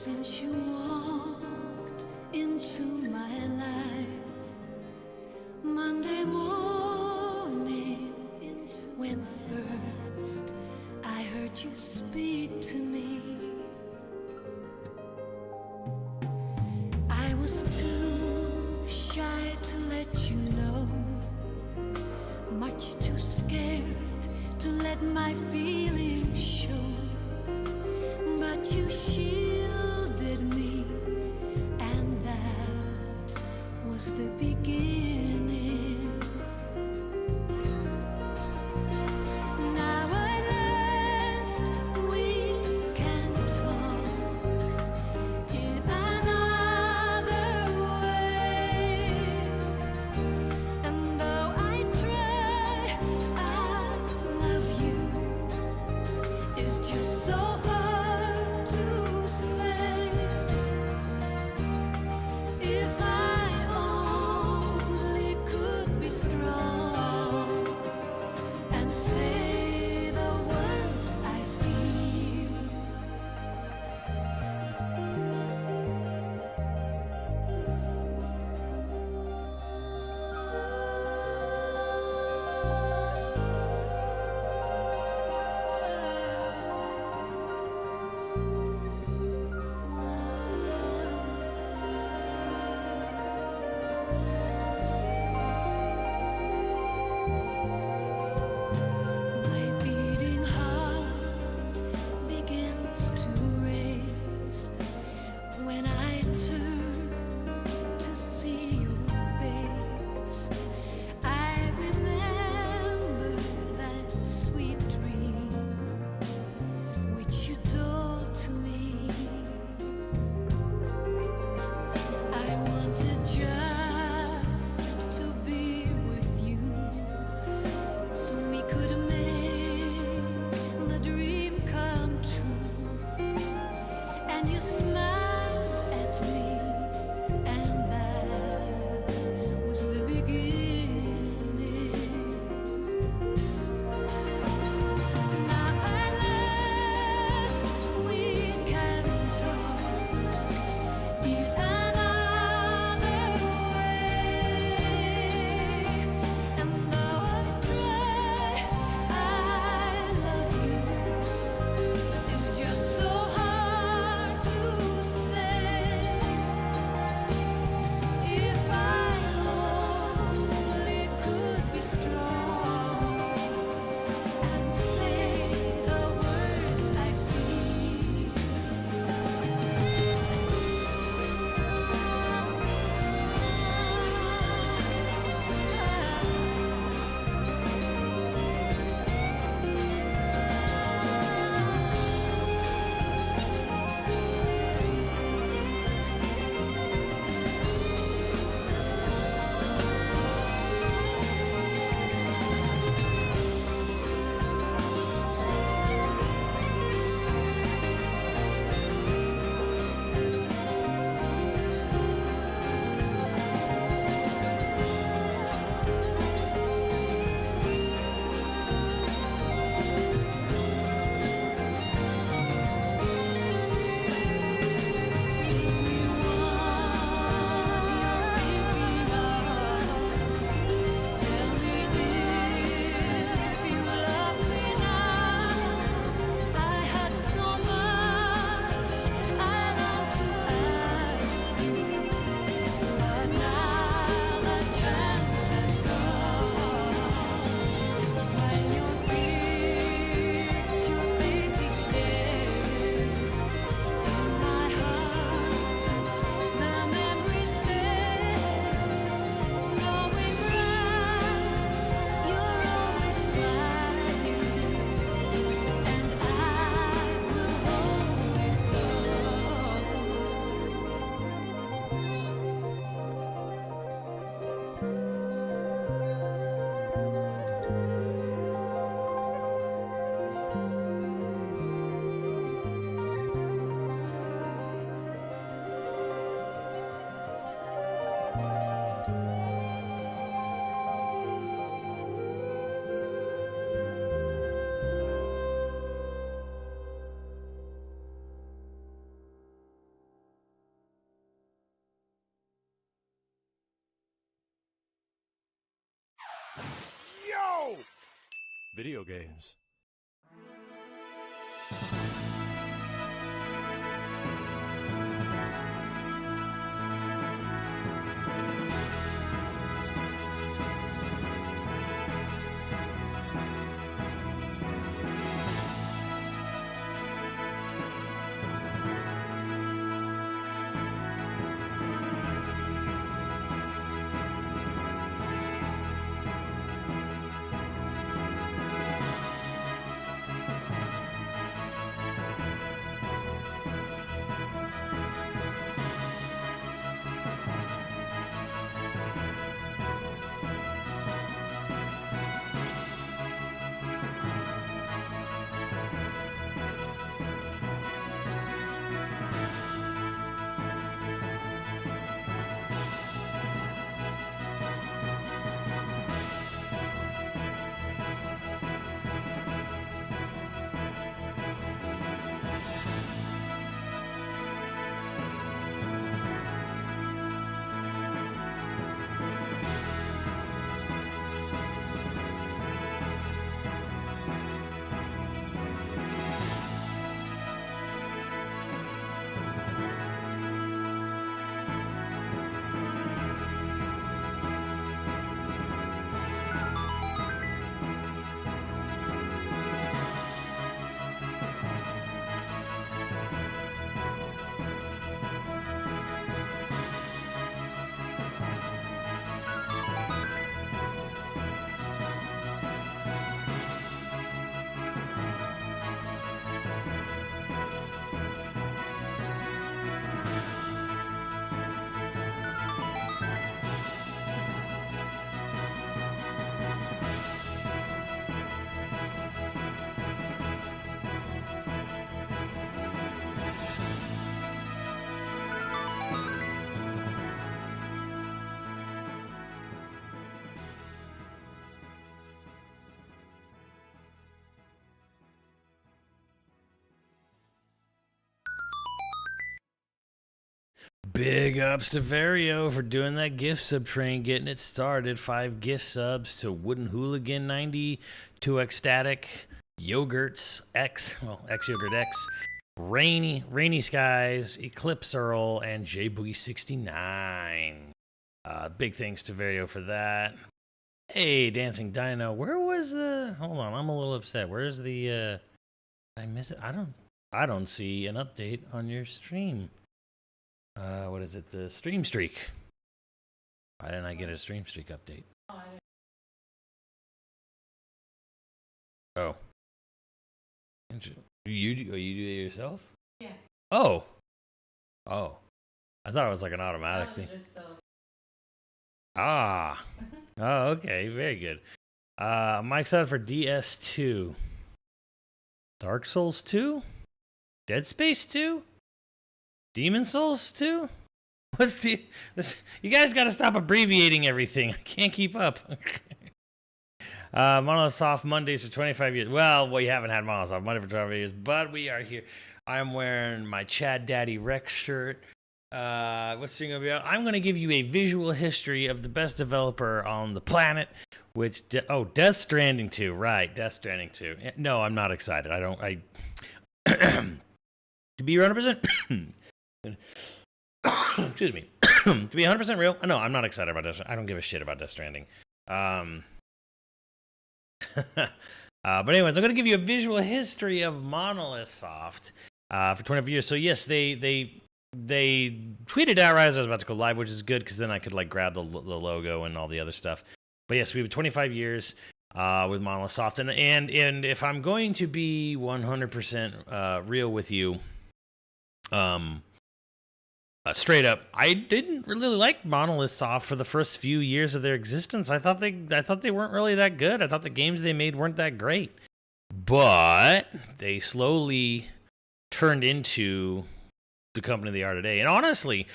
Since you walked into my life Monday morning, when first I heard you speak to me, I was too shy to let you know, much too scared to let my feelings show, but you shielded me, and that was the beginning. Now at last we can talk in another way, and though I try, I love you is just so hard to say. If I only could Video games. Big ups to Vario for doing that gift sub train, getting it started. 5 gift subs to Wooden Hooligan 90, to Ecstatic, Yogurts X, well, X Yogurt X, Rainy Skies, Eclipse Earl, and J Boogie 69. Big thanks to Vario for that. Hey, Dancing Dino, where was the? Hold on, I'm a little upset. Where's the? Did I miss it? I don't see an update on your stream. What is it? The stream streak. Why didn't I get a stream streak update? Oh. You do it yourself? Yeah. Oh. Oh. I thought it was like an automatic thing. Ah. Oh, okay. Very good. I'm excited for DS2. Dark Souls 2? Dead Space 2? Demon Souls 2? What's the... you guys got to stop abbreviating everything. I can't keep up. Monolith Soft Mondays for 25 years. Well, we haven't had Monolith Soft Monday for 25 years, but we are here. I'm wearing my Chad Daddy Rex shirt. What's the thing going to be out? I'm going to give you a visual history of the best developer on the planet, which... Death Stranding 2. Right, Death Stranding 2. No, I'm not excited. To be 100%... excuse me. To be 100% real, no, I'm not excited about Death Stranding. I don't give a shit about Death Stranding. But anyways, I'm going to give you a visual history of Monolith Soft for 25 years. So yes, they tweeted out right as I was about to go live, which is good because then I could like grab the logo and all the other stuff. But yes, we have 25 years with Monolith Soft, and if I'm going to be 100% real with you, straight up, I didn't really like Monolith Soft for the first few years of their existence. I thought they weren't really that good. I thought the games they made weren't that great. But they slowly turned into the company they are today. And honestly,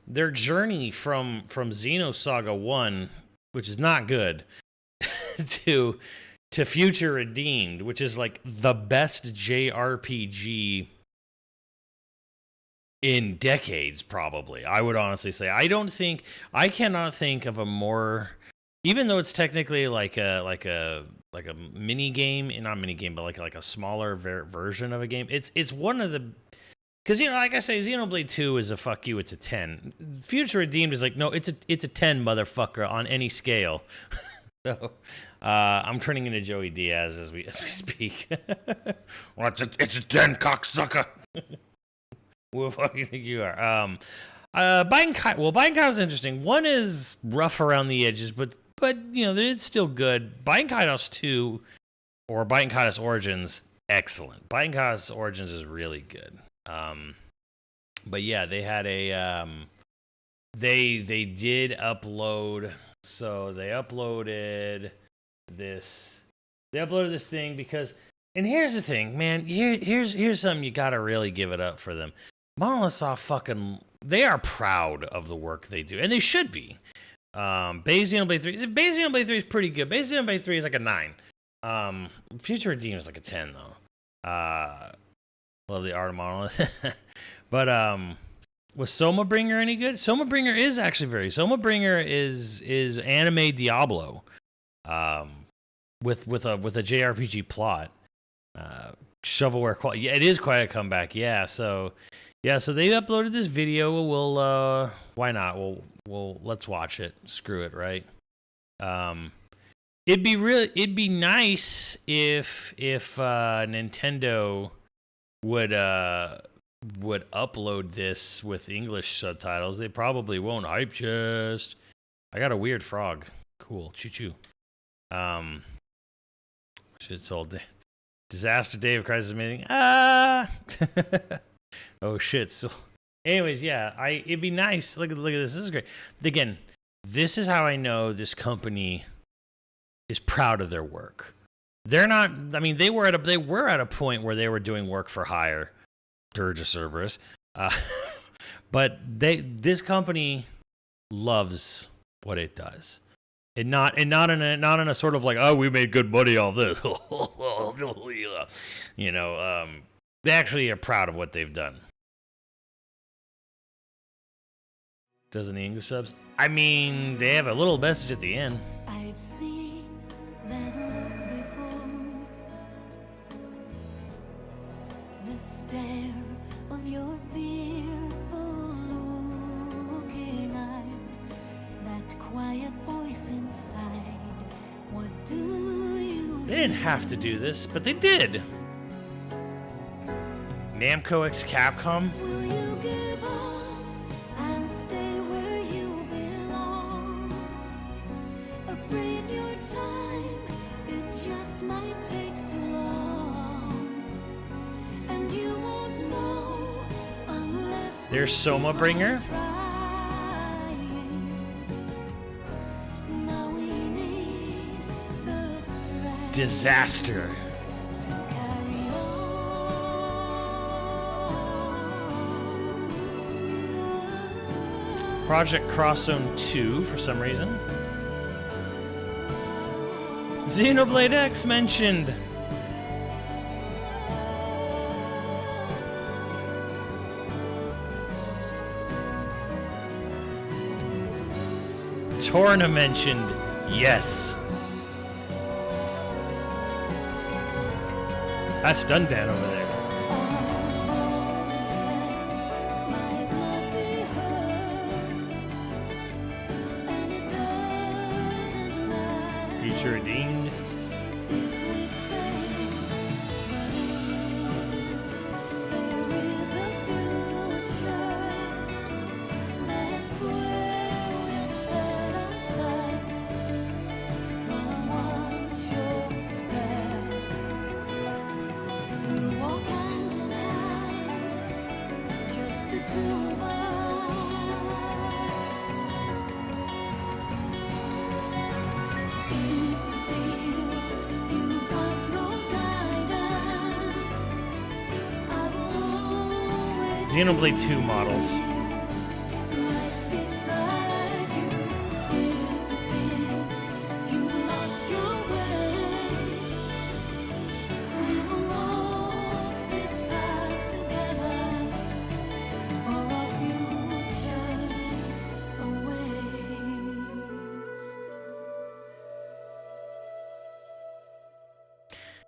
their journey from Xenosaga 1, which is not good, to Future Redeemed, which is like the best JRPG in decades, probably. I would honestly say I cannot think of a more, even though it's technically like a like a mini game, not a mini game, but like a smaller version of a game. It's one of the, because like I say, Xenoblade 2 is a fuck you, it's a 10. Future Redeemed is like, no, it's a 10, motherfucker, on any scale. So I'm turning into Joey Diaz as we speak. Well, it's a 10, cocksucker. Who the fuck do you think you are? Baten Kaitos is interesting. One is rough around the edges, but it's still good. Baten Kaitos 2 or Baten Kaitos Origins, excellent. Baten Kaitos Origins is really good. But yeah, they had a they did upload. So they uploaded this thing because, and here's the thing, man. Here's something you gotta really give it up for them. Monolithsoft they are proud of the work they do, and they should be. Base Xenoblade 3 is pretty good. Base Xenoblade 3 is like a 9. Future Redeemed is like a 10 though. Love the art of Monolith. But was Soma Bringer any good? Soma Bringer is actually Soma Bringer is anime Diablo, with a JRPG plot. Shovelware quality. Yeah, it is quite a comeback. So they uploaded this video. We'll why not? We'll let's watch it. Screw it, right? It'd be nice if Nintendo would upload this with English subtitles. They probably won't. Hype chest. I got a weird frog. Cool. Choo choo. Shit's all day. Disaster Day of Crisis Meeting. Oh shit. So anyways, yeah, it'd be nice. Look at this. This is great. Again, this is how I know this company is proud of their work. They're not, I mean, they were at a point where they were doing work for hire. Dirge of Cerberus. But this company loves what it does. And not in a sort of like, oh, we made good money off this. They actually are proud of what they've done. Doesn't English subs? I mean, they have a little message at the end. I've seen that look before. The stare of your fearful looking eyes. That quiet voice inside. What do you? They didn't have to do this, but they did. Namco x Capcom. Will you give up and stay where you belong? Afraid your time, it just might take too long. And you won't know unless There's Soma Bringer. Now we need the strength Disaster. to carry on. Project Cross Zone 2 for some reason. Xenoblade X mentioned. Torna mentioned. Yes. That's Dunban over there. Future Redeemed. Xenoblade 2 models.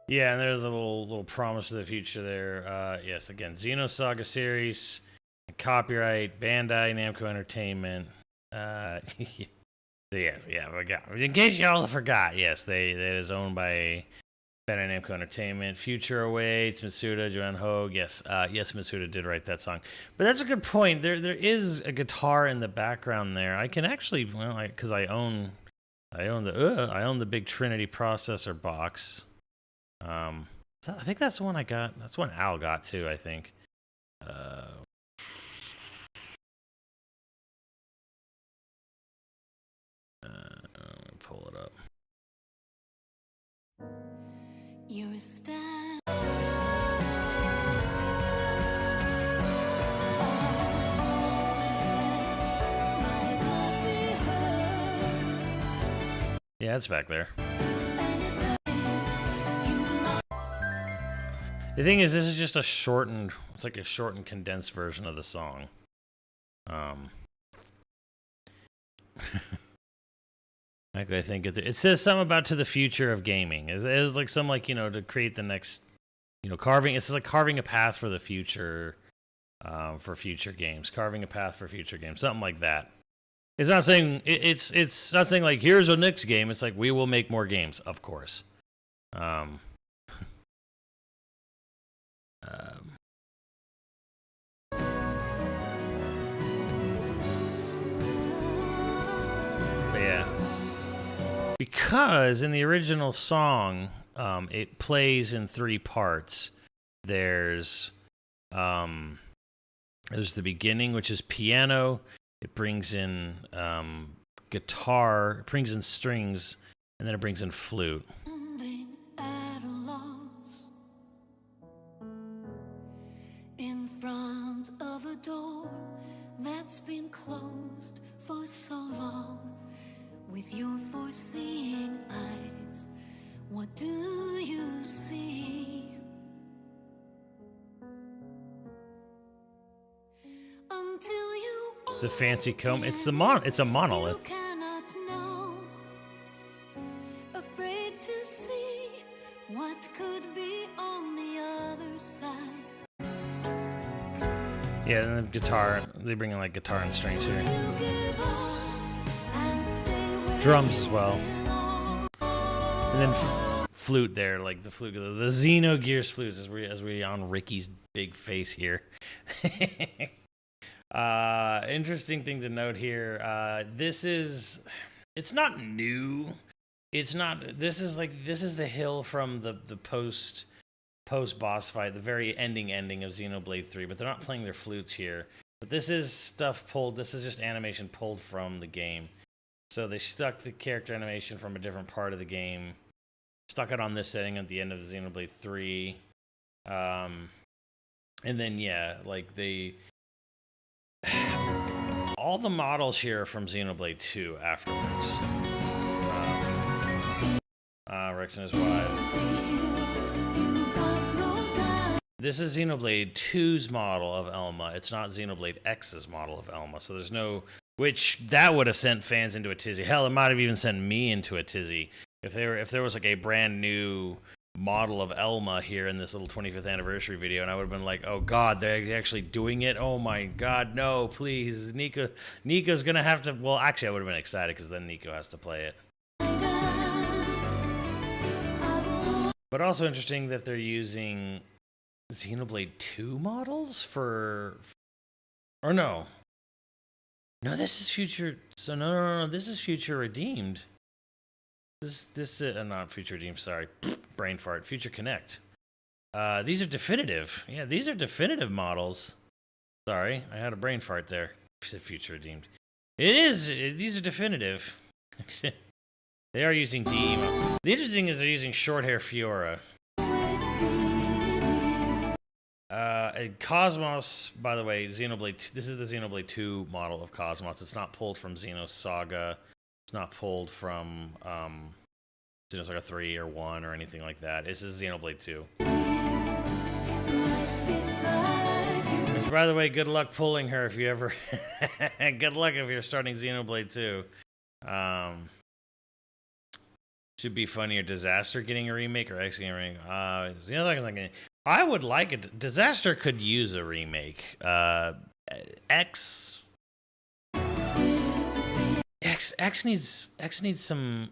Yeah, and there's a little promise of the future there. Yes, again, Xenosaga series, copyright, Bandai, Namco Entertainment. Yes, yeah, in case y'all forgot, yes, that is owned by Bandai Namco Entertainment. Future awaits. Mitsuda, Joanne Hogue. Yes, yes, Mitsuda did write that song. But that's a good point. There is a guitar in the background there. I can actually, well, because I own the big Trinity processor box. I think that's the one I got. That's one Al got too, I think. Let me pull it up. You stand. Yeah, it's back there. The thing is, this is just a shortened, it's like a shortened, condensed version of the song. I think it says something about to the future of gaming. It was like some, like, you know, to create the next, you know, carving. It's like carving a path for the future, for future games. Carving a path for future games, something like that. It's not saying it's not saying like here's a next game. It's like we will make more games, of course. But yeah, because in the original song, it plays in 3 parts. There's the beginning, which is piano. It brings in guitar, it brings in strings, and then it brings in flute. At a loss, in front of a door that's been closed for so long, with your foreseeing eyes, what do you see? Until you It's a fancy comb. It's a monolith. You cannot know, afraid to see what could be on the other side. Yeah, and the guitar. They bring in like guitar and strings here. You give up and stay where Drums as you well. belong. And then flute there, like the flute, the Xenogears flutes, as we on Ricky's big face here. Interesting thing to note here. It's not new. This is the hill from the post boss fight, the very ending of Xenoblade 3, but they're not playing their flutes here. But this is stuff pulled, this is just animation pulled from the game. So they stuck the character animation from a different part of the game, stuck it on this setting at the end of Xenoblade 3. And then, yeah, like all the models here are from Xenoblade 2 afterwards. Rex and his wife. This is Xenoblade 2's model of Elma. It's not Xenoblade X's model of Elma. So there's no... Which, that would have sent fans into a tizzy. Hell, it might have even sent me into a tizzy. If there was like a brand new model of Elma here in this little 25th anniversary video, and I would have been like, oh god, they're actually doing it? Oh my god, no, please. Nico's gonna have to... Well, actually, I would have been excited, because then Nico has to play it. But also interesting that they're using Xenoblade 2 models for... Or no. No, this is Future... So no, this is Future Redeemed. This not Future Redeemed, sorry. Brain fart. Future Connect. These are definitive. Yeah, these are definitive models. Sorry, I had a brain fart there. Future Redeemed. It is. These are definitive. They are using D. The interesting thing is they're using short hair Fiora. Cosmos, by the way, Xenoblade. This is the Xenoblade 2 model of Cosmos. It's not pulled from Xenosaga. It's not pulled from Xenosaga 3 or 1 or anything like that. This is Xenoblade 2. Which, by the way, good luck pulling her if you ever... Good luck if you're starting Xenoblade 2. Should be funnier. Disaster getting a remake or X getting a remake? I would like it. Disaster could use a remake. X needs some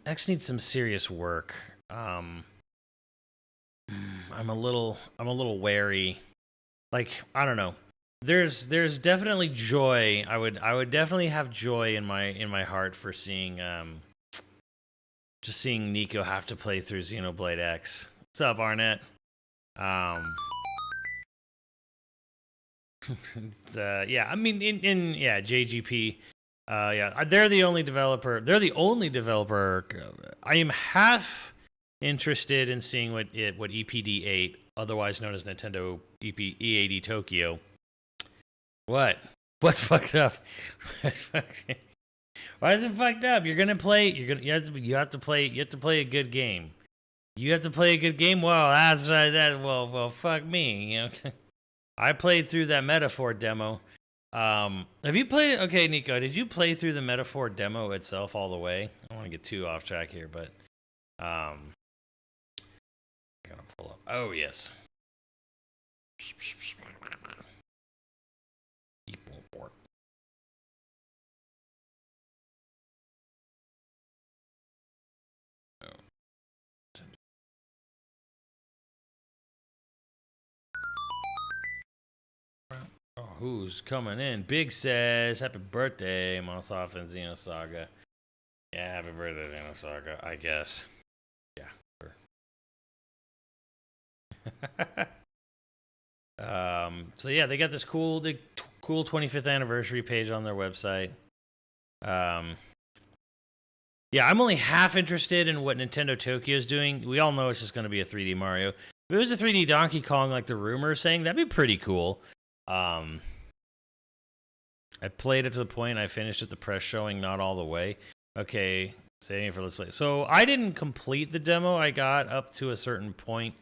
serious work. I'm a little wary. Like, I don't know. There's definitely joy. I would definitely have joy in my heart for seeing just seeing Nico have to play through Xenoblade X. What's up, Arnett? Yeah, I mean yeah, JGP. Yeah, they're the only developer. I am half interested in seeing what EPD 8, otherwise known as Nintendo EAD Tokyo. What's fucked up? Why is it fucked up? You have to play a good game. You have to play a good game. Well, that's right. Well, fuck me. You know, I played through that Metaphor demo. Have you played? Okay, Nico, did you play through the Metaphor demo itself all the way? I don't want to get too off track here, but I'm gonna pull up. Oh yes. Oh, who's coming in? Big says, happy birthday, Monolithsoft and Xenosaga. Yeah, happy birthday, Xenosaga, I guess. Yeah, sure. So yeah, they got this cool 25th anniversary page on their website. Yeah, I'm only half interested in what Nintendo Tokyo is doing. We all know it's just going to be a 3D Mario. If it was a 3D Donkey Kong, like the rumors saying, that'd be pretty cool. I played it to the point I finished at the press showing, not all the way. Okay, saving for Let's Play. So I didn't complete the demo. I got up to a certain point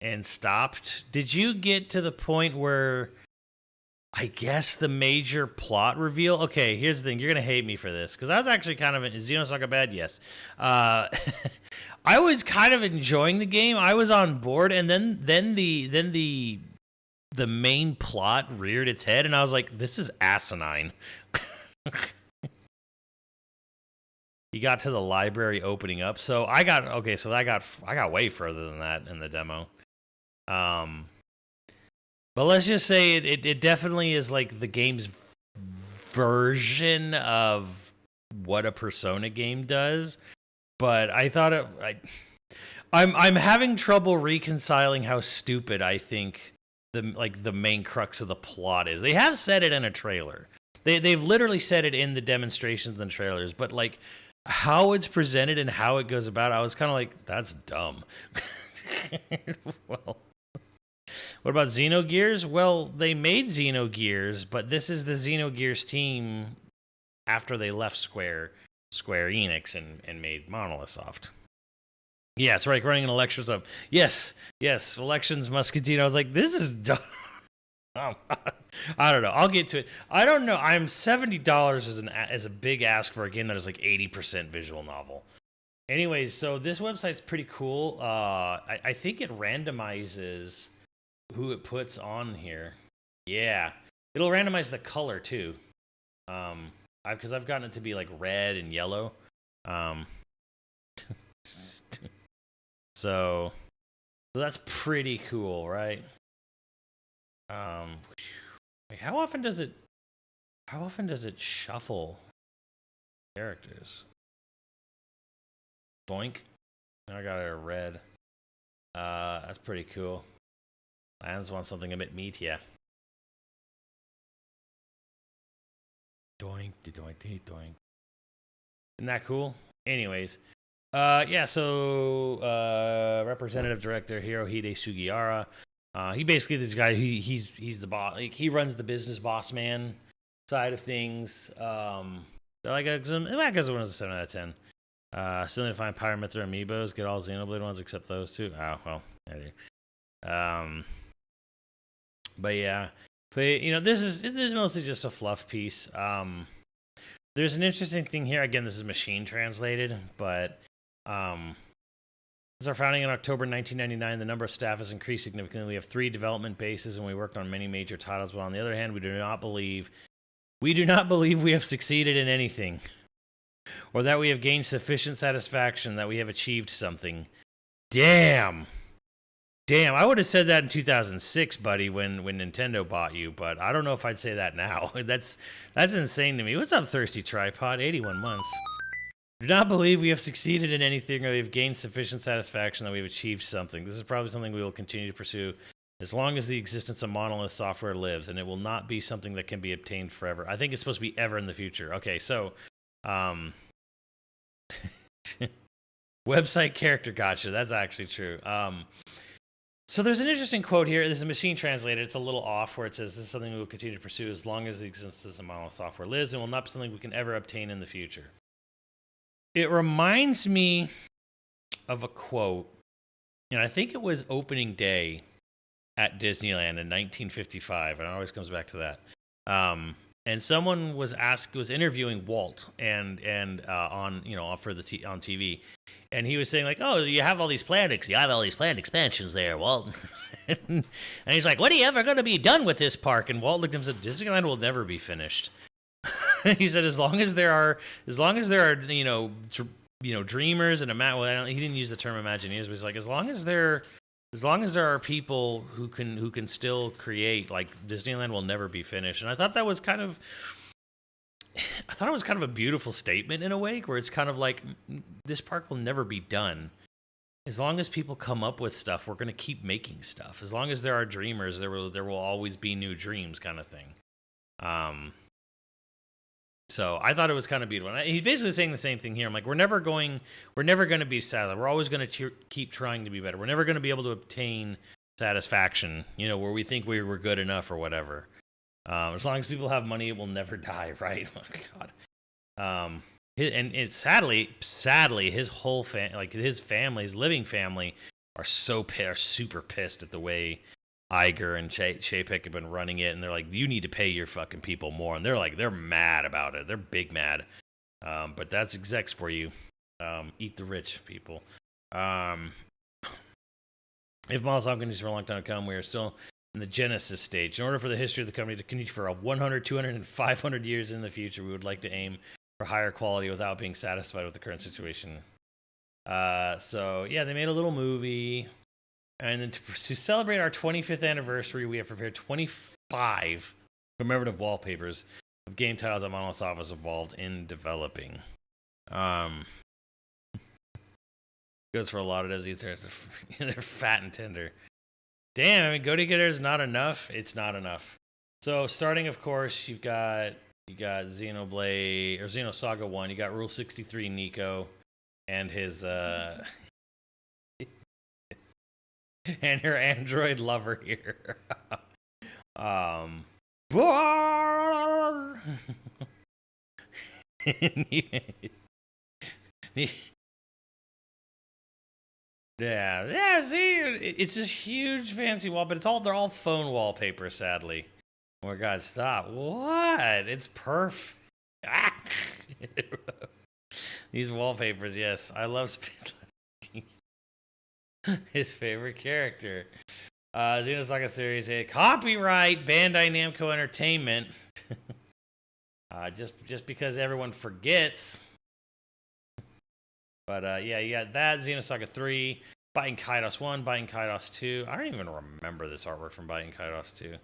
and stopped. Did you get to the point where I guess the major plot reveal? Okay, here's the thing. You're gonna hate me for this because I was actually kind of is Xenosaga bad? Yes. I was kind of enjoying the game. I was on board, and then the main plot reared its head, and I was like, this is asinine. You got to the library opening up, so I got way further than that in the demo. But let's just say it definitely is like the game's version of what a Persona game does. But I thought I'm having trouble reconciling how stupid I think the main crux of the plot is. They have said it in a trailer. They've literally said it in the demonstrations and the trailers, but like how it's presented and how it goes about, I was kind of like, that's dumb. Well, what about Xenogears? Well, they made Xenogears, but this is the Xenogears team after they left Square Enix and made Monolithsoft. Yeah, it's right. Running an elections up. Yes, elections must continue. I was like, this is dumb. I don't know. I'll get to it. I don't know. I'm $70 as a big ask for a game that is like 80% visual novel. Anyways, so this website's pretty cool. I think it randomizes who it puts on here. Yeah, it'll randomize the color too. Because I've gotten it to be like red and yellow. So that's pretty cool, right? How often does it shuffle characters? Boink. I got it red. That's pretty cool. I just want something a bit meatier. Doink, doink, doink. Isn't that cool? Anyways, yeah. So, representative director Hirohide Sugiura. He basically this guy. He's the boss. Like, he runs the business boss man side of things. Like that goes one is a 7 out of 10. Still need to find Pyramithra amiibos. Get all Xenoblade ones except those two. Oh well, I do. But yeah, this is mostly just a fluff piece. There's an interesting thing here. Again, this is machine translated, but Since our founding in October 1999, the number of staff has increased significantly. We have 3 development bases, and we worked on many major titles. But on the other hand, we do not believe we have succeeded in anything, or that we have gained sufficient satisfaction that we have achieved something. Damn, I would have said that in 2006, buddy, when Nintendo bought you. But I don't know if I'd say that now. That's insane to me. What's up, Thirsty Tripod? 81 months. Do not believe we have succeeded in anything or we have gained sufficient satisfaction that we have achieved something. This is probably something we will continue to pursue as long as the existence of Monolith software lives, and it will not be something that can be obtained forever. I think it's supposed to be ever in the future. Okay, so website character gotcha. That's actually true. So there's an interesting quote here. This is a machine translated. It's a little off where it says, this is something we will continue to pursue as long as the existence of Monolith software lives and will not be something we can ever obtain in the future. It reminds me of a quote, and I think it was opening day at Disneyland in 1955, and it always comes back to that. And someone was interviewing Walt, and on on TV, and he was saying like, "Oh, you have all these planned expansions there, Walt." And he's like, "When are you ever going to be done with this park?" And Walt looked at him and said, "Disneyland will never be finished." He said, "As long as there are dreamers and he didn't use the term Imagineers, but he's like, as long as there are people who can still create, like, Disneyland will never be finished." And I thought it was kind of a beautiful statement in a way, where it's kind of like, this park will never be done. As long as people come up with stuff, we're going to keep making stuff. As long as there are dreamers, there will always be new dreams, kind of thing. So I thought it was kind of beautiful. And he's basically saying the same thing here. I'm like, we're never going to be satisfied. We're always going to keep trying to be better. We're never going to be able to obtain satisfaction, where we think we were good enough or whatever. As long as people have money, it will never die, right? Oh, God. And it's sadly, his whole his family, his living family, are super pissed at the way Iger and Chapek have been running it, and they're like, you need to pay your fucking people more, and they're mad about it. They're big mad. But that's execs for you. Eat the rich, people. If Monolith continues for a long time to come, we are still in the genesis stage. In order for the history of the company to continue for 100, 200, and 500 years in the future, we would like to aim for higher quality without being satisfied with the current situation. So yeah, they made a little movie. And then to celebrate our 25th anniversary, we have prepared 25 commemorative wallpapers of game titles that Monolith Soft has evolved in developing. Goes for a lot of those. They're fat and tender. Damn, I mean, Go Together is not enough. It's not enough. So starting, of course, you got Xenoblade or Xenosaga 1. You got Rule 63 Nico and his and her android lover here. Yeah, see, it's this huge fancy wall, but they're all phone wallpaper, sadly. Oh my God, stop. What? It's perfect. These wallpapers, yes. I love Space. His favorite character. Xenosaga series, copyright Bandai Namco Entertainment. Just because everyone forgets. But yeah, you got that. Xenosaga 3, Baten Kaitos 1, Baten Kaitos 2. I don't even remember this artwork from Baten Kaitos 2.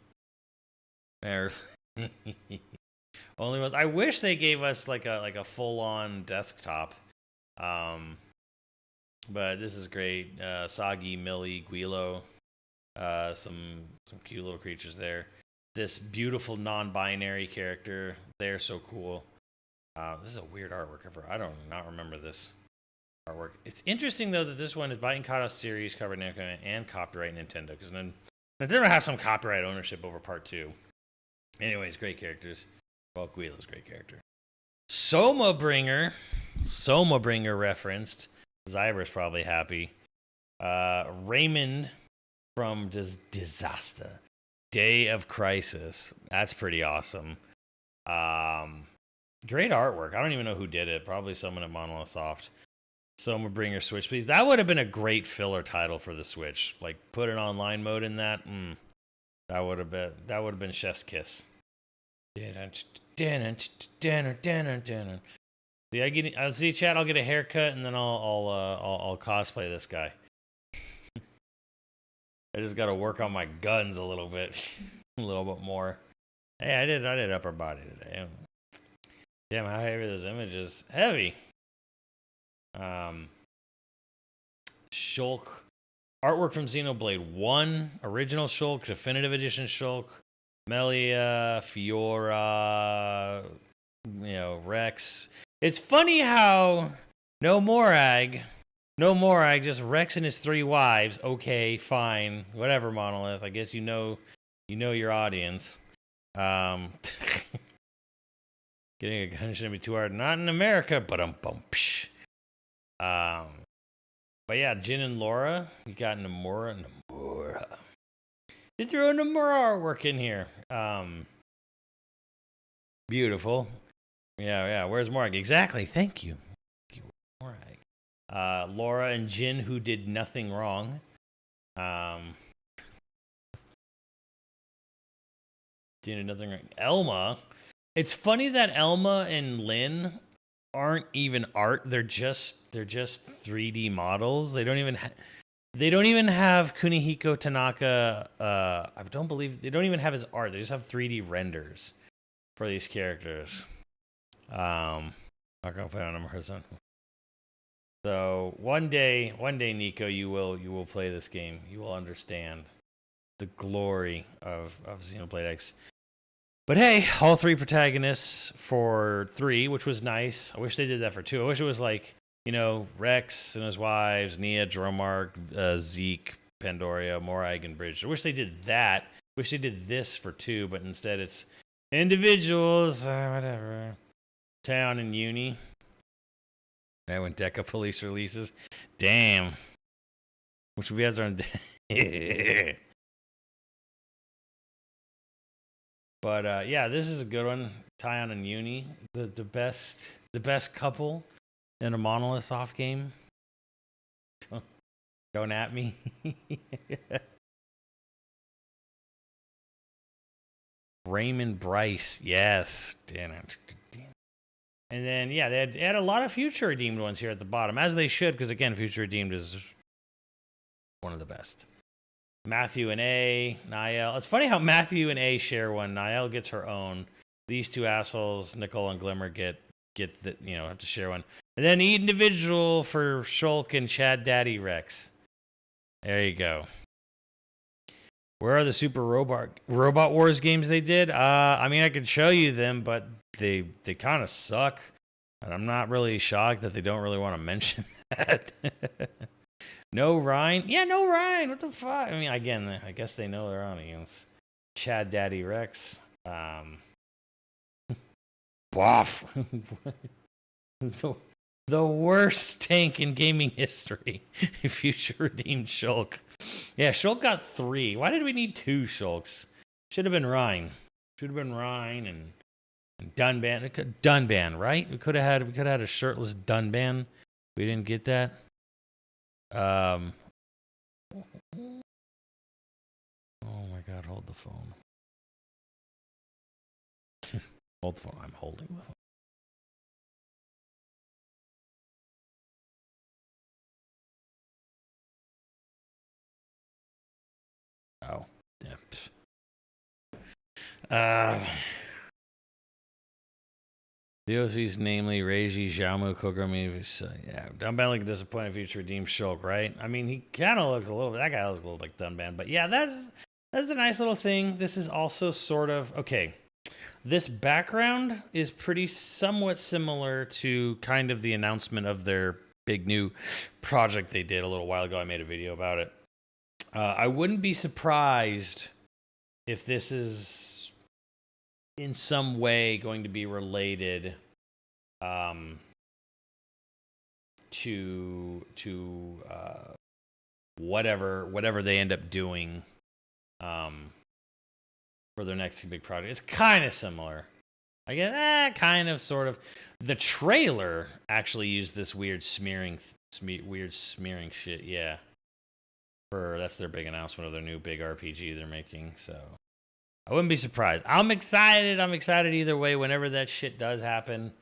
Only was. I wish they gave us like a full-on desktop. But this is great. Sagi, Millie, Guilo, some cute little creatures there. This beautiful non-binary character. They're so cool. This is a weird artwork cover. I don't not remember this artwork. It's interesting though that this one is Baten Kaitos series, covered Namco and copyright Nintendo, because then Nintendo has some copyright ownership over Part 2. Anyways, great characters. Well, Guilo's a great character. Soma Bringer referenced. Zyber's probably happy. Raymond from Disaster. Day of Crisis. That's pretty awesome. Great artwork. I don't even know who did it. Probably someone at Monolith Soft. Soma Bringer Switch, please. That would have been a great filler title for the Switch. Like, put an online mode in that. That would have been chef's kiss. See, I'll see chat. I'll get a haircut and then I'll cosplay this guy. I just got to work on my guns a little bit, a little bit more. Hey, I did upper body today. Damn, how heavy are those images? Heavy. Shulk. Artwork from Xenoblade 1, original Shulk, definitive edition Shulk, Melia, Fiora, Rex. It's funny how no Morag, just Rex and his 3 wives. Okay, fine, whatever, Monolith. I guess you know your audience. Getting a gun shouldn't be too hard. Not in America, but But yeah, Jin and Laura. You got Nomura. They threw a Nomura artwork in here. Beautiful. Yeah. Where's Morag? Exactly. Thank you. Morag. Laura and Jin, who did nothing wrong. Jin did nothing wrong. Elma. It's funny that Elma and Lynn aren't even art. They're just 3D models. They don't even have Kunihiko Tanaka. I don't believe they don't even have his art. They just have 3D renders for these characters. Not gonna play on person. So one day, Nico, you will play this game. You will understand the glory of Xenoblade X. But hey, all 3 protagonists for 3, which was nice. I wish they did that for 2. I wish it was like, Rex and his wives, Nia, Dromark, Zeke, Pandoria, Morag, and Bridge. I wish they did that. I wish they did this for 2, but instead it's individuals, whatever. Town and Uni. Right when Deca Police releases. Damn. Which we guys are on. But yeah, this is a good one. Tyon and Uni, the best couple in a Monolith Soft game. Don't at me. Raymond Bryce, yes. Damn it. And then yeah, they had a lot of Future Redeemed ones here at the bottom, as they should, because again, Future Redeemed is one of the best. Matthew and A, Niall. It's funny how Matthew and A share one. Niall gets her own. These 2 assholes, Nicole and Glimmer, get the have to share one. And then individual for Shulk and Chad Daddy Rex. There you go. Where are the Super Robot Wars games they did? I mean, I could show you them, but they kind of suck. And I'm not really shocked that they don't really want to mention that. No Ryan? Yeah, no Ryan. What the fuck? I mean, again, I guess they know their audience. Chad Daddy Rex. Boff. The worst tank in gaming history. Future Redeemed Shulk. Yeah, Shulk got 3. Why did we need 2 Shulks? Should have been Ryan. Should have been Ryan and Dunban. Dunban, right? We could have had a shirtless Dunban. We didn't get that. Oh my God! Hold the phone. Hold the phone. I'm holding the phone. Oh, yeah. The OCs, namely Reiji, Xiaomu, Kogami. Yeah, Dunban like a disappointed Future Redeemed Shulk, right? I mean, he kind of looks a little. That guy looks a little like Dunban, but yeah, that's a nice little thing. This is also sort of okay. This background is somewhat similar to kind of the announcement of their big new project they did a little while ago. I made a video about it. I wouldn't be surprised if this is in some way going to be related to whatever they end up doing for their next big project. It's kind of similar. I guess kind of sort of. The trailer actually used this weird smearing weird smearing shit. Yeah, that's their big announcement of their new big RPG they're making. So I wouldn't be surprised. I'm excited. I'm excited either way. Whenever that shit does happen,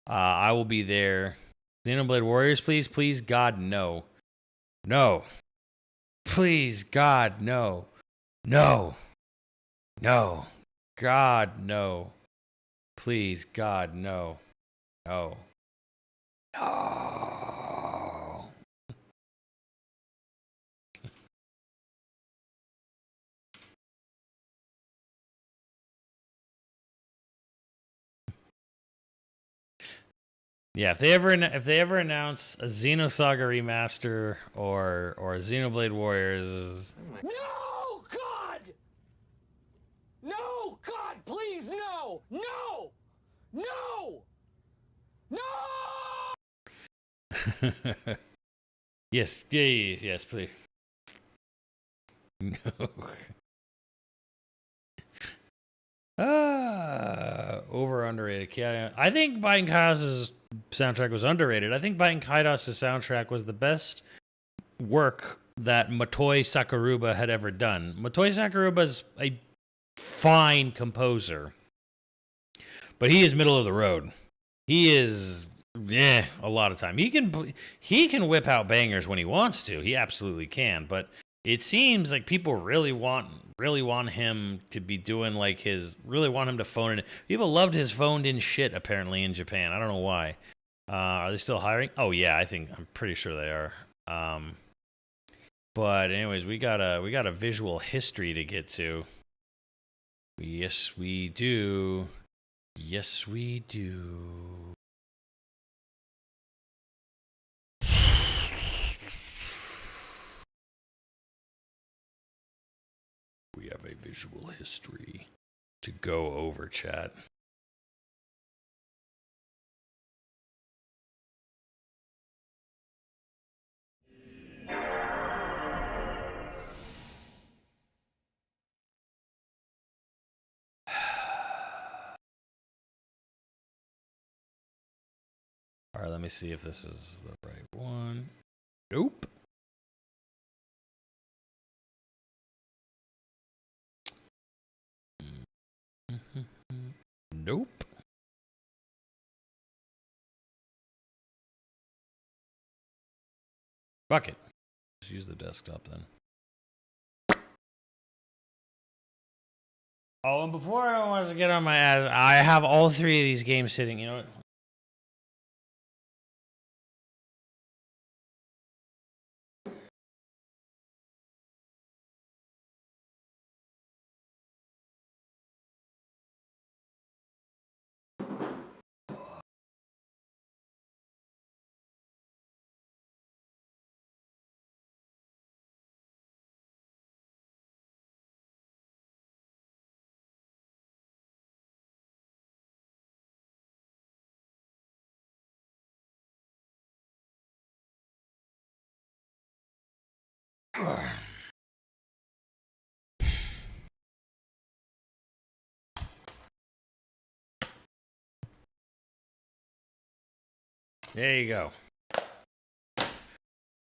I will be there. Xenoblade Warriors, please, please, God, no, no, please, God, no, no, no, God, no, please, God, no, no, no. Yeah, if they ever announce a Xenosaga remaster or a Xenoblade Warriors, No, God! No, God, please, no! No! No! No! yes, yes, please. No. Over underrated. Yeah, I think Baten Kaitos' soundtrack was underrated. I think Baten Kaitos' soundtrack was the best work that Motoi Sakuruba had ever done. Motoi Sakuruba's a fine composer, but he is middle of the road. He is a lot of time. He can whip out bangers when he wants to. He absolutely can, but it seems like people really want him to be doing like really want him to phone in. People loved his phoned in shit apparently in Japan. I don't know why. Are they still hiring? Oh yeah, I'm pretty sure they are. But anyways, we got a visual history to get to. Yes, we do. Yes, we do. We have a visual history to go over, chat. All right, let me see if this is the right one. Nope. Nope. Fuck it. Just use the desktop then. Oh, and before I want to get on my ass, I have all three of these games sitting. You know what? There you go.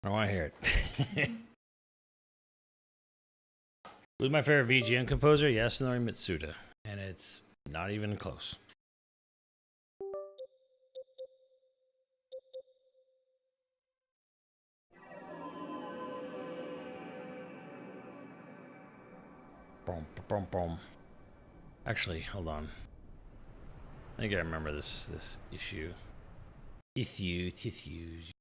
I want to hear it. Who's my favorite VGM composer? Yasunori Mitsuda. And it's not even close. Boom, boom, boom. Actually, hold on. I think I remember this issue. Issues.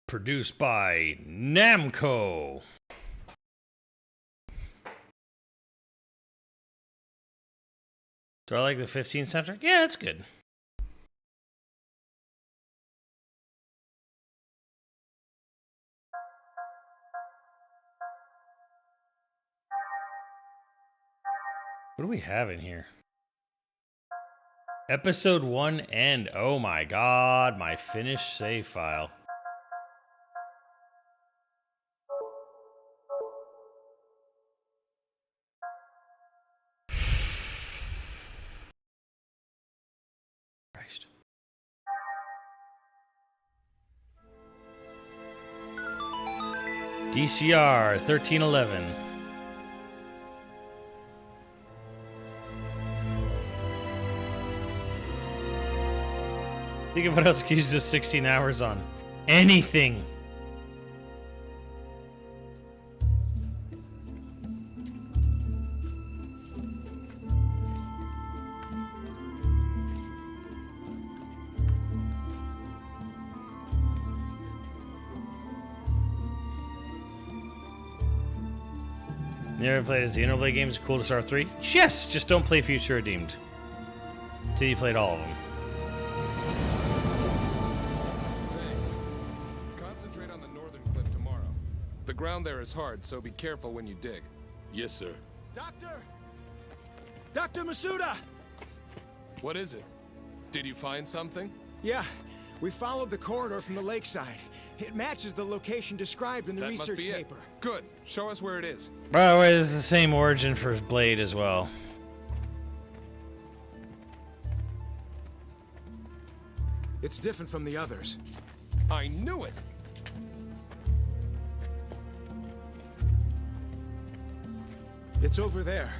Produced by Namco. Do I like the 15 soundtrack? Yeah, that's good. What do we have in here? Episode 1 end. Oh my god, my finished save file. DCR 1311. Think of what else you could use those 16 hours on. Anything. You ever played a Xenoblade game? It's cool to start 3? Yes! Just don't play Future Redeemed. Till you played all of them. Thanks. Concentrate on the northern cliff tomorrow. The ground there is hard, so be careful when you dig. Yes, sir. Doctor! Dr. Masuda! What is it? Did you find something? Yeah, we followed the corridor from the lakeside. It matches the location described in the That must research be paper. it. Good. Show us where it is. By the way, this is the same origin for his blade as well. It's different from the others. I knew it! It's over there.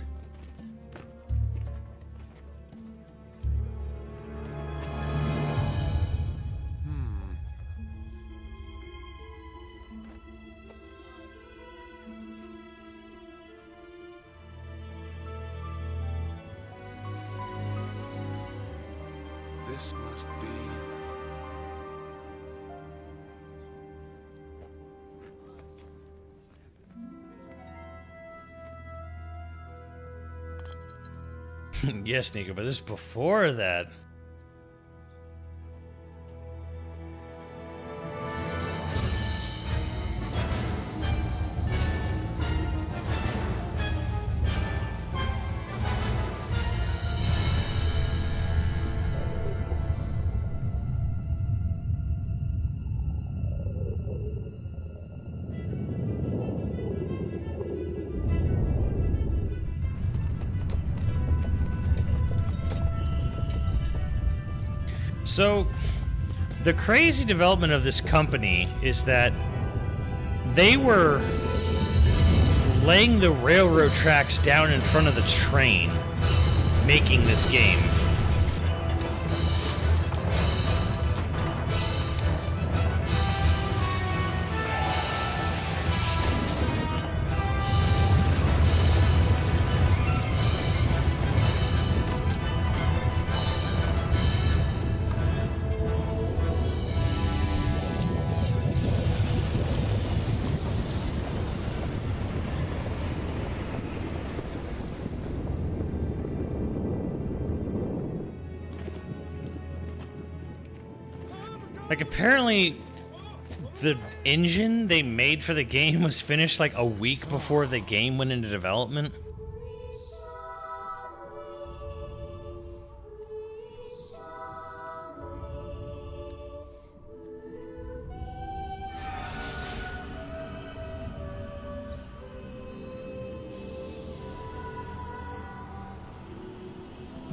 This must be... Yes, Nico, but this is before that. So, the crazy development of this company is that they were laying the railroad tracks down in front of the train, making this game. Like, apparently, the engine they made for the game was finished like a week before the game went into development.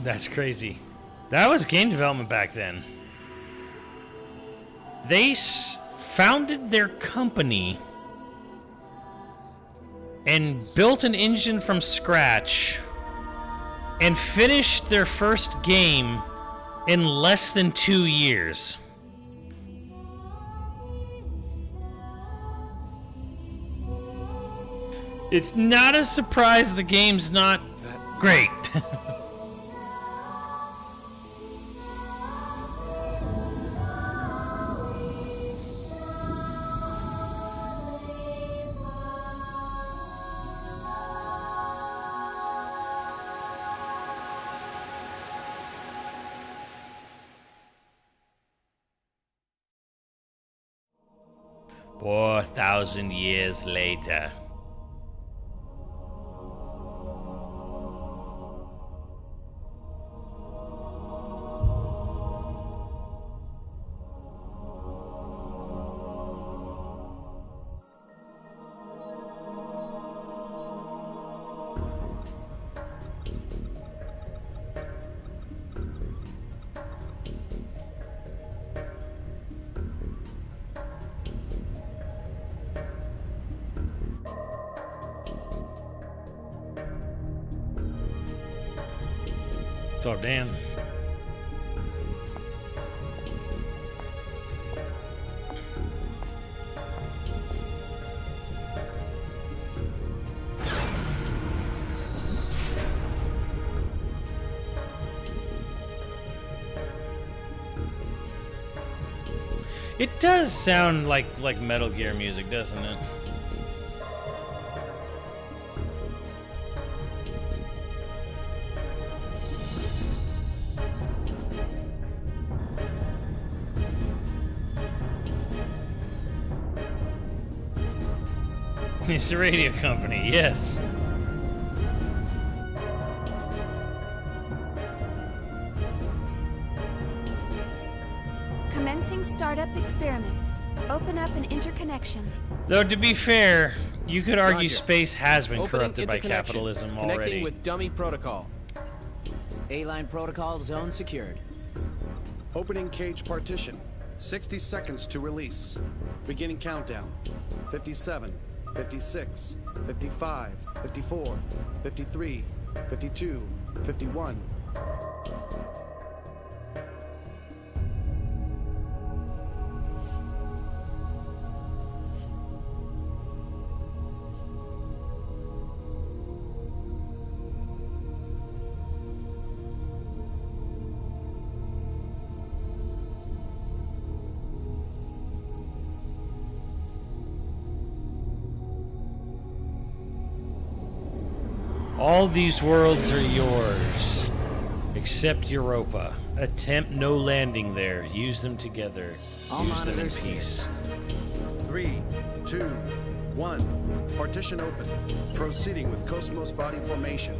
That's crazy. That was game development back then. They founded their company and built an engine from scratch and finished their first game in less than 2 years. It's not a surprise the game's not great. "4,000 years later." What's up, Dan? It does sound like Metal Gear music, doesn't it? It's a radio company, yes. Commencing startup experiment. Open up an interconnection. Though to be fair, you could argue Roger. space has been Opening corrupted by interconnection. capitalism Connecting already. with dummy protocol. A-line protocol zone secured. Opening cage partition. 60 seconds to release. Beginning countdown. 57, 56, 55, 54, 53, 52, 51. All these worlds are yours, except Europa. Attempt no landing there. Use them together. All Use them in monitors peace. 3, 2, 1. Partition open. Proceeding with Cosmos body formation.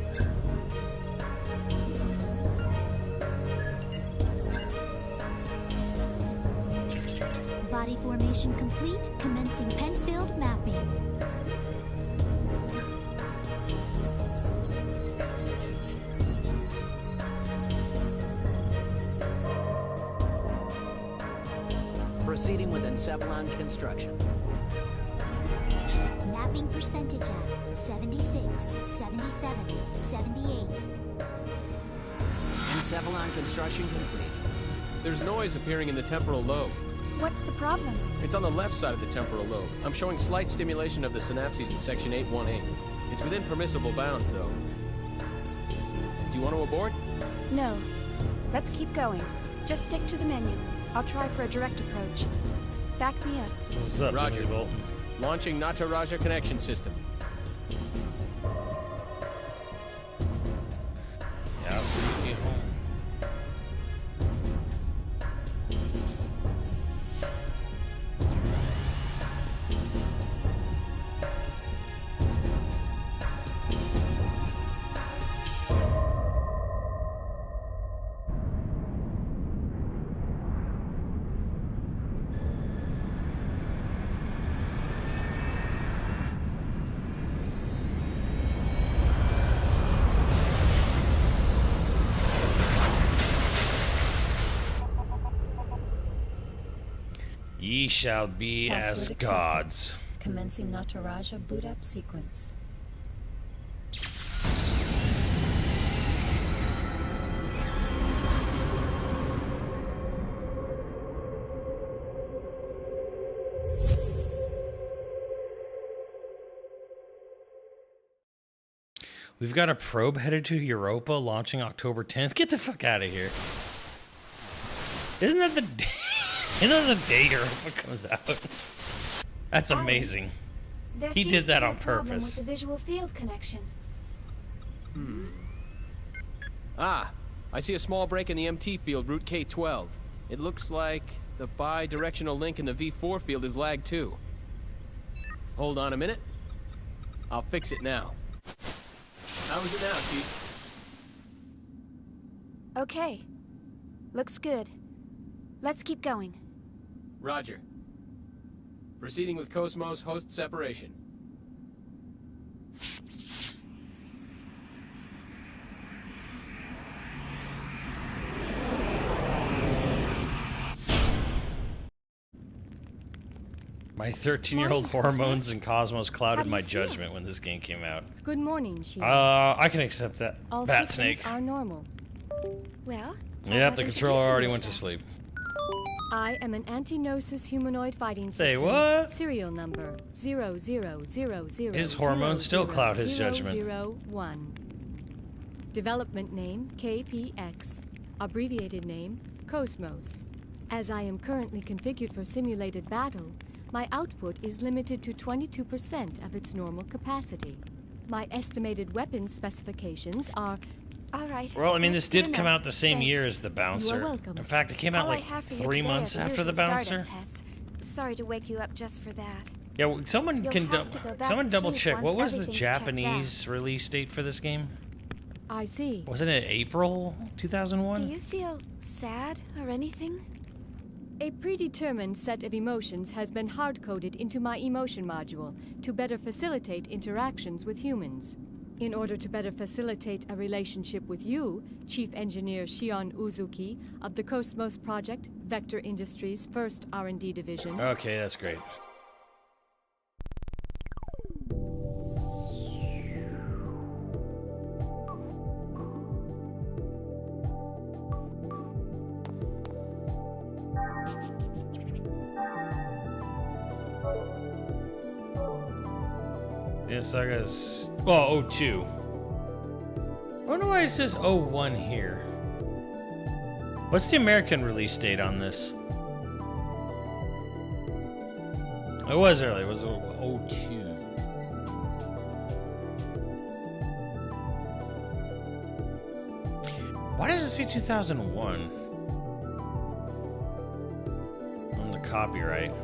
Body formation complete. Commencing Penfield mapping. Proceeding with Encephalon construction. Mapping percentage at 76, 77, 78. Encephalon construction complete. There's noise appearing in the temporal lobe. What's the problem? It's on the left side of the temporal lobe. I'm showing slight stimulation of the synapses in section 818. It's within permissible bounds, though. Do you want to abort? No. Let's keep going. Just stick to the menu. I'll try for a direct approach. Back me up. What's up, Roger. Bolt? Launching Nataraja connection system. Yeah, I'll see you home. Ye shall be Password as accepted. gods. Commencing Nataraja boot up sequence. We've got a probe headed to Europa launching October 10th. Get the fuck out of here. Isn't that the day? Isn't that the day Europa comes out? That's amazing. There He seems did to that be a on problem purpose. with the visual field connection. Ah, I see a small break in the MT field, route K12. It looks like the bi-directional link in the V4 field is lagged too. Hold on a minute. I'll fix it now. How is it now, Chief? Okay. Looks good. Let's keep going. Roger. Proceeding with Cosmos host separation. My 13-year-old hormones and Cosmos clouded my judgment when this game came out. Good morning, Shield. I can accept that. All Bat systems Snake. are normal. Well? Yep, the controller already went to sleep. I am an anti-gnosis humanoid fighting system. Say what? Serial number 0000. His hormones still cloud his judgment. 001. Development name KPX. Abbreviated name Cosmos. As I am currently configured for simulated battle, my output is limited to 22% of its normal capacity. My estimated weapons specifications are... All right. Well, I mean, this did come out the same Thanks. year as the Bouncer. You are welcome. In fact, it came out All I like have for you 3 today months are after the usual Bouncer. startup tests. Sorry to wake you up just for that. Yeah, well, someone You'll can have to go back someone to double sleep check. What once was the everything's checked Japanese release date for this game? I see. Wasn't it April 2001? Do you feel sad or anything? A predetermined set of emotions has been hard-coded into my emotion module to better facilitate interactions with humans. In order to better facilitate a relationship with you, Chief Engineer Shion Uzuki of the Cosmos Project, Vector Industries' first R&D division. Okay, that's great. Xenosaga's... Oh, 02. I wonder why it says 01 here. What's the American release date on this? It was early. It was 02. Why does it say 2001? On the copyright.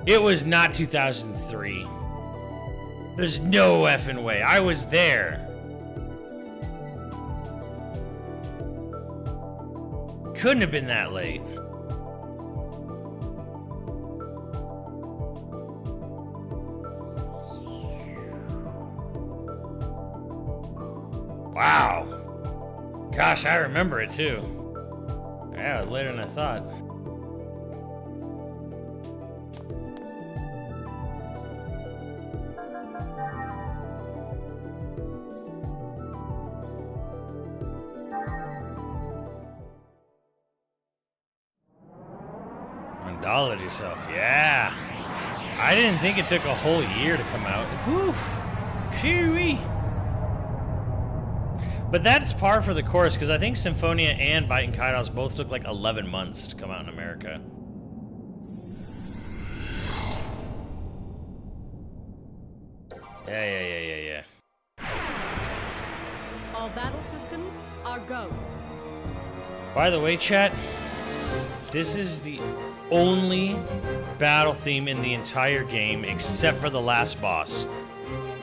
It was not 2003. There's no effing way. I was there. Couldn't have been that late. Wow. Gosh, I remember it too. Yeah, it was later than I thought. Mandala yourself, yeah. I didn't think it took a whole year to come out. Whew. Phew-wee. But that's par for the course, because I think Symphonia and Baten Kaitos both took like 11 months to come out in America. Yeah. All battle systems are go. By the way, chat, this is the only battle theme in the entire game except for the last boss.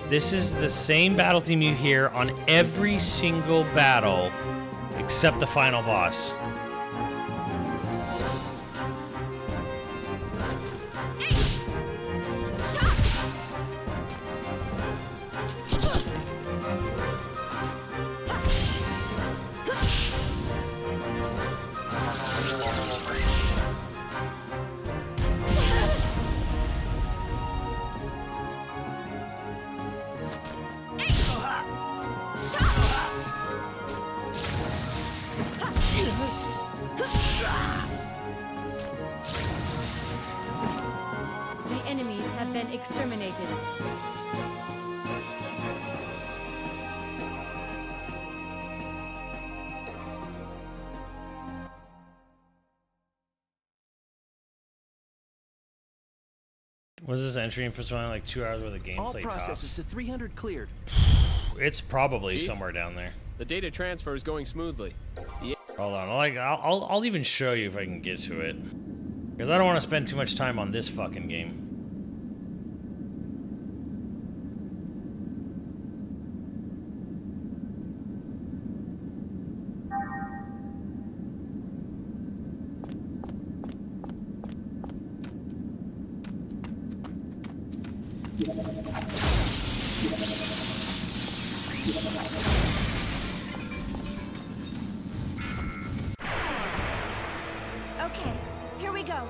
This is the same battle theme you hear on every single battle except the final boss. Exterminated. Was this entry in for something like 2 hours worth of gameplay? All processes to 300 cleared. It's probably Chief? somewhere down there. The data transfer is going smoothly. Hold on, I'll even show you if I can get to it, because I don't want to spend too much time on this fucking game. Okay, here we go.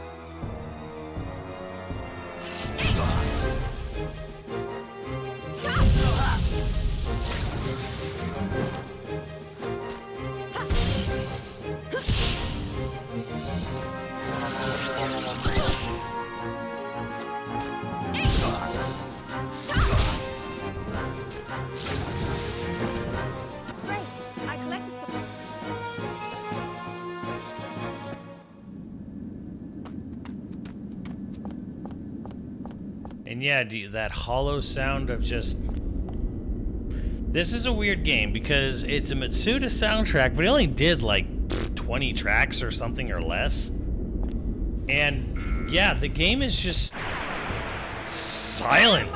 And yeah, that hollow sound of just... This is a weird game because it's a Matsuda soundtrack, but he only did like 20 tracks or something or less. And yeah, the game is just silent.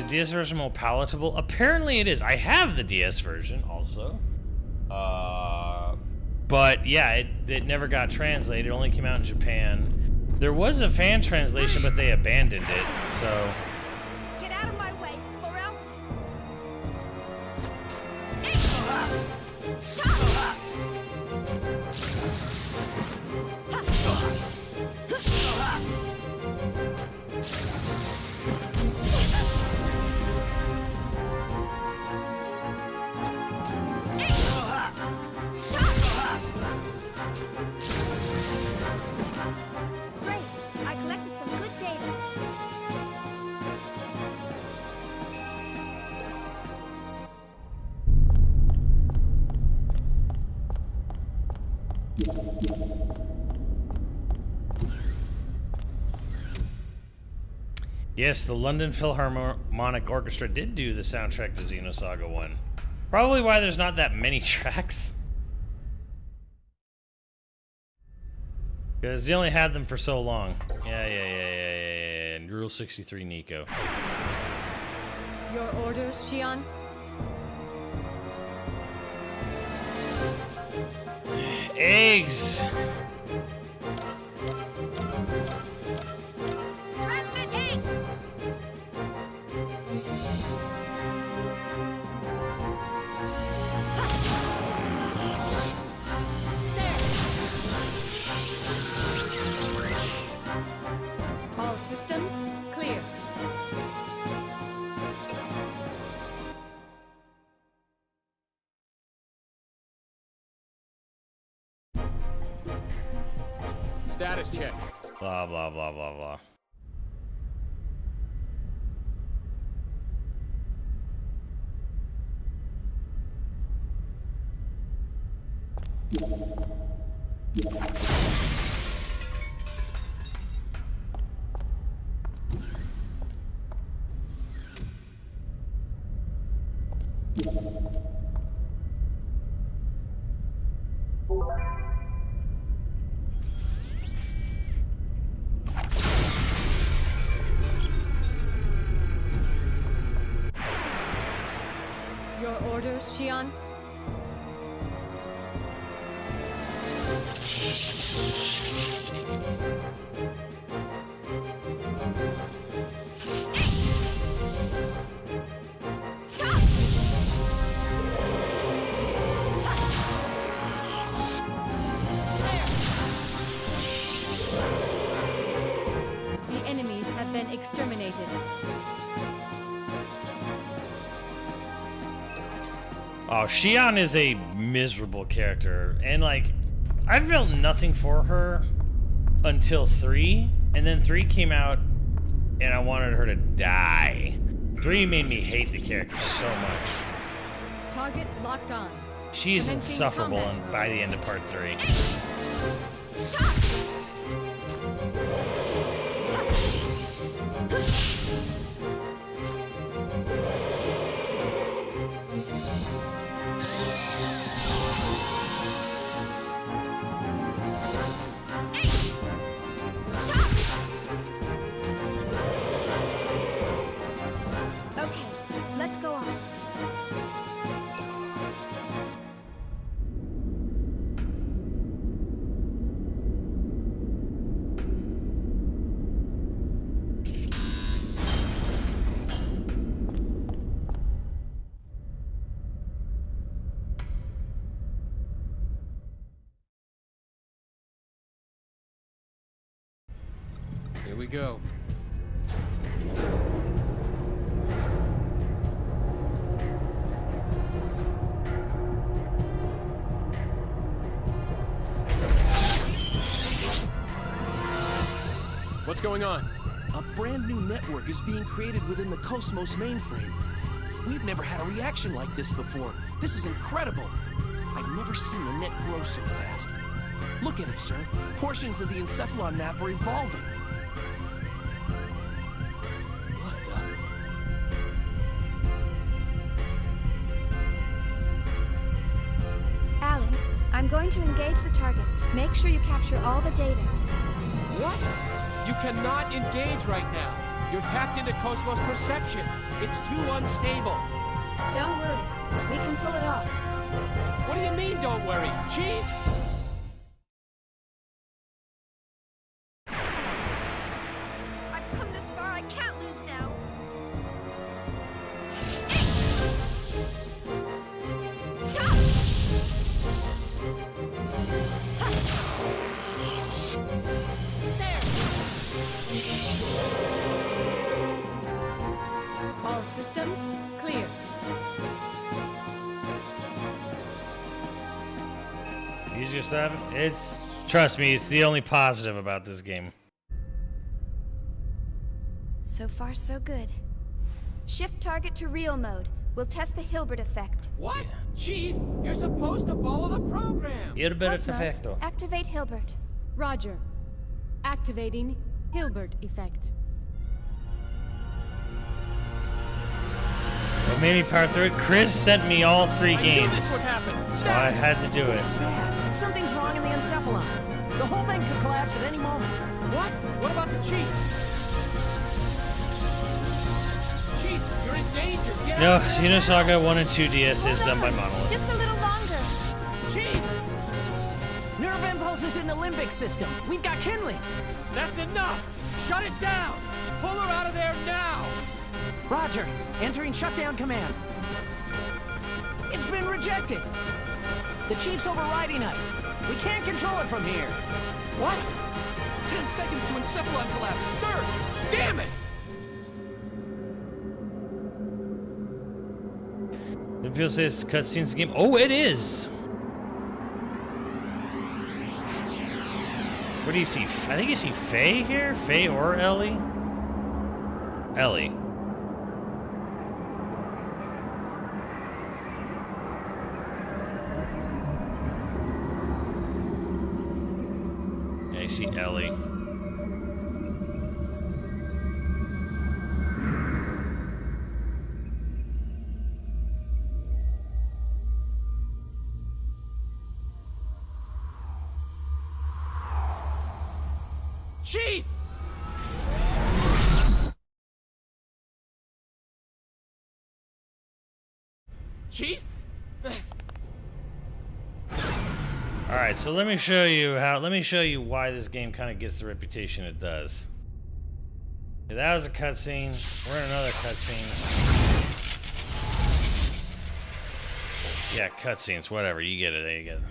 DS version more palatable? Apparently it is. I have the DS version also. But yeah, it never got translated. It only came out in Japan. There was a fan translation, but they abandoned it, so... Get out of my way, or else... Yes, the London Philharmonic Orchestra did do the soundtrack to Xenosaga 1. Probably why there's not that many tracks. Because they only had them for so long. Yeah. And Rule 63 Nico. Your orders, Xion? Eggs! All systems clear. Status check. Blah, blah, blah, blah, blah. Your orders, Xion? The enemies have been exterminated. Oh, Xion is a miserable character, and like, I felt nothing for her until 3, and then 3 came out, and I wanted her to die. 3 made me hate the character so much. Target locked on. She's Commencing insufferable combat. by the end of part 3. Okay, let's go on. Here we go. going on? A brand new network is being created within the Cosmos mainframe. We've never had a reaction like this before. This is incredible. I've never seen a net grow so fast. Look at it, sir. Portions of the Encephalon map are evolving. What the? Alan, I'm going to engage the target. Make sure you capture all the data. What? You cannot engage right now. You're tapped into Cosmos perception. It's too unstable. Don't worry. We can pull it off. What do you mean, don't worry? Chief? I've come this far. I can't lose now. All systems clear. Use your stuff. It's, trust me, it's the only positive about this game. So far, so good. Shift target to real mode. We'll test the Hilbert effect. What? Chief, you're supposed to follow the program. Hilbert Cosmos, effect. activate Hilbert. Roger. Activating Hilbert effect. What made me power through it? Chris sent me all 3 games. I knew this would happen. So I had to do This is it. bad. Something's wrong in the Encephalon. The whole thing could collapse at any moment. What? What about the chief? Chief, you're in danger. Get No, out of there Xenosaga 1 and 2 DS is done by Monolith. Just a little longer. now. Chief, Nerve impulse is in the limbic system. We've got kindling. that's enough. Shut it down. Pull her out of there now. Roger. Entering shutdown command. It's been rejected. The chief's overriding us. We can't control it from here. What? 10 seconds to Encephalon collapse. Sir, damn it. Do people say this cutscene's game? Oh, it is! What do you see? I think you see Faye here? Faye or Ellie? Ellie. Yeah, you see Ellie. Chief! Chief? Alright, so let me show you why this game kind of gets the reputation it does. Yeah, that was a cutscene. We're in another cutscene. Yeah, cutscenes, whatever. You get it. You get it.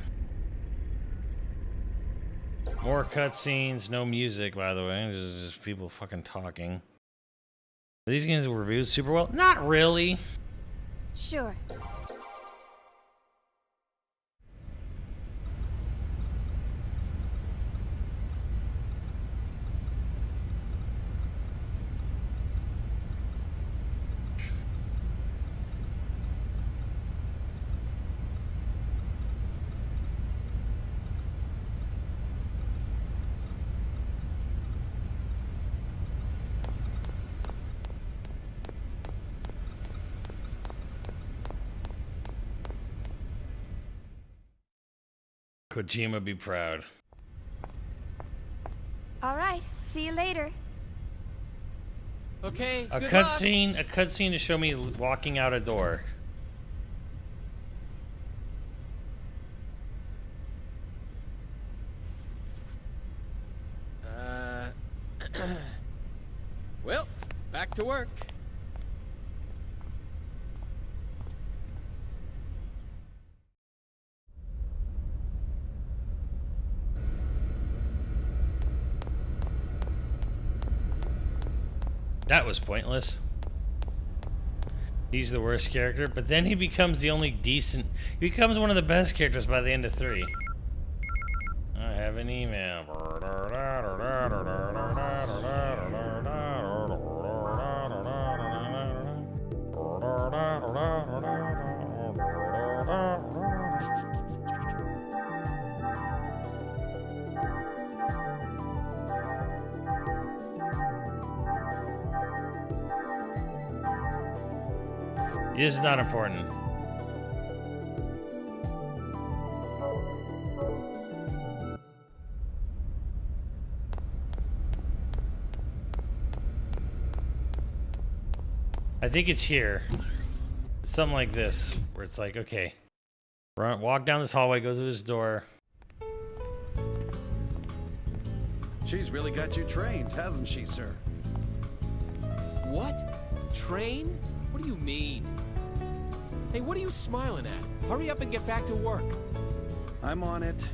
More cutscenes, no music, by the way. Just people fucking talking. Are these games reviewed super well? Not really. Sure. Kojima be proud. All right. See you later. Okay, A good cutscene to show me walking out a door. Well, back to work. That was pointless. He's the worst character, but then he becomes the only decent. He becomes one of the best characters by the end of 3. I have an email. This is not important. I think it's here. Something like this, where it's like, okay, walk down this hallway, go through this door. She's really got you trained, hasn't she, sir? What? Train? What do you mean? Hey, what are you smiling at? Hurry up and get back to work. I'm on it.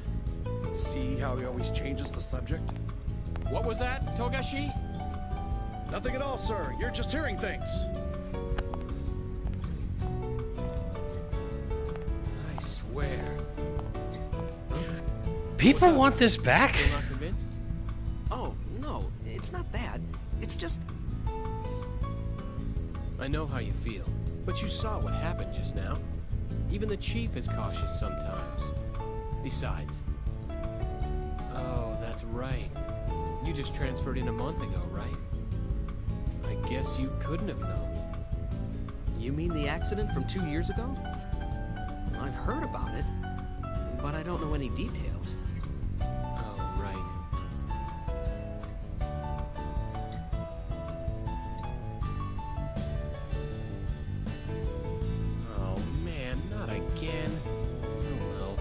See how he always changes the subject? What was that, Togashi? Nothing at all, sir. You're just hearing things. I swear. People want this back? Still not convinced? Oh, no, it's not that. It's just... I know how you feel, but you saw what happened just now. Even the chief is cautious sometimes. Besides... Oh, that's right. You just transferred in a month ago, right? I guess you couldn't have known. You mean the accident from 2 years ago? I've heard about it, but I don't know any details. Oh, right. Oh, man, not again. Oh, well.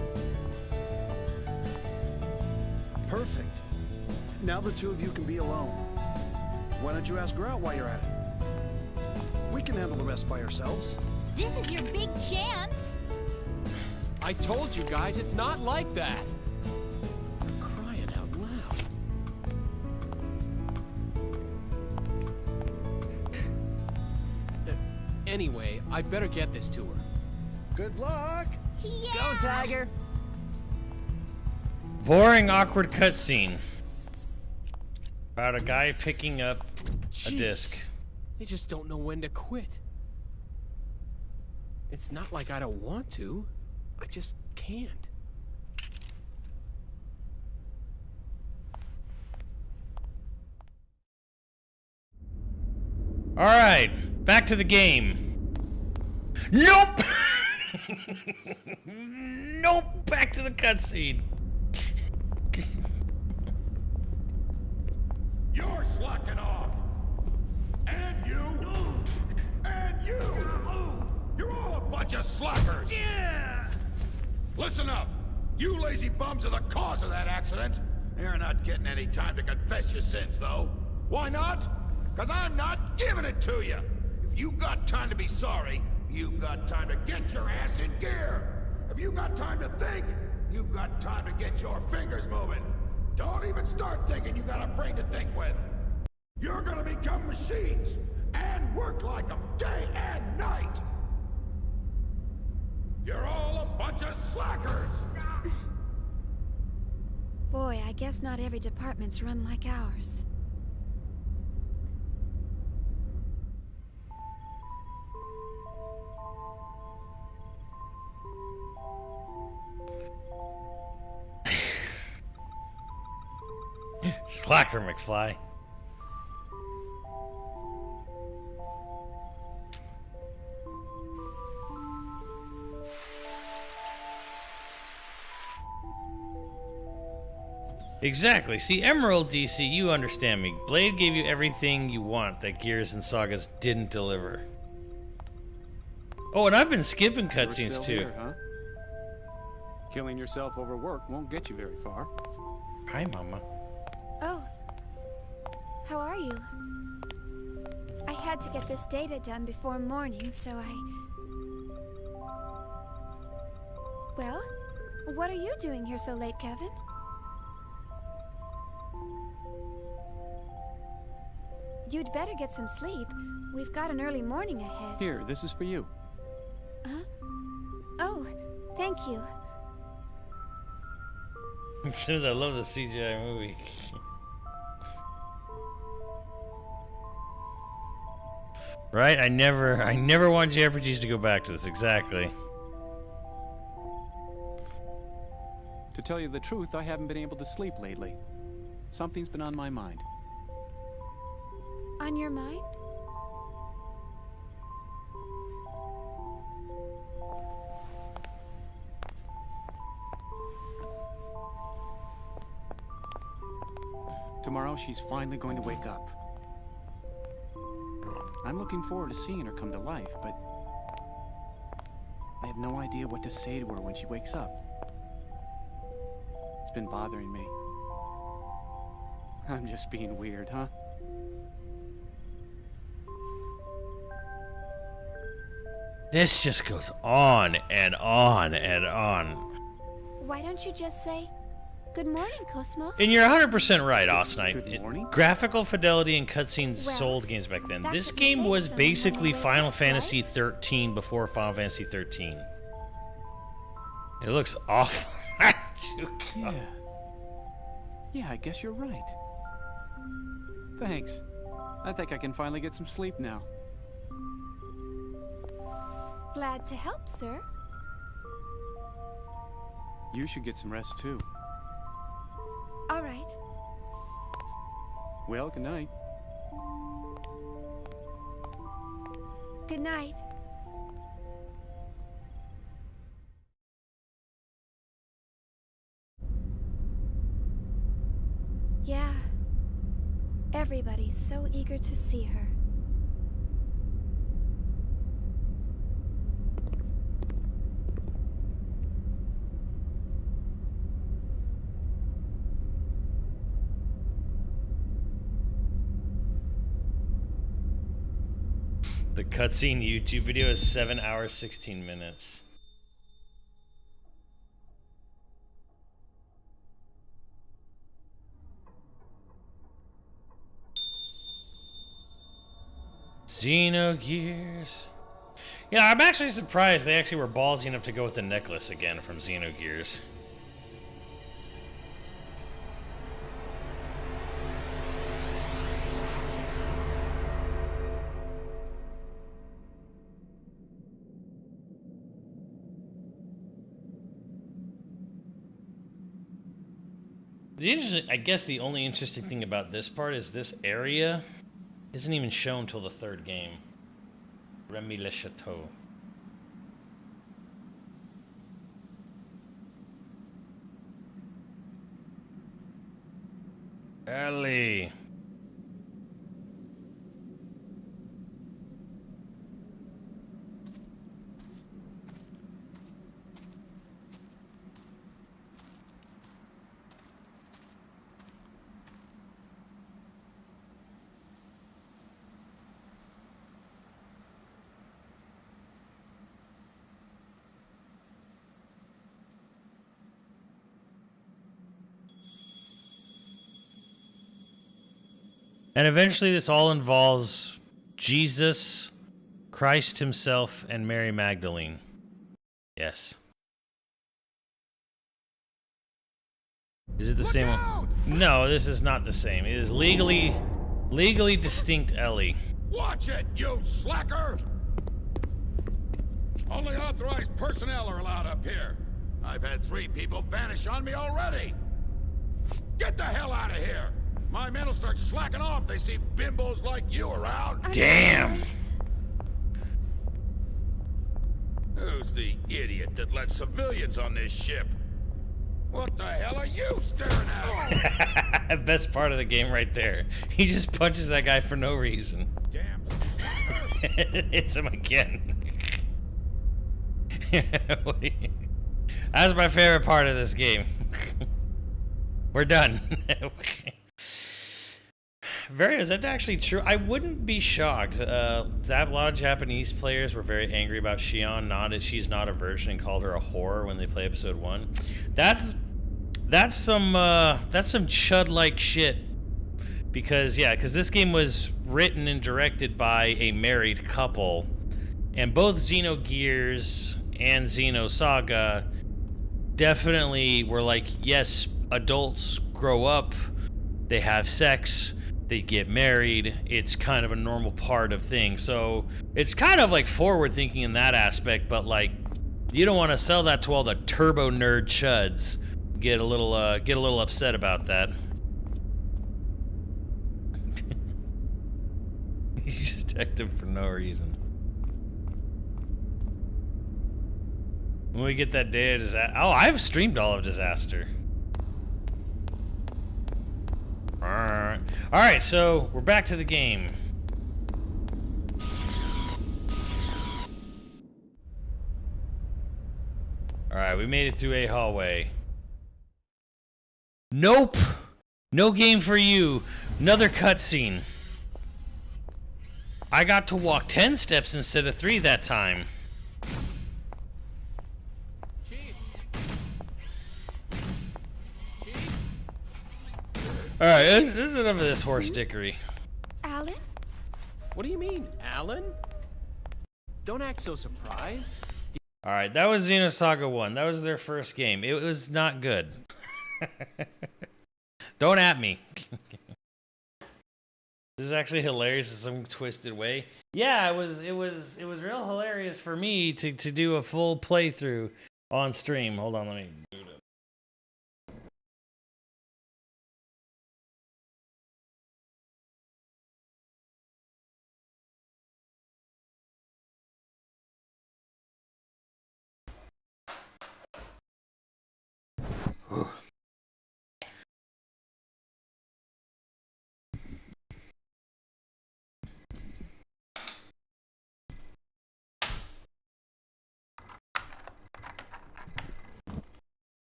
Perfect. Now the two of you can be alone. Why don't you ask her out while you're at it? We can handle the rest by ourselves. This is your big chance. I told you guys it's not like that. For crying out loud. Anyway, I better get this to her. Good luck! Yeah. Go, Tiger! Boring, awkward cutscene. About a guy picking up a Jeez. disc. They just don't know when to quit. It's not like I don't want to. I just can't. All right, back to the game. Nope. Nope. Back to the cutscene. You're slacking off. And you. And you. You're all a bunch of slackers. Yeah. Listen up. You lazy bums are the cause of that accident. You're not getting any time to confess your sins, though. Why not? Because I'm not giving it to you. If you got time to be sorry, you've got time to get your ass in gear. If you got time to think, you've got time to get your fingers moving. Don't even start thinking you got a brain to think with. You're gonna become machines and work like them day and night. You're all a bunch of slackers. Boy, I guess not every department's run like ours. Slacker McFly. Exactly. See, Emerald DC, you understand me. Blade gave you everything you want that Gears and Sagas didn't deliver. Oh, and I've been skipping cutscenes too. Here, huh? Killing yourself over work won't get you very far. Hi, Mama. Oh. How are you? I had to get this data done before morning, so Well, what are you doing here so late, Kevin? You'd better get some sleep. We've got an early morning ahead. Here, this is for you. Huh? Oh, thank you. As soon as I love the CGI movie. Right? I never want JRPGs to go back to this, exactly. To tell you the truth, I haven't been able to sleep lately. Something's been on my mind. On your mind? Tomorrow, she's finally going to wake up. I'm looking forward to seeing her come to life, but I have no idea what to say to her when she wakes up. It's been bothering me. I'm just being weird, huh? This just goes on and on and on. Why don't you just say, "Good morning, Cosmos"? And you're 100% right, Ausnite. Good morning. Graphical fidelity and cutscenes Well, sold games back then. that's This what you game say was to someone basically when they Final wake up, Fantasy right? 13 before Final Fantasy 13. It looks awful. Yeah. Yeah, I guess you're right. Thanks. I think I can finally get some sleep now. Glad to help, sir. You should get some rest too. All right. Well, good night. Good night. Yeah. Everybody's so eager to see her. The cutscene YouTube video is 7 hours, 16 minutes. Xenogears. Yeah, I'm actually surprised they actually were ballsy enough to go with the necklace again from Xenogears. I guess the only interesting thing about this part is this area isn't even shown until the third game. Remy Le Chateau. Ellie. And eventually this all involves Jesus, Christ himself, and Mary Magdalene. Yes. Is it the same one? No, this is not the same. It is legally distinct Ellie. Watch it, you slacker! Only authorized personnel are allowed up here. I've had 3 people vanish on me already. Get the hell out of here! My men will start slacking off. They see bimbos like you around. Damn! Who's the idiot that let civilians on this ship? What the hell are you staring at? Best part of the game right there. He just punches that guy for no reason. Damn. It hits him again. That's my favorite part of this game. We're done. Is that actually true? I wouldn't be shocked. A lot of Japanese players were very angry about Shion. She's not a virgin, and called her a whore when they play episode 1. That's some chud-like shit. Because this game was written and directed by a married couple, and both Xenogears and Xenosaga definitely were like, yes, adults grow up, they have sex, they get married. It's kind of a normal part of things. So it's kind of like forward thinking in that aspect, but like you don't want to sell that to all the turbo nerd chuds. Get a little upset about that. You just decked him for no reason. When we get that day of disaster, oh, I've streamed all of Disaster. All right, so we're back to the game. All right, we made it through a hallway. Nope, no game for you. Another cutscene. I got to walk 10 steps instead of 3 that time. All right, this is enough of this horse dickery. Alan? What do you mean, Alan? Don't act so surprised. All right, that was Xenosaga 1. That was their first game. It was not good. Don't at me. This is actually hilarious in some twisted way. Yeah, it was real hilarious for me to do a full playthrough on stream. Hold on, let me do it up.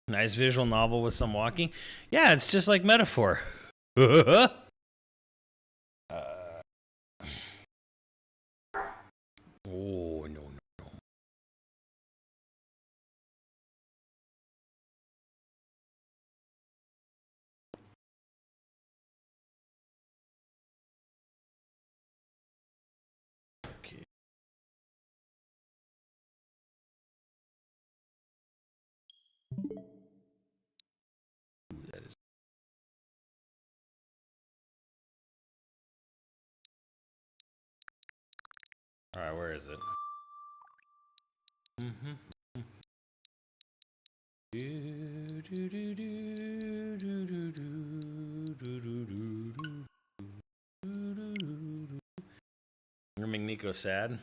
Nice visual novel with some walking. Yeah, it's just like Metaphor. Oh, no. Okay. All right, where is it? You're making Nico sad.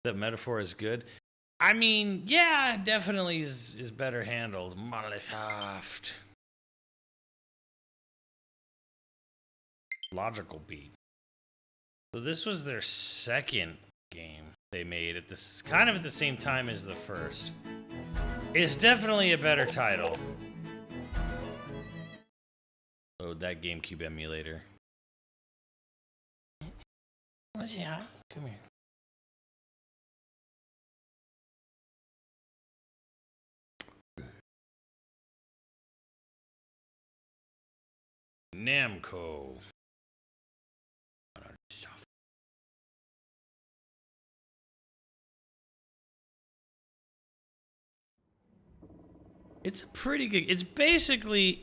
That Metaphor is good. I mean, yeah, definitely is better handled. Monolithsoft. Logical beat. So this was their second game they made at this kind of at the same time as the first. It's definitely a better title. Load that GameCube emulator. What's he hot? Come here. Namco. It's a pretty good. It's basically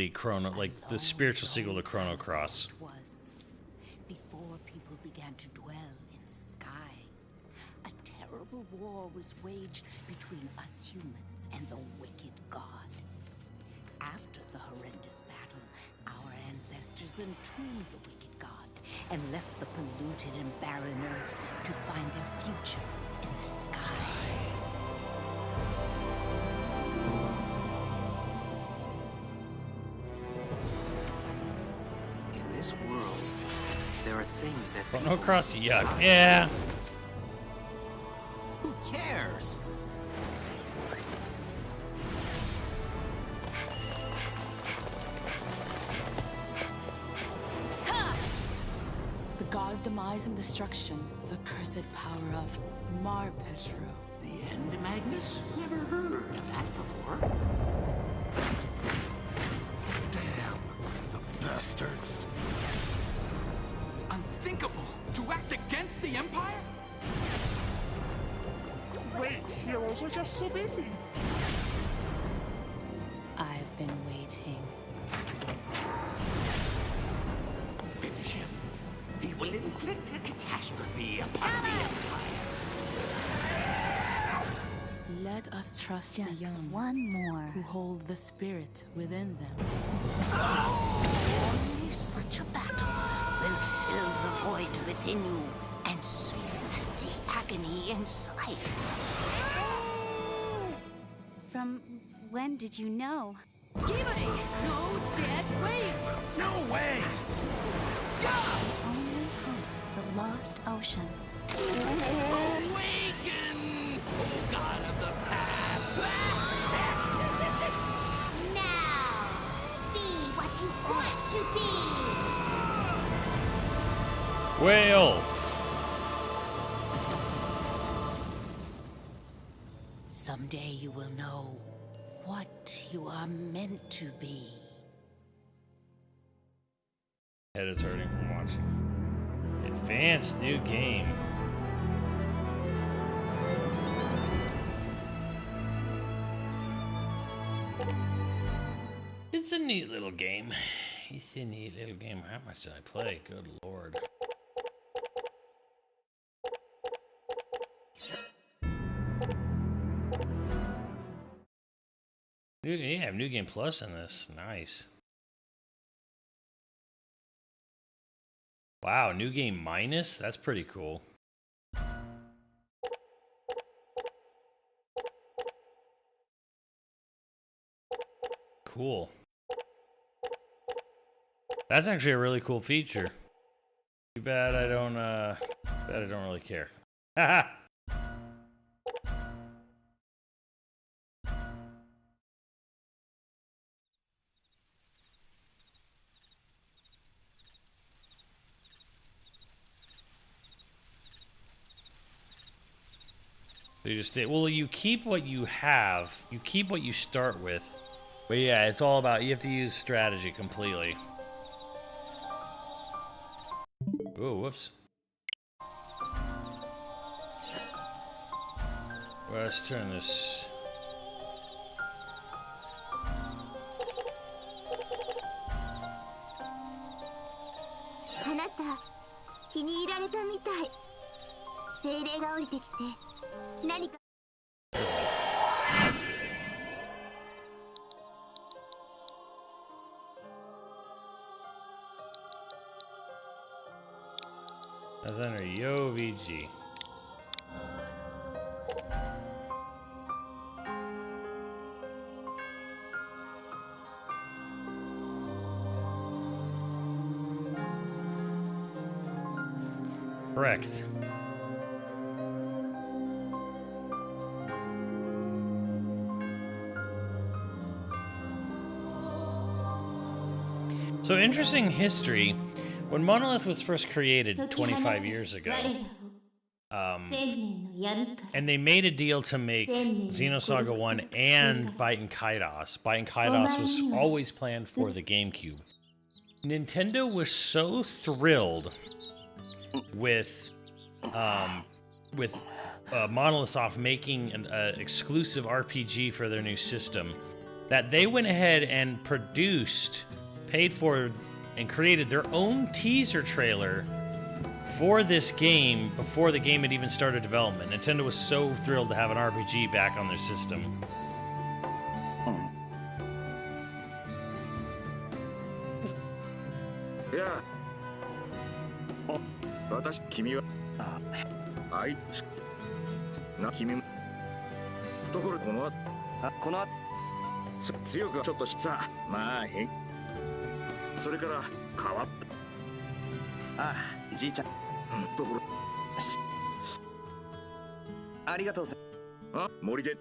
Chrono, like the spiritual sequel to Chrono Cross. Was before people began to dwell in the sky. A terrible war was waged between us humans and the wicked god. After the horrendous battle, our ancestors entombed the wicked god and left the polluted and barren earth to find their future in the sky. In this world, there are things that Chrono Cross, yuck. Yeah. Who cares? The god of demise and destruction, the cursed power of Petro. The end, Magnus? Never heard of that before. Damn, the bastards. It's unthinkable to act against the Empire? Great heroes are just so busy. I've been waiting. will inflict a catastrophe upon the Empire. Let us trust Just the young, one more. who hold the spirit within them. Only such a battle will fill the void within you and soothe the agony inside. From when did you know? Kibari! No dead weight! No way! Only hope, the lost ocean. Awaken, O God of the past! Now, be what you want to be. Whale! Someday you will know what you are meant to be. Head is hurting from watching. Advanced new game. It's a neat little game. It's a neat little game. How much did I play? Good lord. You have New Game Plus in this. Nice. Wow, New Game Minus? That's pretty cool. Cool. That's actually a really cool feature. Too bad I don't really care. Haha. You just well, you keep what you have. You keep what you start with. But yeah, it's all about you have to use strategy completely. Oh, whoops. Well, let's turn this. That's under Yo VG. Correct. So interesting history. When Monolith was first created 25 years ago, and they made a deal to make Xenosaga 1 and Baten Kaitos. Baten Kaitos was always planned for the GameCube. Nintendo was so thrilled with Monolithsoft making an exclusive RPG for their new system that they went ahead and produced, paid for, and created their own teaser trailer for this game before the game had even started development. Nintendo was so thrilled to have an RPG back on their system. Yeah. 君は君もところこの強くはちょっとさまあ変それから変わったああじいちゃんところありがとうさあ森で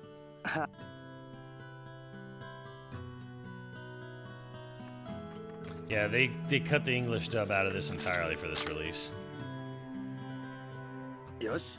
Yeah, they cut the English dub out of this entirely for this release. よし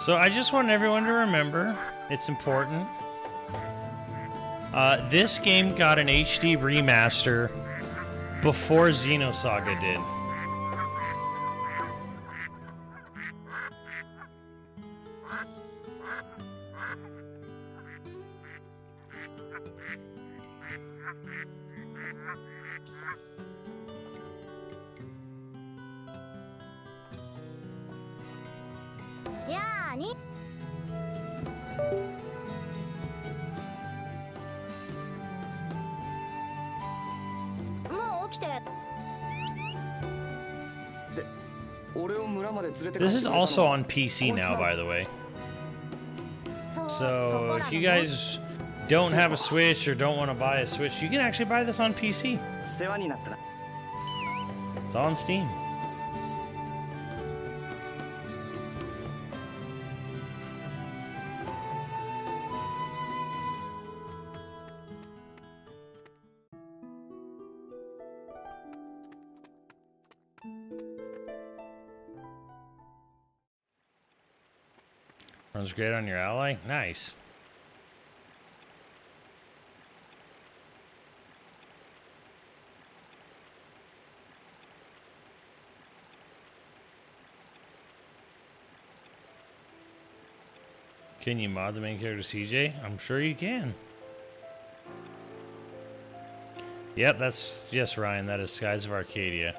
So I just want everyone to remember, it's important. This game got an HD remaster before Xenosaga did. This is also on PC now, by the way. So if you guys don't have a Switch or don't want to buy a Switch, you can actually buy this on PC. It's on Steam. Runs great on your ally? Nice. Can you mod the main character CJ? I'm sure you can. Yep, yes, Ryan, that is Skies of Arcadia.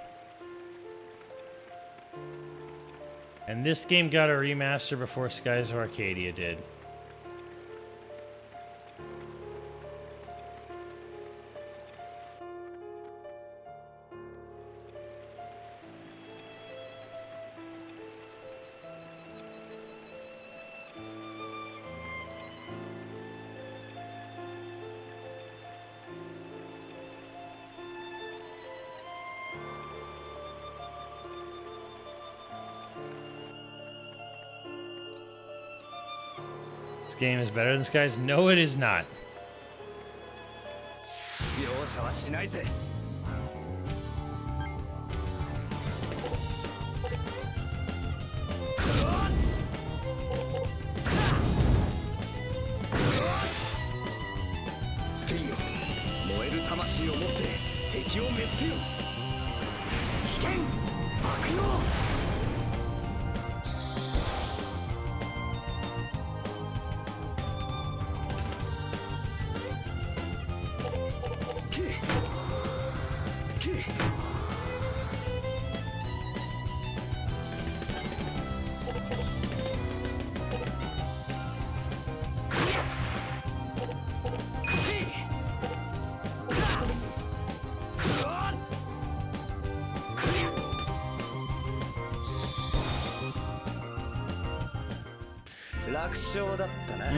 And this game got a remaster before Skies of Arcadia did. This game is better than Skies? No, it is not.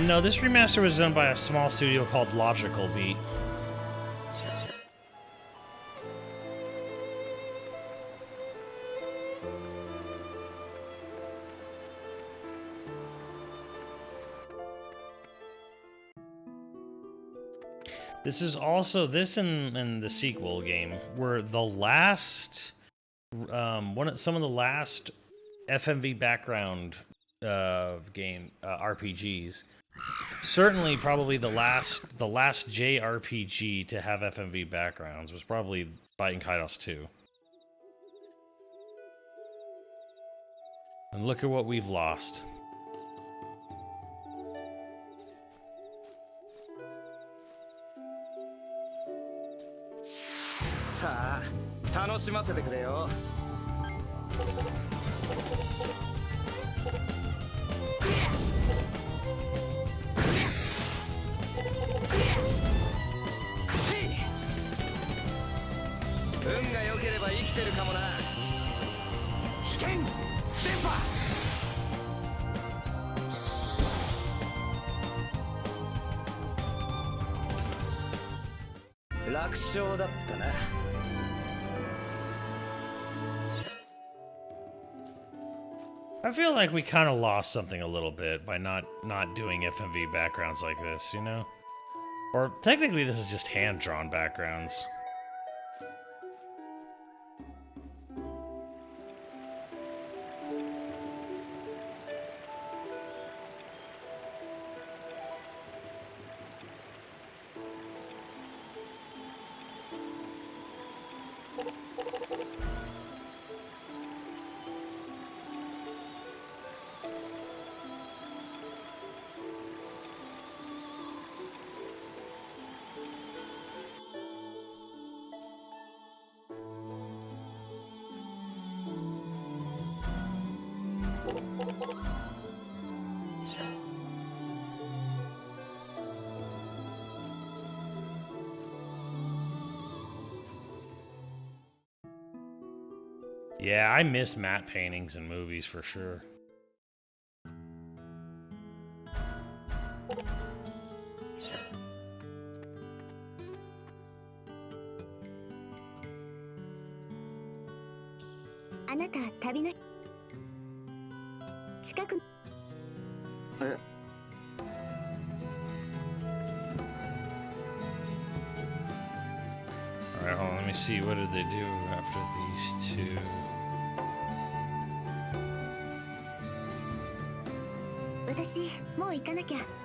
No, this remaster was done by a small studio called Logical Beat. This is also, this and the sequel game were the last, some of the last FMV background game RPGs. Certainly, probably the last JRPG to have FMV backgrounds was probably Baten Kaitos 2. And look at what we've lost. I feel like we kind of lost something a little bit by not doing FMV backgrounds like this, you know? Or technically this is just hand-drawn backgrounds. Yeah, I miss matte paintings in movies for sure. Alright, hold on, let me see. What did they do after these two?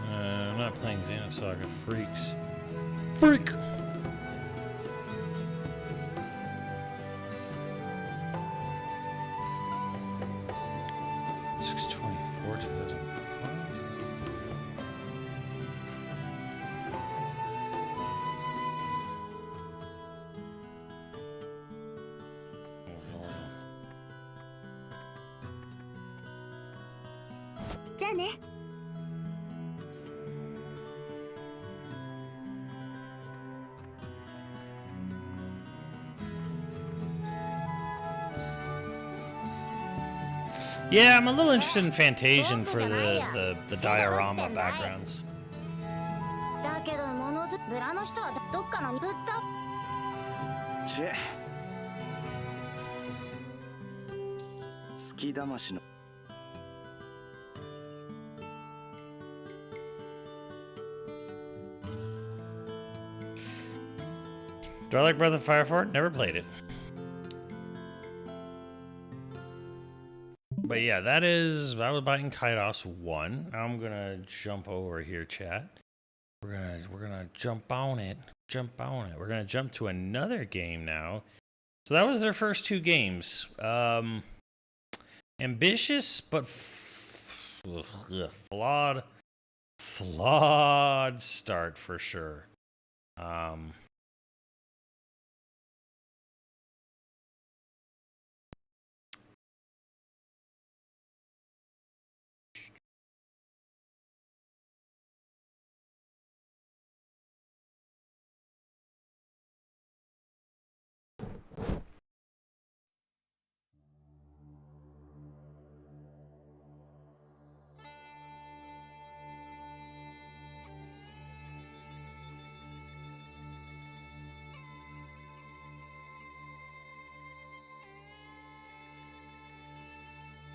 I'm not playing Xenosaga. Freaks. Freak! 6/24, 2001. Yeah, I'm a little interested in Fantasian for the diorama backgrounds. だけど村の人はどっかのぶったチェ好きだましの Do I like Breath of Fire 4? Never played it. But yeah, that was Baten Kaitos 1. I'm gonna jump over here, chat. We're gonna jump on it. We're gonna jump to another game now. So that was their first two games. Ambitious but flawed start for sure.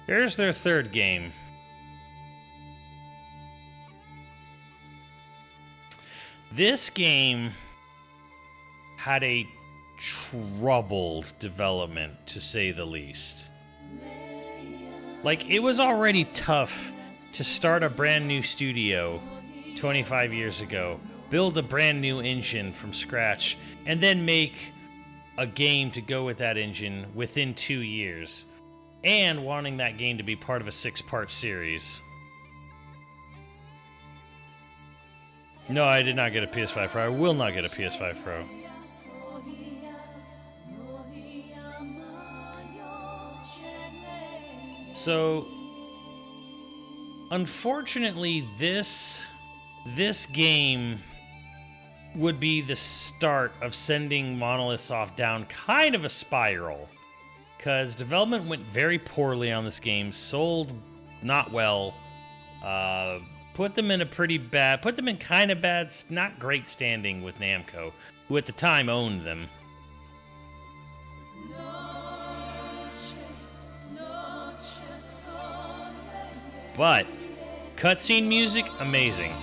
Here's their third game. This game had a troubled development, to say the least. Like, it was already tough to start a brand new studio 25 years ago, build a brand new engine from scratch, and then make a game to go with that engine within 2 years. And wanting that game to be part of a 6-part series. No, I did not get a PS5 Pro. I will not get a PS5 Pro. So, unfortunately, this game would be the start of sending Monolithsoft down kind of a spiral. Because development went very poorly on this game, sold not well, put them in kind of bad, not great standing with Namco, who at the time owned them. But cutscene music, amazing.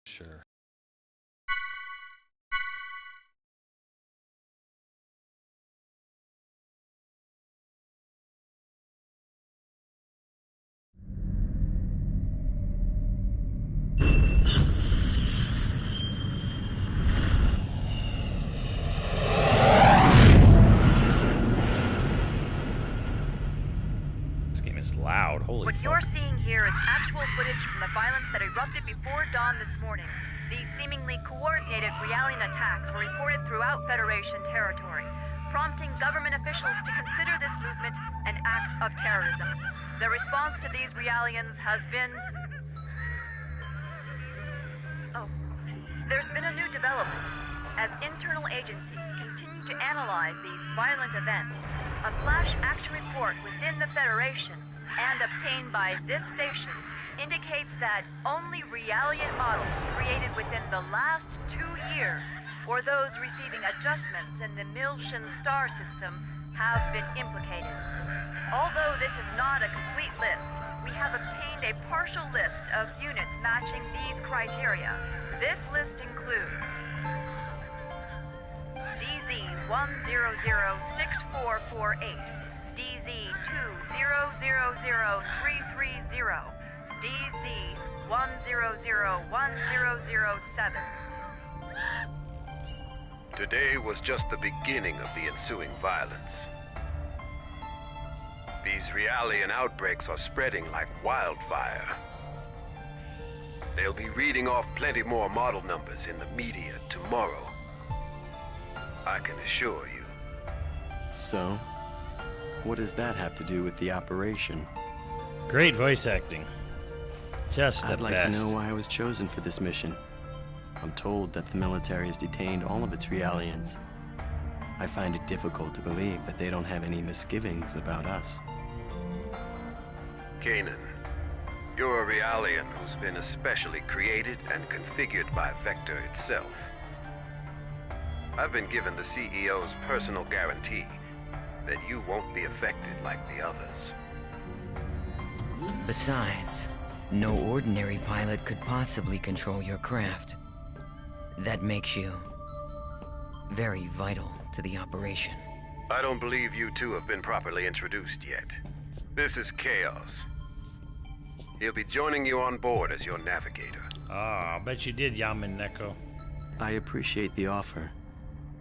Sure. This game is loud. Holy What fuck. you're seeing here is actual footage from the violence that erupted before dawn this morning. These seemingly coordinated Realian attacks were reported throughout Federation territory, prompting government officials to consider this movement an act of terrorism. The response to these Realians has been... There's been a new development. As internal agencies continue to analyze these violent events, a flash action report within the Federation and obtained by this station indicates that only Realian models created within the last 2 years, or those receiving adjustments in the Milshan star system, have been implicated. Although this is not a complete list, we have obtained a partial list of units matching these criteria. This list includes DZ-100-6448, DZ-2000330, DZ-100-1007. Today was just the beginning of the ensuing violence. These Realian outbreaks are spreading like wildfire. They'll be reading off plenty more model numbers in the media tomorrow. I can assure you. So, what does that have to do with the operation? Great voice acting. Just the I'd like best. to know why I was chosen for this mission. I'm told that the military has detained all of its Realians. I find it difficult to believe that they don't have any misgivings about us. Kanan, you're a Realian who's been especially created and configured by Vector itself. I've been given the CEO's personal guarantee that you won't be affected like the others. Besides, no ordinary pilot could possibly control your craft. That makes you very vital to the operation. I don't believe you two have been properly introduced yet. This is Chaos. He'll be joining you on board as your navigator. Ah, I bet you did, Yaman Neko. I appreciate the offer,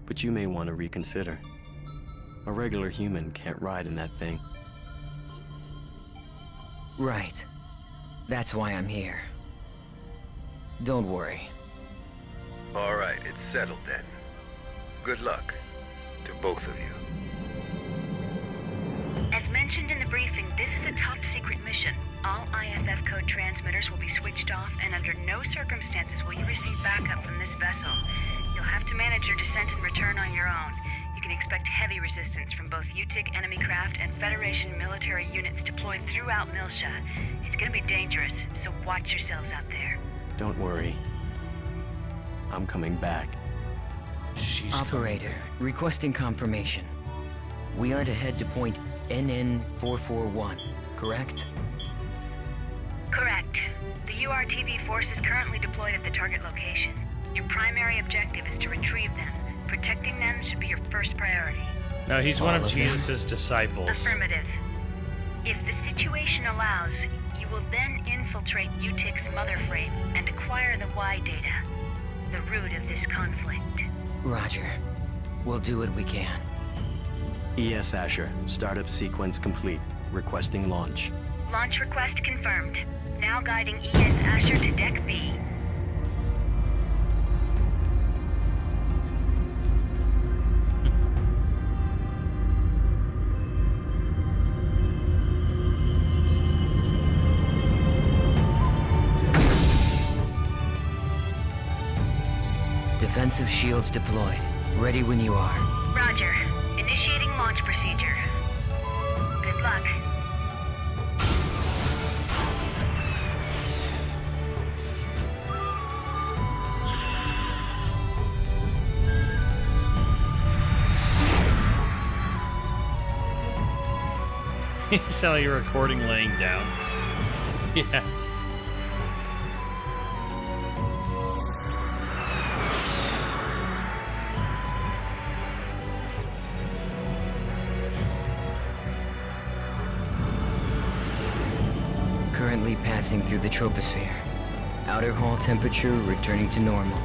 but you may want to reconsider. A regular human can't ride in that thing. Right. That's why I'm here. Don't worry. All right, it's settled then. Good luck to both of you. As mentioned in the briefing, this is a top-secret mission. All IFF code transmitters will be switched off, and under no circumstances will you receive backup from this vessel. You'll have to manage your descent and return on your own. You can expect heavy resistance from both UTIC enemy craft and Federation military units deployed throughout Milsha. It's gonna be dangerous, so watch yourselves out there. Don't worry. I'm coming back. Operator, requesting confirmation. We are to head to point NN441, correct? Correct. The URTV force is currently deployed at the target location. Your primary objective is to retrieve them. Protecting them should be your first priority. No, he's one of Jesus' disciples. Affirmative. If the situation allows, you will then infiltrate UTIC's mother frame and acquire the Y data, the root of this conflict. Roger. We'll do what we can. ES Asher, startup sequence complete. Requesting launch. Launch request confirmed. Now guiding ES Asher to Deck B. Defensive shields deployed. Ready when you are. Roger. Initiating launch procedure. Good luck. You sound like you're recording laying down. Yeah. Currently passing through the troposphere. Outer hull temperature returning to normal.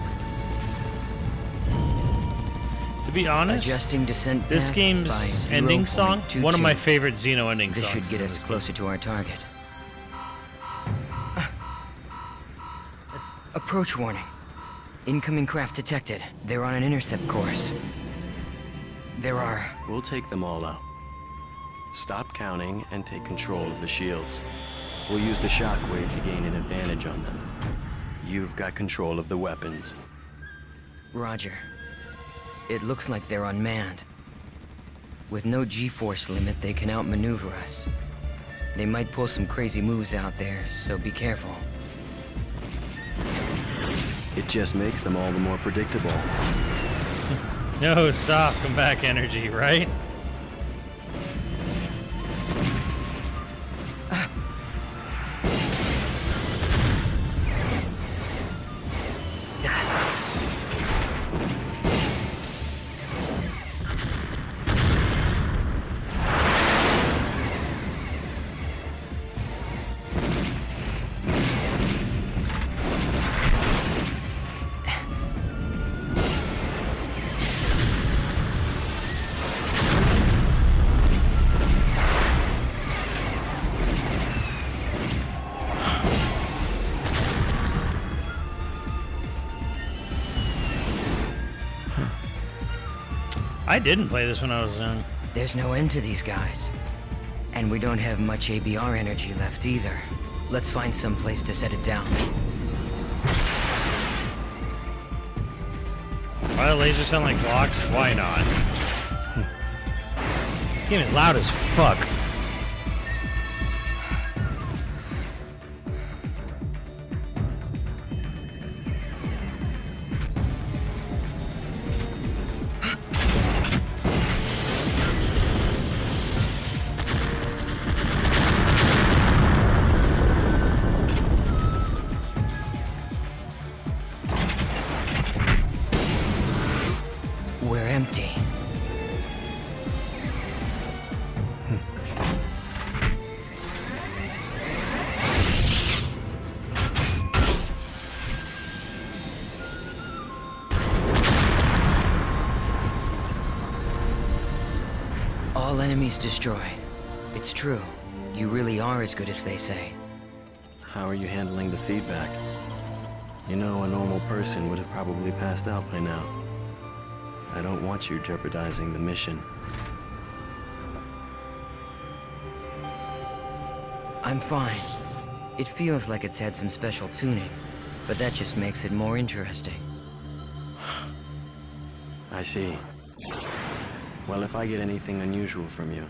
To be honest, Adjusting descent this path game's by ending song, 0.22. one of my favorite Xeno ending This songs. should get us closer to our target. Approach warning. Incoming craft detected. They're on an intercept course. There are... We'll take them all out. Stop counting and take control of the shields. We'll use the shockwave to gain an advantage on them. You've got control of the weapons. Roger. It looks like they're unmanned. With no G-force limit, they can outmaneuver us. They might pull some crazy moves out there, so be careful. It just makes them all the more predictable. No, stop. Come back energy, right? I didn't play this when I was young. There's no end to these guys. And we don't have much ABR energy left either. Let's find some place to set it down. Why do lasers sound like blocks? Why not? Game is loud as fuck. We're empty. All enemies destroyed. It's true. You really are as good as they say. How are you handling the feedback? You know, a normal person would have probably passed out by now. I don't want you jeopardizing the mission. I'm fine. It feels like it's had some special tuning, but that just makes it more interesting. I see. Well, if I get anything unusual from you,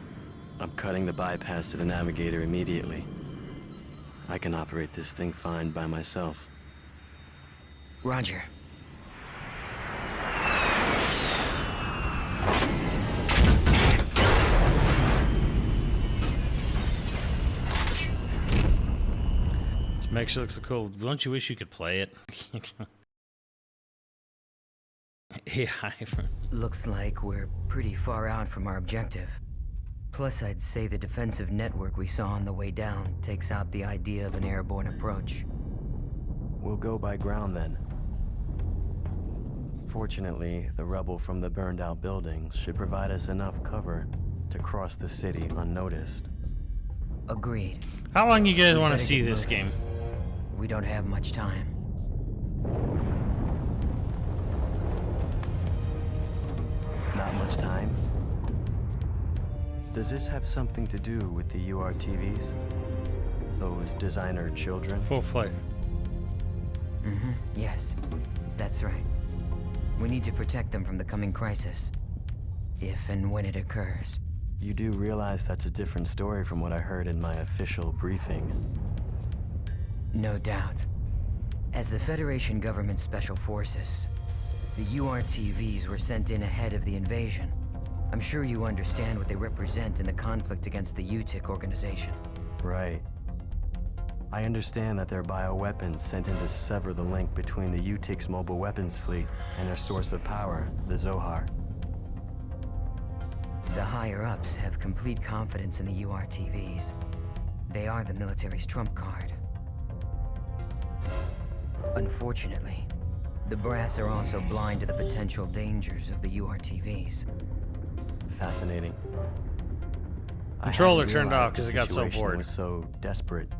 I'm cutting the bypass to the navigator immediately. I can operate this thing fine by myself. Roger. This mech sure looks so cool. Don't you wish you could play it? AI. Looks like we're pretty far out from our objective. Plus, I'd say the defensive network we saw on the way down takes out the idea of an airborne approach. We'll go by ground then. Fortunately, the rubble from the burned-out buildings should provide us enough cover to cross the city unnoticed. Agreed. How long you guys want to see this game? We don't have much time. Not much time? Does this have something to do with the URTVs? Those designer children? Full play. Yes, that's right. We need to protect them from the coming crisis. If and when it occurs. You do realize that's a different story from what I heard in my official briefing. No doubt. As the Federation government special forces, the URTVs were sent in ahead of the invasion. I'm sure you understand what they represent in the conflict against the UTIC organization. Right. I understand that they're bioweapons sent in to sever the link between the UTIC's mobile weapons fleet and their source of power, the Zohar. The higher-ups have complete confidence in the URTVs. They are the military's trump card. Unfortunately, the brass are also blind to the potential dangers of the URTVs. Fascinating. Controller turned off because it got so bored. Was so desperate.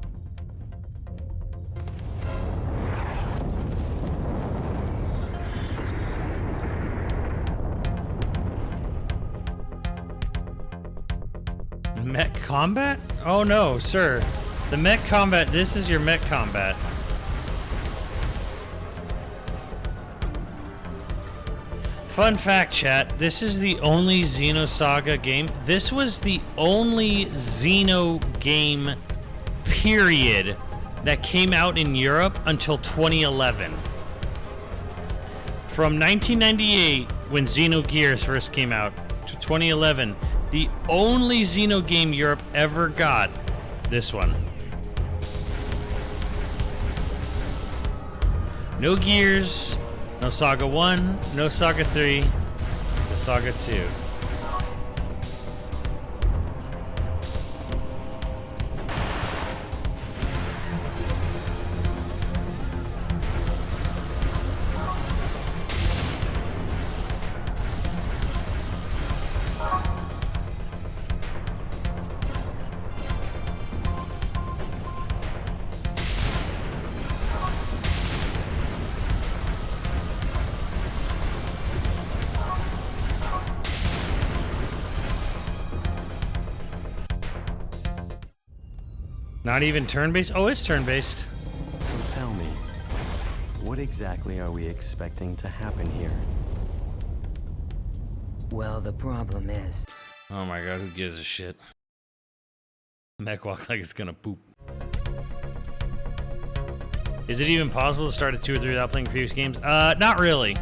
Mech combat? Oh no, sir. The mech combat, this is your mech combat. Fun fact, chat, this is the only Xenosaga game. This was the only Xeno game, period, that came out in Europe until 2011. From 1998, when Xenogears first came out, to 2011, the only Xeno game Europe ever got, this one. No Gears, no Saga 1, no Saga 3, just Saga 2. Not even turn-based? Oh, it's turn-based. So tell me, what exactly are we expecting to happen here? Well, the problem is... Oh my god, who gives a shit? Mech walks like it's gonna poop. Is it even possible to start at 2 or 3 without playing previous games? Not really.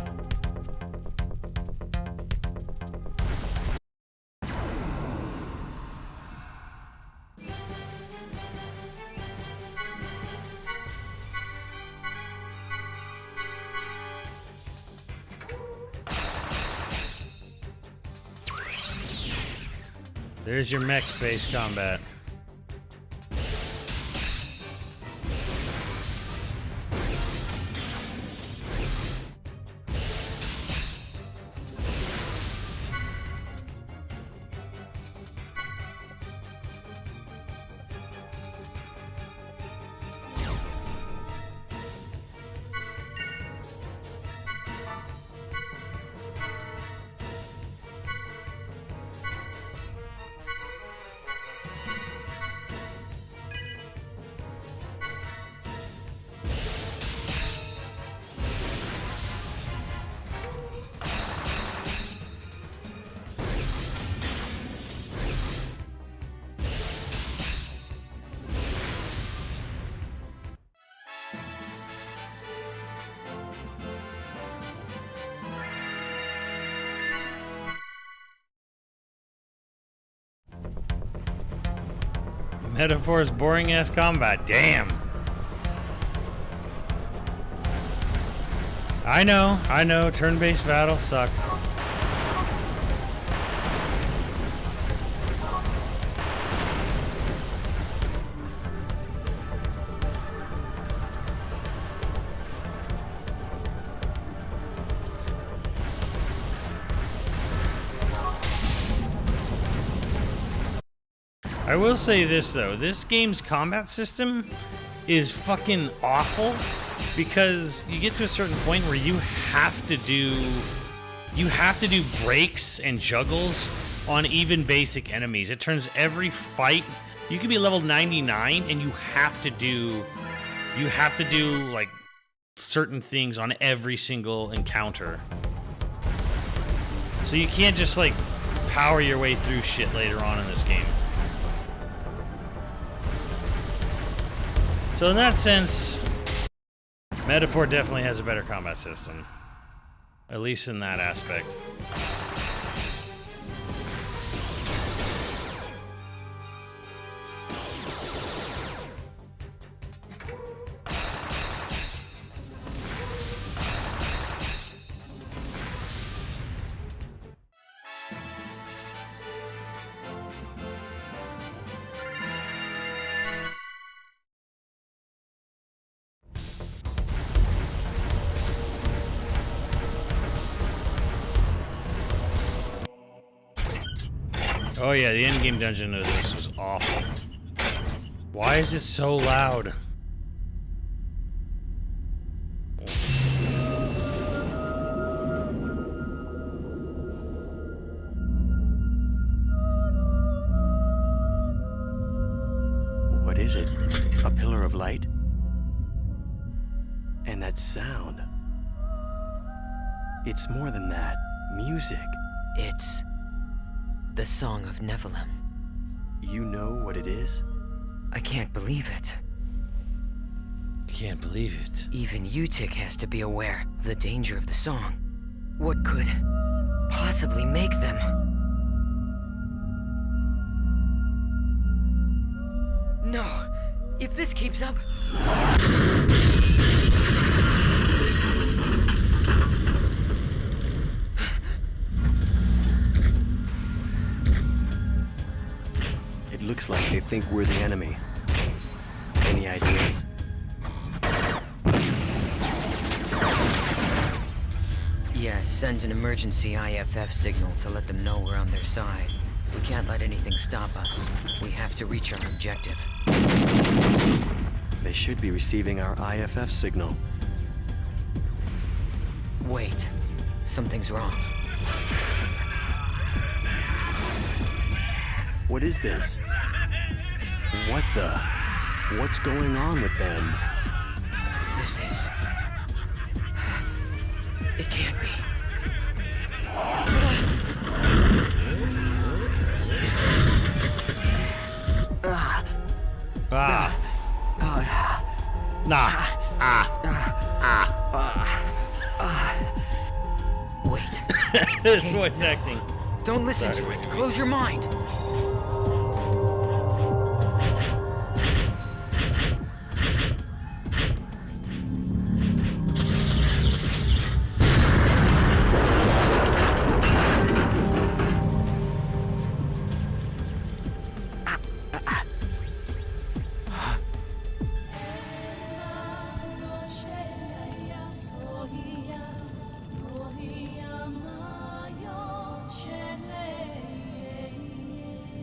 There's your mech-based combat. Metaphor's boring ass combat. Damn. I know. Turn-based battles suck. I will say this though, this game's combat system is fucking awful because you get to a certain point where you have to do breaks and juggles on even basic enemies. It turns every fight, you can be level 99 and you have to do like certain things on every single encounter. So you can't just like power your way through shit later on in this game. So in that sense, Metaphor definitely has a better combat system. At least in that aspect. Oh yeah, the endgame dungeon of this was awful. Why is it so loud? is it? A pillar of light? And that sound. It's more than that. Music. It's the Song of Nephilim. You know what it is? I can't believe it. Can't believe it. Even Utic has to be aware of the danger of the song. What could possibly make them? No! If this keeps up... It looks like they think we're the enemy. Any ideas? Yeah, send an emergency IFF signal to let them know we're on their side. We can't let anything stop us. We have to reach our objective. They should be receiving our IFF signal. Wait. Something's wrong. What is this? What the? What's going on with them? This is... It can't be. Wait. It's voice acting. Don't listen to it. Close your mind.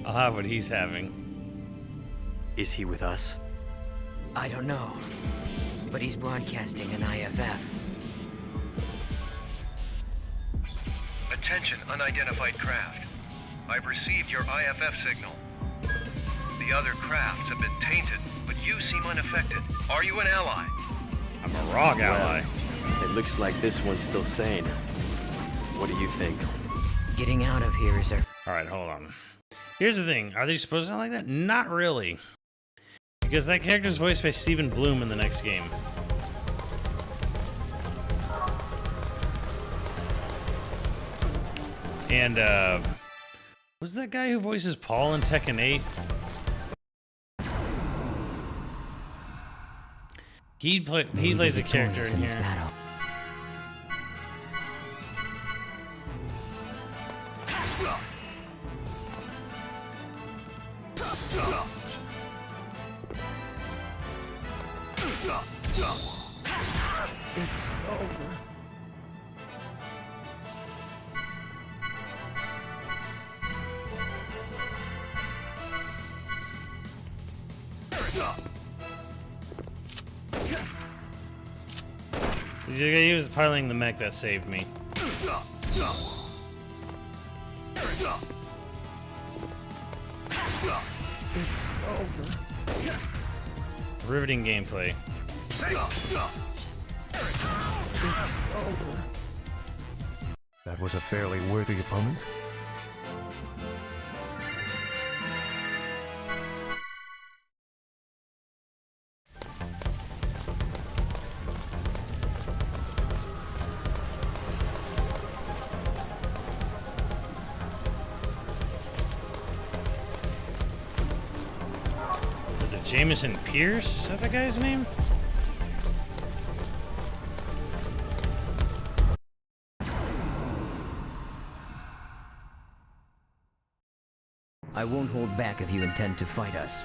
I'll have what he's having. Is he with us? I don't know. But he's broadcasting an IFF. Attention, unidentified craft. I've received your IFF signal. The other crafts have been tainted, but you seem unaffected. Are you an ally? I'm a ROG ally. It looks like this one's still sane. What do you think? Getting out of here is our... Alright, hold on. Here's the thing. Are they supposed to sound like that? Not really. Because that character's voiced by Stephen Bloom in the next game. And, was that guy who voices Paul in Tekken 8? He plays a character in here. Battle. It's over. He was piloting the mech that saved me. It's over. Riveting gameplay. It's over. That was a fairly worthy opponent. Is it Jameson Pierce? Is that the guy's name? I won't hold back if you intend to fight us.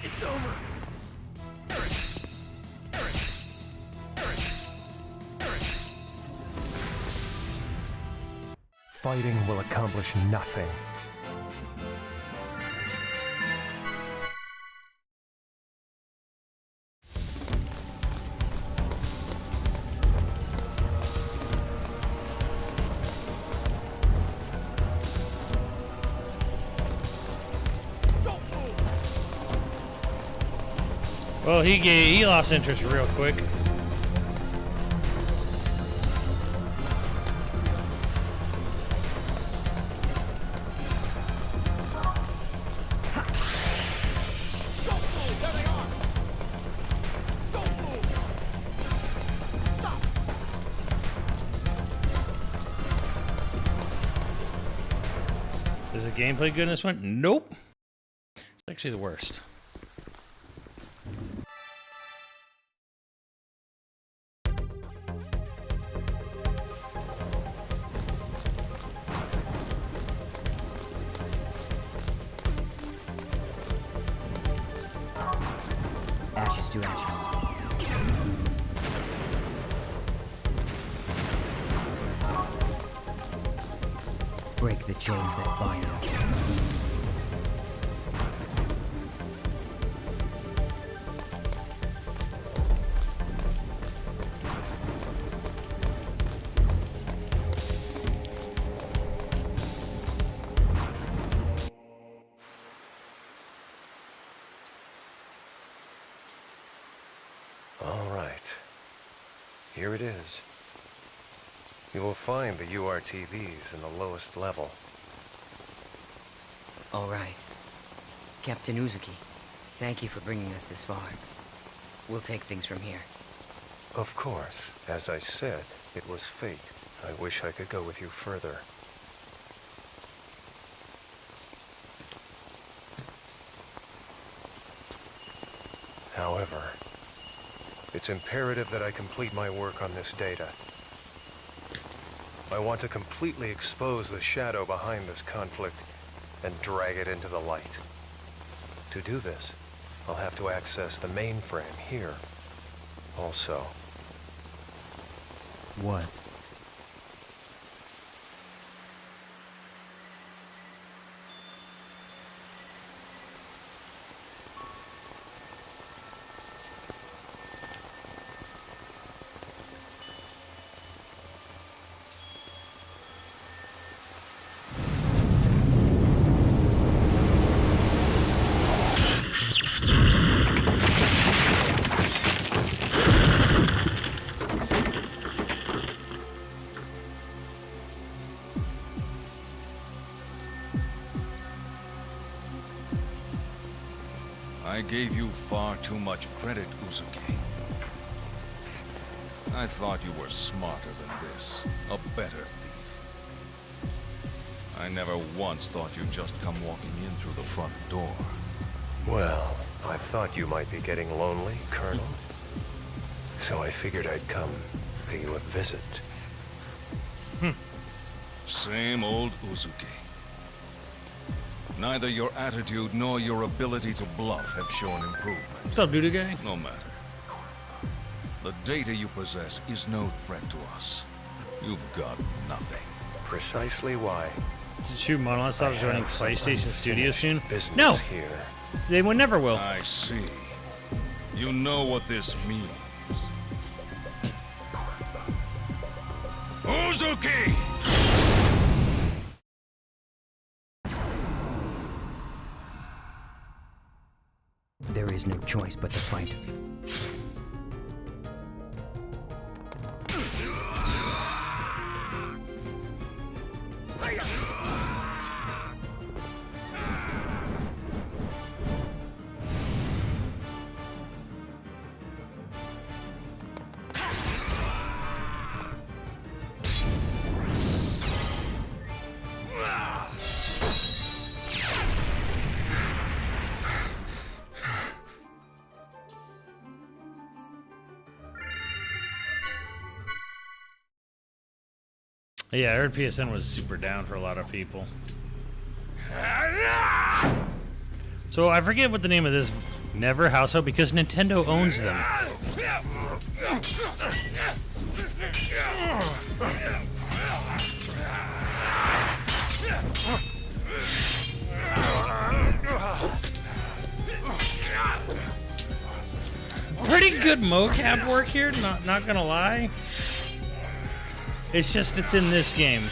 It's over. fighting will accomplish nothing. Well, he lost interest real quick. Is the gameplay good in this one? Nope. It's actually the worst. Ashes to ashes. Break the chains that bind us. All right. Here it is. You will find the URTVs in the lowest level. All right. Captain Uzuki, thank you for bringing us this far. We'll take things from here. Of course. As I said, it was fate. I wish I could go with you further. However, it's imperative that I complete my work on this data. I want to completely expose the shadow behind this conflict and drag it into the light. To do this, I'll have to access the mainframe here. Also. What? I gave you far too much credit, Uzuki. I thought you were smarter than this, a better thief. I never once thought you'd just come walking in through the front door. Well, I thought you might be getting lonely, Colonel. So I figured I'd come pay you a visit. Same old Uzuki. Neither your attitude nor your ability to bluff have shown improvement. What's up, dude guy? No matter. The data you possess is no threat to us. You've got nothing. Precisely why. Did shoot Monolithsoft joining PlayStation Studios soon? Business No! Here. They would never will. I see. You know what this means. Uzuki! There is no choice but to fight. Yeah, I heard PSN was super down for a lot of people. So I forget what the name of this Never household because Nintendo owns them. pretty good mocap work here, not gonna lie. It's just it's in this game.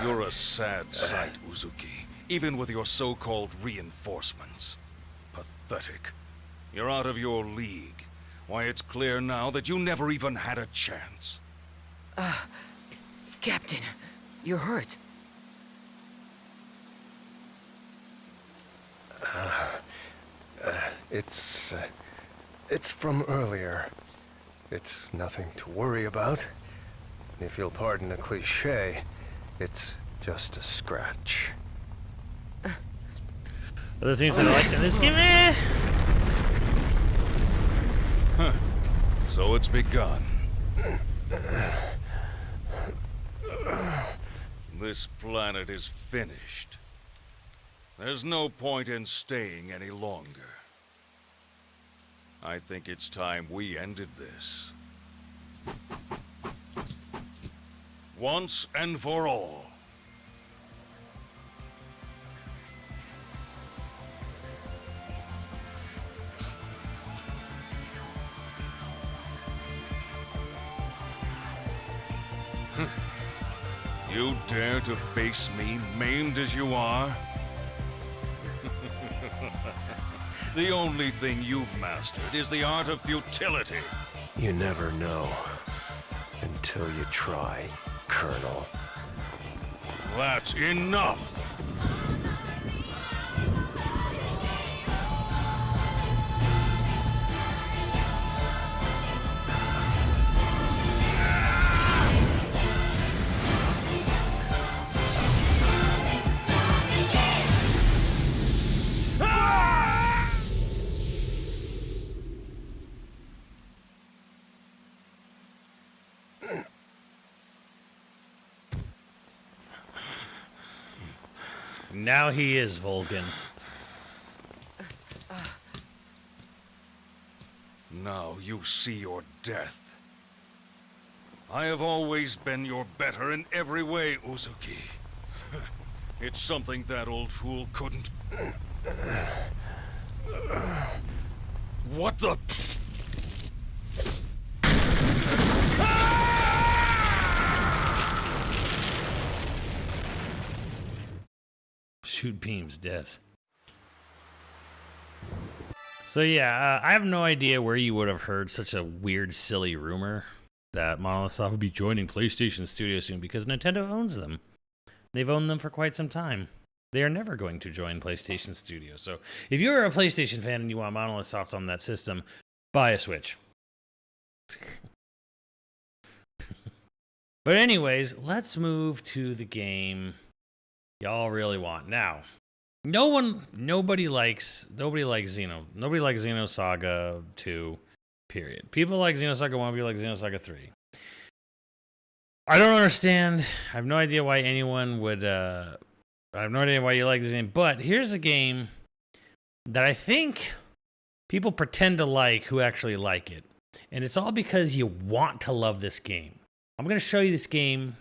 You're a sad sight, Uzuki, even with your so-called reinforcements. Pathetic. You're out of your league. Why, it's clear now that you never even had a chance. Captain, you're hurt. It's from earlier. It's nothing to worry about. If you'll pardon the cliché, it's just a scratch. Other things that I liked in this game, eh? Huh. So it's begun. This planet is finished. There's no point in staying any longer. I think it's time we ended this. Once and for all. You dare to face me, maimed as you are? The only thing you've mastered is the art of futility. You never know until you try, Colonel. That's enough! Now he is Vulcan. Now you see your death. I have always been your better in every way, Uzuki. It's something that old fool couldn't... What the... Shoot beams, devs. So yeah, I have no idea where you would have heard such a weird, silly rumor that Monolith Soft would be joining PlayStation Studios soon, because Nintendo owns them. They've owned them for quite some time. They are never going to join PlayStation Studios. So if you're a PlayStation fan and you want Monolith Soft on that system, buy a Switch. But anyways, let's move to the game y'all really want. Now, nobody likes Xenosaga 2, period. People like Xenosaga 1, people like Xenosaga 3. I don't understand. I have no idea why anyone would, I have no idea why you like this game, but here's a game that I think people pretend to like who actually like it. And it's all because you want to love this game. I'm going to show you this game,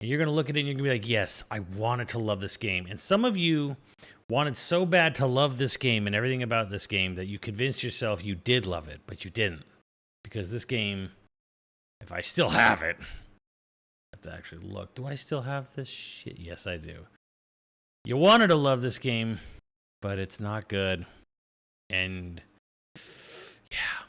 and you're going to look at it and you're going to be like, yes, I wanted to love this game. And some of you wanted so bad to love this game and everything about this game that you convinced yourself you did love it, but you didn't. Because this game, if I still have it, I have to actually look. Do I still have this shit? Yes, I do. You wanted to love this game, but it's not good. And yeah.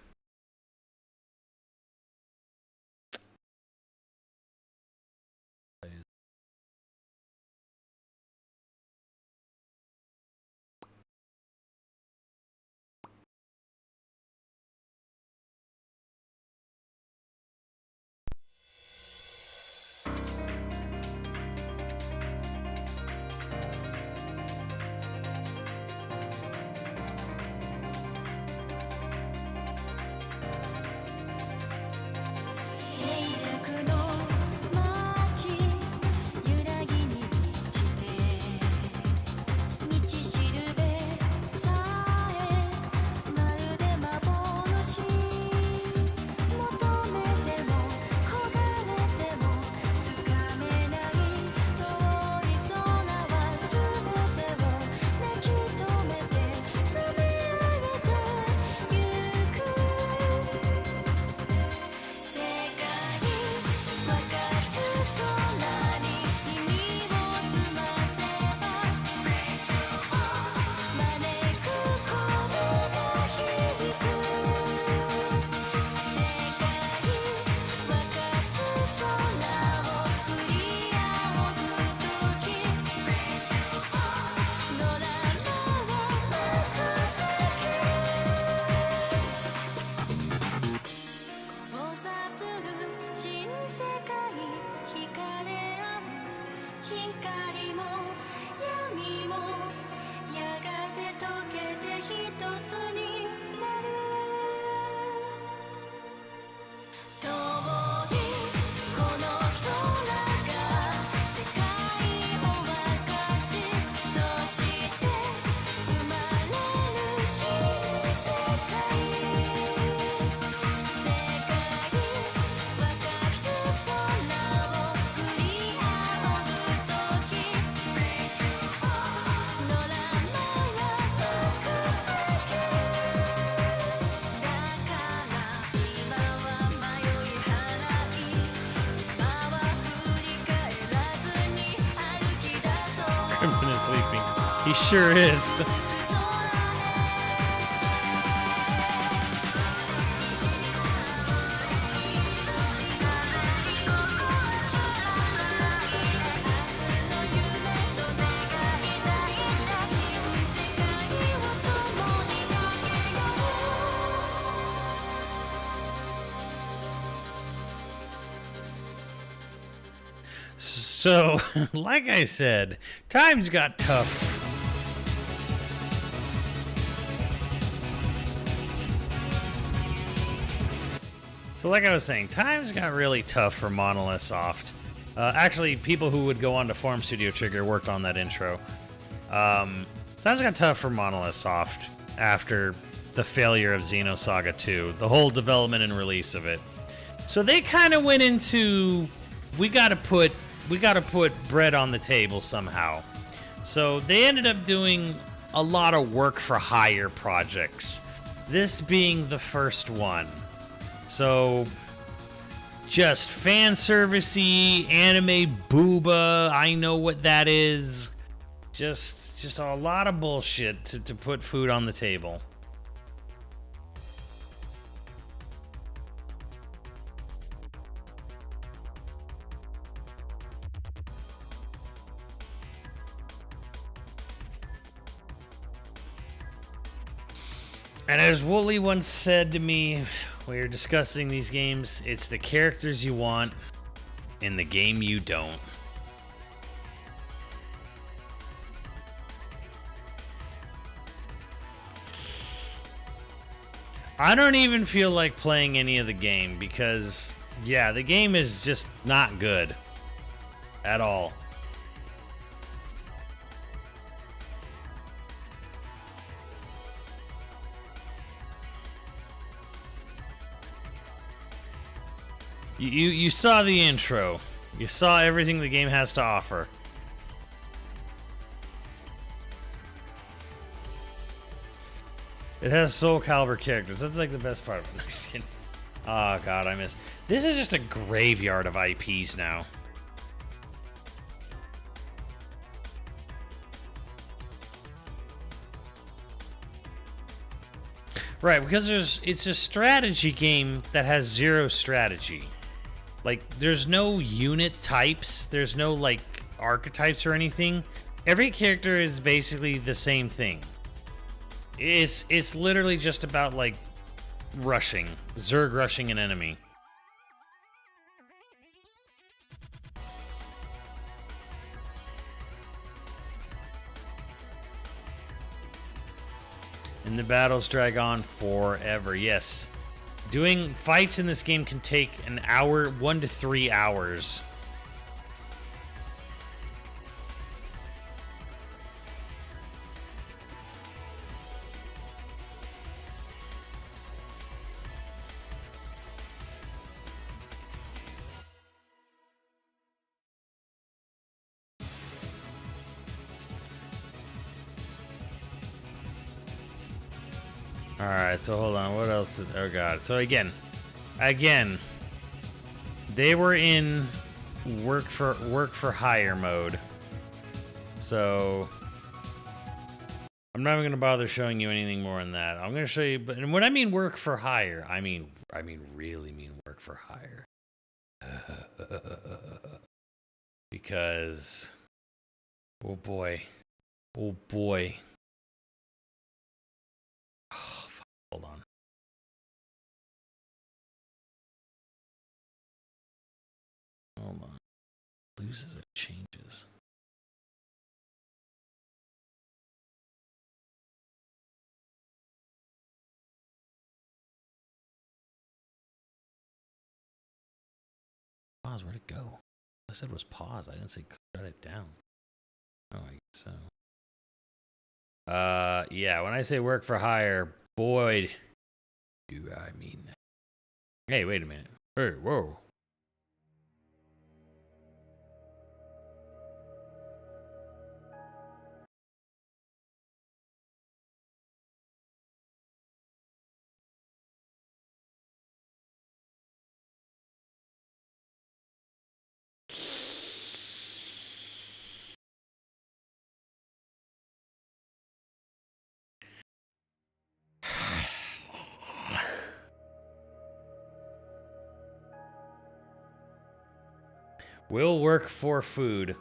Crimson is sleeping. He sure is. So, like I said, times got tough. So like I was saying, times got really tough for Monolith Soft. Actually, people who would go on to form Studio Trigger worked on that intro. Times got tough for Monolith Soft after the failure of Xenosaga 2, the whole development and release of it. So they kind of went into, we gotta put bread on the table somehow. So they ended up doing a lot of work for hire projects, this being the first one. So just fan servicey, anime booba, I know what that is. Just a lot of bullshit to put food on the table. And as Wooly once said to me, we were discussing these games, it's the characters you want in the game you don't. I don't even feel like playing any of the game because, yeah, the game is just not good at all. You saw the intro. You saw everything the game has to offer. It has Soul Calibur characters. That's like the best part of it. Oh god, I miss. This is just a graveyard of IPs now. Right, because it's a strategy game that has zero strategy. Like, there's no unit types, there's no, like, archetypes or anything. Every character is basically the same thing. It's literally just about, like, rushing. Zerg rushing an enemy. And the battles drag on forever, yes. Doing fights in this game can take an hour, 1 to 3 hours. Alright, so hold on, what else? Oh god. So again, they were in work for hire mode. So I'm not even gonna bother showing you anything more than that. I'm gonna show you, but and when I mean work for hire, I really mean work for hire. Because oh boy. Oh boy. Hold on. Hold on. Loses it, changes. Pause, where'd it go? I said it was pause. I didn't say shut it down. Oh, I guess so. Yeah, when I say work for hire, boy, do I mean that. Hey, wait a minute. Hey, whoa. Will work for food.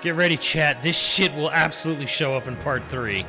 Get ready, chat. This shit will absolutely show up in part 3.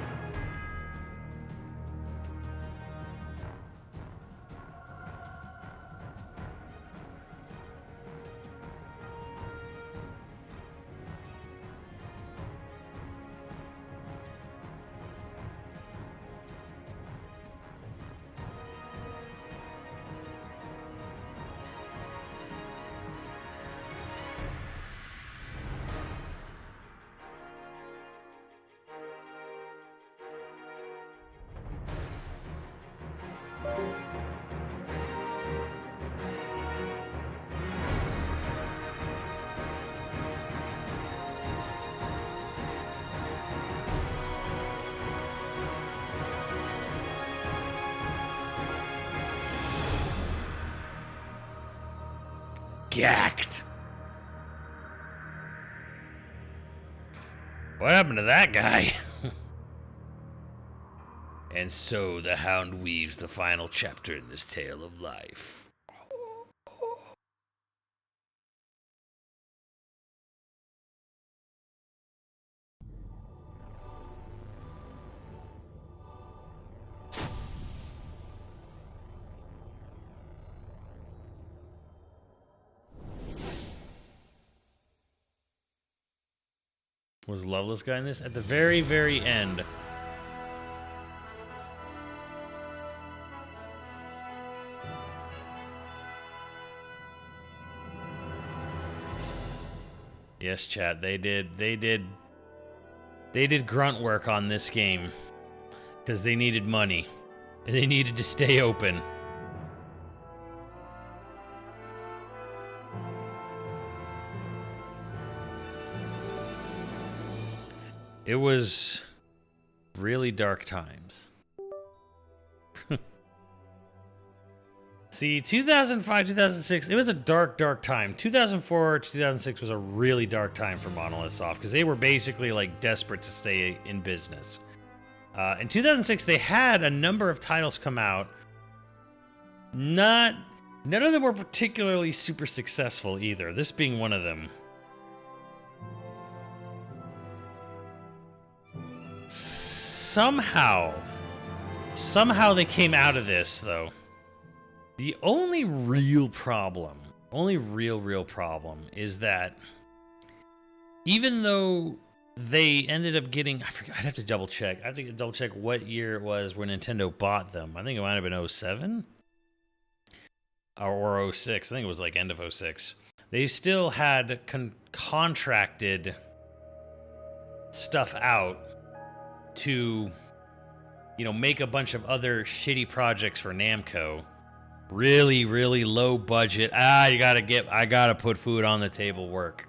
Gacked. What happened to that guy? And so the Hound weaves the final chapter in this tale of life. Was Loveless guy in this? At the very, very end. Yes, chat. They did grunt work on this game because they needed money and they needed to stay open. It was really dark times. See, 2005, 2006, it was a dark, dark time. 2004, 2006 was a really dark time for Monolith Soft because they were basically like desperate to stay in business. In 2006, they had a number of titles come out. None of them were particularly super successful either, this being one of them. Somehow they came out of this, though. The only real problem is that even though they ended up getting, I forgot, I'd have to double check. I have to double check what year it was when Nintendo bought them. I think it might have been 07 or 06. I think it was like end of 06. They still had contracted stuff out to, you know, make a bunch of other shitty projects for Namco. Really, really low budget. I gotta put food on the table work.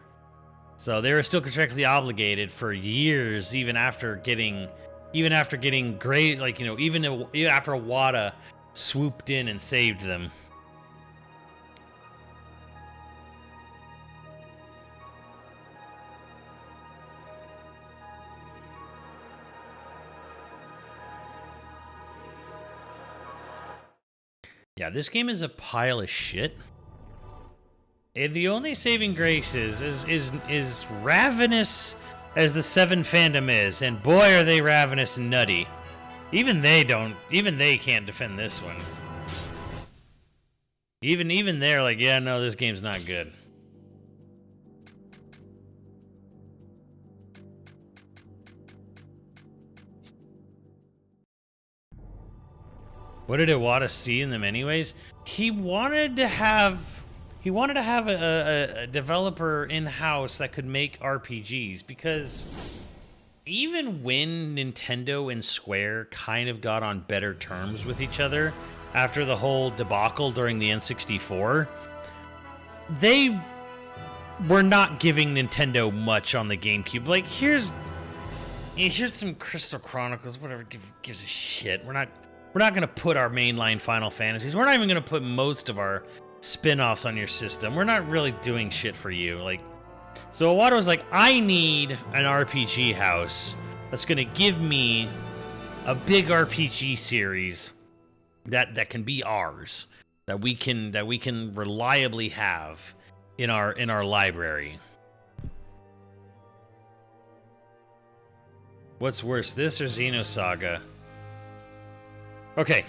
So they were still contractually obligated for years, even after getting great, like, you know, even after Iwata swooped in and saved them. Yeah, this game is a pile of shit. And the only saving grace is ravenous as the Seven fandom is, and boy are they ravenous and nutty. Even they can't defend this one. Even they're like, yeah, no, this game's not good. What did Iwata see in them anyways? He wanted to have a developer in-house that could make RPGs, because even when Nintendo and Square kind of got on better terms with each other after the whole debacle during the N64, they were not giving Nintendo much on the GameCube. Like, here's some Crystal Chronicles, whatever gives a shit. We're not going to put our mainline Final Fantasies. We're not even going to put most of our spin-offs on your system. We're not really doing shit for you. Like, so Iwata was like, I need an RPG house that's going to give me a big RPG series that can be ours, that we can reliably have in our library. What's worse, this or Xenosaga? Okay.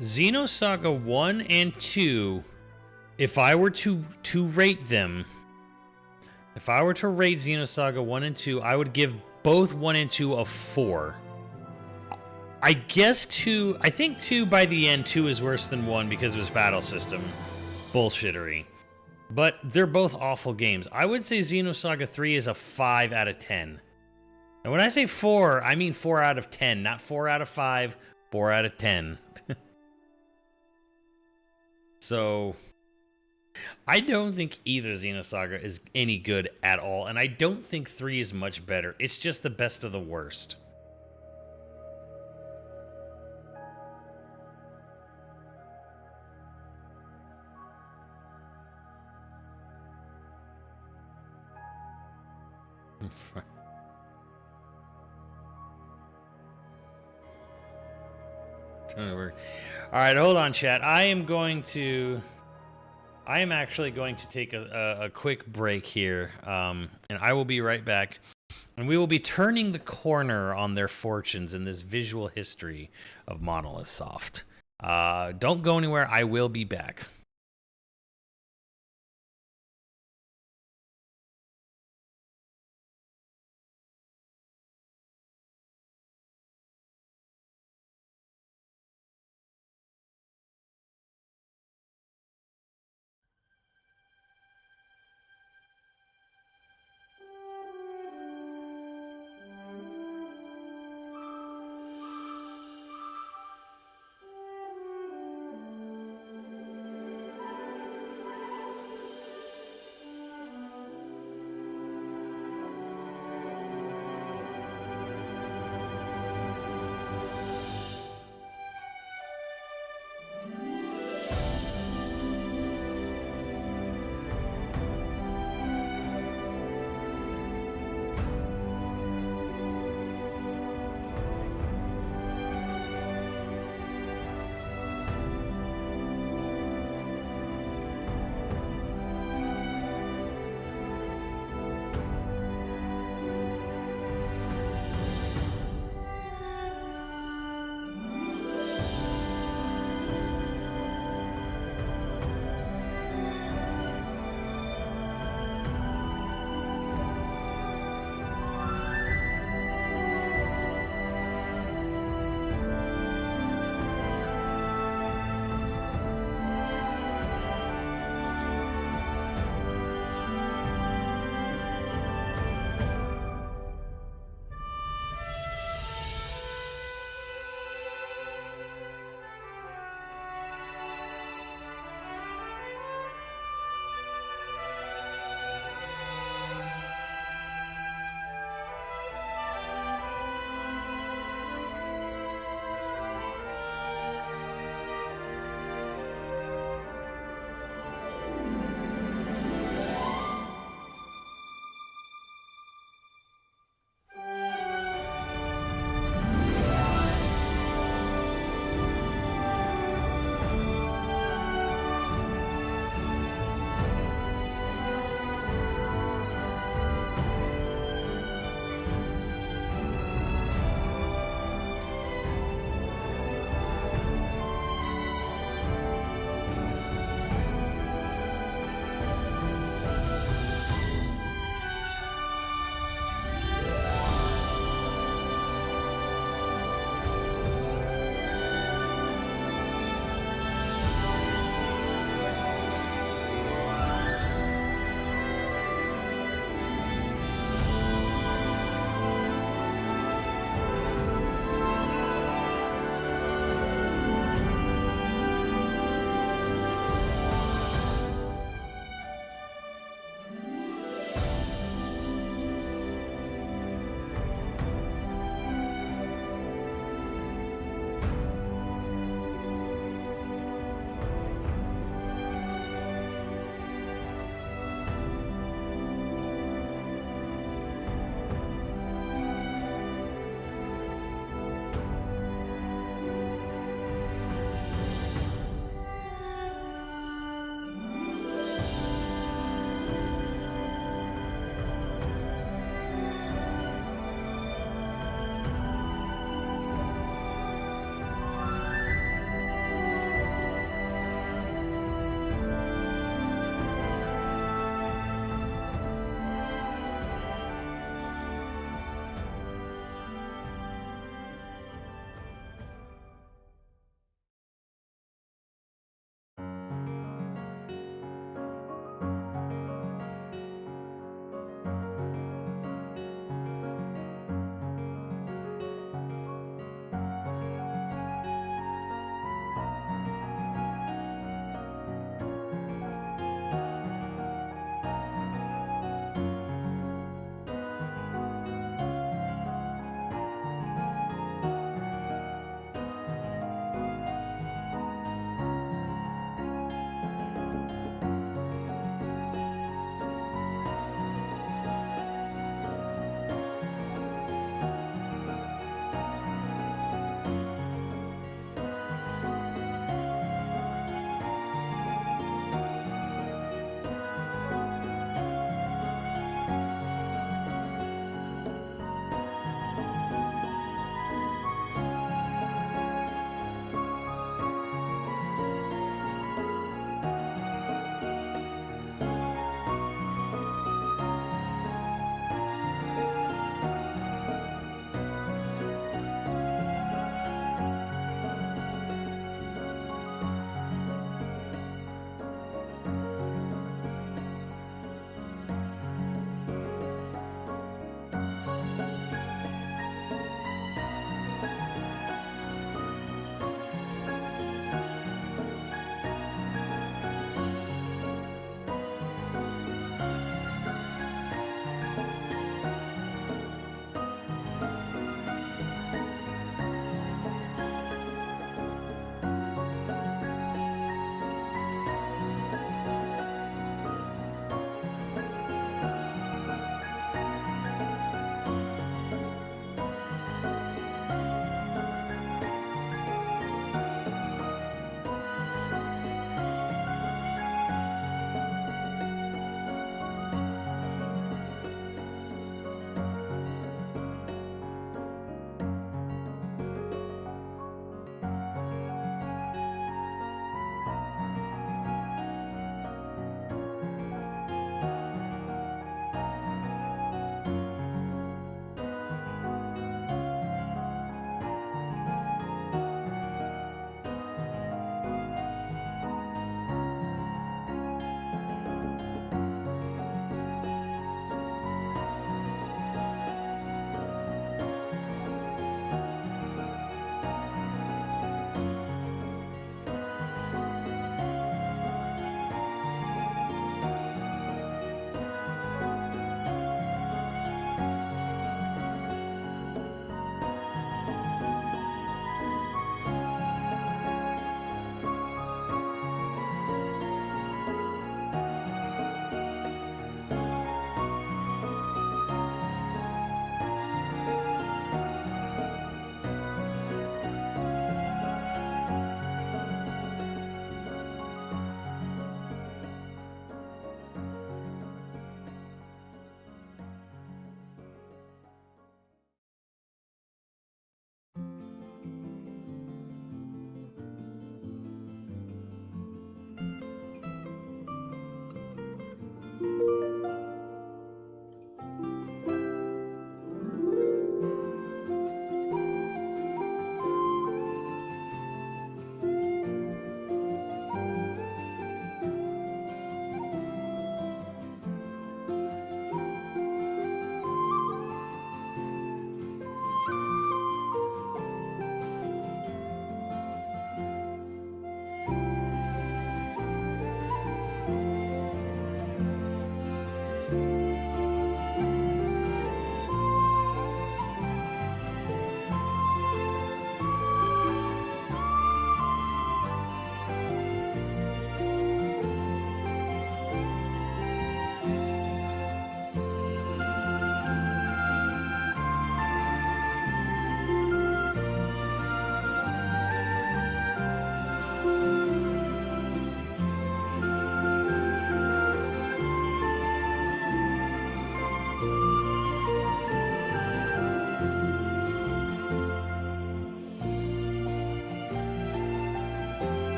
Xenosaga 1 and 2, if I were to rate them, if I were to rate Xenosaga 1 and 2, I would give both 1 and 2 a 4. I guess 2, I think 2 by the end, 2 is worse than 1 because of its battle system bullshittery. But they're both awful games. I would say Xenosaga 3 is a 5 out of 10. And when I say 4, I mean 4 out of 10, not 4 out of 5, 4 out of 10. So, I don't think either Xenosaga is any good at all, and I don't think 3 is much better. It's just the best of the worst. All right, hold on, chat. I am actually going to take a quick break here, and I will be right back. And we will be turning the corner on their fortunes in this visual history of Monolith Soft. Don't go anywhere. I will be back.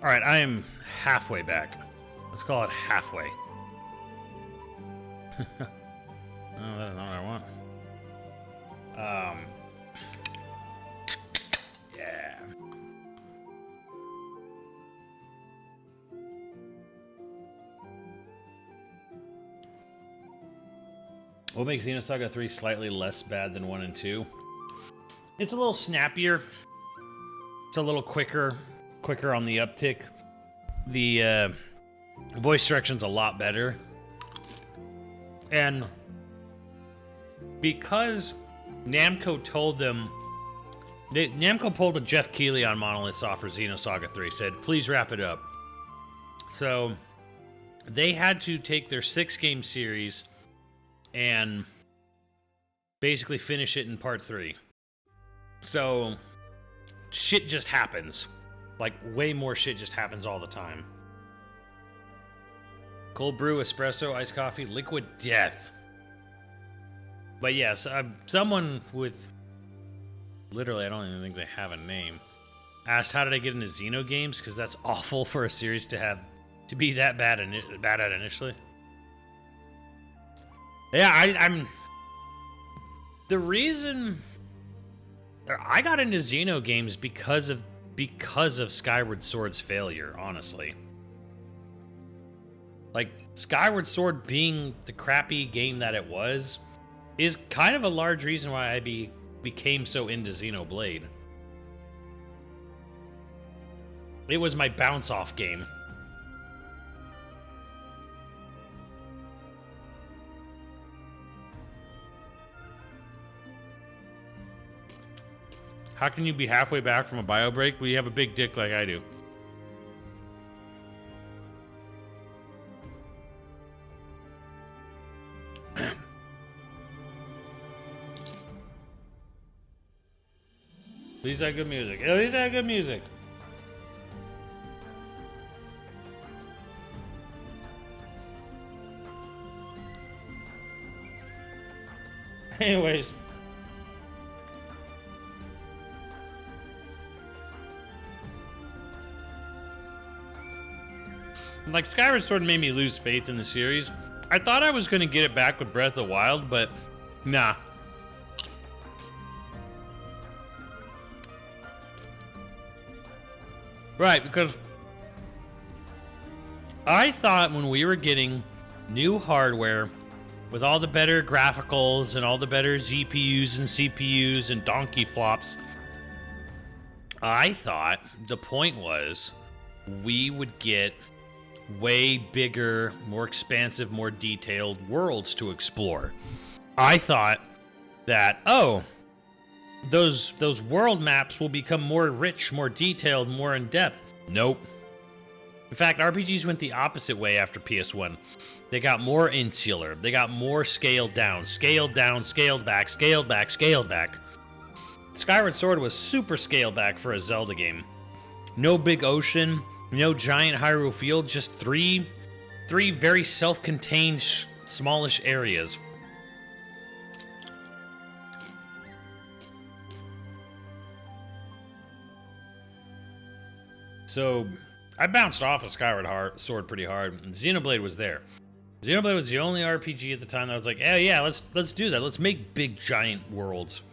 Alright, I am halfway back. Let's call it halfway. Oh, that's not what I want. Yeah. What makes Xenosaga 3 slightly less bad than 1 and 2? It's a little snappier. It's a little quicker on the uptick. The voice direction's a lot better. And because Namco told them... Namco pulled a Jeff Keighley on Monolith Soft for Xenosaga 3, said, please wrap it up. So they had to take their 6-game series and basically finish it in part 3. So shit just happens. Like, way more shit just happens all the time. Cold brew, espresso, iced coffee, liquid death. But yes, someone with... Literally, I don't even think they have a name. Asked, how did I get into Xeno games? Because that's awful for a series to be that bad at initially. Yeah, I'm... The reason... I got into Xeno games because of Skyward Sword's failure, honestly. Like, Skyward Sword being the crappy game that it was is kind of a large reason why I became so into Xenoblade. It was my bounce-off game. How can you be halfway back from a bio break when you have a big dick like I do? These are good music. Yeah, these are good music. Anyways. Like, Skyward Sword made me lose faith in the series. I thought I was going to get it back with Breath of the Wild, but nah. Right, because I thought when we were getting new hardware with all the better graphics and all the better GPUs and CPUs and donkey flops, I thought the point was we would get way bigger, more expansive, more detailed worlds to explore. I thought that, oh, those world maps will become more rich, more detailed, more in-depth. Nope. In fact, RPGs went the opposite way after PS1. They got more insular. They got more scaled down, scaled back, scaled back, scaled back. Skyward Sword was super scaled back for a Zelda game. No big ocean, no giant Hyrule field, just three very self-contained, smallish areas. So, I bounced off of Skyward Sword pretty hard. Xenoblade was there. Xenoblade was the only RPG at the time that was like, oh yeah, let's do that. Let's make big giant worlds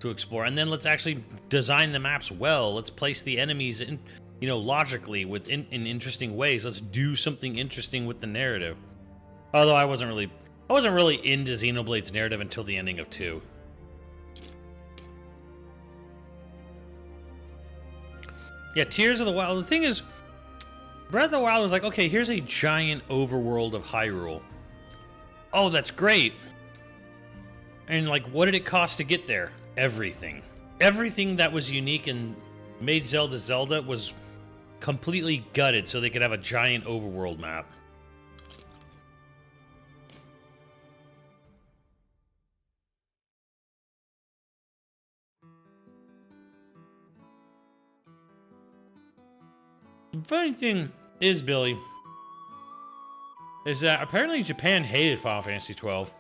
to explore, and then let's actually design the maps well. Let's place the enemies in, logically in interesting ways. Let's do something interesting with the narrative. Although I wasn't really into Xenoblade's narrative until the ending of 2. Yeah, Tears of the Wild. The thing is, Breath of the Wild was like, okay, here's a giant overworld of Hyrule. Oh, that's great. And like, what did it cost to get there? Everything. Everything that was unique and made Zelda Zelda was completely gutted so they could have a giant overworld map. The funny thing is, Billy, is that apparently Japan hated Final Fantasy 12.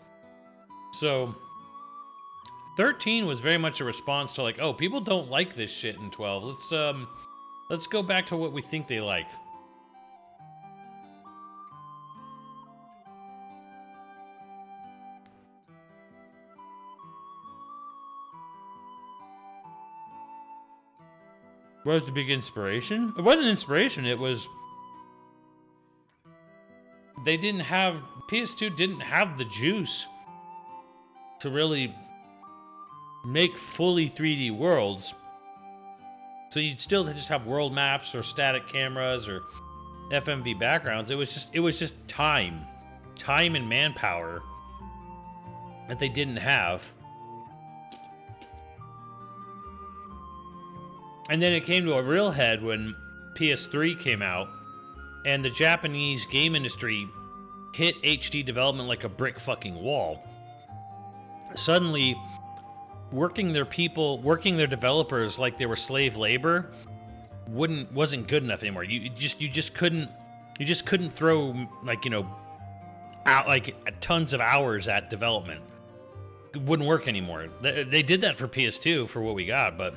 So 13 was very much a response to like, oh, people don't like this shit in 12. Let's go back to what we think they like. What was the big inspiration? It wasn't inspiration, it was... They didn't have... PS2 didn't have the juice to really make fully 3D worlds. So you'd still just have world maps or static cameras or FMV backgrounds. It was just time and manpower that they didn't have. And then it came to a real head when PS3 came out and the Japanese game industry hit HD development like a brick fucking wall. Suddenly, working their developers like they were slave labor wasn't good enough anymore. You just couldn't throw, like, you know, out like tons of hours at development. It wouldn't work anymore. They did that for PS2 for what we got, but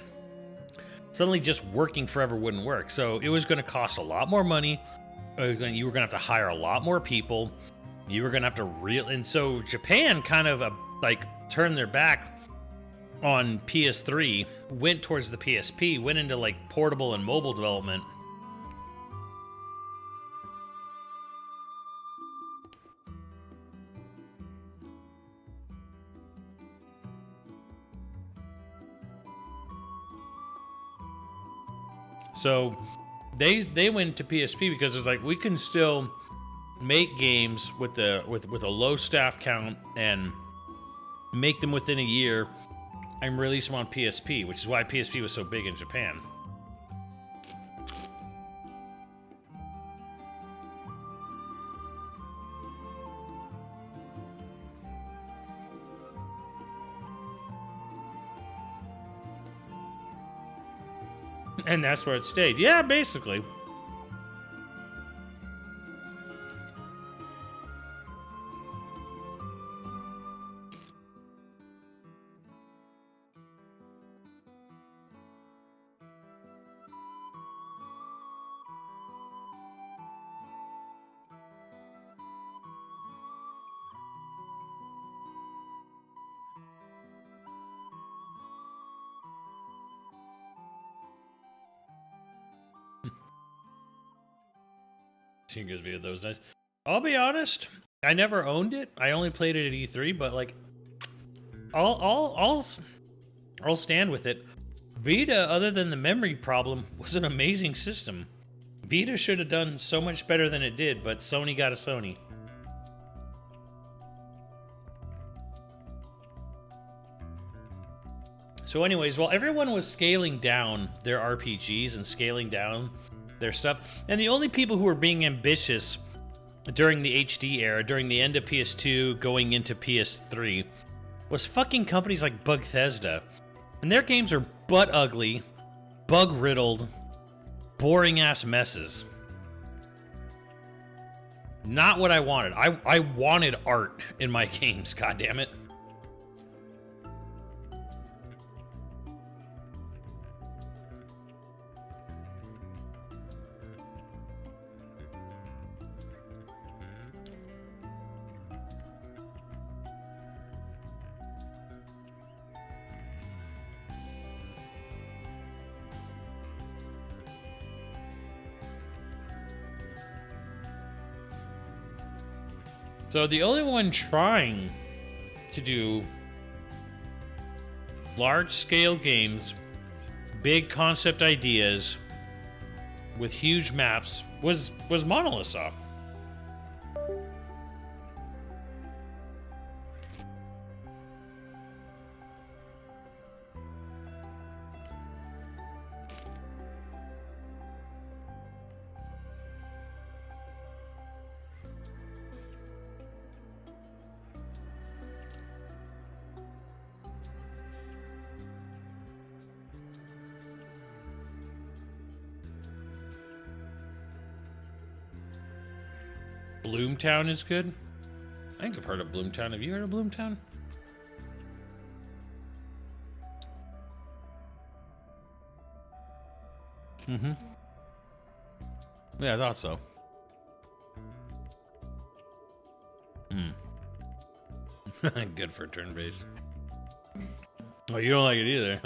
suddenly just working forever wouldn't work. So it was going to cost a lot more money. You were going to have to hire a lot more people. You were going to have to and so Japan kind of like turned their back on PS3, went towards the PSP, went into like portable and mobile development. So they went to PSP because it's like we can still make games with a low staff count and make them within a year and release them on PSP, which is why PSP was so big in Japan. And that's where it stayed. Yeah, basically. Tinker's view of those nights. I'll be honest, I never owned it. I only played it at E3, but like, I'll stand with it. Vita, other than the memory problem, was an amazing system. Vita should have done so much better than it did, but Sony got a Sony. So anyways, while everyone was scaling down their RPGs and scaling down their stuff, and the only people who were being ambitious during the HD era, during the end of PS2 going into PS3, was fucking companies like Bethesda. And their games are butt ugly, bug-riddled, boring-ass messes. Not what I wanted. I wanted art in my games, goddammit. So the only one trying to do large-scale games, big concept ideas, with huge maps was Monolithsoft. Bloomtown is good. I think I've heard of Bloomtown. Have you heard of Bloomtown? Mm-hmm. Yeah, I thought so. Good for turn-based. Oh, you don't like it either.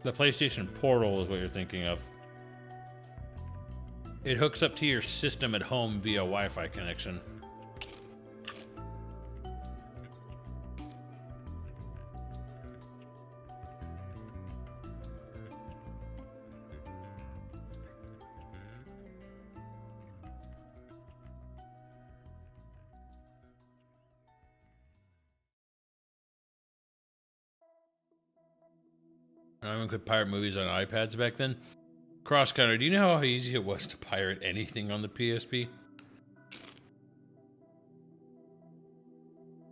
The PlayStation Portal is what you're thinking of. It hooks up to your system at home via Wi-Fi connection. Everyone could pirate movies on iPads back then. Cross counter, do you know how easy it was to pirate anything on the PSP?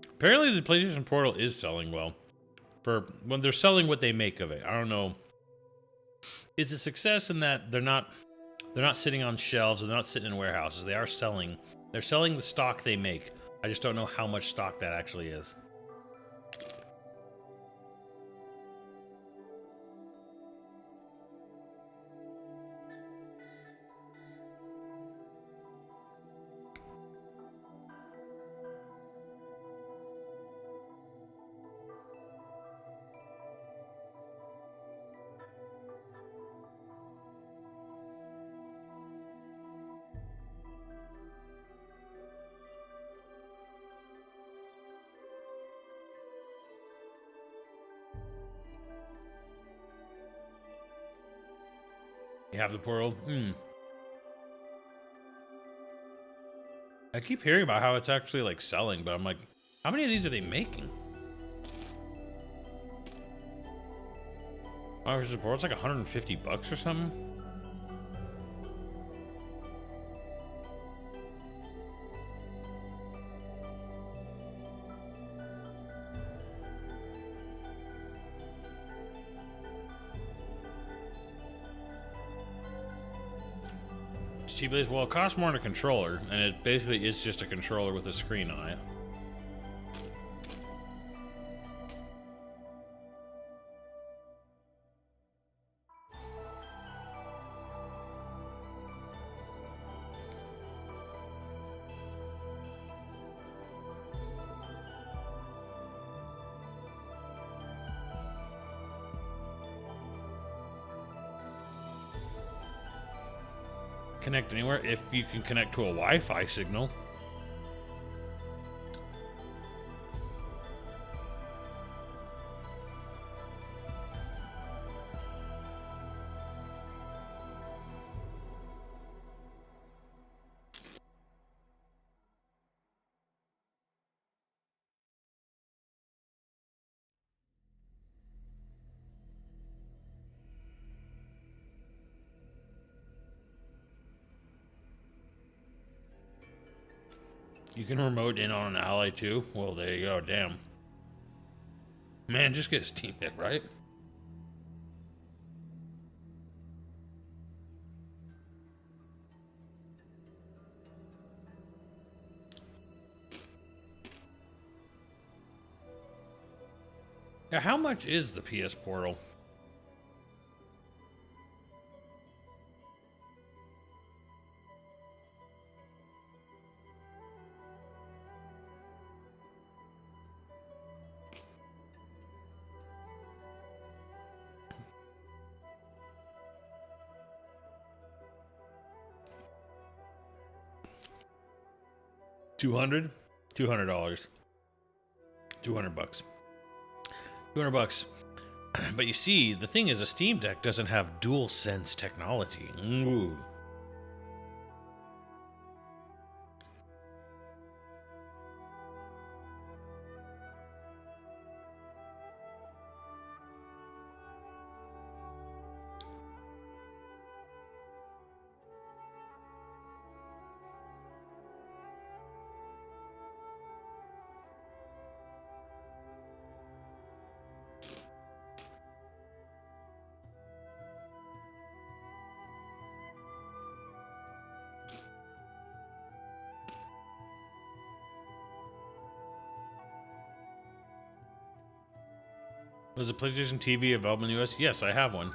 Apparently the PlayStation Portal is selling well. For when they're selling what they make of it. I don't know. It's a success in that they're not sitting on shelves and they're not sitting in warehouses. They are selling. They're selling the stock they make. I just don't know how much stock that actually is. You have the portal? I keep hearing about how it's actually like selling, but I'm like, how many of these are they making? Oh, it's like $150 or something. Cheap as well, it costs more than a controller, and it basically is just a controller with a screen on it. Connect anywhere if you can connect to a Wi-Fi signal. You can remote in on an ally too? Well, there you go, damn. Man, just get his team hit, right? Now, how much is the PS Portal? $200? $200. $200. $200. But you see, the thing is, a Steam Deck doesn't have DualSense technology. Ooh. Was a PlayStation TV available in the US? Yes, I have one.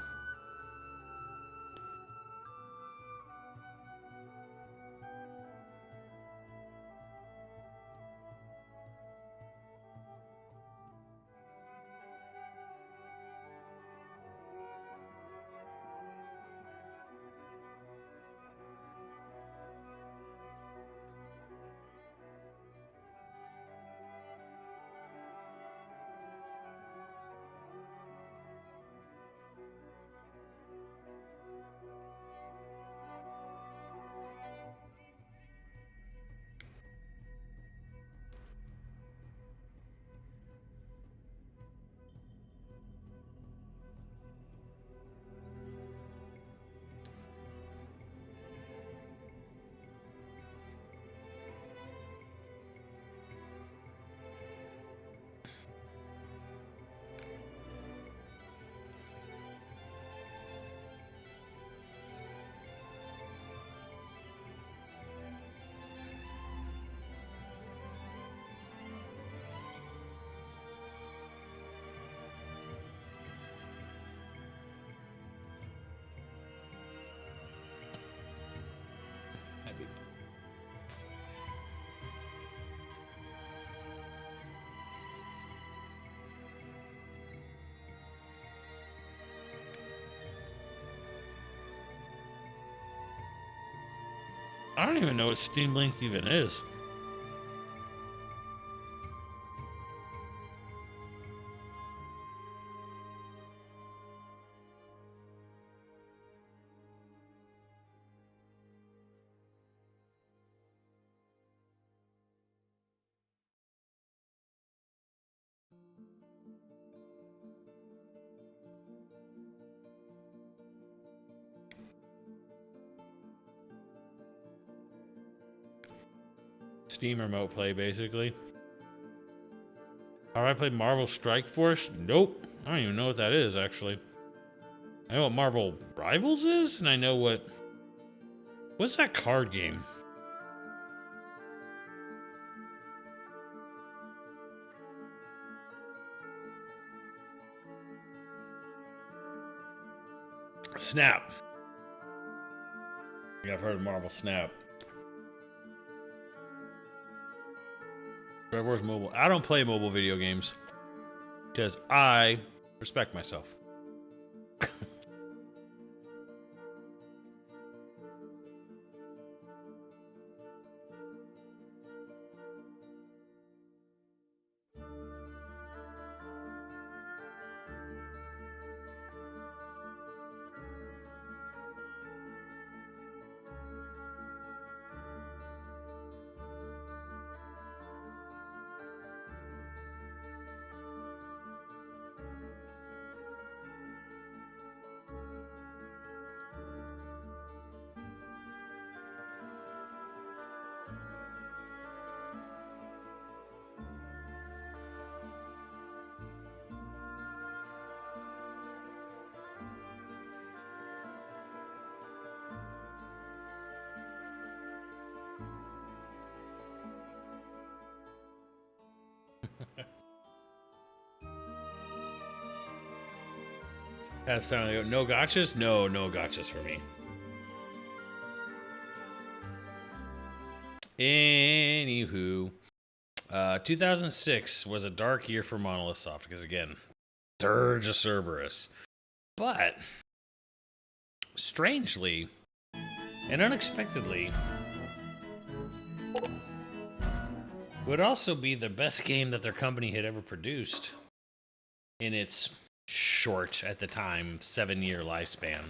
I don't even know what Steam Link even is. Steam Remote Play, basically. Have I played Marvel Strike Force? Nope. I don't even know what that is, actually. I know what Marvel Rivals is, and I know what... What's that card game? Snap. Yeah, I've heard of Marvel Snap. Where's mobile? I don't play mobile video games because I respect myself. That's time to go. No gotchas? No gotchas for me. Anywho, 2006 was a dark year for Monolith Soft because, again, Dirge of Cerberus. But, strangely and unexpectedly, would also be the best game that their company had ever produced in its short, at the time, 7-year lifespan.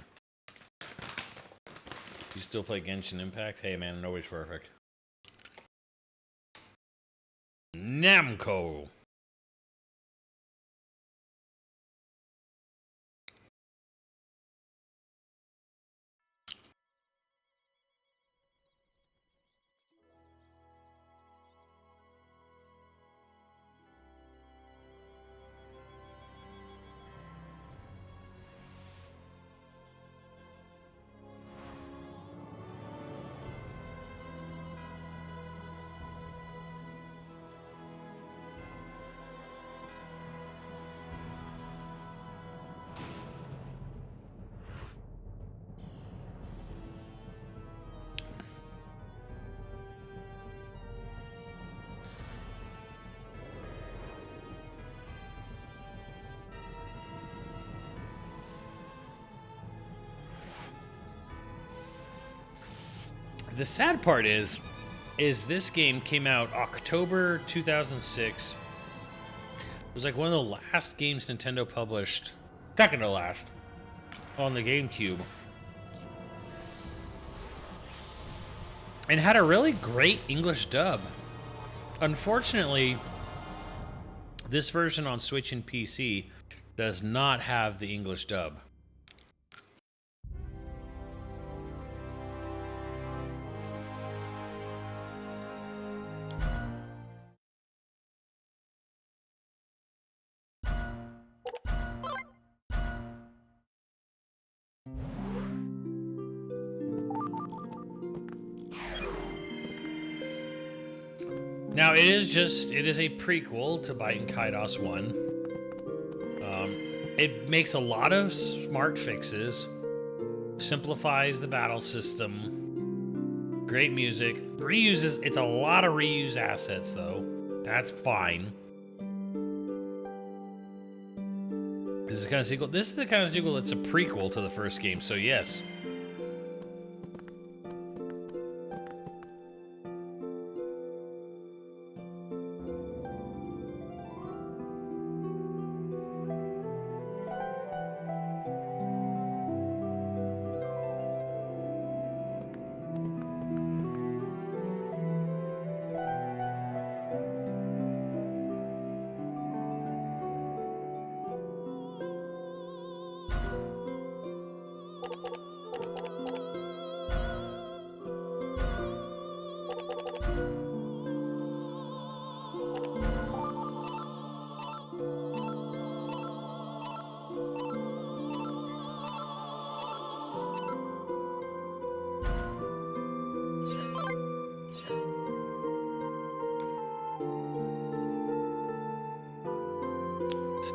You still play Genshin Impact? Hey man, nobody's perfect. Namco. the sad part is this game came out October 2006. It was like one of the last games Nintendo published, second to last, on the GameCube. And had a really great English dub. Unfortunately, this version on Switch and PC does not have the English dub. Now, it is a prequel to Baten Kaitos 1. It makes a lot of smart fixes, simplifies the battle system, great music, reuses, it's a lot of reuse assets though, that's fine. This is the kind of sequel, this is the kind of sequel that's a prequel to the first game, so yes.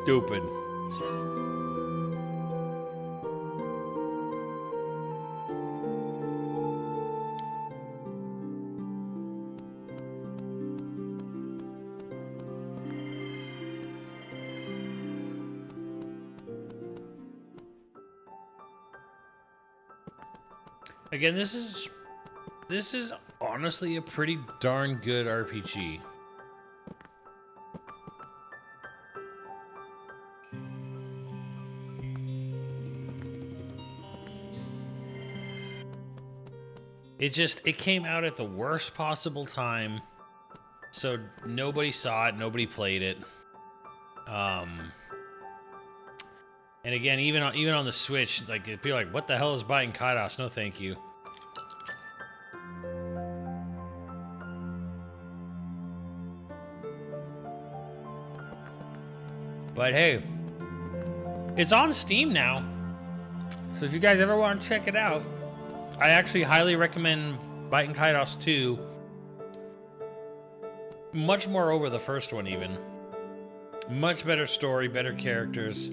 Stupid. Again, this is honestly a pretty darn good RPG. It came out at the worst possible time, so nobody saw it, nobody played it. And again, even on the Switch, like people are like, what the hell is Baten Kaitos? No, thank you. But hey, it's on Steam now, so if you guys ever want to check it out, I actually highly recommend Baten Kaitos 2. Much more over the first one, even. Much better story, better characters.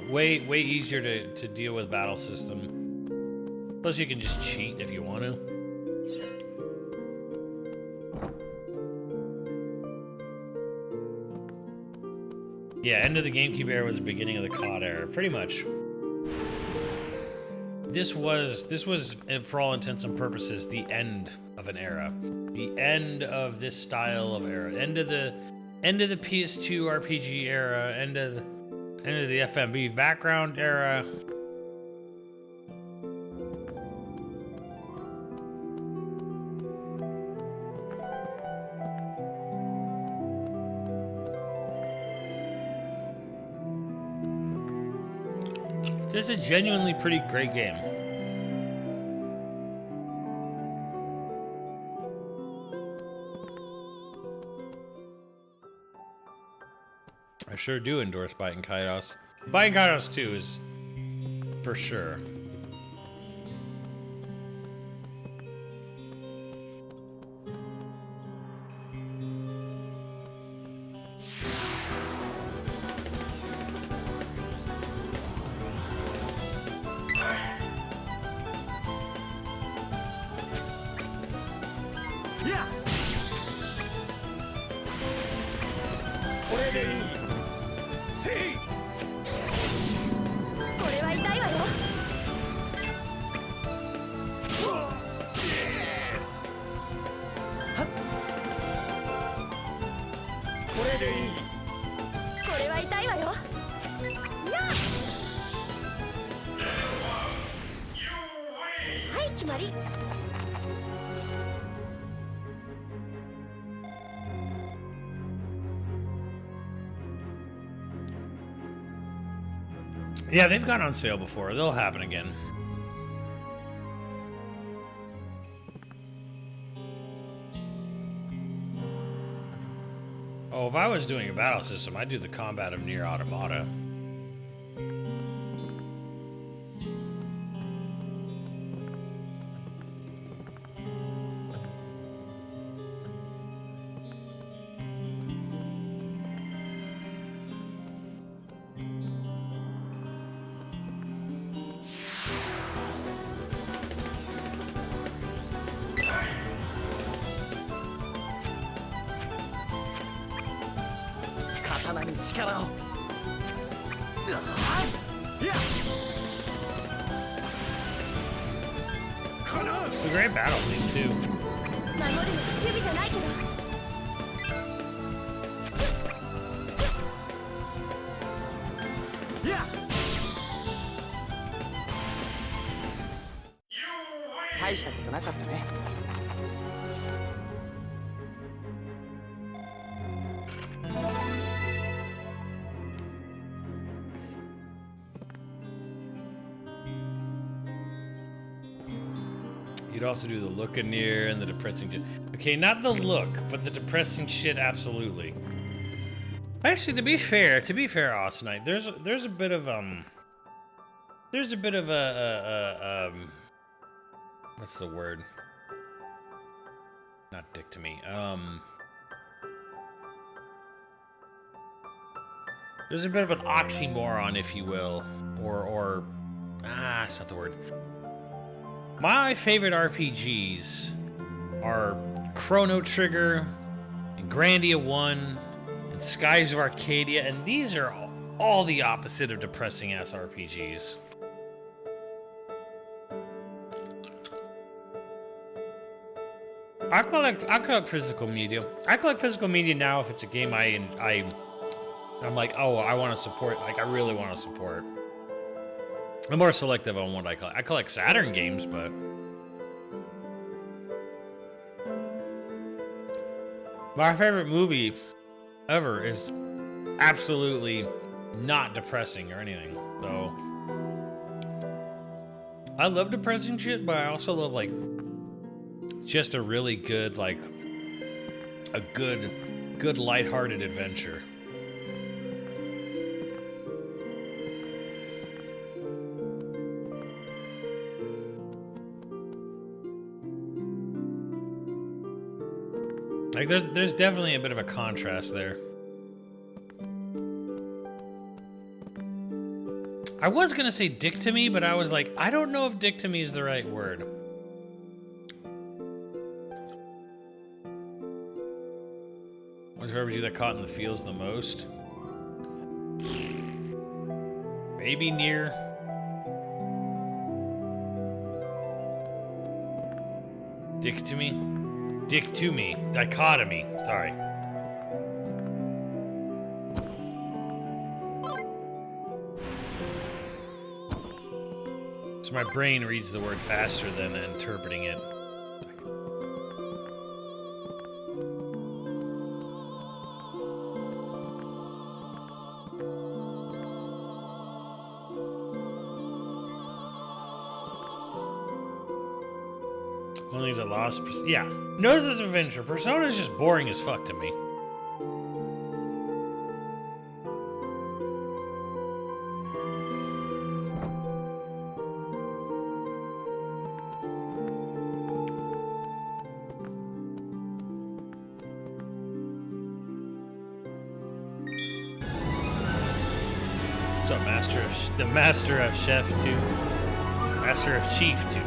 Way easier to deal with battle system. Plus, you can just cheat if you want to. Yeah, end of the GameCube era was the beginning of the COD era, pretty much. This was, for all intents and purposes, the end of an era. The end of this style of era. End of the PS2 RPG era. End of the FMV background era. This is a genuinely pretty great game. I sure do endorse Baten Kaitos. Baten Kaitos 2 is for sure. これは痛いわよ。やっ。はい決まり。Yeah, they've gone on sale before. They'll happen again. Oh, if I was doing a battle system, I'd do the combat of Nier Automata. It's a great battle theme too. 守るのが守備じゃないけど。大したことなかったね。You'd also do the look of Nier and the depressing shit. Okay, not the look, but the depressing shit, absolutely. Actually, to be fair, Austinite, there's a bit of what's the word? Not dick to me. There's a bit of an oxymoron, if you will, or that's not the word. My favorite RPGs are Chrono Trigger, and Grandia 1, and Skies of Arcadia, and these are all the opposite of depressing-ass RPGs. I collect physical media. I collect physical media now if it's a game I'm like, oh, I want to support, like I really want to support. I'm more selective on what I collect. I collect Saturn games, but my favorite movie ever is absolutely not depressing or anything. So I love depressing shit, but I also love like just a really good, like a good lighthearted adventure. Like, there's definitely a bit of a contrast there. I was gonna say dick to me, but I was like, I don't know if dick to me is the right word. Was there RPG that caught in the feels the most? Maybe Nier. Dick to me? Dick to me. Dichotomy. Sorry. So my brain reads the word faster than interpreting it. One of these I lost. Yeah. Noses Adventure. Persona is just boring as fuck to me. What's up, Master of Chef 2? Master of Chief 2.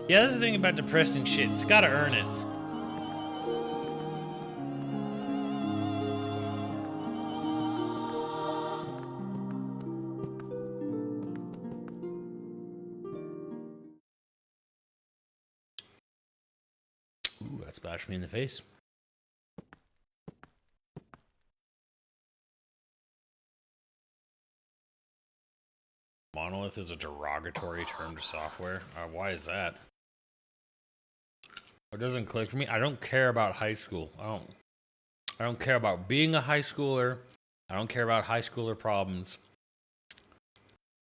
Yeah, that's the thing about depressing shit. It's gotta earn it. splash me in the face. Monolith is a derogatory term to software. Why is that? It doesn't click for me. I don't care about high school. I don't care about being a high schooler. I don't care about high schooler problems.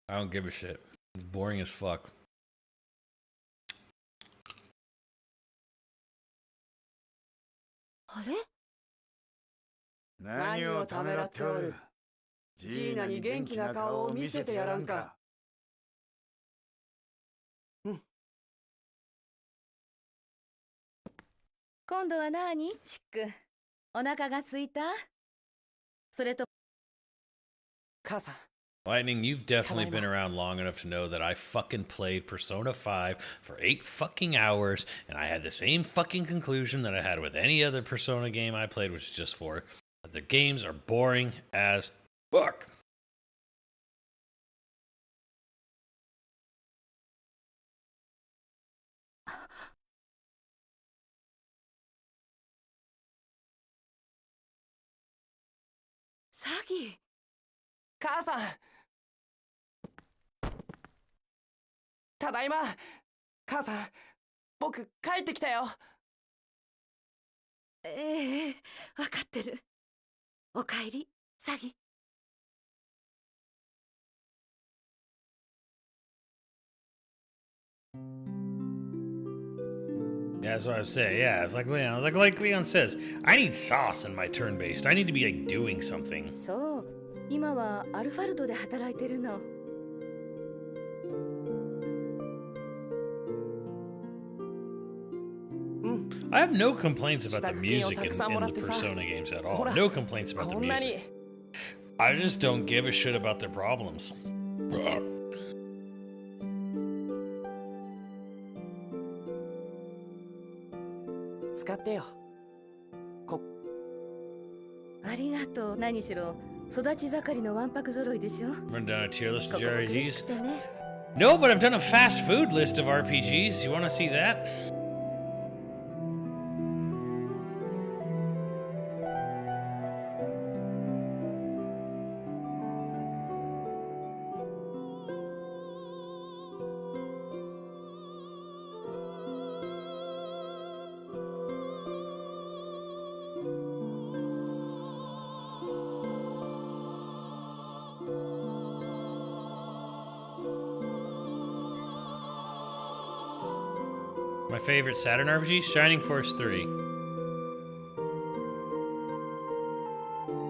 I don't give a shit. It's boring as fuck. What? 何をためらっておる。ジーナに元気な顔を見せてやらんか。今度は何、チック。お腹が空いた？それと母さん。 Lightning, you've definitely been around long enough to know that I fucking played Persona 5 for 8 fucking hours, and I had the same fucking conclusion that I had with any other Persona game I played, which is just 4. That the games are boring as fuck. Sagi! 母さんただいま母さん僕帰ってきたよええ、わかってる。おかえり、サギ。Yeah, that's what I was saying. Yeah, it's like Leon says, I need sauce in my turn-based. I need to be like doing something. そう、今はアルファルドで働いてるの。I have no complaints about the music in the Persona games at all. No complaints about the music. I just don't give a shit about their problems. 使ってよ。ありがとう。何しろ育ち盛りのわんぱく揃いでしょ。 Run down a tier list of RPGs. てね。No, but I've done a fast food list of RPGs. You want to see that? My favorite Saturn RPG, Shining Force 3.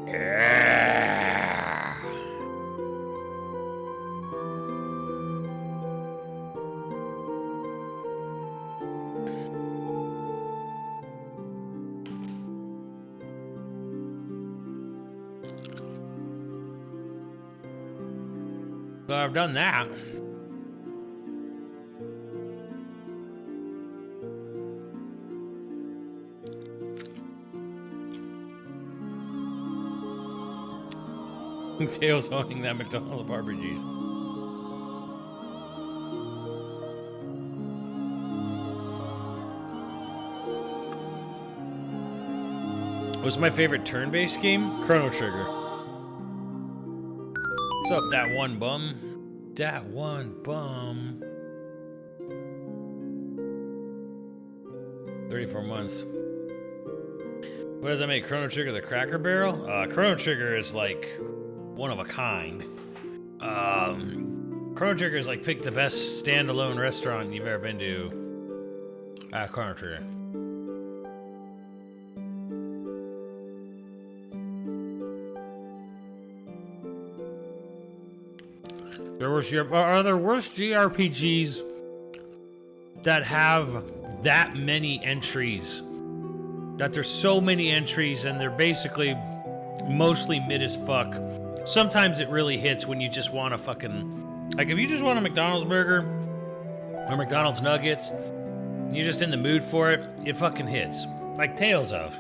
Yeah. So I've done that. Tails owning that McDonald's RPGs. What's my favorite turn-based game? Chrono Trigger. What's up, that one bum? That one bum. 34 months. What does that make? Chrono Trigger the Cracker Barrel? Chrono Trigger is like one of a kind. Chrono Trigger is like pick the best standalone restaurant you've ever been to. Chrono Trigger. Are there worse JRPGs that have that many entries? That there's so many entries and they're basically mostly mid as fuck. Sometimes it really hits when you just want to fucking... Like, if you just want a McDonald's burger or McDonald's nuggets, you're just in the mood for it, it fucking hits. Like Tales of.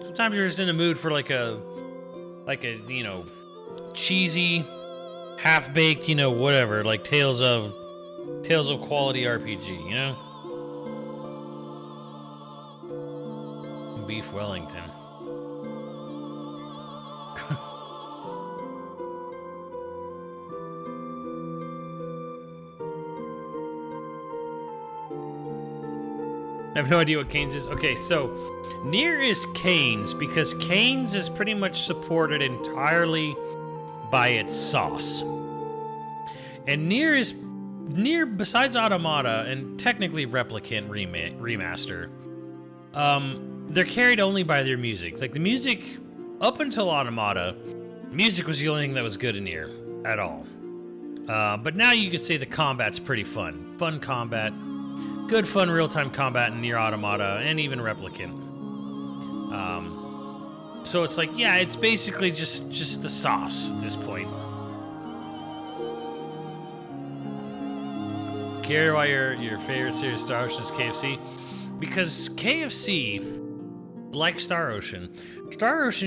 Sometimes you're just in the mood for like a, you know, cheesy, half-baked, you know, whatever, like Tales of quality RPG, you know? beef Wellington. I have no idea what Cane's is. Okay, so Nier is Cane's because Cane's is pretty much supported entirely by its sauce. And Nier is besides Automata and technically Replicant remaster, they're carried only by their music. Like the music up until Automata, music was the only thing that was good in Nier at all. But now you could say the combat's pretty fun. Fun combat. Good fun real-time combat in Nier Automata and even Replicant. So it's like, yeah, it's basically just the sauce at this point. Care why your favorite series Star Ocean is KFC? Because KFC, like Star Ocean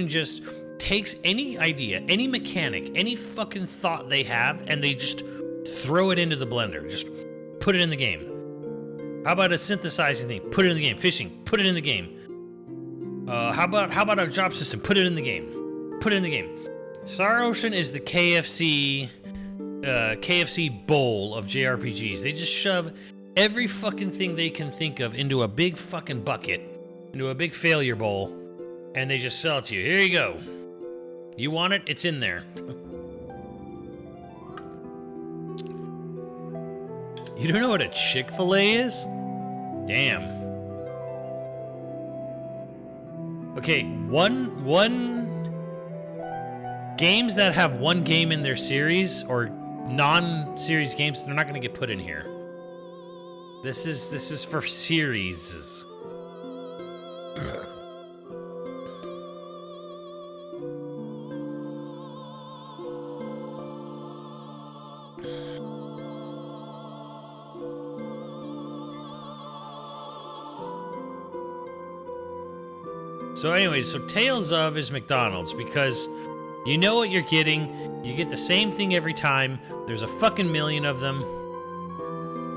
just takes any idea, any mechanic, any fucking thought they have, and they just throw it into the blender. Just put it in the game. How about a synthesizing thing? Put it in the game. Fishing. Put it in the game. How about a drop system? Put it in the game. Put it in the game. Star Ocean is the KFC bowl of JRPGs. They just shove every fucking thing they can think of into a big fucking bucket, into a big failure bowl, and they just sell it to you. Here you go. You want it? It's in there. You don't know what a Chick-fil-A is? Damn. Okay, one games that have one game in their series or non-series games, they're not going to get put in here. This is for series. So anyway, so Tales of is McDonald's because you know what you're getting. You get the same thing every time. There's a fucking million of them.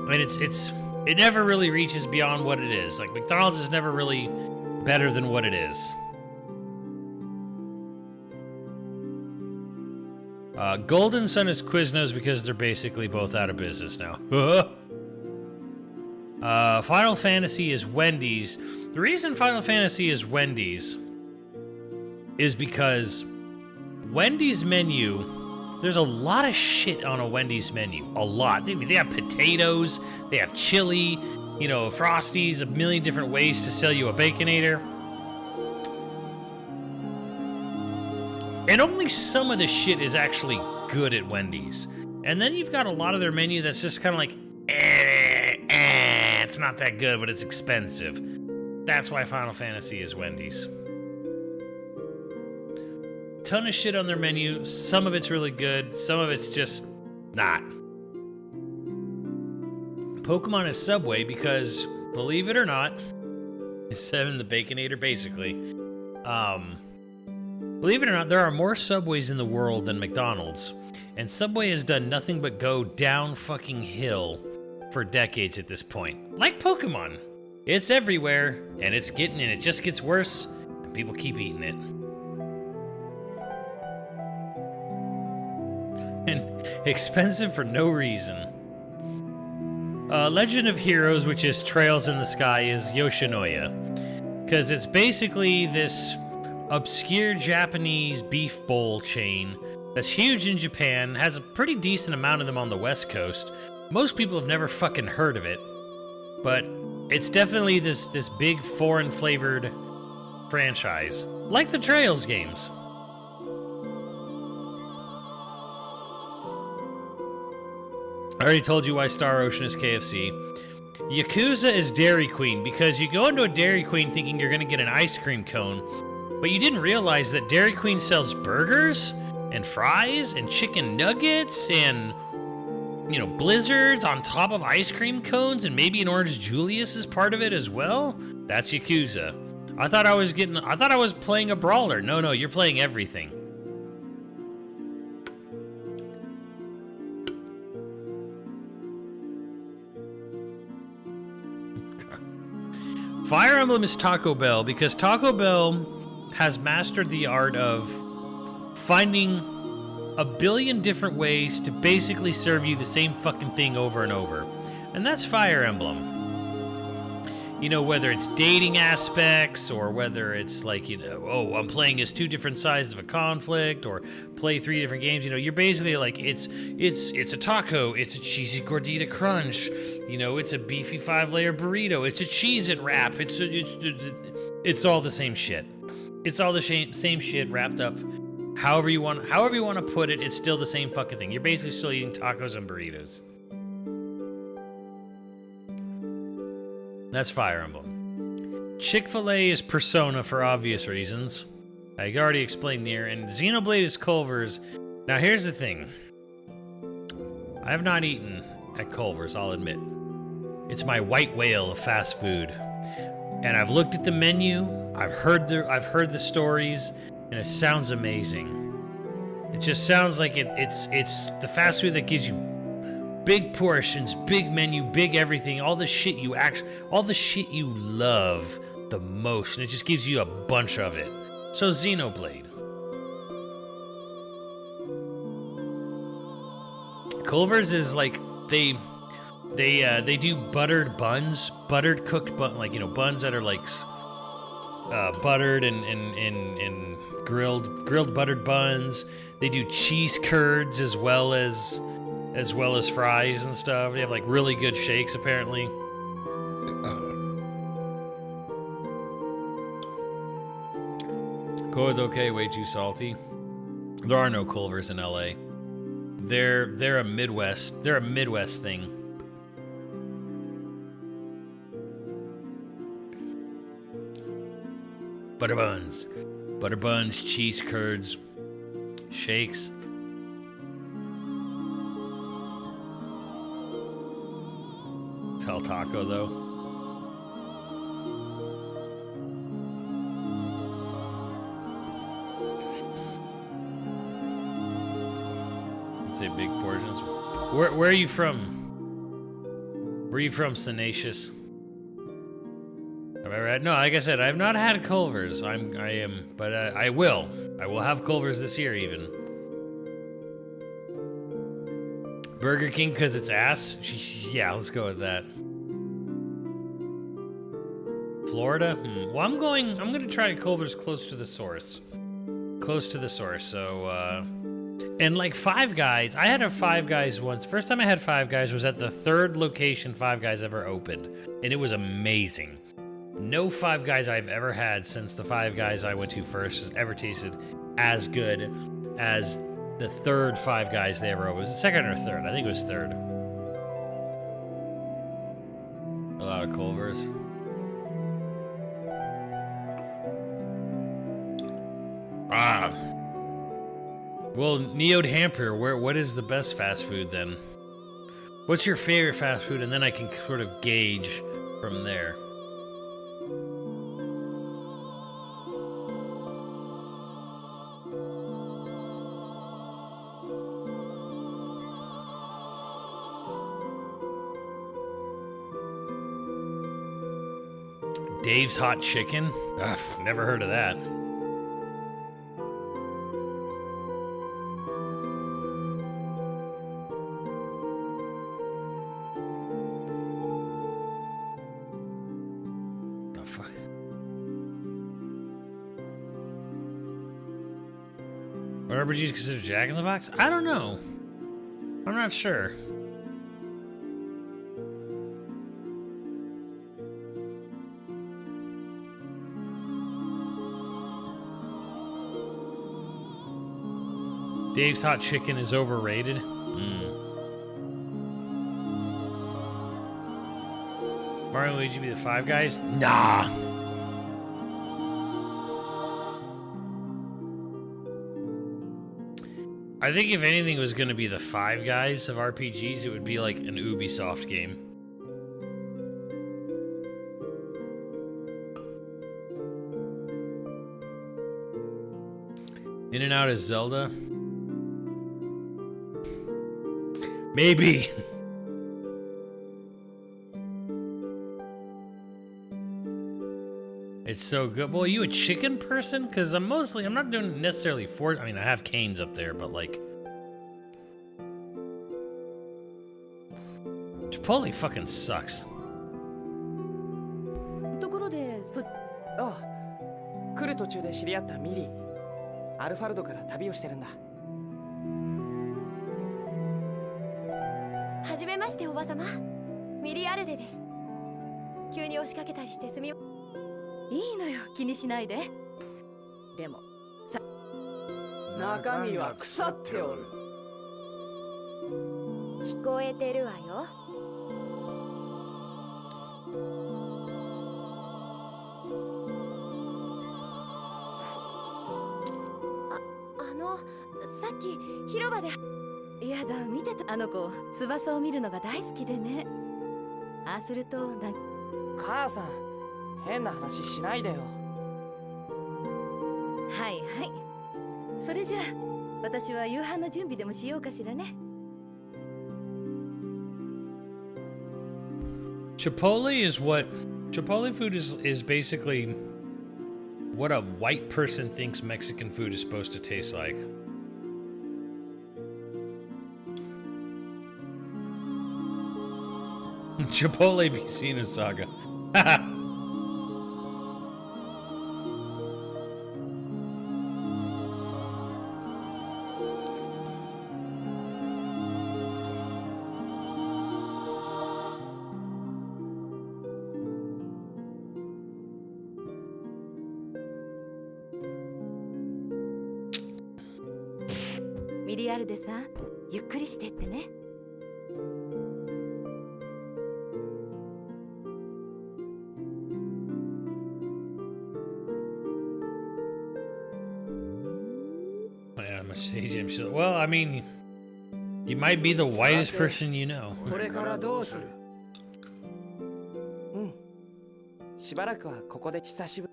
I mean, it never really reaches beyond what it is. Like McDonald's is never really better than what it is. Golden Sun is Quiznos because they're basically both out of business now. Final Fantasy is Wendy's. The reason Final Fantasy is Wendy's is because Wendy's menu, there's a lot of shit on a Wendy's menu. A lot. They have potatoes, they have chili, you know, Frosties, a million different ways to sell you a Baconator. And only some of the shit is actually good at Wendy's. And then you've got a lot of their menu that's just kind of like, it's not that good, but it's expensive. That's why Final Fantasy is Wendy's. Ton of shit on their menu. Some of it's really good. Some of it's just not. Pokemon is Subway because, believe it or not, it's 7 the Baconator, basically. Believe it or not, there are more Subways in the world than McDonald's. And Subway has done nothing but go down fucking hill for decades at this point. Like Pokemon. It's everywhere, and it just gets worse, and people keep eating it. And expensive for no reason. Legend of Heroes, which is Trails in the Sky, is Yoshinoya. Because it's basically this obscure Japanese beef bowl chain that's huge in Japan, has a pretty decent amount of them on the West Coast. Most people have never fucking heard of it, but it's definitely this big foreign flavored franchise, like the Trails games. I already told you why Star Ocean is KFC. Yakuza is Dairy Queen because you go into a Dairy Queen thinking you're going to get an ice cream cone, but you didn't realize that Dairy Queen sells burgers and fries and chicken nuggets and, you know, blizzards on top of ice cream cones, and maybe an Orange Julius is part of it as well. That's Yakuza. I thought I was playing a brawler. No, you're playing everything. Fire Emblem is Taco Bell because Taco Bell has mastered the art of finding a billion different ways to basically serve you the same fucking thing over and over. And that's Fire Emblem. You know, whether it's dating aspects or whether it's like, you know, oh, I'm playing as 2 different sides of a conflict or play 3 different games. You know, you're basically like, it's a taco, it's a cheesy gordita crunch, you know, it's a beefy 5-layer burrito, it's a Cheez-It wrap, it's all the same shit. It's all the same shit wrapped up. However you want to put it, it's still the same fucking thing. You're basically still eating tacos and burritos. That's Fire Emblem. Chick-fil-A is Persona for obvious reasons. I already explained near, and Xenoblade is Culver's. Now here's the thing. I have not eaten at Culver's, I'll admit. It's my white whale of fast food. And I've looked at the menu, I've heard the stories, and it sounds amazing. It just sounds like it's the fast food that gives you big portions, big menu, big everything, all the shit you love the most, and it just gives you a bunch of it. So Xenoblade. Culver's is like they do buttered buns, buttered cooked bun, like, you know, buns that are like buttered and grilled buttered buns. They do cheese curds as well as fries and stuff. They have like really good shakes apparently. Cole's okay, way too salty. There are no Culvers in LA. They're a Midwest thing. Butter buns, cheese curds, shakes. Tell Taco though. I'd say big portions. Where are you from? Where are you from, Senacious? Have I read? No, like I said, I've not had Culver's. But I will. I will have Culver's this year even. Burger King because it's ass? Yeah, let's go with that. Florida? Well, I'm gonna try Culver's close to the source. So, and like Five Guys, I had a Five Guys once. First time I had Five Guys was at the 3rd location Five Guys ever opened. And it was amazing. No Five Guys I've ever had since the Five Guys I went to first has ever tasted as good as the 3rd Five Guys they ever opened. Was it 2nd or 3rd? I think it was 3rd. A lot of Culver's. Well, Neode Hamper, what is the best fast food then? What's your favorite fast food? And then I can sort of gauge from there. Dave's Hot Chicken? Ugh, never heard of that. The fuck? What RPGs consider Jack in the Box? I don't know. I'm not sure. Dave's Hot Chicken is overrated. Mario and Luigi be the Five Guys? Nah. I think if anything was going to be the Five Guys of RPGs, it would be like an Ubisoft game. In and Out is Zelda? Maybe. It's so good. Well, are you a chicken person? Because I'm not doing necessarily for. I mean, I have canes up there, but like, Chipotle fucking sucks. ところで、ああ、来る途中で知り合ったミリー。アルファルドから旅をしてるんだ。はじめまして、おばさま。ミリアルデです。急に押しかけたりしてすみ。いいのよ、気にしないで。でも、中身は腐っておる。聞こえてるわよ。さっき広場で。やだ、見てた。あの子、翼を見るのが大好きでね。ああすると母さん、変な話しないでよ。はいはい。それじゃあ、私は夕飯の準備でもしようかしらね。Chipotle food is basically what a white person thinks Mexican food is supposed to taste like. Chipotle be Xenosaga.ミリアルデさん、ゆっくりしてってね。Well, I mean, you might be the whitest person you know. これからどうする？うん。しばらくはここで久しぶり。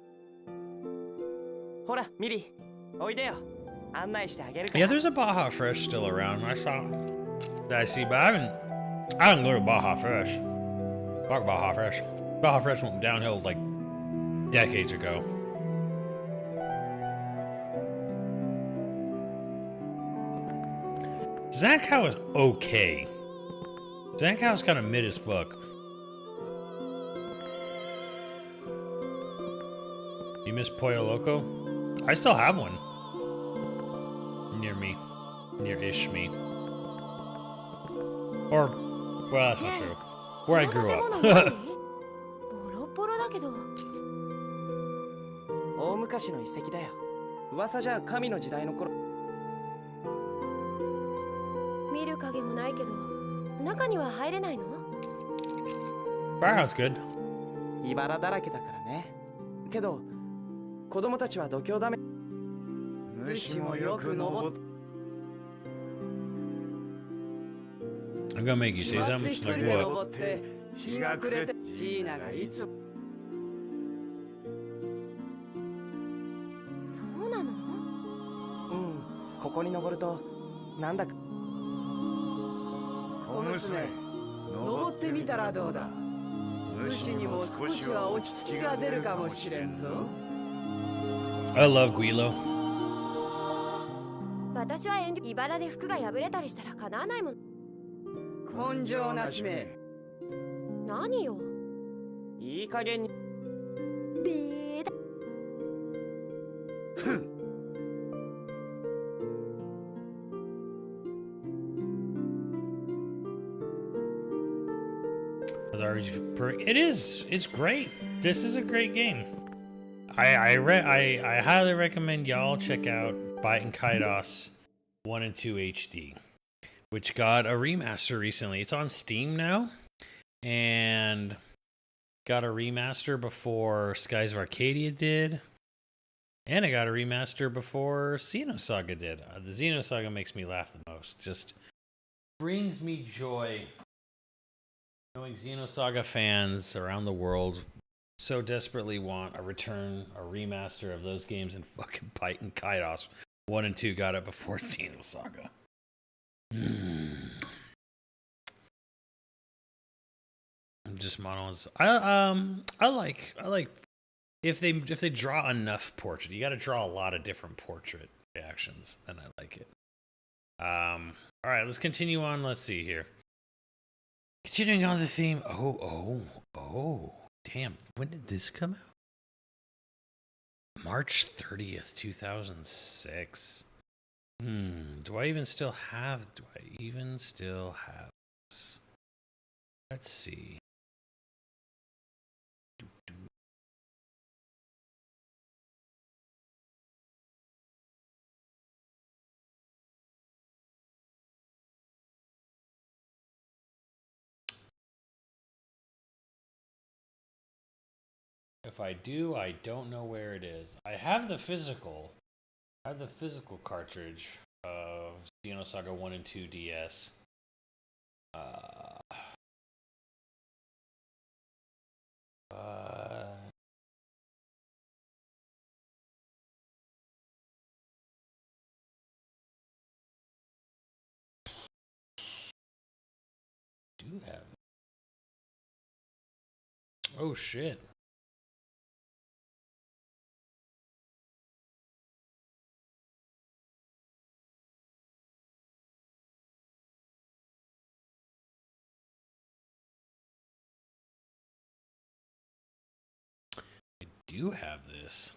ほら、ミリー、おいでよ。案内してあげるから。Yeah, there's a Baja Fresh still around. I see, but I haven't go to Baja Fresh. Fuck Baja Fresh. Baja Fresh went downhill like decades ago. Zankou is okay. Zankou's kind of mid as fuck. You miss Pollo Loco? I still have one. Near me. Near-ish me. Or, well, that's not true. Where I grew up. ボロボロだけど。大昔の遺跡だよ。噂じゃ神の時代の頃。見る影もないけど、中には入れないの？ Firehouse good. 茨だらけだからね。けど、子供たちは度胸だめ。虫もよく登っ。I'm gonna make you say something. Like what? 日が暮れてジーナがいつ。そうなの？うん、ここに登るとなんだか。小娘、登ってみたらどうだ。虫にも少しは落ち着きが出るかもしれんぞ。I love Guilo. 私は遠慮。茨で服が破れたりしたら叶わないもん。根性なしめ。何よ。いい加減に。べーだ。ふん。It's great. This is a great game. I highly recommend y'all check out Baten Kaitos 1 and 2 HD, which got a remaster recently. It's on Steam now, and got a remaster before Skies of Arcadia did, and I got a remaster before Xenosaga did. The Xenosaga makes me laugh the most. Just brings me joy knowing Xenosaga fans around the world so desperately want a return, a remaster of those games, and fucking Baten Kaitos 1 and 2 got it before Xenosaga. Just monos. I like if they draw enough portrait, you got to draw a lot of different portrait reactions, then I like it. All right, let's continue on. Let's see here. Continuing on the theme. Oh, damn! When did this come out? March 30th, 2006. Do I even still have this? Let's see. If I do, I don't know where it is. I have the physical. Cartridge of Xenosaga 1 and 2 DS. Do have. Oh shit. Do have this.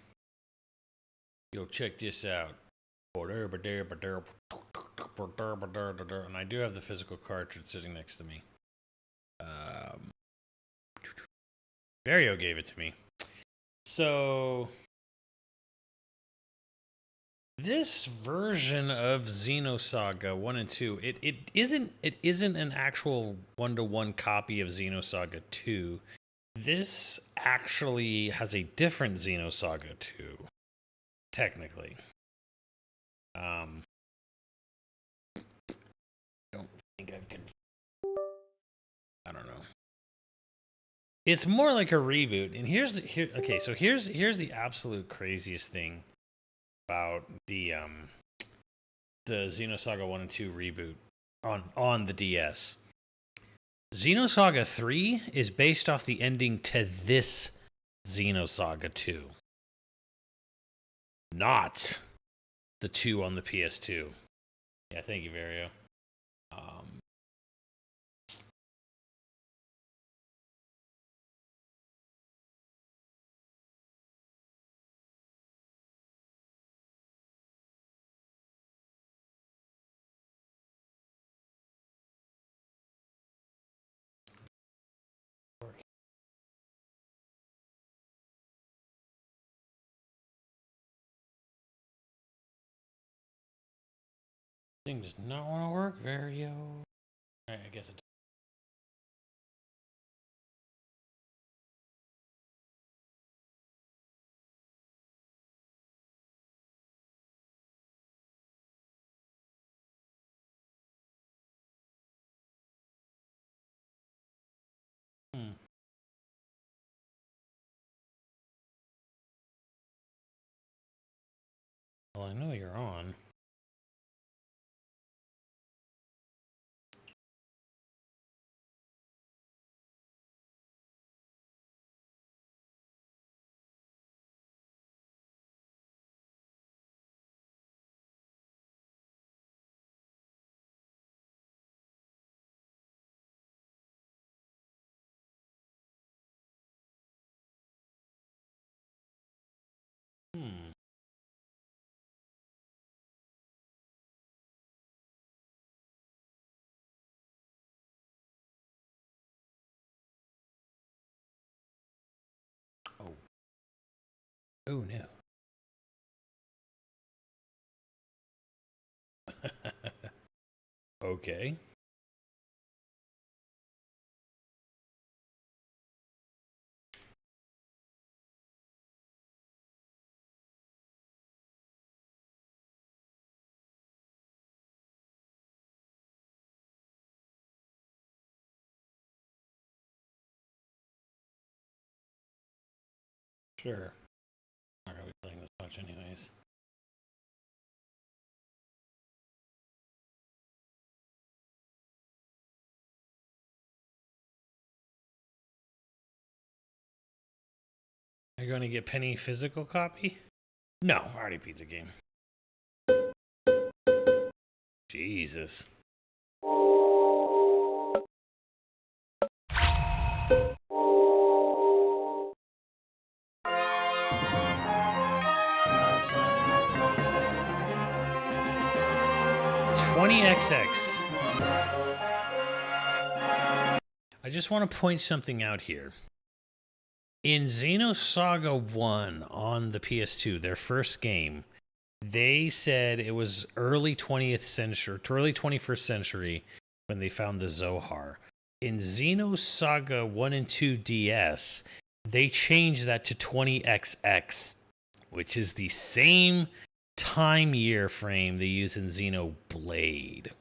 Yo, check this out. And I do have the physical cartridge sitting next to me. Vario gave it to me. So this version of Xenosaga 1 and 2, it isn't an actual 1-to-1 copy of Xenosaga 2. This actually has a different Xenosaga 2, technically. I don't think I don't know. It's more like a reboot, and here's the absolute craziest thing about the Xenosaga 1 and 2 reboot on the DS. Xenosaga 3 is based off the ending to this Xenosaga 2. Not the 2 on the PS2. Yeah, thank you, Vario. Thing does not want to work, Vario. Alright, I guess it. Well, I know you're on. Oh no. Okay. Sure. I'm not gonna be playing this much anyways. Are you going to get Penny physical copy? No, already beats the game. Jesus. XX. I just want to point something out here. In Xenosaga 1 on the PS2, their first game, they said it was early 20th century, early 21st century when they found the Zohar. In Xenosaga 1 and 2 DS, they changed that to 20XX, which is the same time year frame they use in Xenoblade.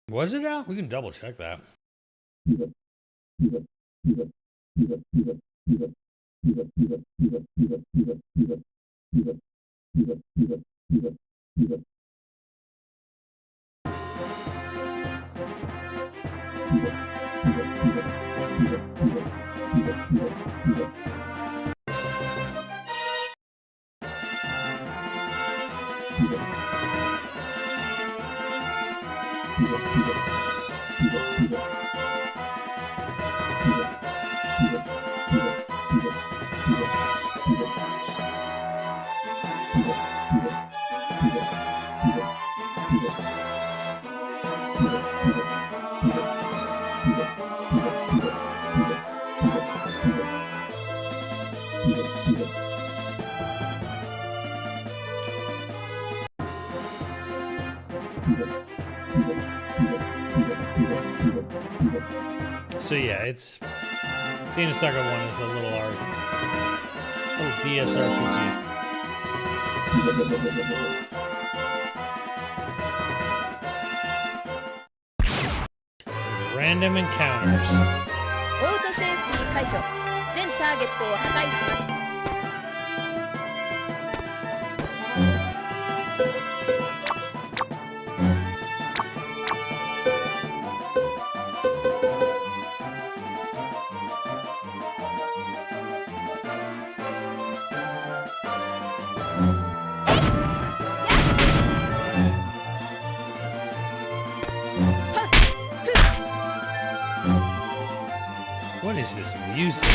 Was it out? We can double check that. So yeah, it's Xenosaga 1 is a little DS RPG. Random encounters. Auto safety 解除。全ターゲットを破壊します。What is this music?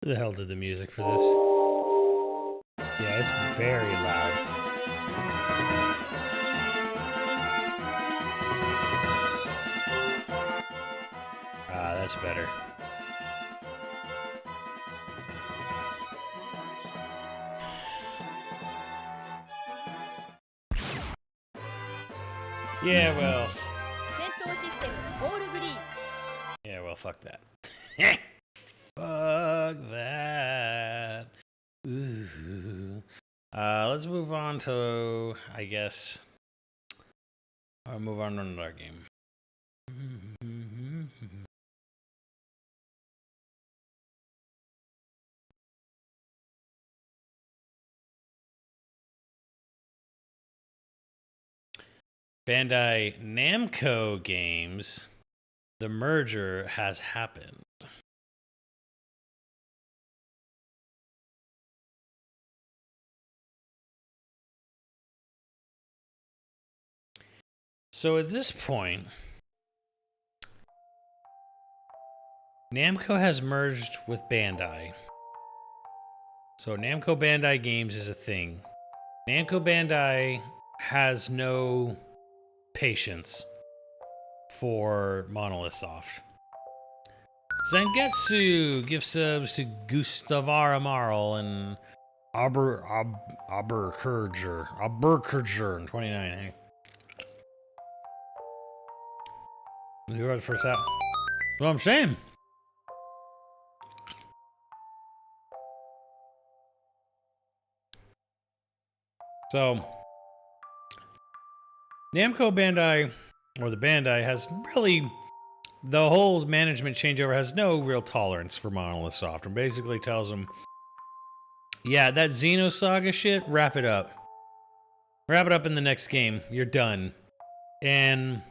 Who the hell did the music for this? Yeah, it's very loud. Ah, that's better. Yeah, well. Yeah, well, fuck that. Fuck that. Ooh. Let's move on to, I guess, I'll move on to another game. Bandai Namco Games, the merger has happened. So at this point, Namco has merged with Bandai. So Namco Bandai Games is a thing. Namco Bandai has no patience for Monolith Soft. Zangetsu gives subs to Gustavar Amaral and Aberkurger in 29. Hey. You are the first out. That's what I'm saying. So, Namco Bandai, or the Bandai, has really, the whole management changeover has no real tolerance for Monolith Soft, and basically tells them, yeah, that Xenosaga shit, wrap it up. Wrap it up in the next game. You're done. And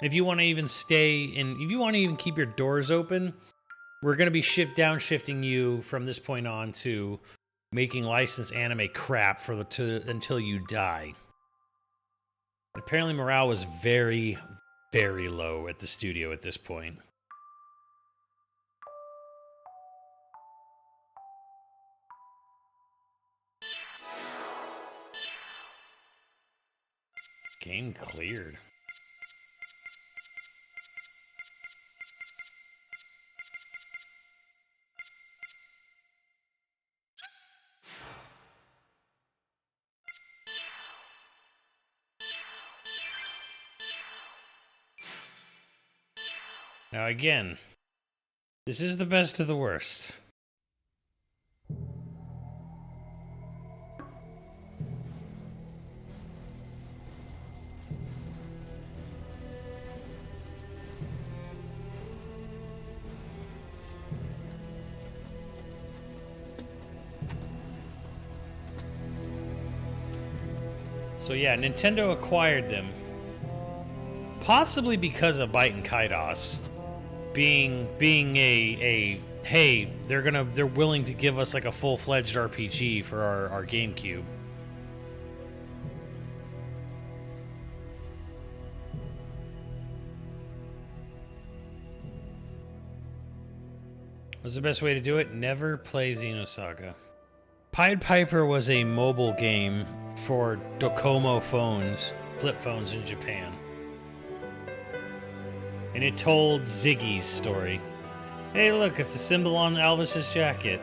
if you want to even stay in, if you want to even keep your doors open, we're going to be downshifting you from this point on to making licensed anime crap for until you die. Apparently morale was very, very low at the studio at this point. Game cleared. Now again, this is the best of the worst. So yeah, Nintendo acquired them, possibly because of Baten Kaitos being a hey, they're willing to give us like a full-fledged RPG for our GameCube. What's the best way to do it? Never play Xenosaga. Pied Piper was a mobile game for Docomo phones, flip phones in Japan. And it told Ziggy's story. Hey look, it's the symbol on Elvis's jacket.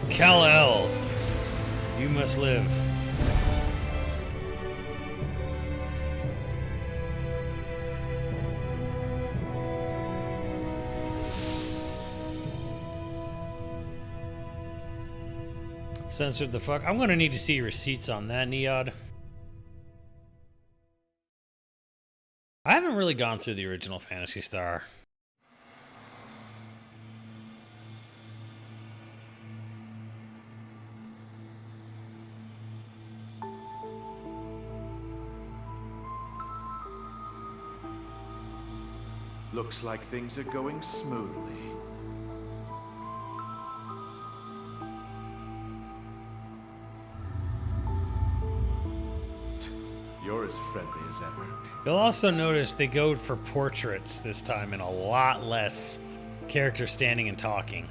Kal-El, you must live. Censored the fuck. I'm gonna need to see receipts on that, Neod. I haven't really gone through the original Phantasy Star. Looks like things are going smoothly. You're as friendly as ever. You'll also notice they go for portraits this time and a lot less characters standing and talking.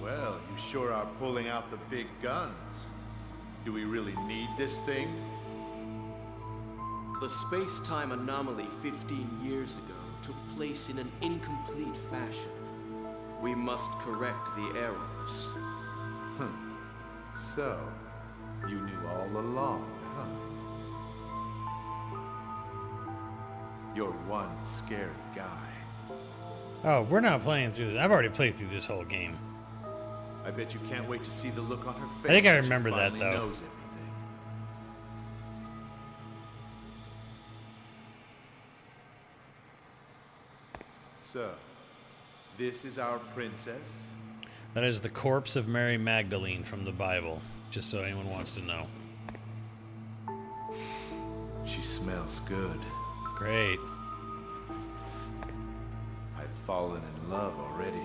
Well, you sure are pulling out the big guns. Do we really need this thing? The space-time anomaly 15 years ago took place in an incomplete fashion. We must correct the errors. So, you knew all along, huh? You're one scary guy. Oh, we're not playing through this. I've already played through this whole game. I bet you can't wait to see the look on her face. I think I when she remember that, finally though. knows everything. So, this is our princess? That is the corpse of Mary Magdalene from the Bible, just so anyone wants to know. She smells good. Great. I've fallen in love already.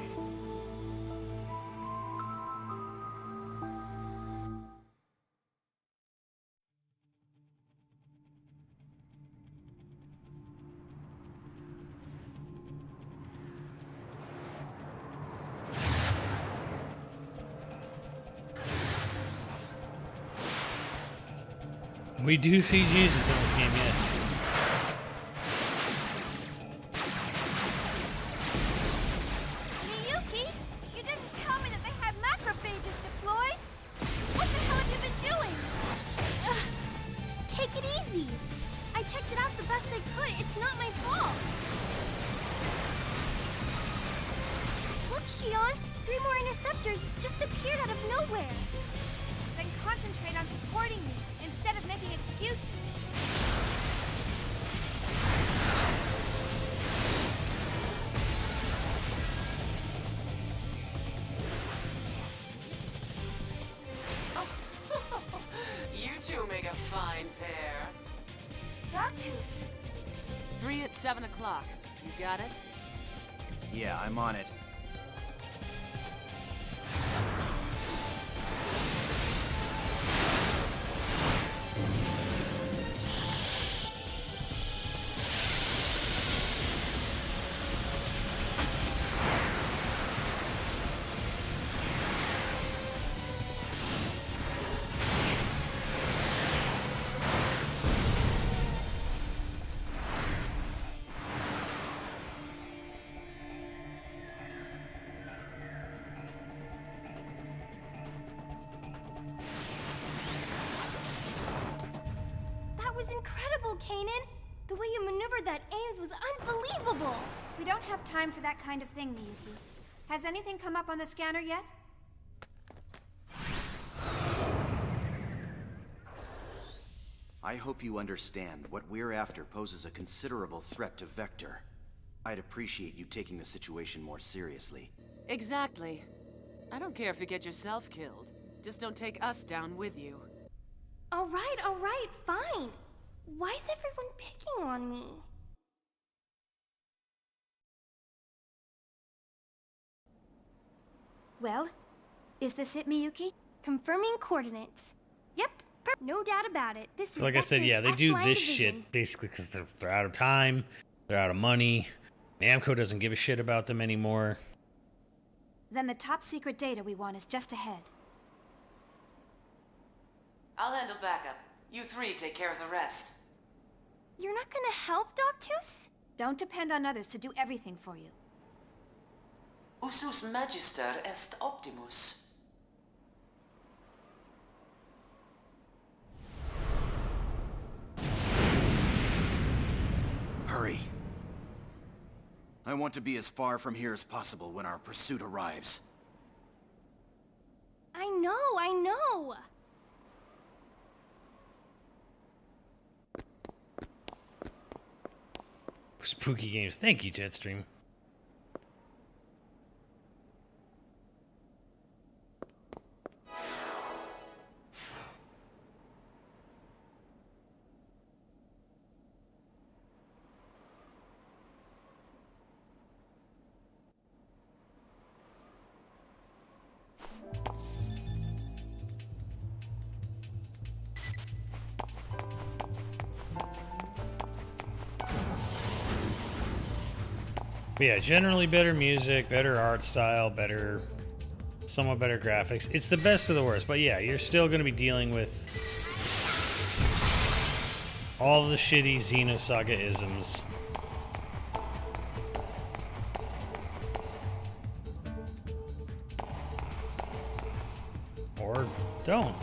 We do see Jesus in this game, yes. Miyuki, you didn't tell me that they had macrophages deployed. What the hell have you been doing? Take it easy. I checked it out the best I could. It's not my fault. Look, Shion. 3 more interceptors just appeared out of nowhere. Then concentrate on supporting me instead of making excuses. You two make a fine pair. Dogtooth. 3 at 7 o'clock. You got it? Yeah, I'm on it. Kanan. The way you maneuvered that Ames was unbelievable. We don't have time for that kind of thing, Miyuki. Has anything come up on the scanner yet? I hope you understand that what we're after poses a considerable threat to Vector. I'd appreciate you taking the situation more seriously. Exactly. I don't care if you get yourself killed. Just don't take us down with you. All right, fine. Why is everyone picking on me? Well, is this it, Miyuki? Confirming coordinates. Yep, no doubt about it. This is So like I said, Vector's yeah, they do F-line this division. shit basically because they're out of time, they're out of money. Namco doesn't give a shit about them anymore. Then the top secret data we want is just ahead. I'll handle backup. You 3 take care of the rest. You're not gonna help, Dogtooth? Don't depend on others to do everything for you. Usus magister est optimus. Hurry. I want to be as far from here as possible when our pursuit arrives. I know. Spooky games. Thank you, Jetstream. But yeah, generally better music, better art style, somewhat better graphics. It's the best of the worst, but yeah, you're still going to be dealing with all the shitty Xenosaga isms. Or don't.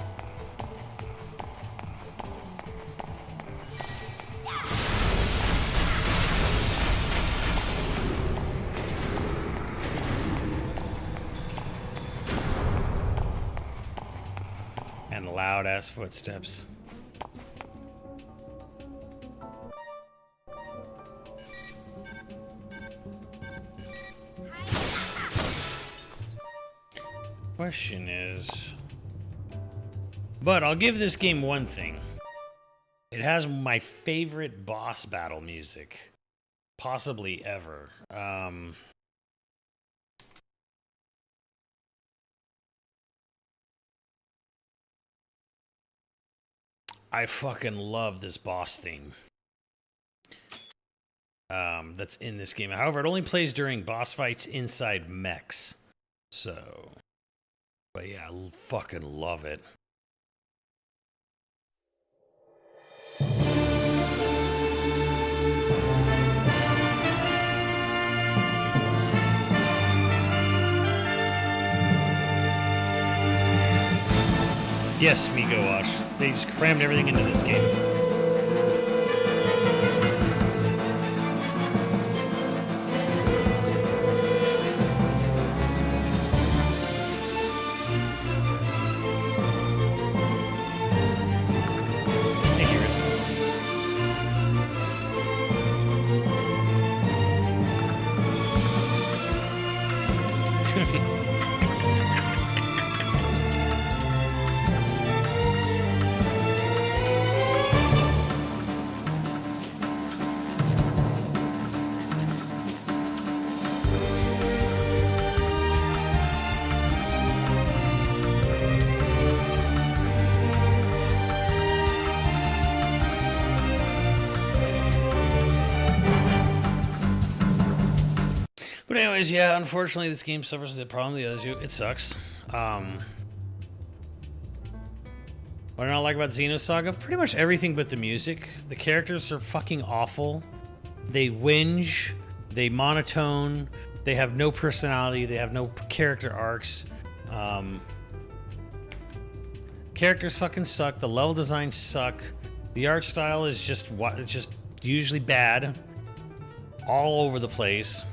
And loud-ass footsteps. question is... But I'll give this game one thing. It has my favorite boss battle music. Possibly ever. I fucking love this boss theme. That's in this game. However, it only plays during boss fights inside mechs. So, but yeah, I fucking love it. Yes, Miko Watch. They just crammed everything into this game. I hear it. But anyways, yeah, unfortunately this game suffers the problem the others do. It sucks. What I don't like about Xenosaga? Pretty much everything but the music. The characters are fucking awful. They whinge. They monotone. They have no personality. They have no character arcs. Characters fucking suck. The level designs suck. The art style is just usually bad. All over the place.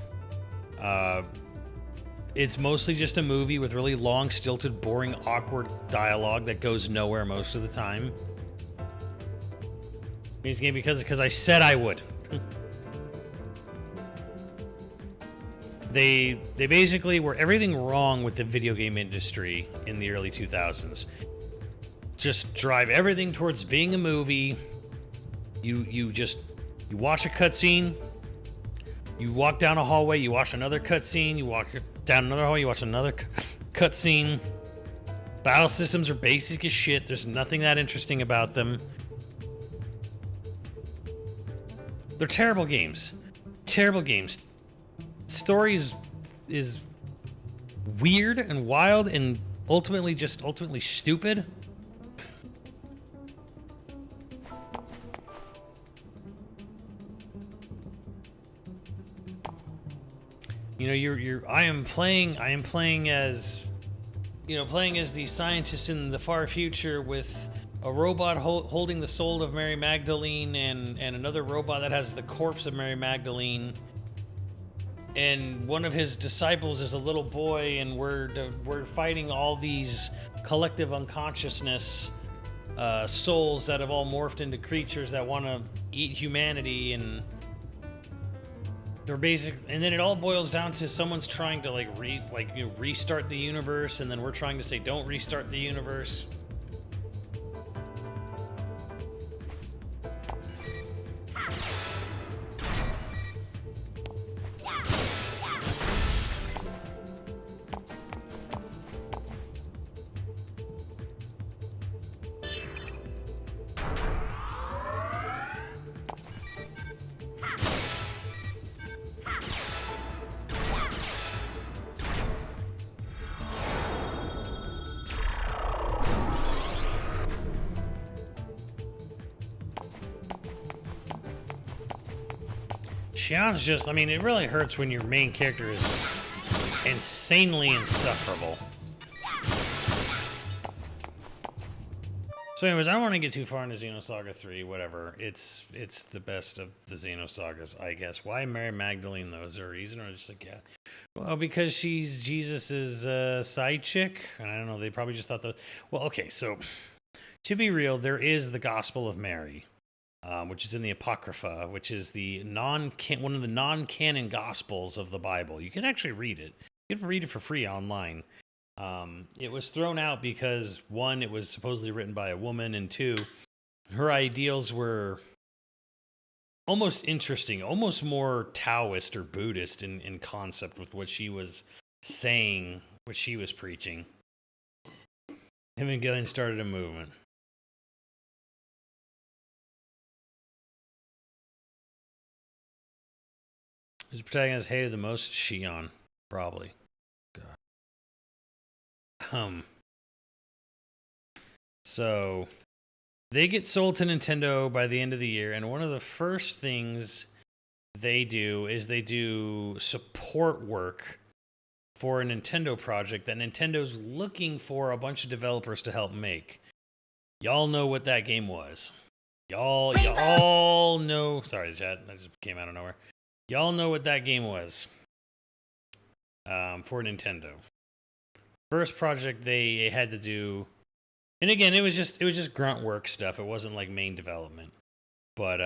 It's mostly just a movie with really long, stilted, boring, awkward dialogue that goes nowhere most of the time. This game because I said I would. They basically were everything wrong with the video game industry in the early 2000s. Just drive everything towards being a movie. You watch a cutscene. You walk down a hallway, you watch another cutscene, you walk down another hallway, you watch another cutscene. Battle systems are basic as shit. There's nothing that interesting about them. They're terrible games. Terrible games. Story is weird and wild and ultimately stupid. You know, I am playing as the scientist in the far future with a robot holding the soul of Mary Magdalene and another robot that has the corpse of Mary Magdalene. And one of his disciples is a little boy, and we're fighting all these collective unconsciousness souls that have all morphed into creatures that want to eat humanity, and they're and then it all boils down to someone's trying to restart the universe, and then we're trying to say don't restart the universe. Xian's just, I mean, it really hurts when your main character is insanely insufferable. So anyways, I don't want to get too far into Xenosaga 3, whatever. It's the best of the Xenosagas, I guess. Why Mary Magdalene, though? Is there a reason? Or just like, yeah. Well, because she's Jesus's side chick? And I don't know, they probably just thought well, okay, so to be real, there is the Gospel of Mary. Which is in the Apocrypha, which is one of the non-canon Gospels of the Bible. You can actually read it. You can read it for free online. It was thrown out because, one, it was supposedly written by a woman, and two, her ideals were almost interesting, almost more Taoist or Buddhist in concept with what she was saying, what she was preaching. Him and Gillian started a movement. Who's the protagonist hated the most? Shion, probably. God. So they get sold to Nintendo by the end of the year, and one of the first things they do is they do support work for a Nintendo project that Nintendo's looking for a bunch of developers to help make. Y'all know what that game was. Y'all know. Sorry, chat. That just came out of nowhere. Y'all know what that game was. For Nintendo. First project they had to do, and again, it was just grunt work stuff. It wasn't like main development. But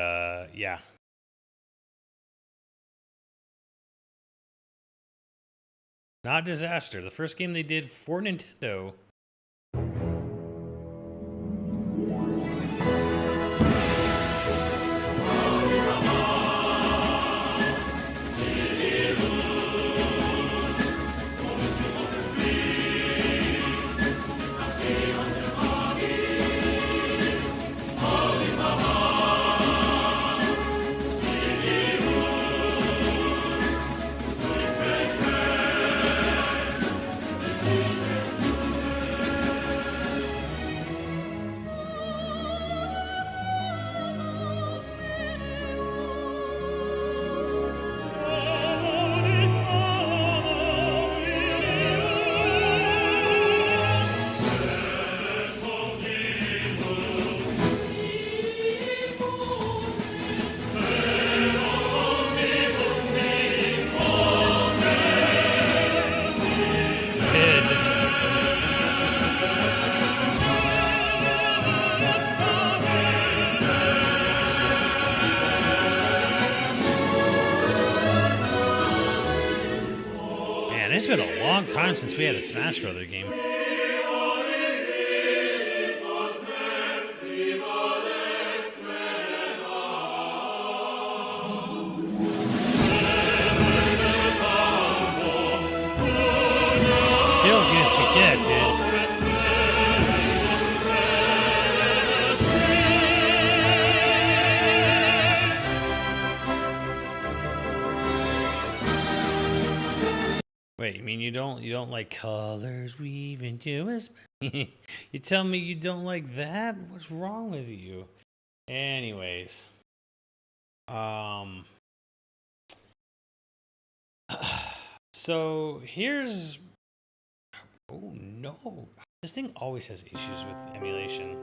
yeah. Not Disaster. The first game they did for Nintendo. It's been a long time since we had a Smash Brothers game. Feel good to get, dude. Wait, you mean you don't like colors weaving to us? You tell me you don't like that? What's wrong with you? Anyways, so here's, oh no, this thing always has issues with emulation.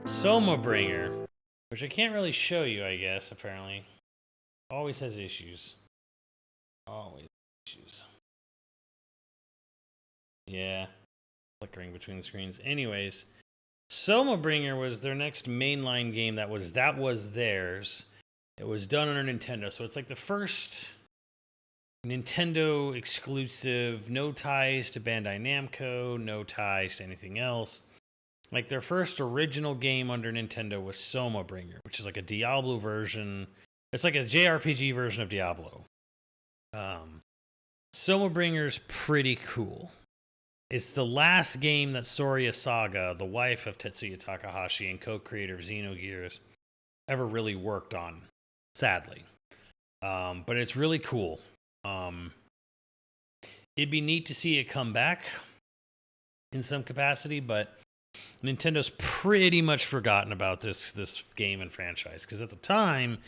Soma Bringer, which I can't really show you, I guess, apparently. Always has issues. Always issues. Yeah. Flickering between the screens. Anyways, Soma Bringer was their next mainline game that was theirs. It was done under Nintendo. So it's like the first Nintendo exclusive, no ties to Bandai Namco, no ties to anything else. Like their first original game under Nintendo was Soma Bringer, which is like a Diablo version. It's like a JRPG version of Diablo. Soma Bringer's pretty cool. It's the last game that Soria Saga, the wife of Tetsuya Takahashi and co-creator of Xenogears, ever really worked on, sadly. But it's really cool. It'd be neat to see it come back in some capacity, but Nintendo's pretty much forgotten about this game and franchise, because at the time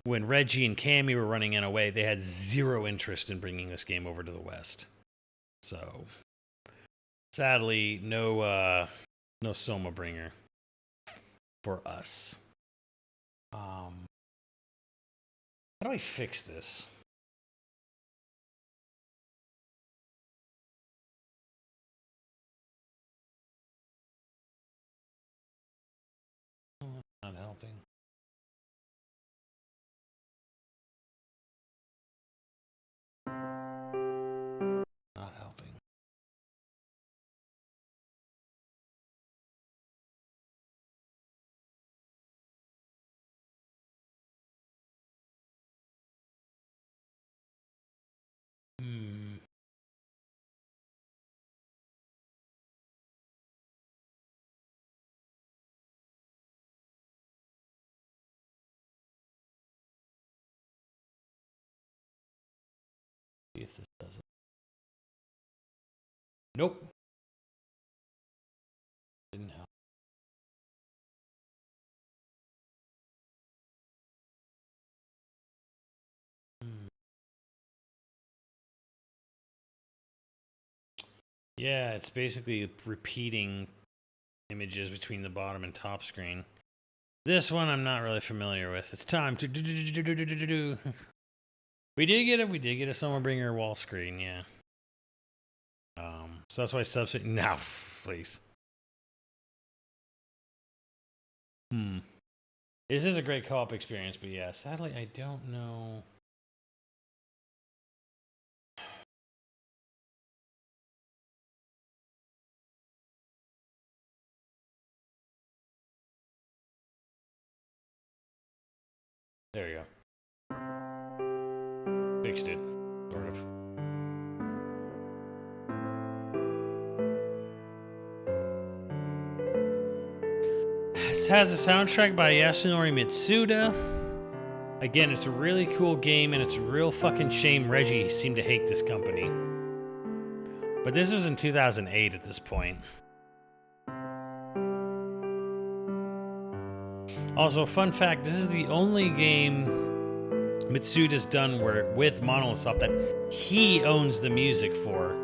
when Reggie and Cammy were running NOA, they had zero interest in bringing this game over to the West. So sadly, no Soma Bringer for us. How do I fix this? Not helping. Nope. Didn't help. Yeah, it's basically repeating images between the bottom and top screen. This one I'm not really familiar with. It's time to do. We did get a Soma Bringer wall screen, yeah. So that's why substitute now, please. This is a great co-op experience, but yeah, sadly I don't know. There you go. Fixed it, sort of. This has a soundtrack by Yasunori Mitsuda. Again, it's a really cool game, and it's a real fucking shame Reggie seemed to hate this company. But this was in 2008 at this point. Also, fun fact, this is the only game Mitsuda's done with Monolith Soft that he owns the music for.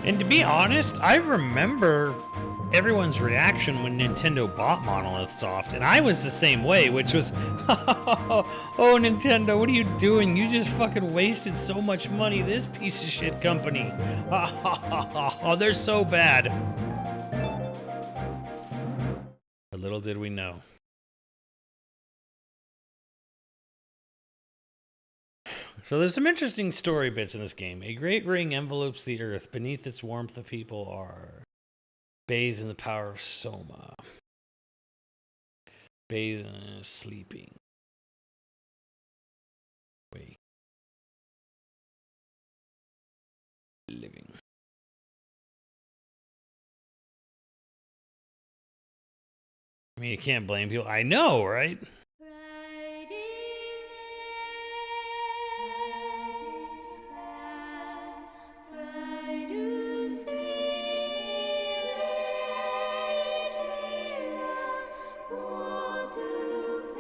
And to be honest, I remember everyone's reaction when Nintendo bought Monolith Soft, and I was the same way, which was, oh, Nintendo, what are you doing? You just fucking wasted so much money, this piece of shit company. Oh, they're so bad. But little did we know. So there's some interesting story bits in this game. A great ring envelopes the earth. Beneath its warmth, the people are bathed in the power of Soma. Bathed in sleeping. Wake. Living. I mean, you can't blame people. I know, right?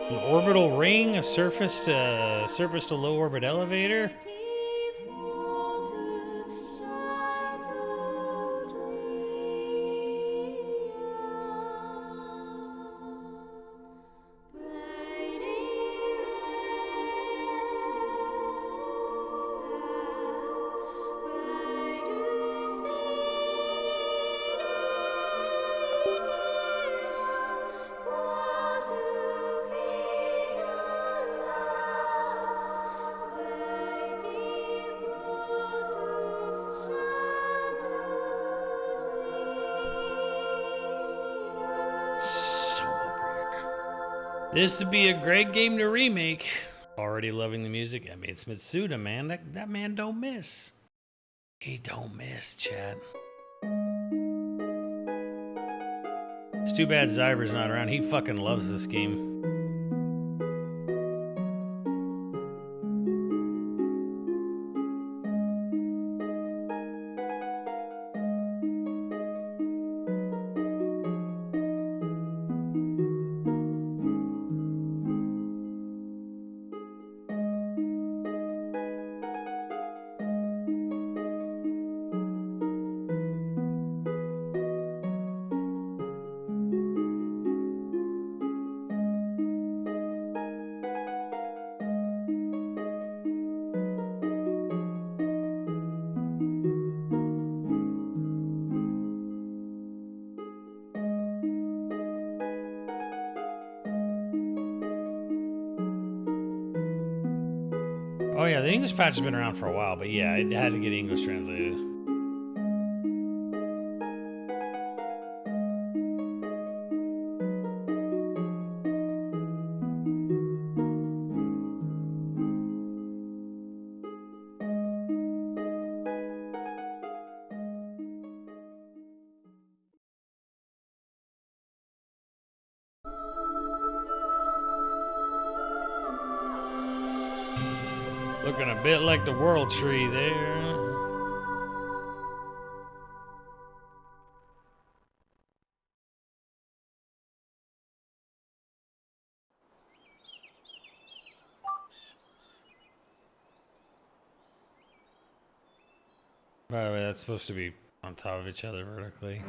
An orbital ring, a surface to low orbit elevator. This would be a great game to remake. Already loving the music. I mean, it's Mitsuda, man. That man don't miss. He don't miss, chat. It's too bad Zyber's not around. He fucking loves this game. Oh yeah, the English patch has been around for a while, but yeah, it had to get English translated. Looking a bit like the World Tree there. By the way, that's supposed to be on top of each other vertically.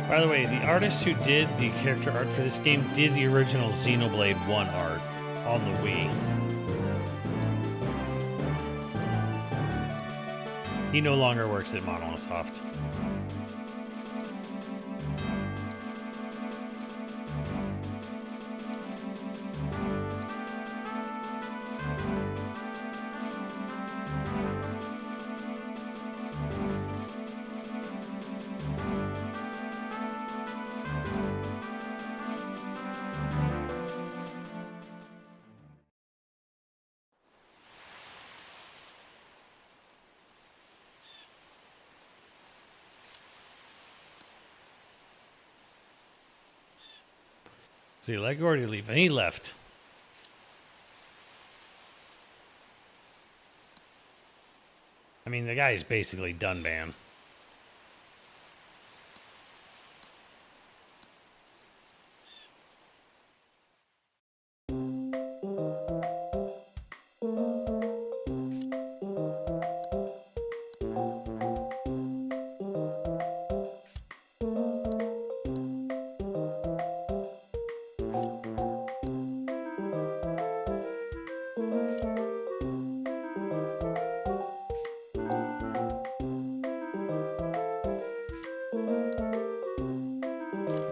By the way, the artist who did the character art for this game did the original Xenoblade 1 art on the Wii. He no longer works at Monolithsoft. See, like already leave, and he left. I mean, the guy's basically done, man.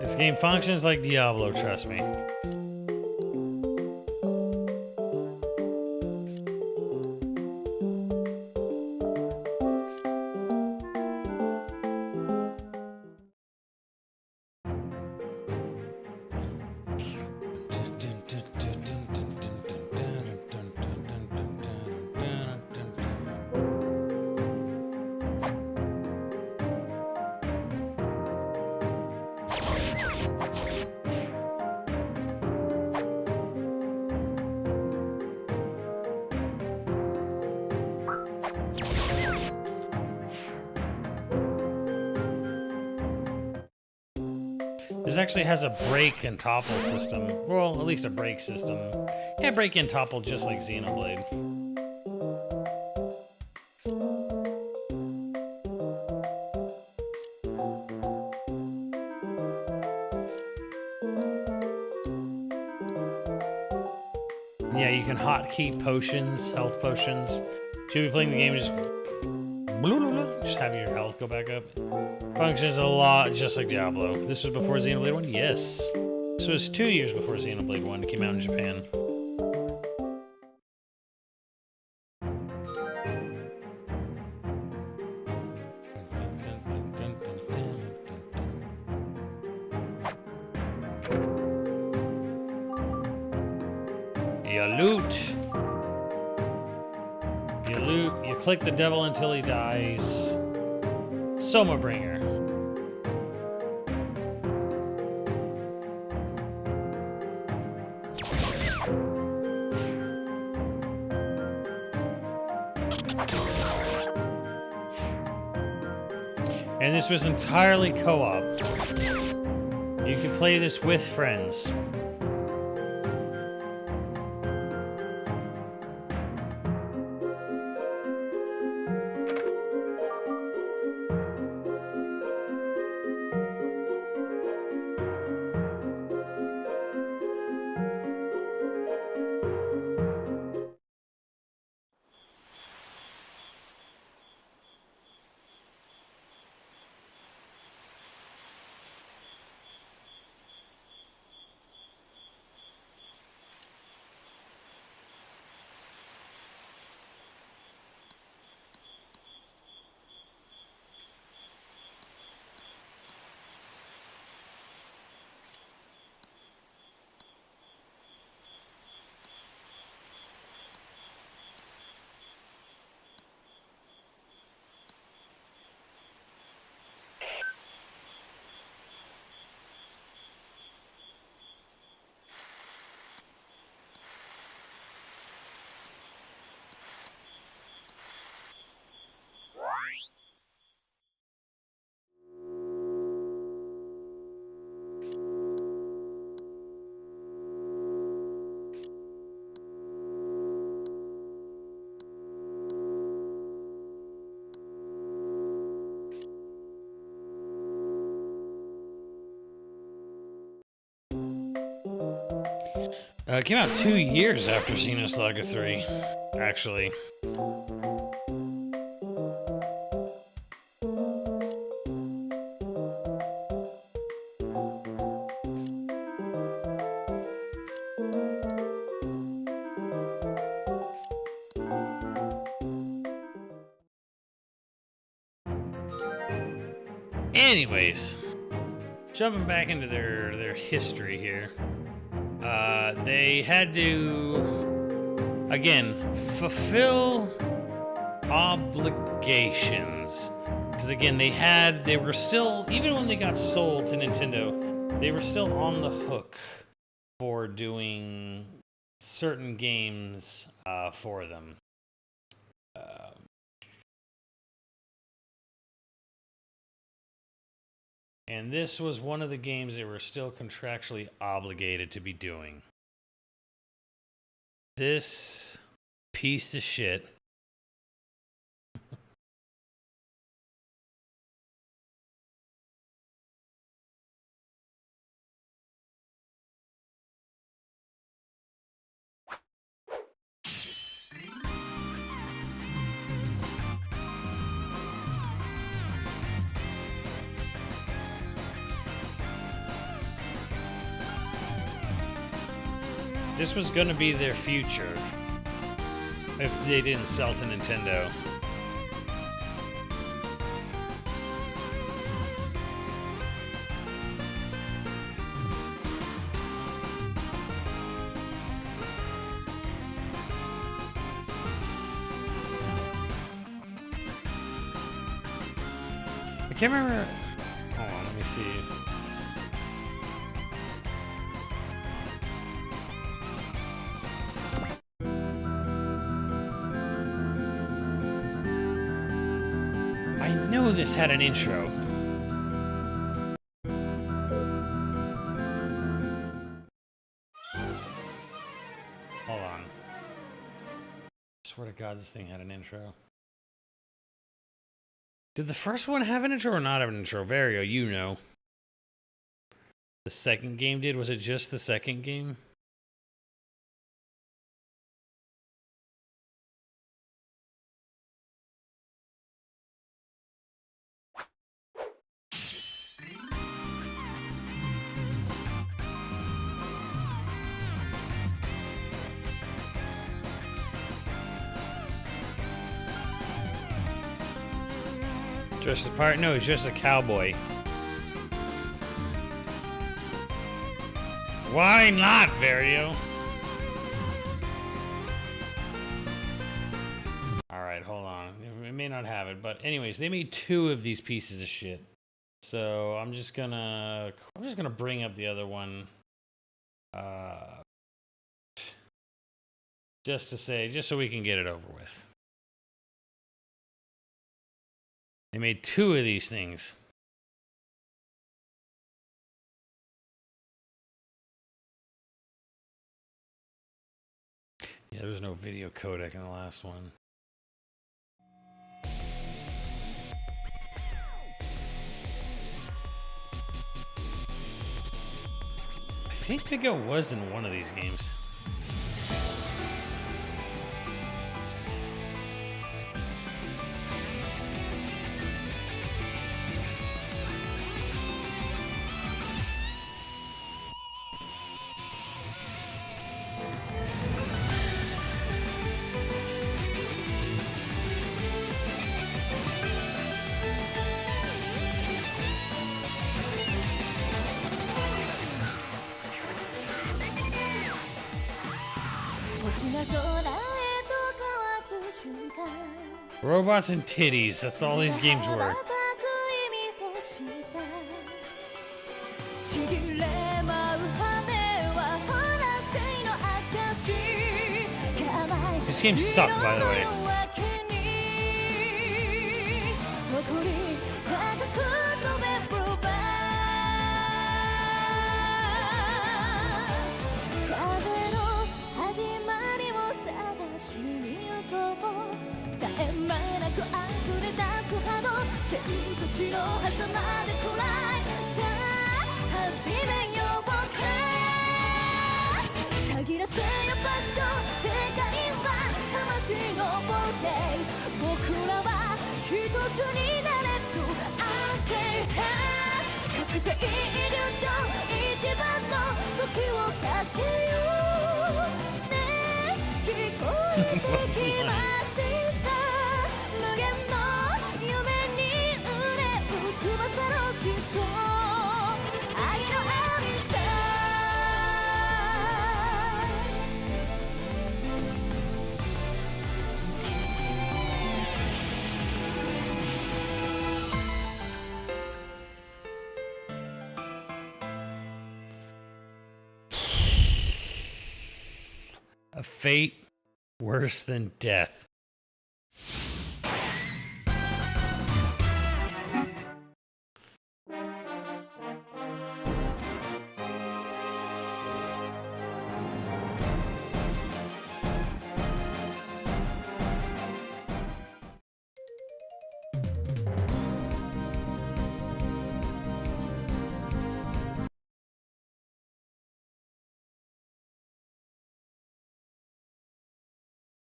This game functions like Diablo, trust me. This actually has a break and topple system. Well, at least a break system. Yeah, break and topple just like Xenoblade. Yeah, you can hotkey potions, health potions. Should be playing the game just have your health go back up. Functions a lot just like Diablo. This was before Xenoblade 1? Yes. This was 2 years before Xenoblade 1 came out in Japan. You loot. You loot. You click the devil until he dies. Soma Bringer. And this was entirely co-op. You could play this with friends. It came out 2 years after Xenosaga 3, actually. Anyways, jumping back into their history here. They had to, again, fulfill obligations. Because again, they were still, even when they got sold to Nintendo, they were still on the hook for doing certain games for them. And this was one of the games they were still contractually obligated to be doing. This piece of shit. This was going to be their future if they didn't sell to Nintendo. I can't remember. Hold on, let me see. I know this had an intro. Hold on. I swear to God, this thing had an intro. Did the first one have an intro or not have an intro? Vario, you know. The second game did? Was it just the second game? Just a part? No, he's just a cowboy. Why not, Vario? Alright, hold on. It may not have it, but anyways, they made 2 of these pieces of shit. So I'm just gonna bring up the other one. Just so we can get it over with. They made 2 of these things. Yeah, there was no video codec in the last one. I think Miguel was in one of these games. Robots and titties, that's all these games were. This game sucked, by the way. A fate worse than death.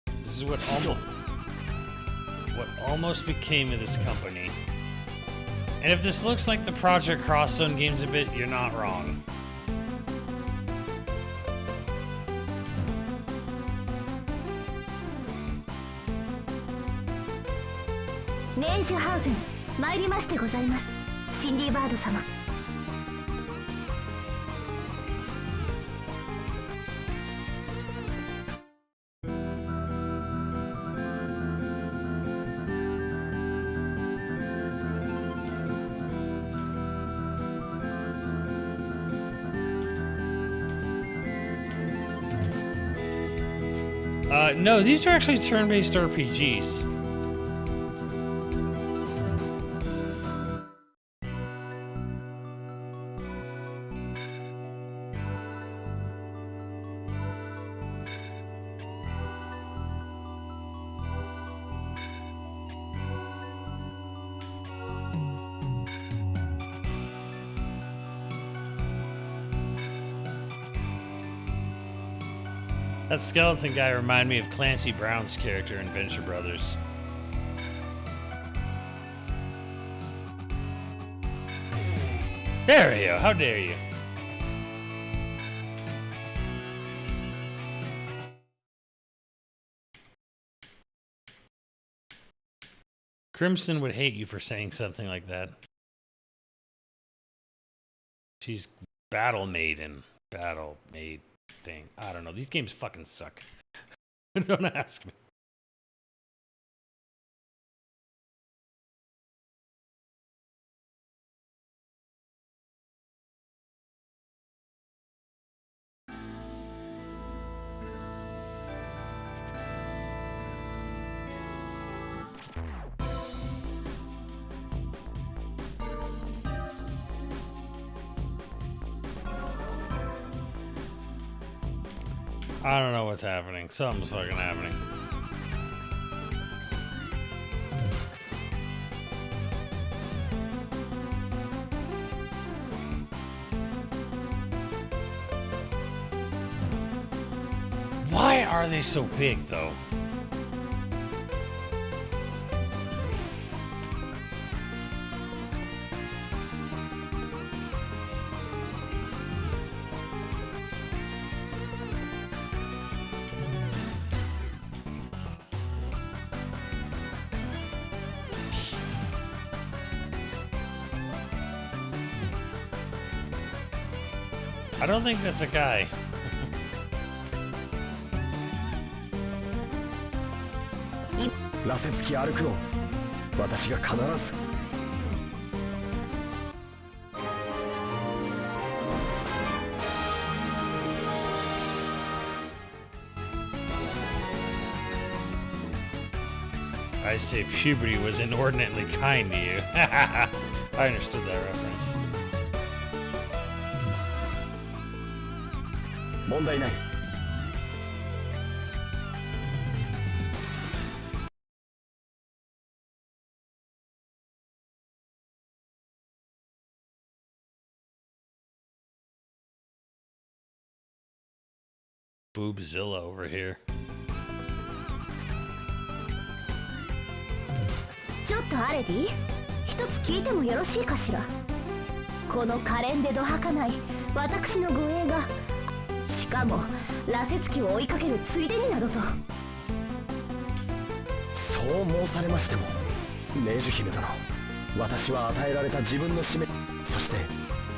This is what almost became of this company. And if this looks like the Project Cross Zone games a bit, you're not wrong. Xenosaga 参りましてございます。シンディバード様。No, these are actually turn-based RPGs. That skeleton guy reminded me of Clancy Brown's character in Venture Brothers. There you go. How dare you? Crimson would hate you for saying something like that. She's Battle Maiden. Battle Maid thing. I don't know. These games fucking suck. Don't ask me. I don't know what's happening. Something's fucking happening. Why are they so big, though? I don't think that's a guy. I say puberty was inordinately kind to you. I understood that reference. 問題ない。Boobzilla over here. ちょっとアレディ、一つ聞いてもよろしいかしら。この可憐でどはかない私の護衛が、しかも羅刹鬼を追いかけるついでになどと。そう申されましても、明治姫殿、私は与えられた自分の使命、そして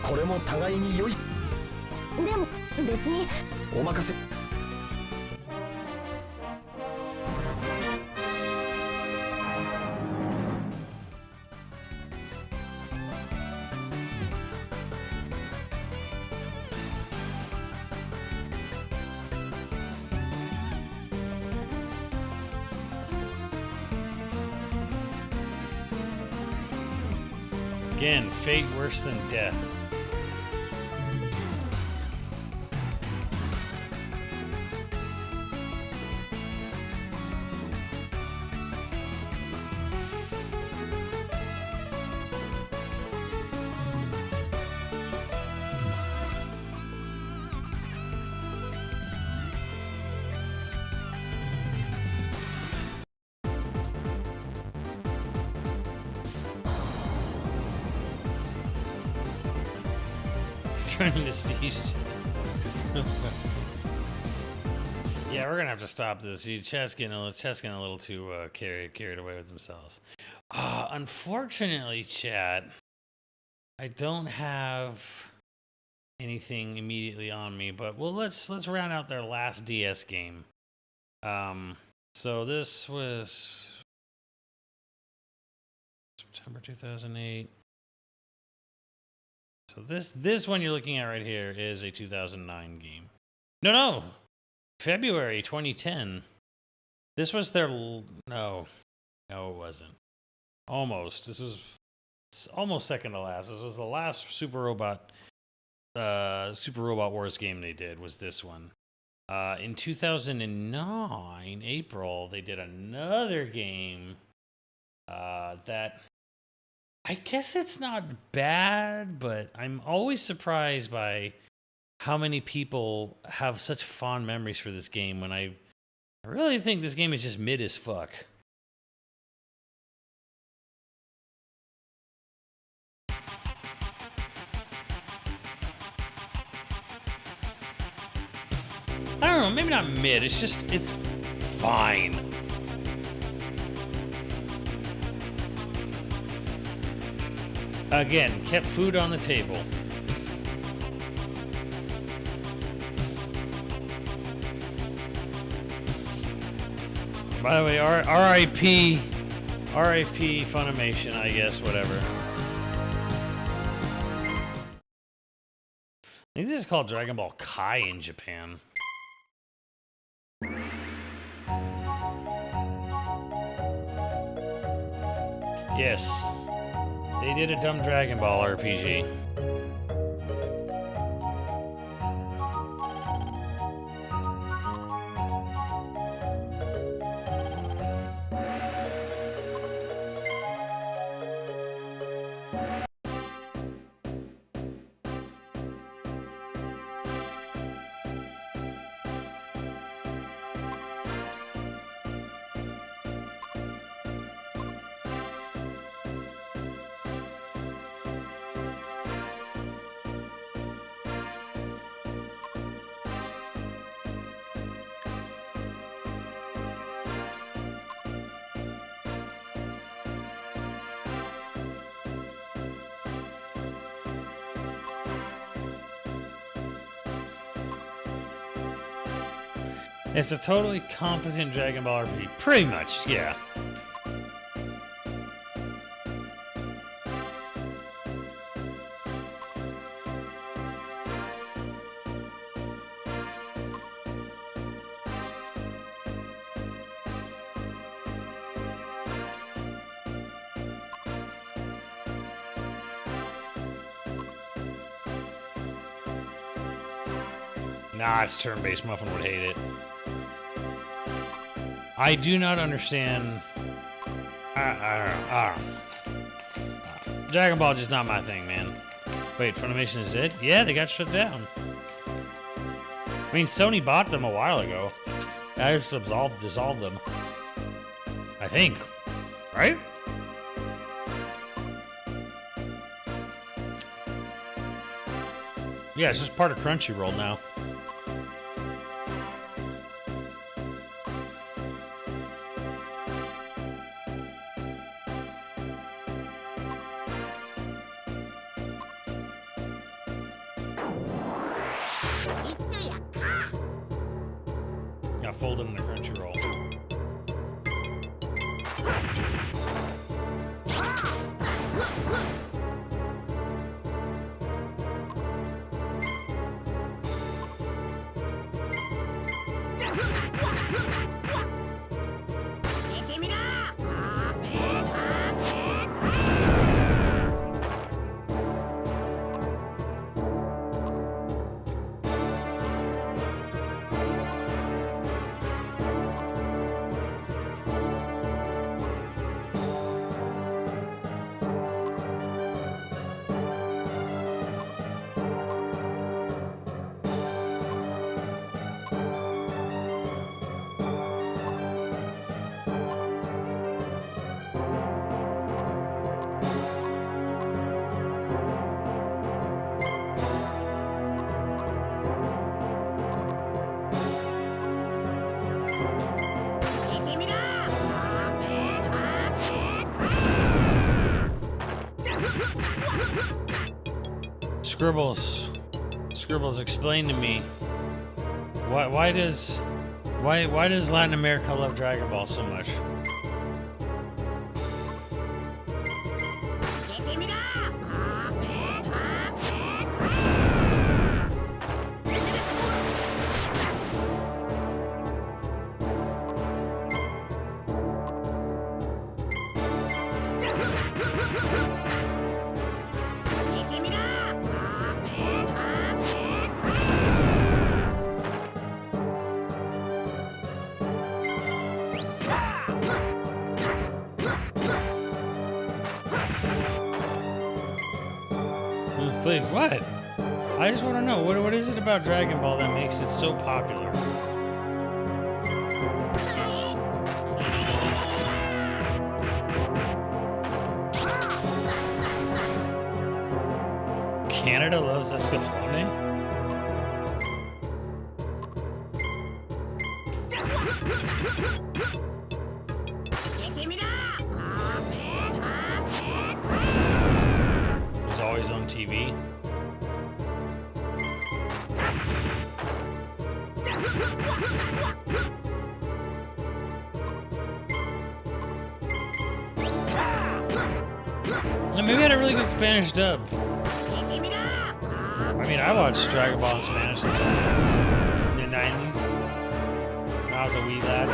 これも互いに良い。でも別にお任せ。Again, fate worse than death. Turning to Steve. Yeah, we're gonna have to stop this. See, Chess getting a little too carried away with themselves. Unfortunately, chat, I don't have anything immediately on me, but well, let's round out their last DS game. So this was September 2008. So this one you're looking at right here is a 2009 game. No, February 2010. This was their no, it wasn't. Almost. This was almost second to last. This was the last Super Robot Wars game they did. Was this one? In 2009 April they did another game that. I guess it's not bad, but I'm always surprised by how many people have such fond memories for this game when I really think this game is just mid as fuck. I don't know, maybe not mid, it's fine. Again, kept food on the table. By the way, R.I.P. Funimation, I guess, whatever. I think this is called Dragon Ball Kai in Japan. Yes. They did a dumb Dragon Ball RPG. It's a totally competent Dragon Ball RPG. Pretty much, yeah. Nah, it's turn-based. Muffin would hate it. I do not understand. Dragon Ball just not my thing, man. Wait, Funimation is it? Yeah, they got shut down. I mean, Sony bought them a while ago. I just dissolved them. I think, right? Yeah, it's just part of Crunchyroll now. Yeah, fold them in the Crunchyroll. Scribbles, explain to me why does Latin America love Dragon Ball so much? Please, what? I just want to know, what is it about Dragon Ball that makes it so popular? Canada loves Escaflowne? He's always on TV. Now, maybe I had a really good Spanish dub. I mean, I watched Dragon Ball in Spanish in the 90s. When I was a wee lad.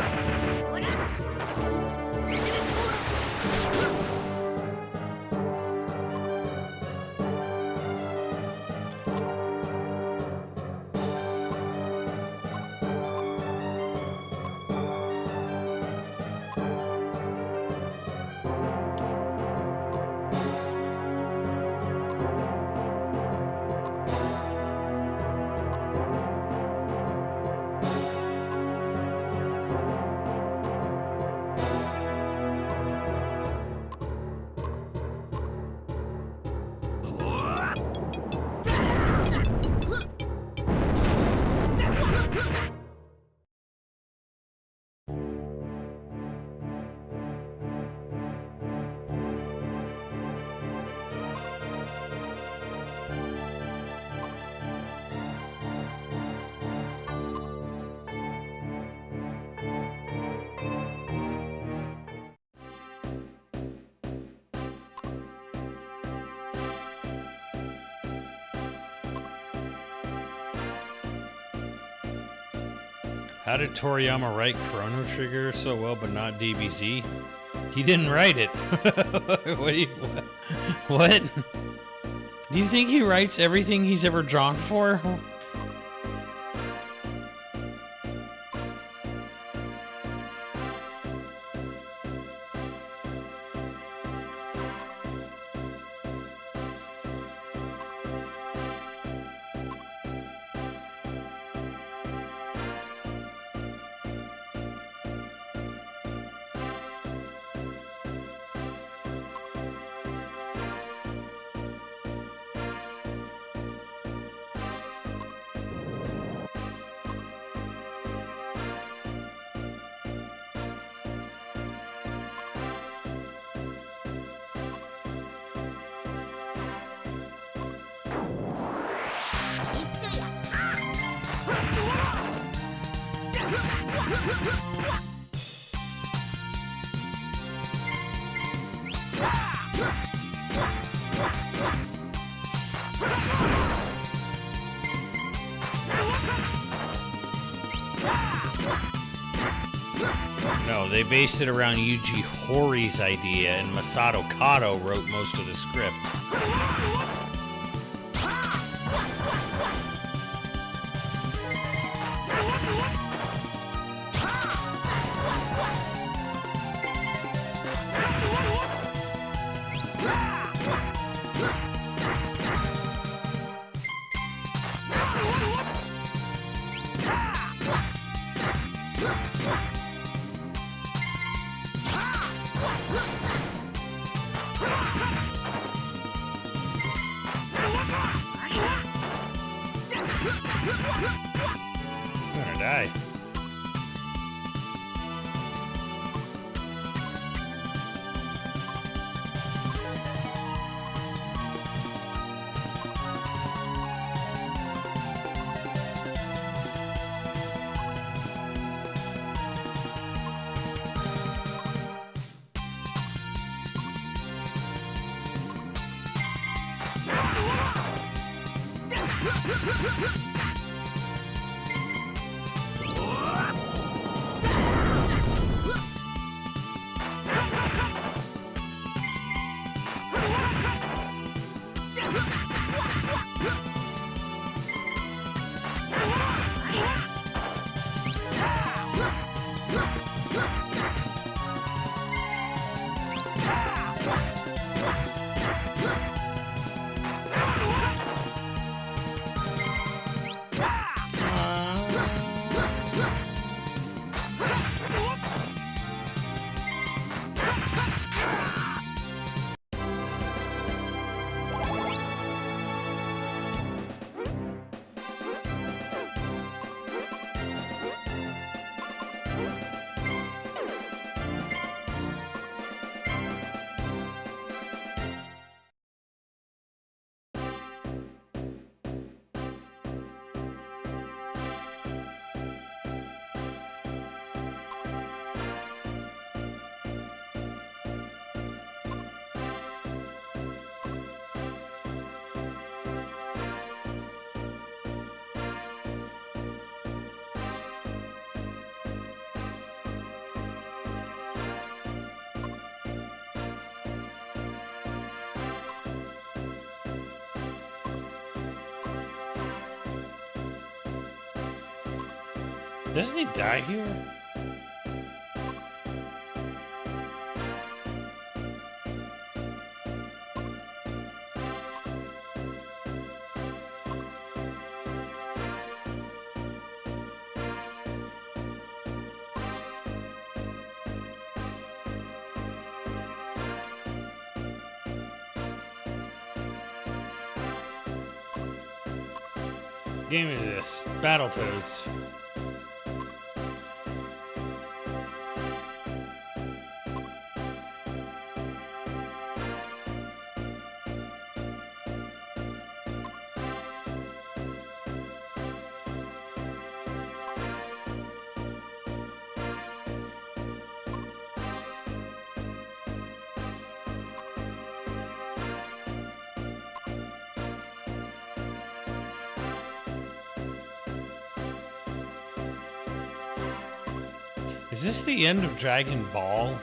How did Toriyama write Chrono Trigger so well but not DBZ? He didn't write it. What? Do you think he writes everything he's ever drawn for? No, they based it around Yuji Horí's idea, and Masato Kato wrote most of the script. I'm gonna die. Doesn't he die here? Game is this? Battletoads. Is this the end of Dragon Ball?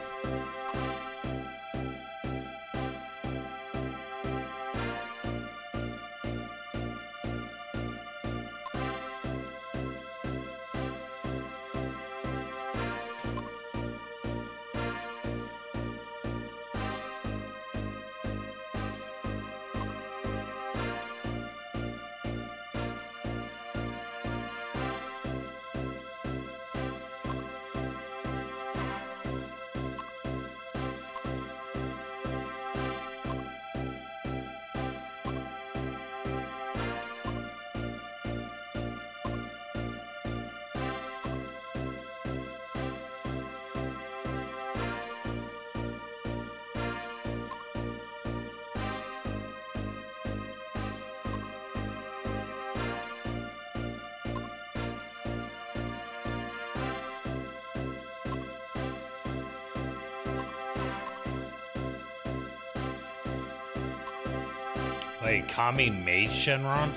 Wait, Kami made Shenron?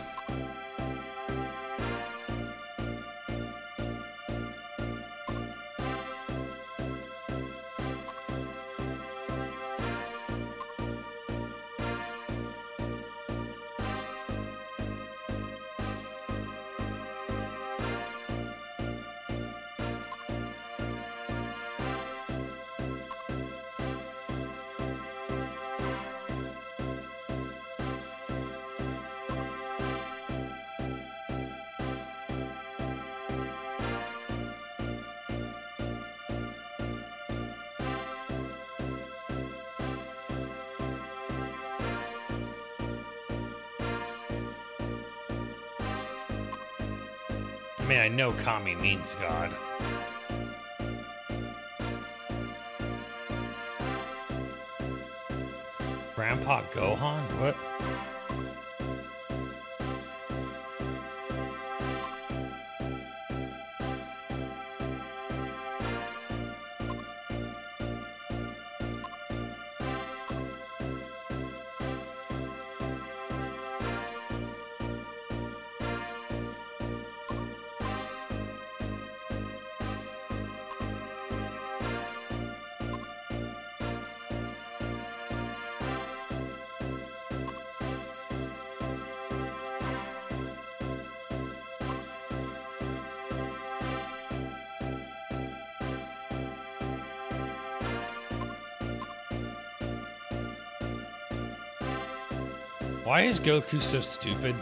I mean, I know Kami means God. Grandpa Gohan? What? Why is Goku so stupid?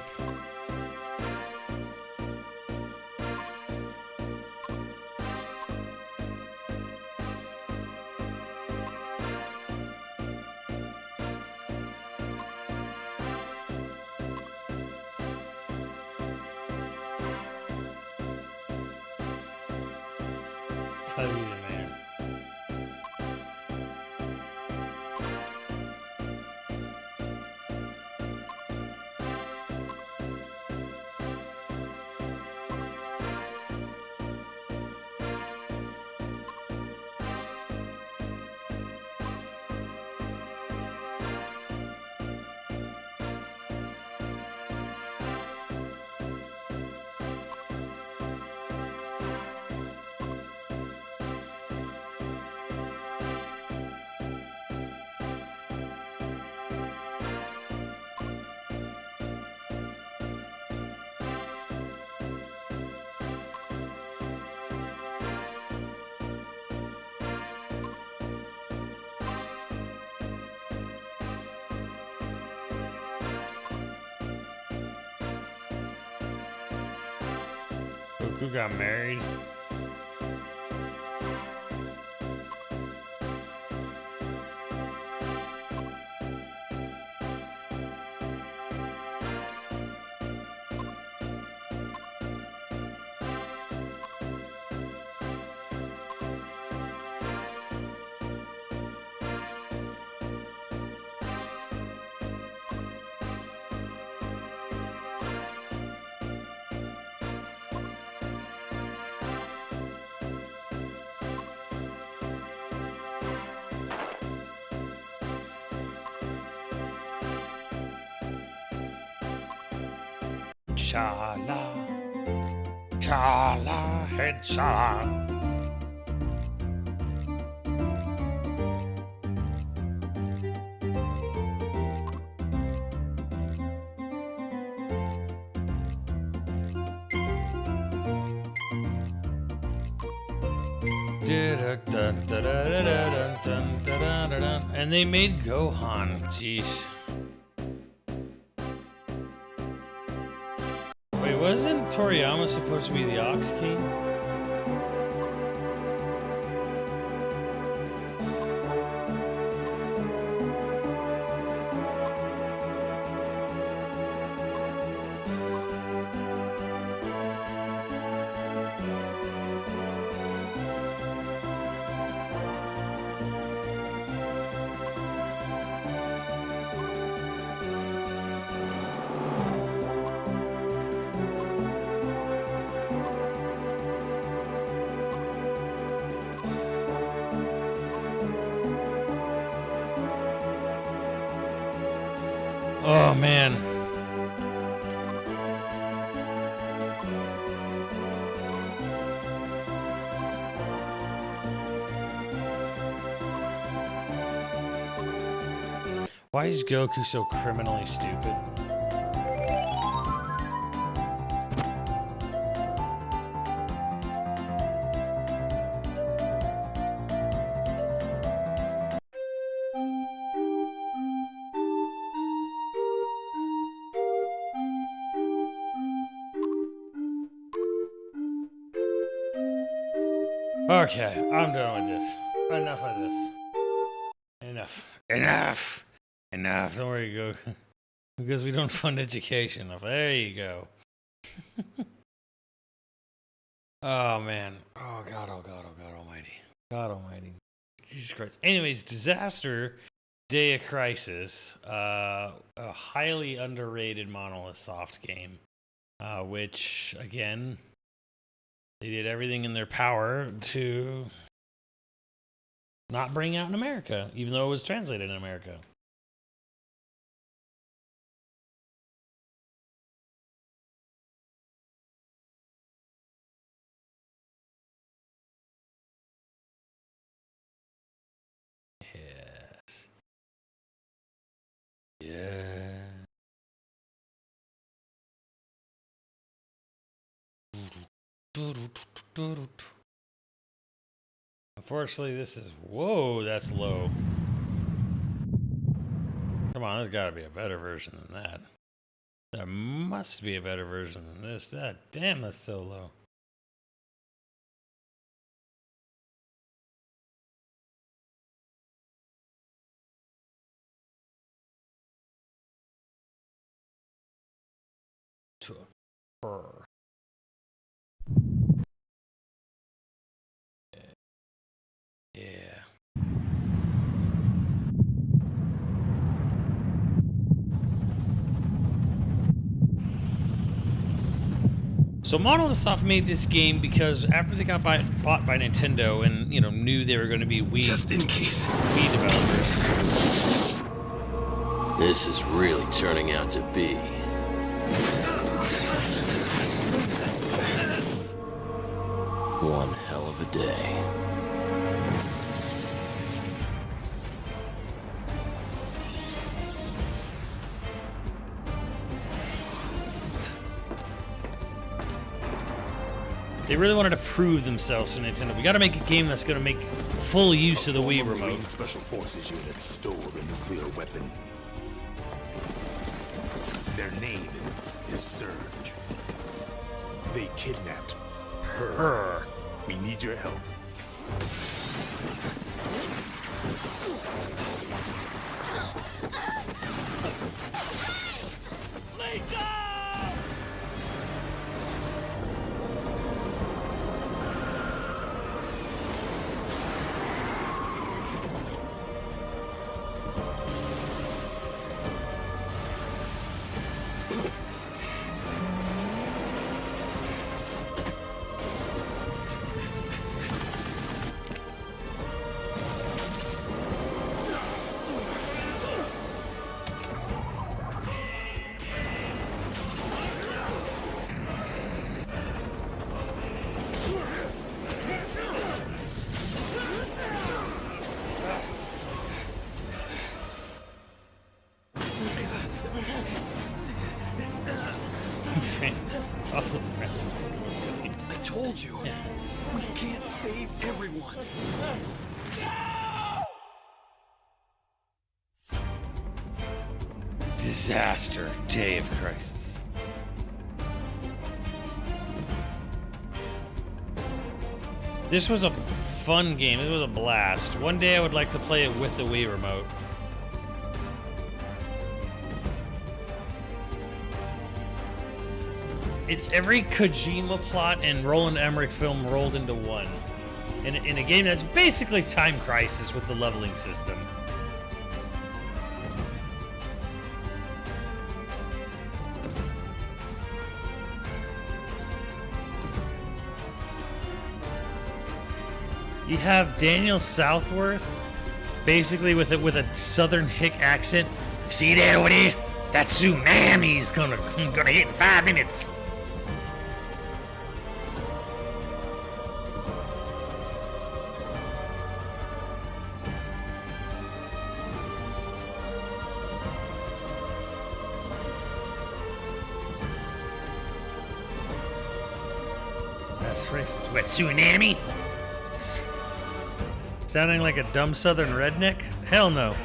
Because he's a man. Goku got married. Chala, chala, head chala. And they made Gohan. Jeez. Wait, wasn't Toriyama supposed to be the Ox King? Oh man. Why is Goku so criminally stupid? Okay, I'm done with this. Enough of this. Enough. Don't worry, go. Because we don't fund education enough. There you go. Oh, man. Oh, God almighty. God almighty. Jesus Christ. Anyways, Disaster Day of Crisis. A highly underrated Monolith Soft game. Which, again, they did everything in their power to not bring out in America, even though it was translated in America. Yes. Yeah. Unfortunately, this is... Whoa, that's low. Come on, there's got to be a better version than that. There must be a better version than this. Damn, that's so low. To occur. Yeah. So Monolith Soft made this game because after they got bought by Nintendo and, you know, knew they were going to be Wii, just in case, Wii developers. This is really turning out to be one hell of a day. They really wanted to prove themselves to Nintendo. We got to make a game that's going to make full use of the Wii remote. Special Forces unit stole the nuclear weapon. Their name is Surge. They kidnapped her. We need your help. Disaster, day of crisis. This was a fun game. It was a blast. One day I would like to play it with the Wii remote. It's every Kojima plot and Roland Emmerich film rolled into one. In a game that's basically Time Crisis with the leveling system. You have Daniel Southworth, basically with a southern hick accent. See there, Woody? That tsunami's gonna hit in 5 minutes. That's racist. What, tsunami? Sounding like a dumb southern redneck? Hell no.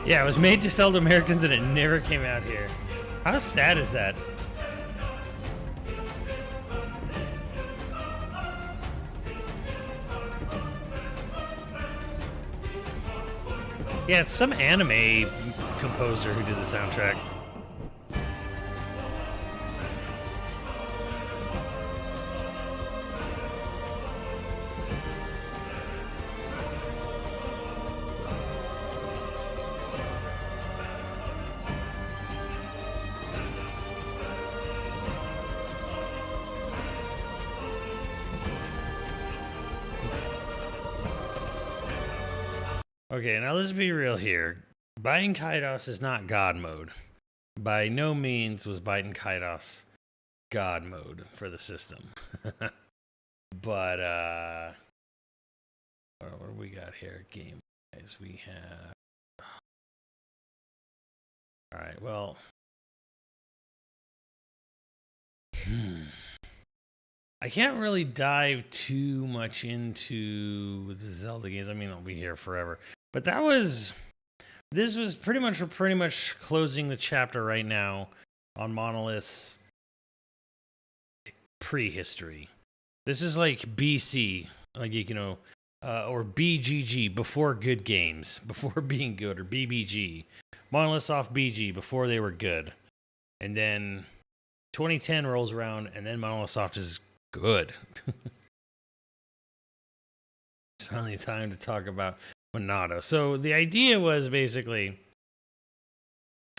Yeah, it was made to sell to Americans and it never came out here. How sad is that? Yeah, it's some anime composer who did the soundtrack. Okay, now let's be real here. Baten Kaitos is not God mode. By no means was Baten Kaitos God mode for the system. But, what do we got here? Game guys, we have... Alright, well... I can't really dive too much into the Zelda games. I mean, I'll be here forever. But this was pretty much closing the chapter right now on Monolith's prehistory. This is like BC, like, you know, or BGG, before good games, before being good, or BBG. Monolithsoft BG, before they were good. And then 2010 rolls around, and then Monolithsoft is good. It's finally time to talk about Monado. So the idea was basically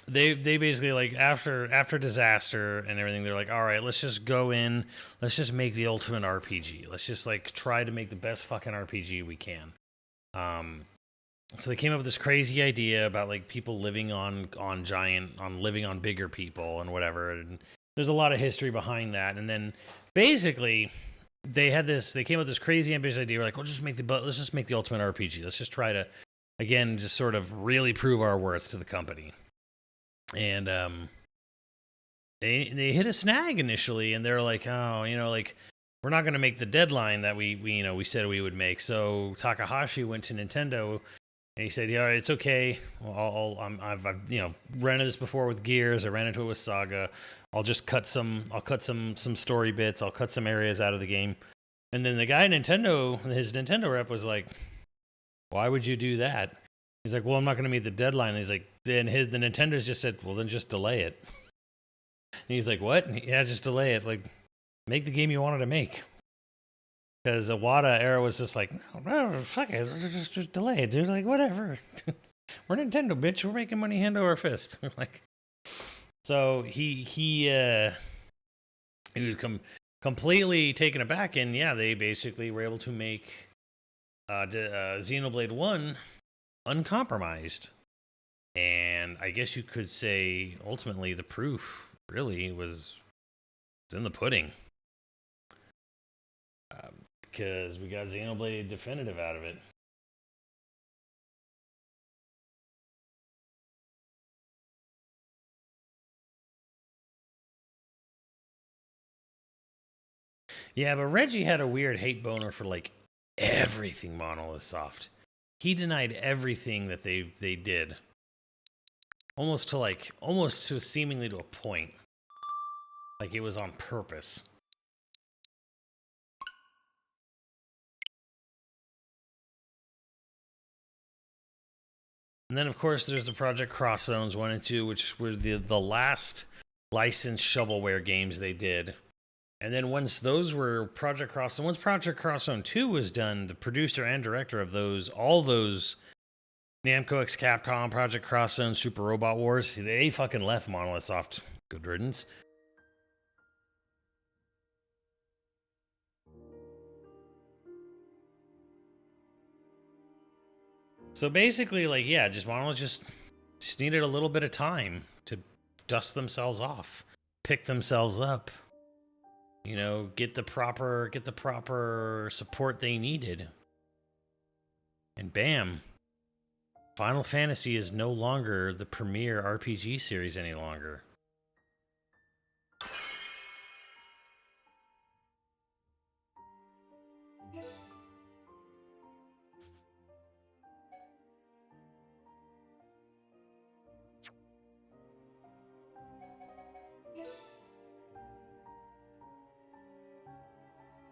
they basically, like, after Disaster and everything, they're like, all right, let's just go in, let's just make the ultimate RPG. Let's just, like, try to make the best fucking RPG we can. So they came up with this crazy idea about, like, people living on living on bigger people and whatever. And there's a lot of history behind that. And then basically they came up with this crazy ambitious idea. We're like, let's just make the ultimate RPG. Let's just try to, again, just sort of really prove our worth to the company. And they hit a snag initially, and they're like, oh, you know, like, we're not going to make the deadline that we said we would make. So Takahashi went to Nintendo and he said, yeah, it's okay. I've rented this before with Gears. I ran into it with Saga. I'll cut some story bits. I'll cut some areas out of the game. And then the guy at Nintendo, his Nintendo rep, was like, why would you do that? He's like, well, I'm not going to meet the deadline. And he's like, the Nintendo's just said, well, then just delay it. And he's like, what? Yeah, just delay it. Like, make the game you wanted to make. Because Iwata era was just like, no, fuck it, just delay it, dude. Like, whatever. We're Nintendo, bitch. We're making money hand over fist. Like, so he was completely taken aback, and yeah, they basically were able to make Xenoblade 1 uncompromised. And I guess you could say ultimately the proof really was in the pudding. Because we got Xenoblade Definitive out of it. Yeah, but Reggie had a weird hate boner for like everything Monolith Soft. He denied everything that they did. Almost to seemingly to a point. Like it was on purpose. And then of course there's the Project Cross Zones 1 and 2, which were the last licensed shovelware games they did. And then once those were Project Cross, and once Project Cross Zone 2 was done, the producer and director of all those Namco x Capcom, Project Cross Zone, Super Robot Wars, they fucking left Monolith Soft. Good riddance. So basically, like, yeah, just Monolith just needed a little bit of time to dust themselves off, pick themselves up. You know, get the proper support they needed. And bam. Final Fantasy is no longer the premier RPG series any longer.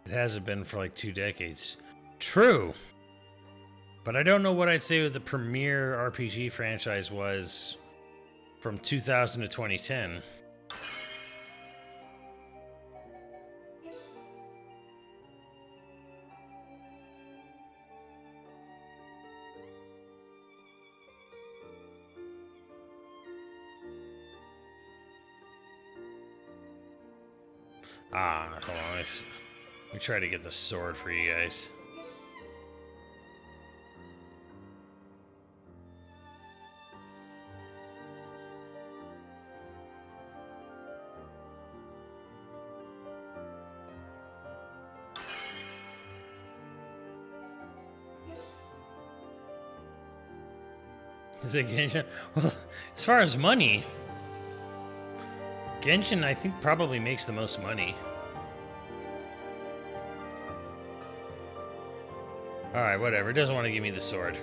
It hasn't been for like 2 decades. True. But I don't know what I'd say with the premier RPG franchise was from 2000 to 2010. Hold on. Let me try to get the sword for you guys. Is it Genshin? Well, as far as money, Genshin I think probably makes the most money. Alright, whatever. It doesn't want to give me the sword.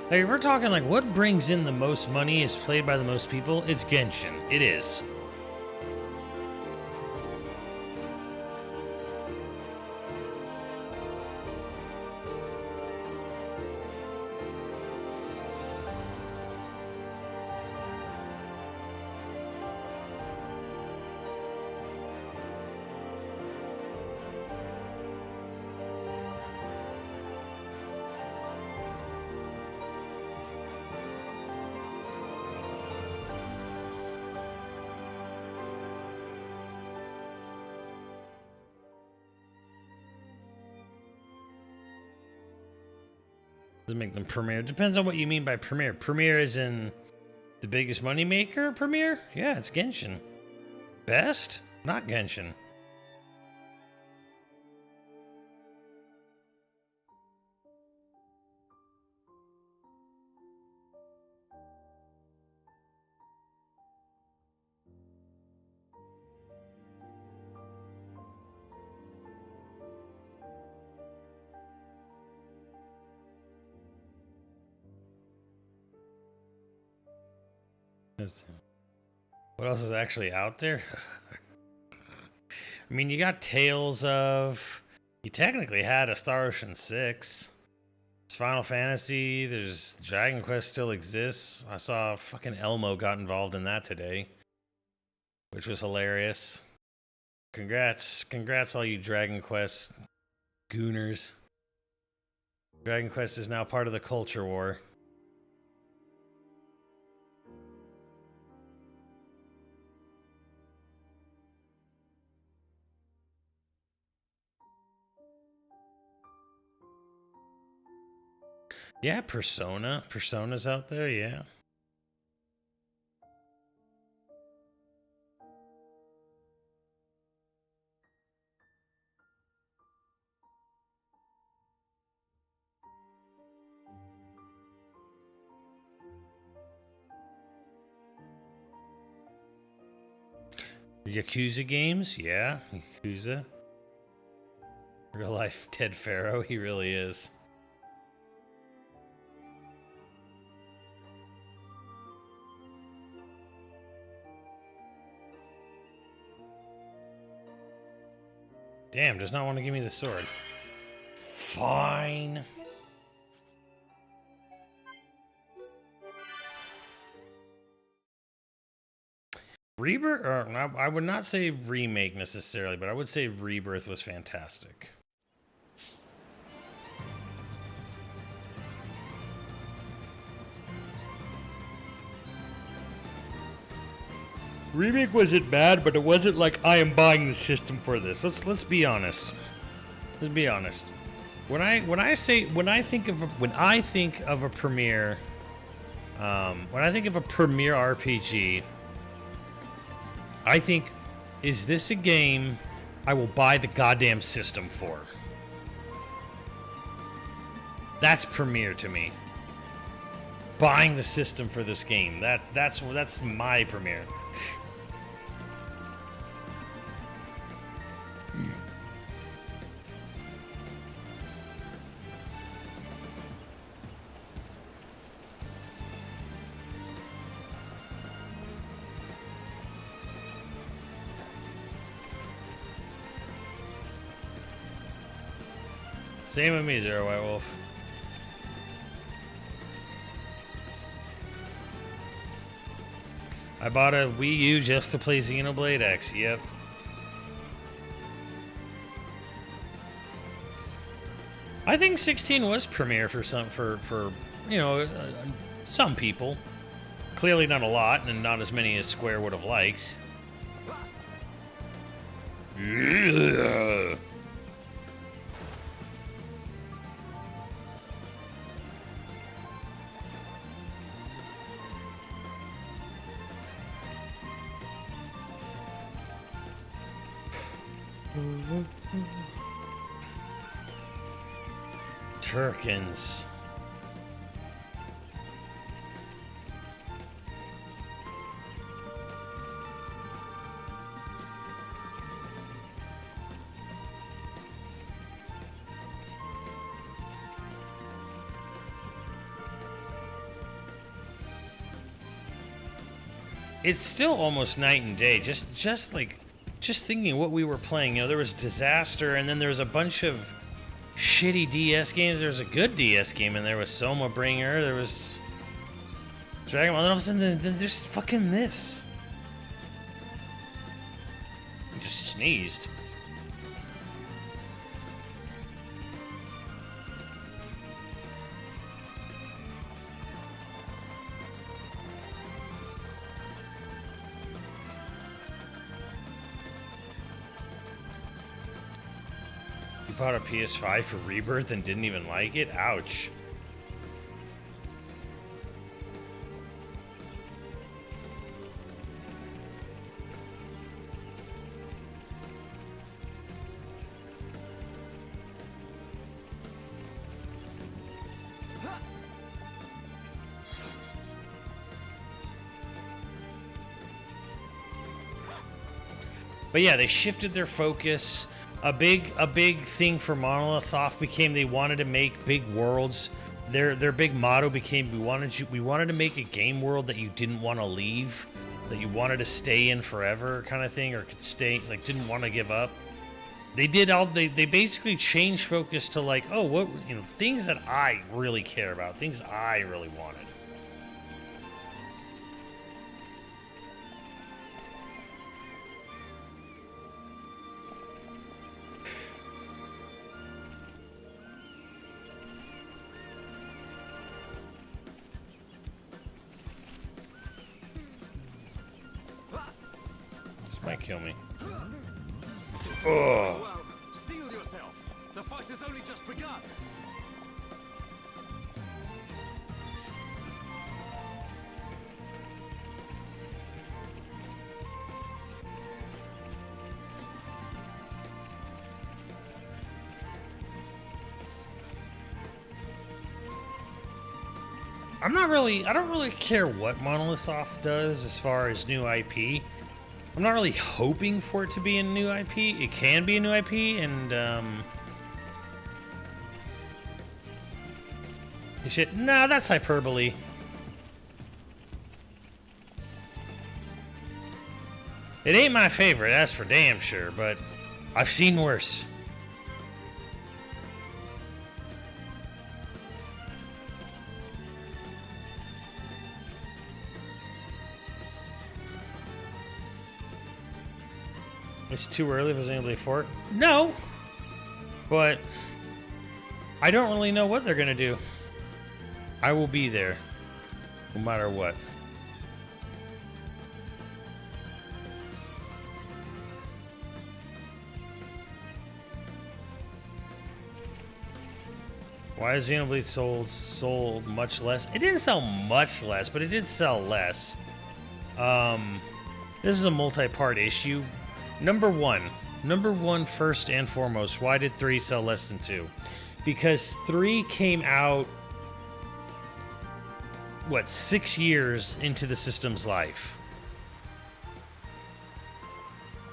Like, if we're talking like what brings in the most money is played by the most people, it's Genshin. It is. Doesn't make them premier. Depends on what you mean by premier. Premier is in the biggest money maker premier? Yeah, it's Genshin. Best? Not Genshin. What else is actually out there? I mean, you got Tales of... You technically had a Star Ocean 6. There's Final Fantasy. There's Dragon Quest still exists. I saw fucking Elmo got involved in that today, which was hilarious. Congrats all you Dragon Quest gooners. Dragon Quest is now part of the culture war. Yeah, Persona. Persona's out there, yeah. Yakuza games? Yeah, Yakuza. Real life Ted Faro, he really is. Damn, does not want to give me the sword. Fine. Rebirth, or I would not say remake necessarily, but I would say Rebirth was fantastic. Remake wasn't bad, but it wasn't like I am buying the system for this. Let's be honest. Let's be honest. When I think of a premiere RPG, I think, is this a game I will buy the goddamn system for? That's premiere to me. Buying the system for this game. That's my premiere. Same with me, Zero White Wolf. I bought a Wii U just to play Xenoblade X. Yep. I think 16 was premiere for some some people. Clearly not a lot, and not as many as Square would have liked. Ugh. Turkins. It's still almost night and day. Just thinking what we were playing. You know, there was Disaster, and then there was a bunch of shitty DS games. There was a good DS game, and there was Soma Bringer. There was Dragon Ball. And then all of a sudden, then there's fucking this. I just sneezed. Bought a PS5 for Rebirth and didn't even like it? Ouch. But yeah, they shifted their focus. A big thing for Monolith Soft became they wanted to make big worlds. Their big motto became we wanted to make a game world that you didn't want to leave, that you wanted to stay in forever, kind of thing, or could stay, like, didn't want to give up. They basically changed focus to, like, oh, what, you know, things that I really care about, things I really wanted. Might kill me. Oh. Steel yourself. The fight has only just begun. I don't really care what Monolithsoft does as far as new IP. I'm not really hoping for it to be a new IP. It can be a new IP, and shit. Nah, that's hyperbole. It ain't my favorite, that's for damn sure, but I've seen worse. It's too early for Xenoblade 4? No! But I don't really know what they're gonna do. I will be there, no matter what. Why is Xenoblade sold much less? It didn't sell much less, but it did sell less. This is a multi-part issue. Number one, first and foremost, why did 3 sell less than 2? Because 3 came out, what, 6 years into the system's life.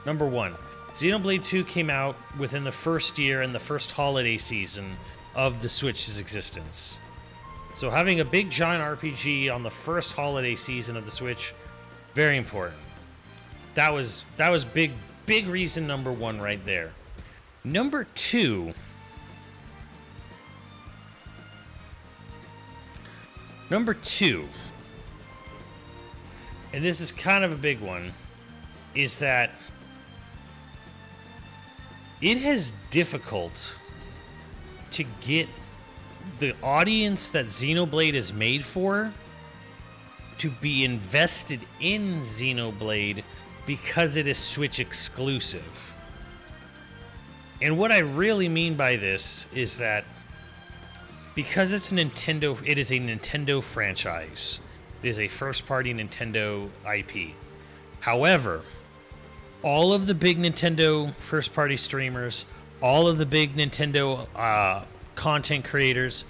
Number 1, Xenoblade 2 came out within the first year and the first holiday season of the Switch's existence. So having a big giant RPG on the first holiday season of the Switch, very important. That was big reason number 1 right there. Number 2, and this is kind of a big one, is that it is difficult to get the audience that Xenoblade is made for to be invested in Xenoblade because it is Switch exclusive. And what I really mean by this is that because it's it is a Nintendo franchise. It is a first-party Nintendo IP. However, all of the big Nintendo first-party streamers, all of the big Nintendo content creators,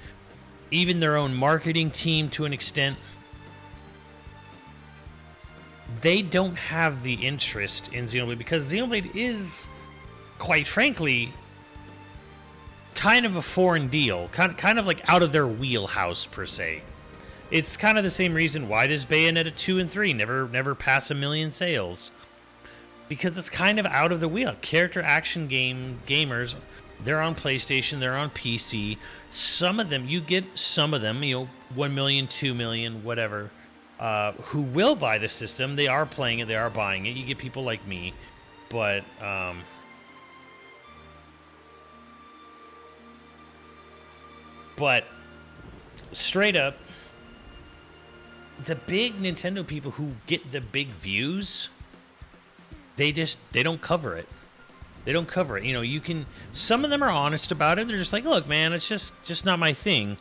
even their own marketing team to an extent, they don't have the interest in Xenoblade because Xenoblade is, quite frankly, kind of a foreign deal, kind of like out of their wheelhouse per se. It's kind of the same reason why does Bayonetta 2 and 3 never pass 1 million sales, because it's kind of out of the wheel. Character action gamers, they're on PlayStation, they're on PC. Some of them, you get some of them, 1 million, 2 million, whatever, who will buy the system. They are playing it, they are buying it. You get people like me, but straight up, the big Nintendo people who get the big views, they don't cover it. They don't cover it. You can. Some of them are honest about it. They're just like, look, man, it's just not my thing.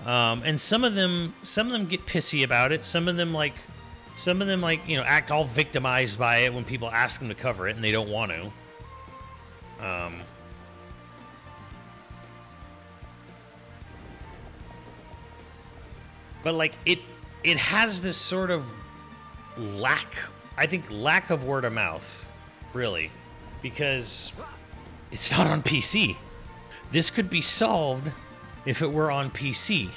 And some of them get pissy about it. Some of them act all victimized by it when people ask them to cover it and they don't want to. But like it has this sort of lack of word of mouth, really, because it's not on PC. This could be solved if it were on PC.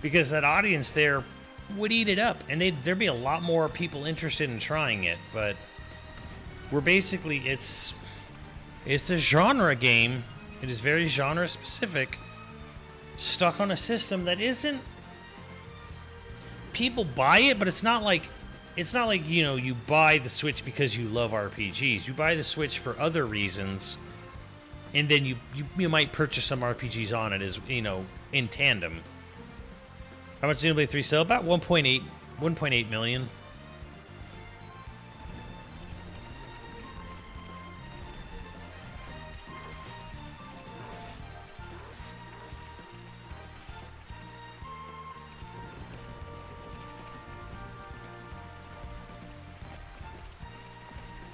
Because that audience there would eat it up, and there'd be a lot more people interested in trying it. But we're basically, it's a genre game. It is very genre specific, stuck on a system that isn't. People buy it, but it's not like you buy the Switch because you love RPGs. You buy the Switch for other reasons, and then you might purchase some RPGs on it as in tandem. How much did Xenoblade 3 sell? About 1.8 million.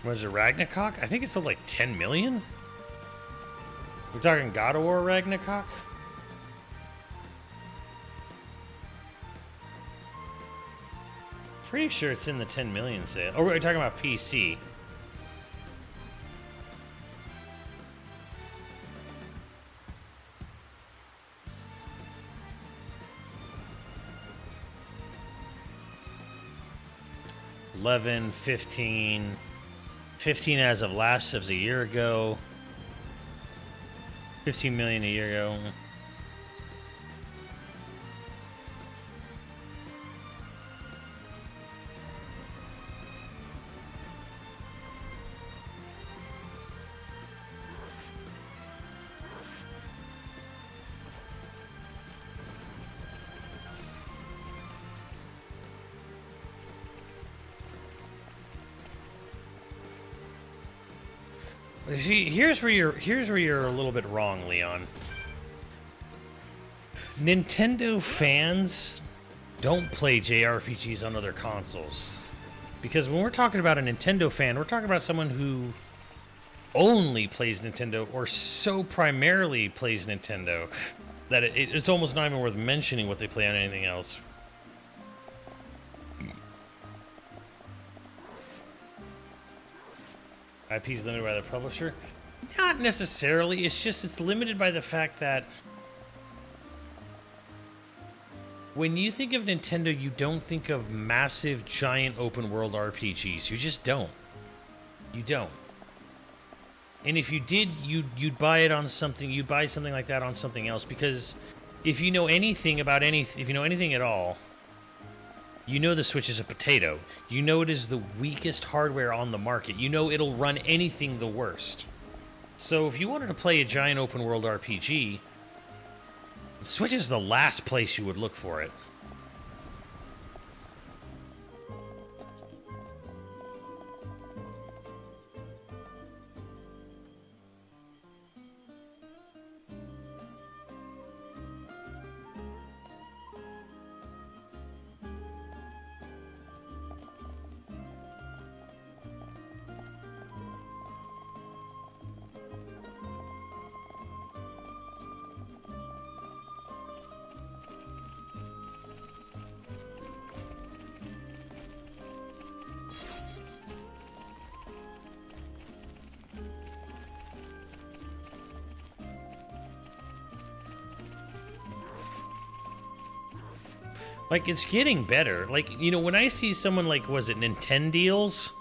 Was it Ragnarok? I think it sold like 10 million. We're talking God of War Ragnarok? Pretty sure it's in the 10 million sale. Oh, we're talking about PC. $11, $15, $15 as of a year ago. 15 million a year ago. See, here's where you're a little bit wrong, Leon. Nintendo fans don't play JRPGs on other consoles. Because when we're talking about a Nintendo fan, we're talking about someone who only plays Nintendo or so primarily plays Nintendo that it's almost not even worth mentioning what they play on anything else. IP's limited by the publisher? Not necessarily. It's just it's limited by the fact that when you think of Nintendo, you don't think of massive, giant open world RPGs. You just don't. You don't. And if you did, you'd buy it on something. You'd buy something like that on something else, because if you know anything about anything, if you know anything at all, you know the Switch is a potato. You know it is the weakest hardware on the market. You know it'll run anything the worst. So if you wanted to play a giant open world RPG, the Switch is the last place you would look for it. Like, it's getting better. Like, you know, when I see someone like, was it Nintendeals?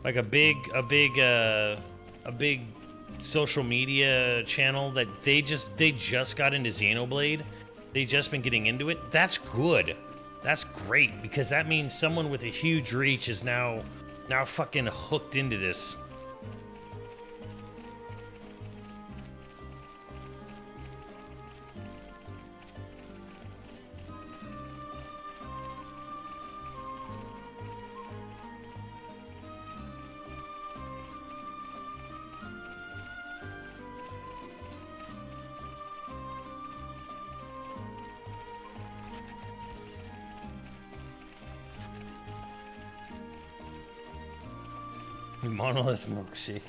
Like a big social media channel that they just got into Xenoblade. They just been getting into it. That's good. That's great, because that means someone with a huge reach is now fucking hooked into this. Monolith milkshake.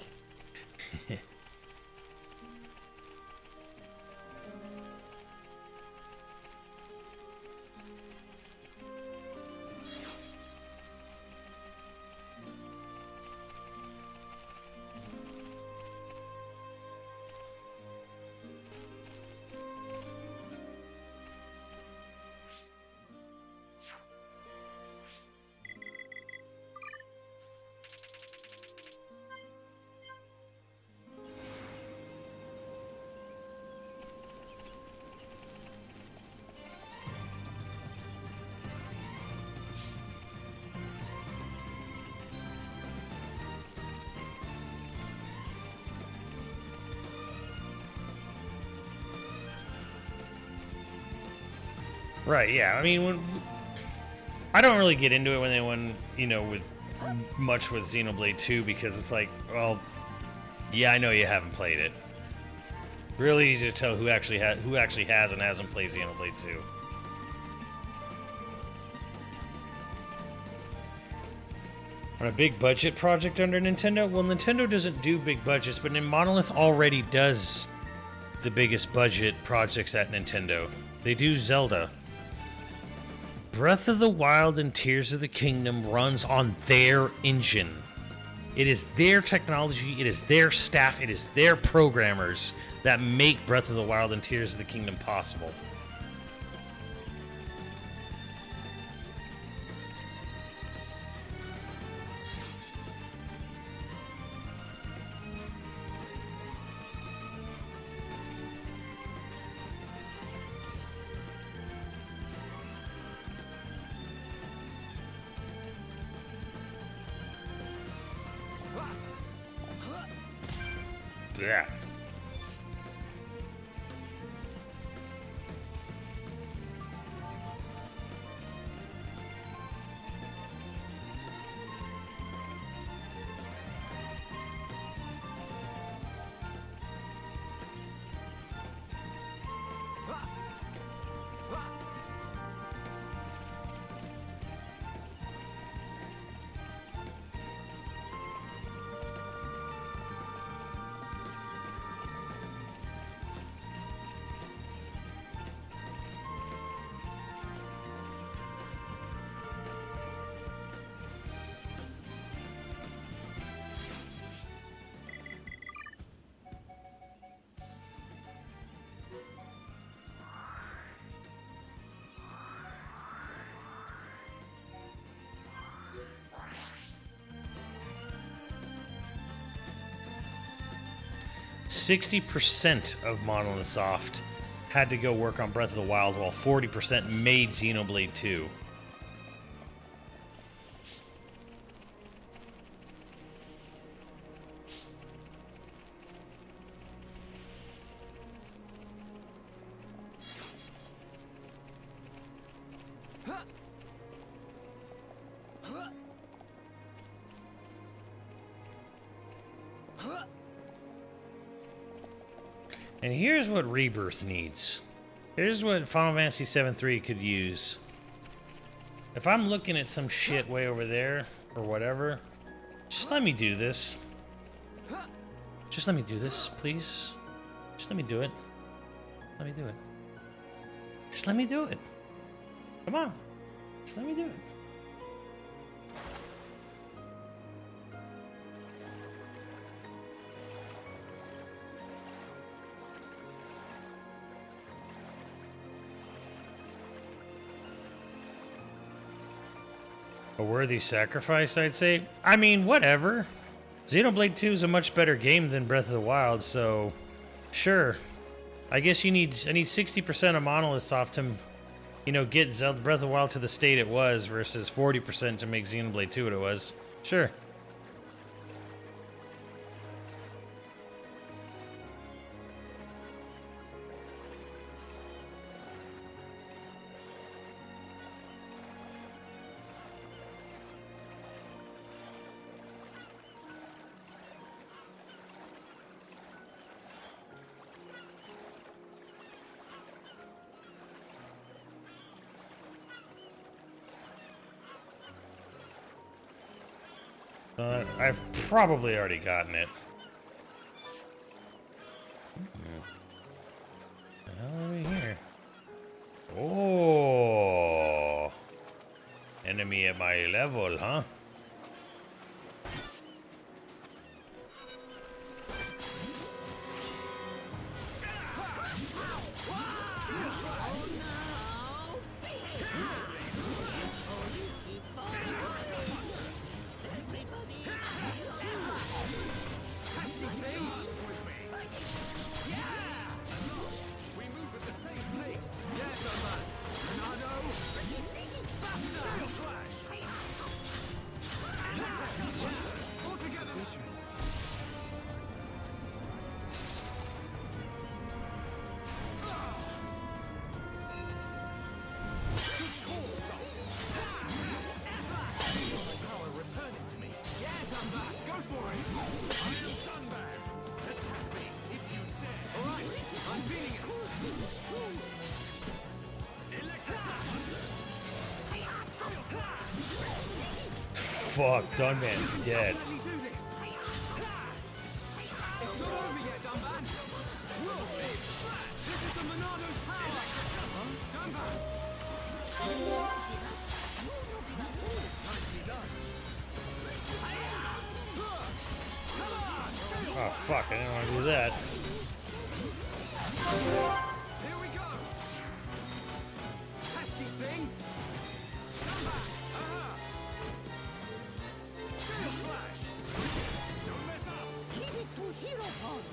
Right, yeah. I mean, I don't really get into it when you know, with Xenoblade 2, because it's like, well, yeah, I know you haven't played it. Really easy to tell who actually has and hasn't played Xenoblade 2. On a big budget project under Nintendo? Well, Nintendo doesn't do big budgets, but Monolith already does the biggest budget projects at Nintendo. They do Zelda. Breath of the Wild and Tears of the Kingdom runs on their engine. It is their technology, it is their staff, it is their programmers that make Breath of the Wild and Tears of the Kingdom possible. Yeah. %60 of Monolithsoft had to go work on Breath of the Wild, while 40% made Xenoblade 2. And here's what Rebirth needs. Here's what Final Fantasy VII-3 could use. If I'm looking at some shit way over there, or whatever, just let me do this. Just let me do this, please. Just let me do it. Let me do it. Just let me do it. Come on. Just let me do it. A worthy sacrifice, I'd say. I mean, whatever. Xenoblade 2 is a much better game than Breath of the Wild, so sure. I guess I need 60% of Monolithsoft to, you know, get Zelda Breath of the Wild to the state it was versus 40% to make Xenoblade 2 what it was. Sure. I've probably already gotten it. What the hell are we here? Oh, enemy at my level, huh? fuck, Dunman dead. Oh fuck, I didn't want to do that. Here we go. Pesky thing. Come back. Steel flash. Don't mess up. Keep it to hero pod.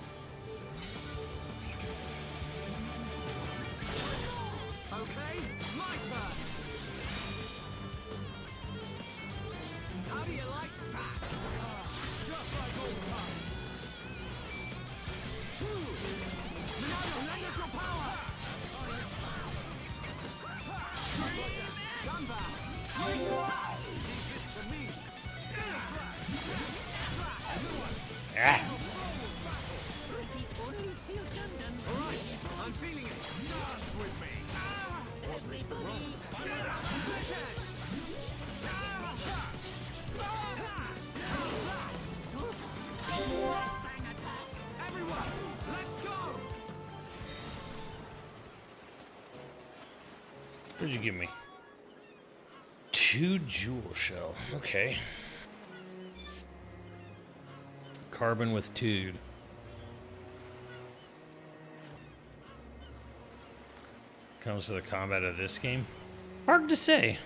Okay, my turn. How do you like that? Just like old times. Minato, lend us your power! Gun back! Great attack! Leave this to me! Ah. Alright, I'm feeling it! Dance with me! What's this the wrong? Everyone, let's go! What'd you give me? 2 jewel shell. Okay. Carbon with Tude. Comes to the combat of this game. Hard to say.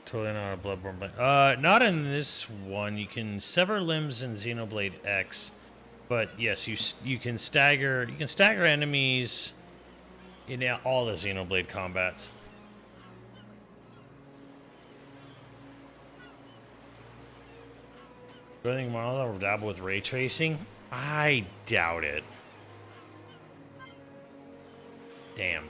Totally not a Bloodborne blade. Not in this one. You can sever limbs in Xenoblade X, but yes, you can stagger enemies in all the Xenoblade combats. Do I think Monolith will dabble with ray tracing? I doubt it. Damn.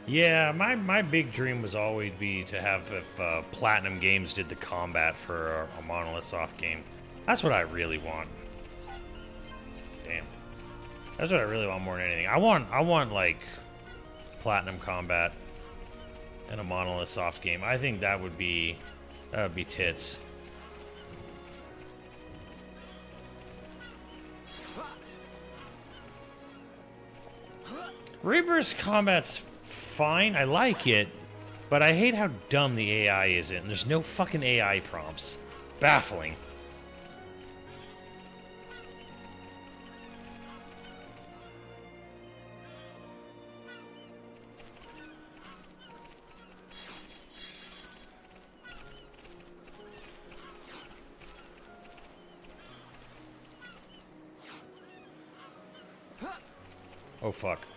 Yeah, my big dream was always be to have if Platinum Games did the combat for a Monolith Soft game. That's what I really want. Damn. That's what I really want more than anything. I want like Platinum combat in a Monolith Soft game. I think that would be tits. Reaper's combat's fine, I like it, but I hate how dumb the AI is in. There's no fucking AI prompts. Baffling. Oh fuck.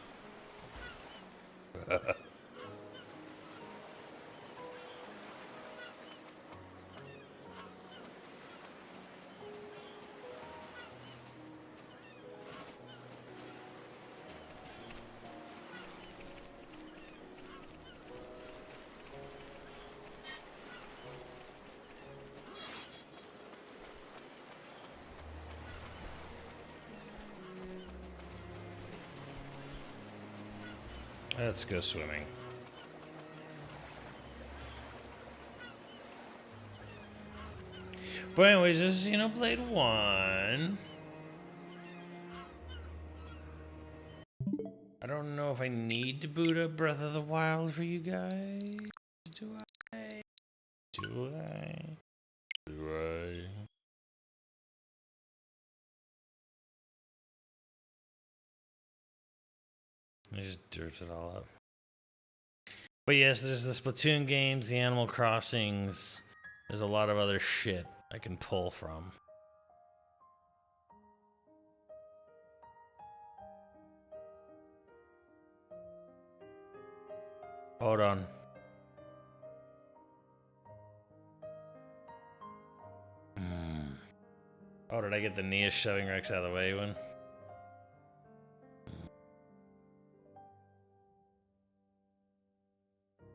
Let's go swimming. But anyways, this is Xenoblade 1. I don't know if I need to boot up Breath of the Wild for you guys. Do I? Do I? Do I? I just dirt it all up. But yes, there's the Splatoon games, the Animal Crossings. There's a lot of other shit I can pull from. Hold on. Oh, did I get the Nia shoving Rex out of the way one?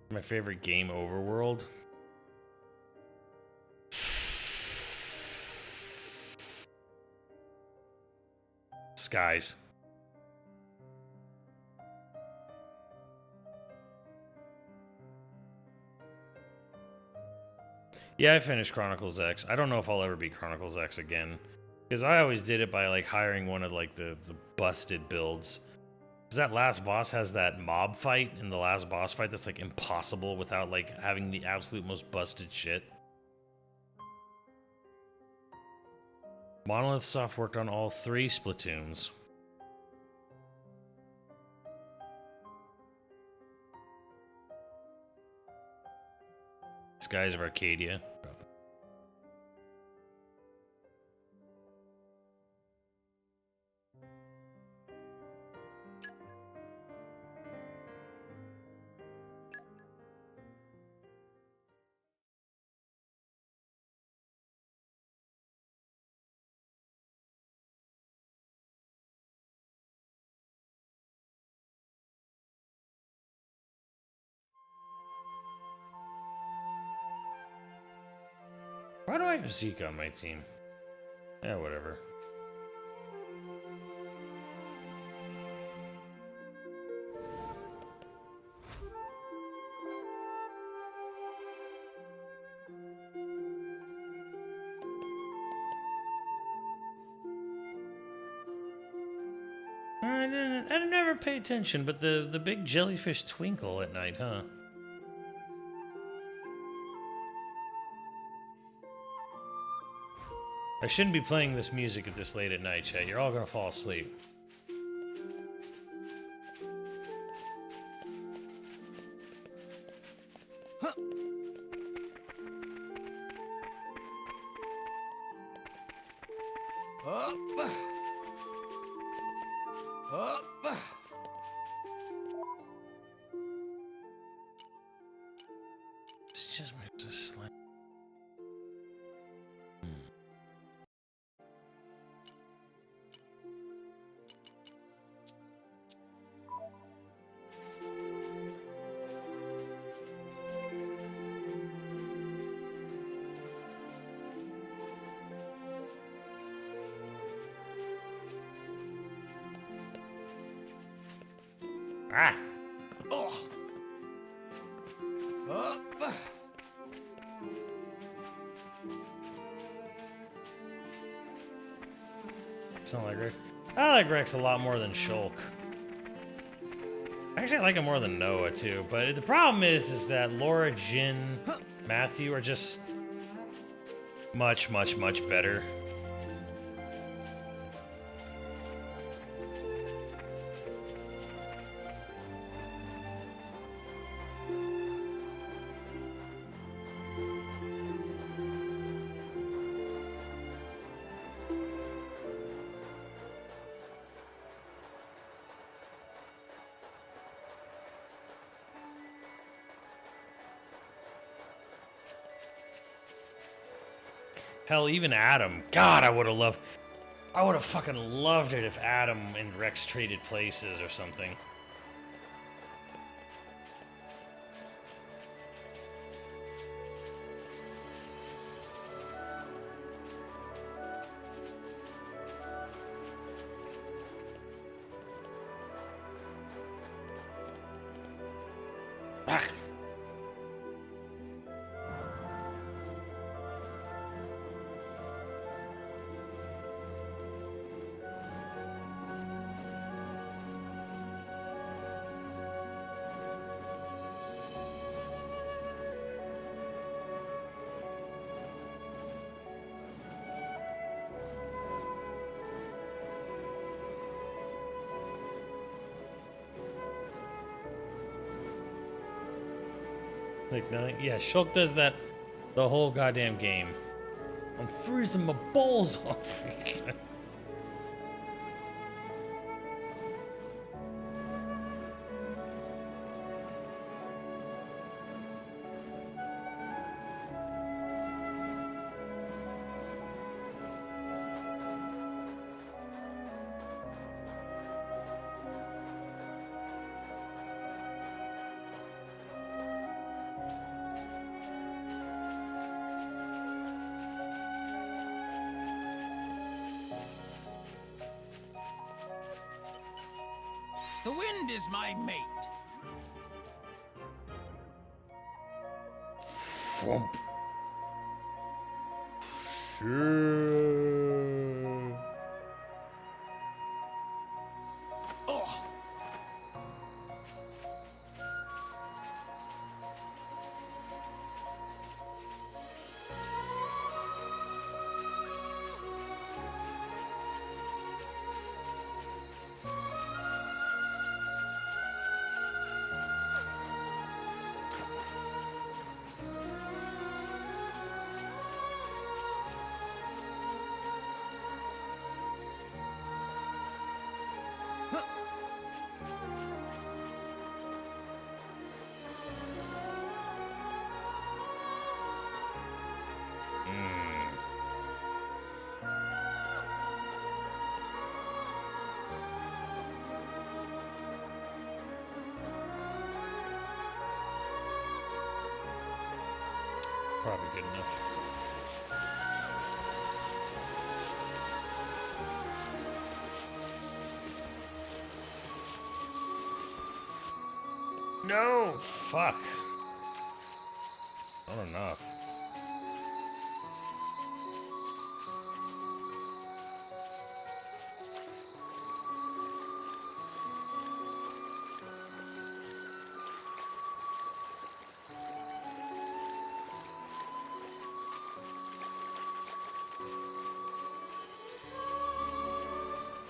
My favorite game, Overworld. Skies. Yeah, I finished Chronicles X. I don't know if I'll ever beat Chronicles X again. Because I always did it by like hiring one of like the busted builds. Because that last boss has that mob fight in the last boss fight that's like impossible without like having the absolute most busted shit. Monolith Soft worked on all 3 Splatoons. Skies of Arcadia. Why do I have Zeke on my team? Yeah, whatever. I didn't ever pay attention, but the big jellyfish twinkle at night, huh? I shouldn't be playing this music at this late at night, chat. You're all gonna fall asleep. This just makes us slight. Ah! Oh! Sound like Rex. I like Rex a lot more than Shulk. Actually, I like him more than Noah too. But the problem is that Laura, Jin, Matthew are just much, much, much better. Hell, even Adam. God, I would have fucking loved it if Adam and Rex traded places or something. Ah. Like nothing. Yeah, Shulk does that the whole goddamn game. I'm freezing my balls off. The wind is my mate. Thump. Sure. Oh. Probably good enough. No! Fuck. Not enough.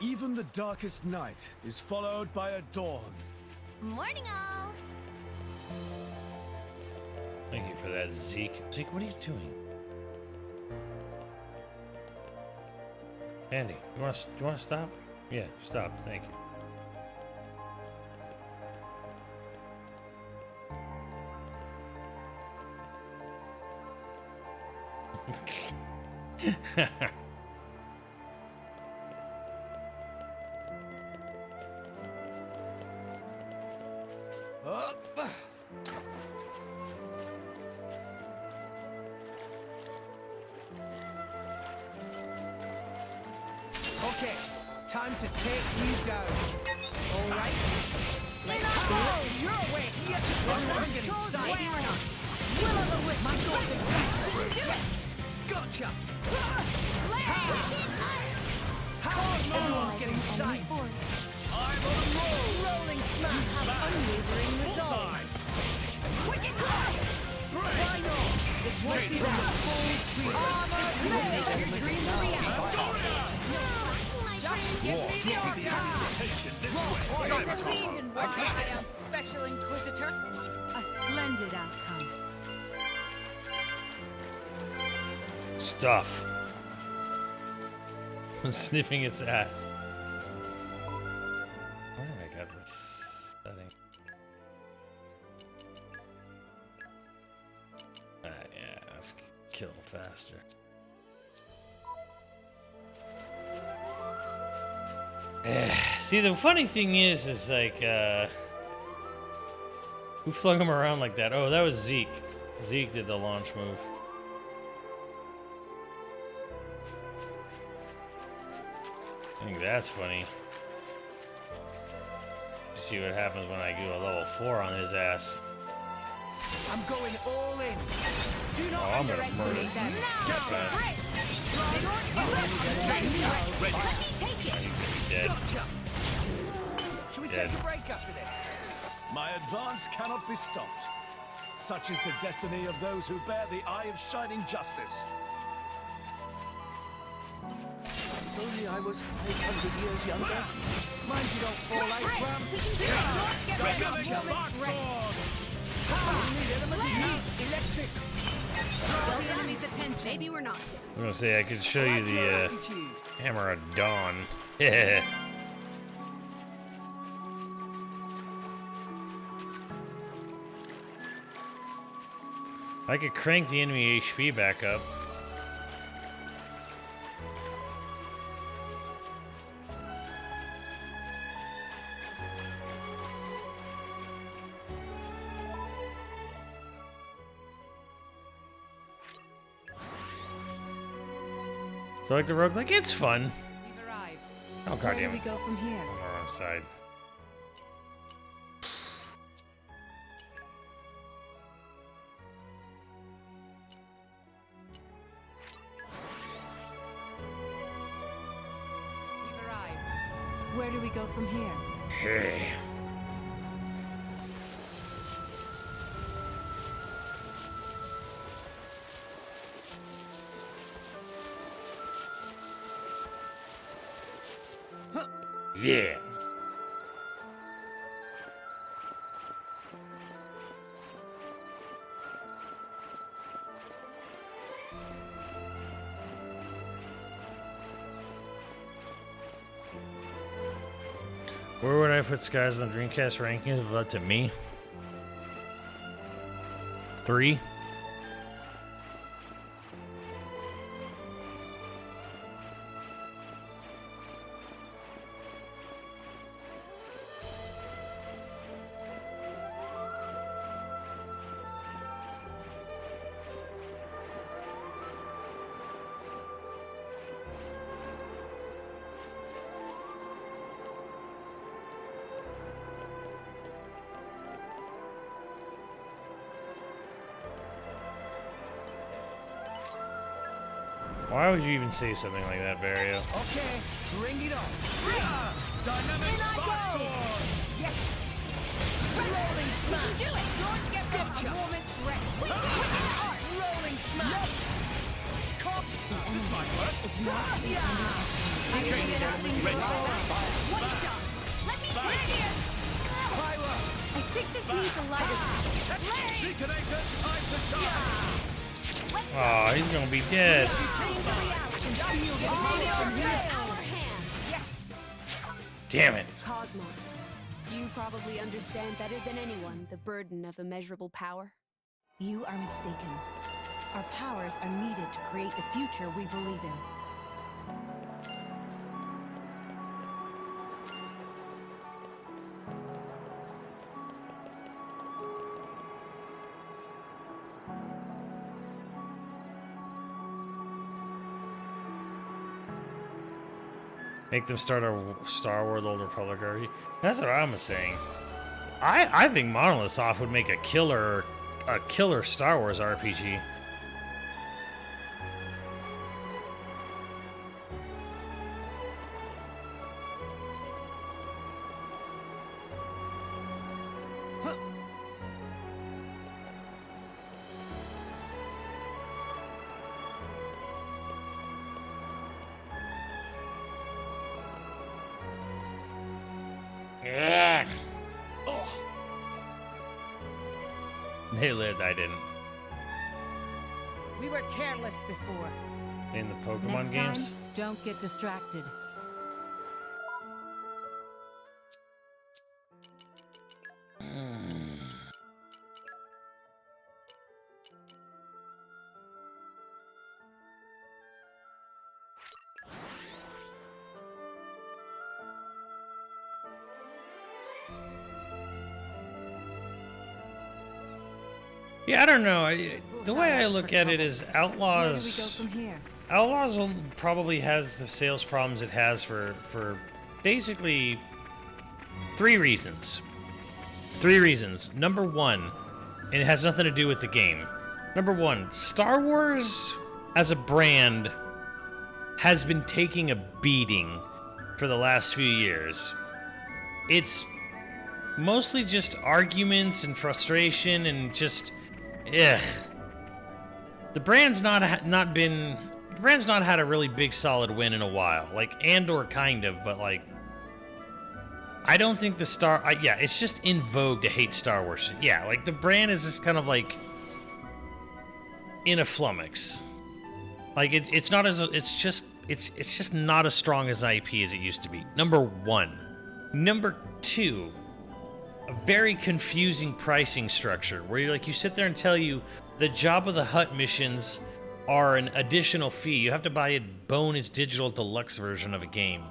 Even the darkest night is followed by a dawn. Morning, all. Thank you for that, Zeke. Zeke, what are you doing? Andy, you want to stop? Yeah, stop. Thank you. Okay, time to take you down. All right. You're away. Yeah, I'm getting sight. Maybe we're not. Will of the whip. My door's in sight. Do it. Gotcha. Everyone's getting sight. I'm on a roll. Rolling smack. Unwavering resolve. Wicked eyes. Why not? It won't be the full tree. This is what makes your dreams a reality. Just give me the amputation this way. There's a reason why I am Special Inquisitor. A splendid outcome. Stuff. I'm sniffing its ass. Where have I got this setting? Yeah, let's kill him faster. See, the funny thing is like, who flung him around like that? Oh, that was Zeke. Zeke did the launch move. I think that's funny. You see what happens when I do a level 4 on his ass. I'm going all in. Do not I'm gonna underestimate murder them. Let me take it. Dead. Gotcha. Should we Dead. take a break after this? My advance cannot be stopped. Such is the destiny of those who bear the eye of shining justice. If only I was 500 years younger. Mind you don't fall out from. We can do it. Get ready. Got a spark sword. Electric. Draw the enemy's attention. Maybe we're not. I'm gonna say I could show you the Hammer of Dawn. Yeah. I could crank the enemy HP back up. So like the roguelike, it's fun. We've arrived. Oh Where do goddamn! we go from here? On the wrong side. Where do we go from here? Hey. Yeah. Where would I put Skies on the Dreamcast rankings if up to me? 3? Why would you even say something like that, Vario? Okay, bring it on. Dynamic spark sword. Yes. Rolling smash. You can do it. Don't get a moment's rest. Rolling smash. Cock. This might work. It's not. Change element ready. One shot. Let me take it. I think this needs a lighter touch. Seekonator, time to shine. Oh, he's gonna be dead. Damn it. Cosmos, you probably understand better than anyone the burden of immeasurable power. You are mistaken. Our powers are needed to create the future we believe in. Make them start a Star Wars Old Republic RPG. That's what I'm saying. I think Monolith Soft would make a killer Star Wars RPG. Yeah. Oh. They lived, I didn't. We were careless before. In the Pokemon Next games? time, don't get distracted. Yeah, I don't know. The way I look at it is Where do we go Outlaws. from here? Outlaws probably has the sales problems it has for basically 3 reasons. 3 reasons. Number 1, and it has nothing to do with the game. Number 1, Star Wars as a brand has been taking a beating for the last few years. It's mostly just arguments and frustration and just, ugh. The brand's not had a really big solid win in a while. Like Andor kind of, but like I don't think yeah, it's just in vogue to hate Star Wars. Yeah, like the brand is just kind of like in a flummox. Like it's just not as strong as IP as it used to be. Number 1. Number 2, a very confusing pricing structure where you sit there and tell you the Jabba the Hutt missions are an additional fee. You have to buy a bonus digital deluxe version of a game.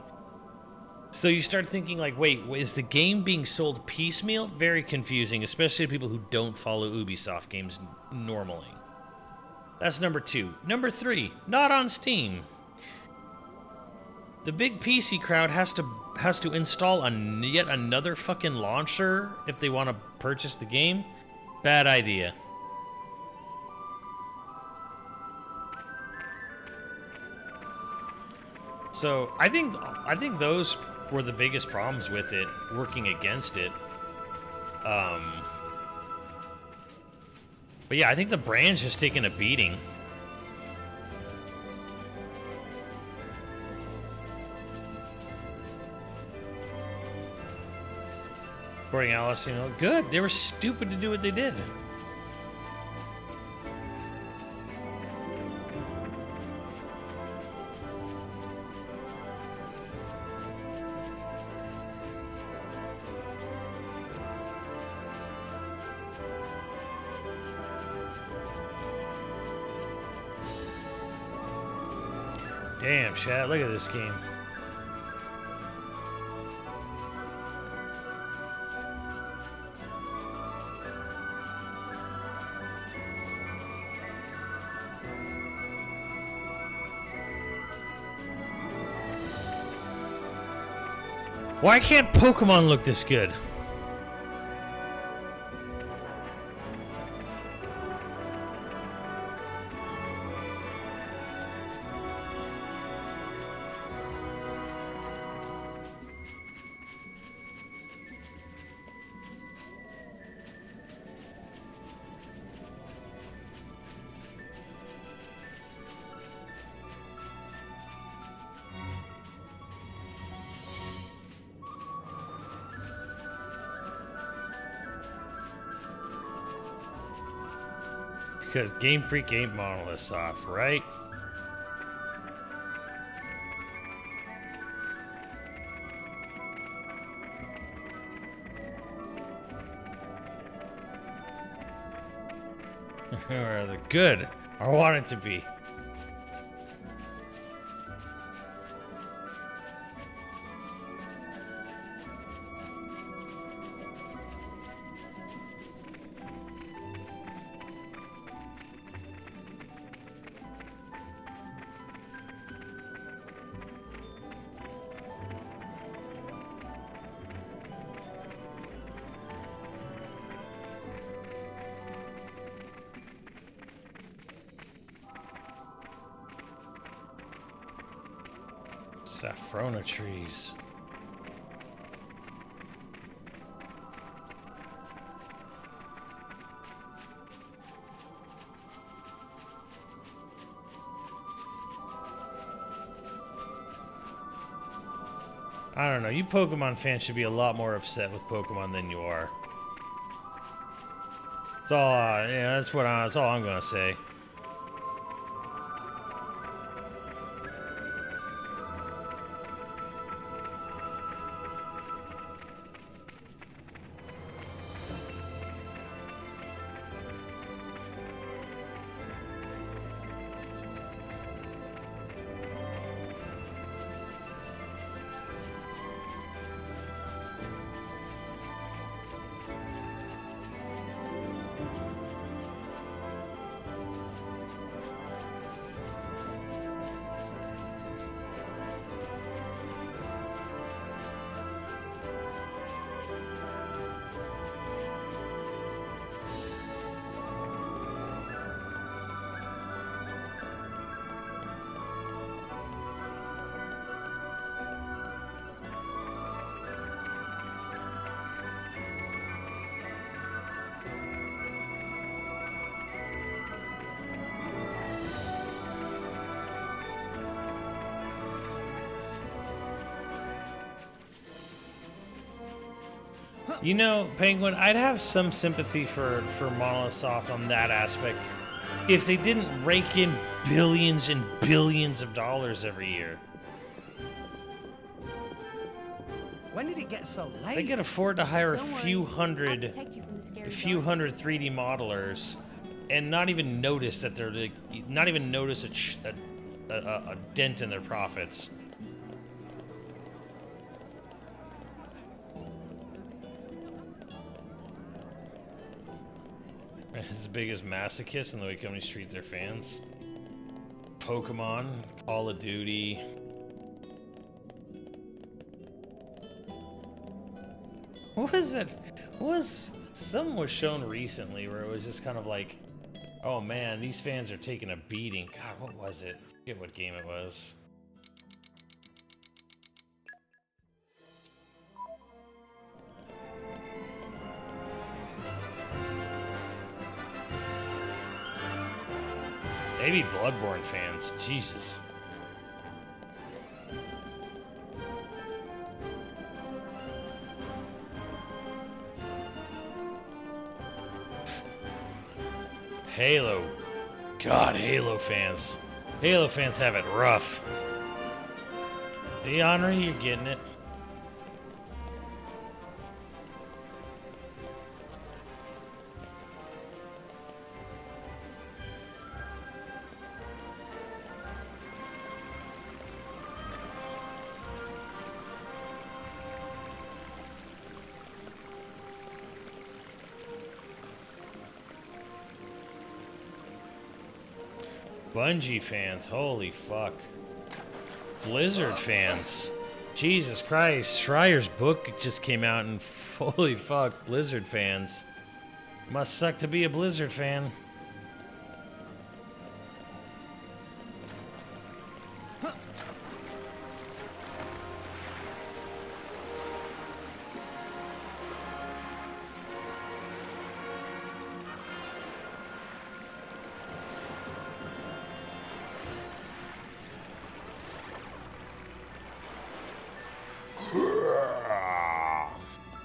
So you start thinking like, wait, is the game being sold piecemeal? Very confusing, especially to people who don't follow Ubisoft games normally. That's number 2. Number 3, not on Steam. The big PC crowd has to install yet another fucking launcher if they want to purchase the game. Bad idea. So I think those were the biggest problems with it, working against it. But yeah, I think the brand's just taking a beating. According to Alice, you know, good. They were stupid to do what they did. Damn, Chad, look at this game. Why can't Pokemon look this good? Because Game Freak ain't Monolithsoft, right? Or the good. I want it to be. Saffrona trees. I don't know. You Pokemon fans should be a lot more upset with Pokemon than you are. That's all. Yeah, that's all I'm gonna say. You know, Penguin, I'd have some sympathy for Monolith Soft on that aspect if they didn't rake in billions and billions of dollars every year. When did it get so late? They can afford to hire a few hundred 3D modelers and not even notice that they're like, not even notice a dent in their profits. As big as masochists and the way companies treat their fans. Pokemon, Call of Duty. What was it? Something was shown recently where it was just kind of like, oh man, these fans are taking a beating. God, what was it? I forget what game it was. Maybe Bloodborne fans. Jesus. Halo. God, Halo fans. Halo fans have it rough. Hey, Henry, you're getting it. Bungie fans, holy fuck. Blizzard fans. Jesus Christ, Schreier's book just came out and holy fuck, Blizzard fans. Must suck to be a Blizzard fan.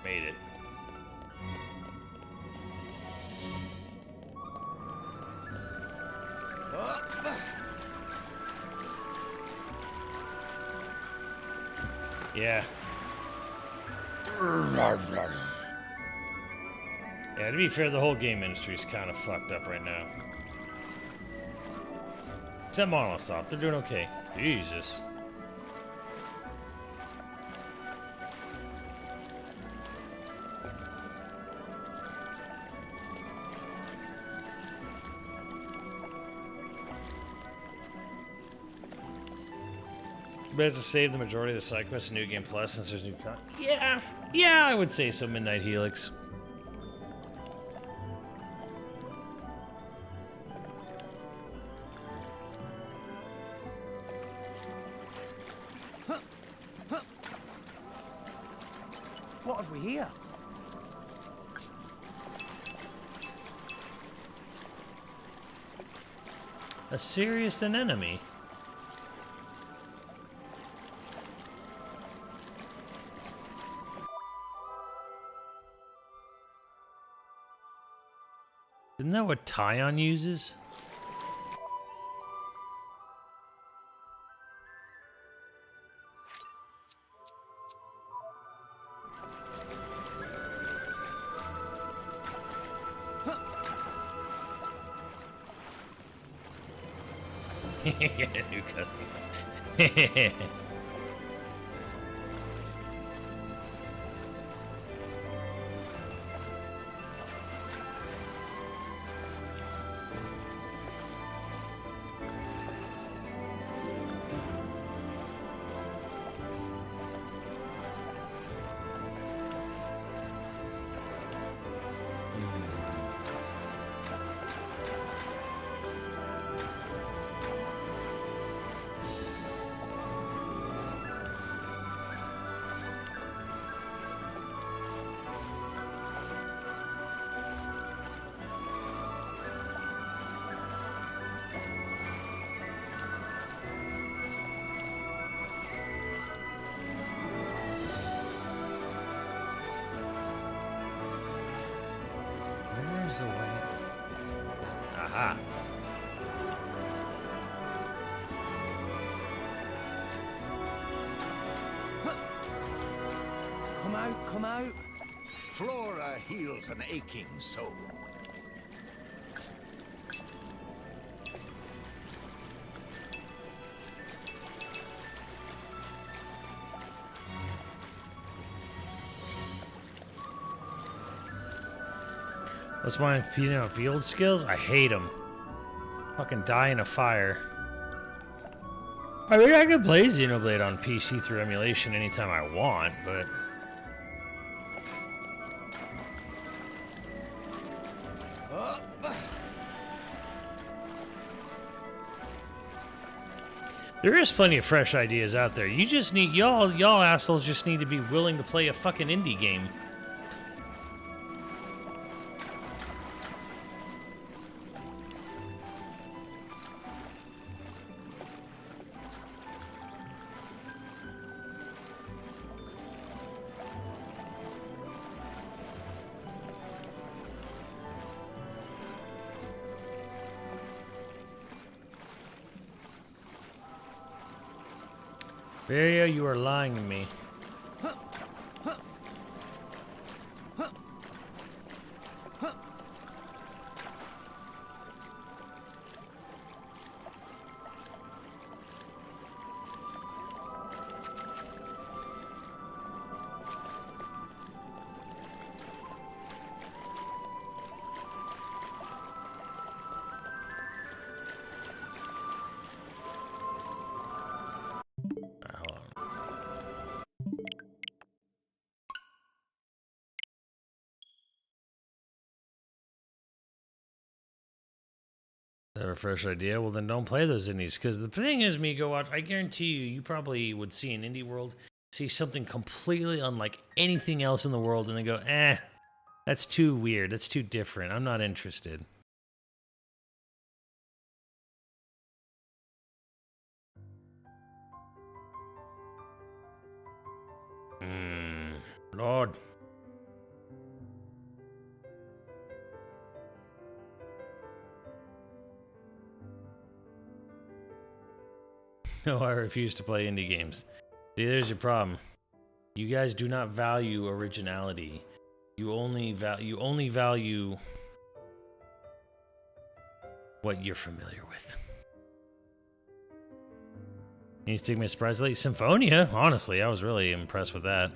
Made it. Yeah. Yeah, to be fair, the whole game industry is kind of fucked up right now. Except Monolithsoft, they're doing okay. Jesus. Better to save the majority of the side quests in New Game Plus since there's new content. Yeah, I would say so. Midnight Helix. What have we here? A serious enemy. Isn't that what Tyon uses? New cousin. Away. Aha. Come out, come out. Flora heals an aching soul. What's my field skills? I hate them. Fucking die in a fire. I mean, I can play Xenoblade on PC through emulation anytime I want, but... There is plenty of fresh ideas out there. You just need... Y'all assholes just need to be willing to play a fucking indie game. Varia, you are lying to me. That a fresh idea? Well, then don't play those indies. Because the thing is, me go watch. I guarantee you, you probably would see an indie world, see something completely unlike anything else in the world, and then go, that's too weird. That's too different. I'm not interested. Lord. No, I refuse to play indie games. See, there's your problem. You guys do not value originality. You only value what you're familiar with. Can you take me a surprise late? Symphonia? Honestly, I was really impressed with that.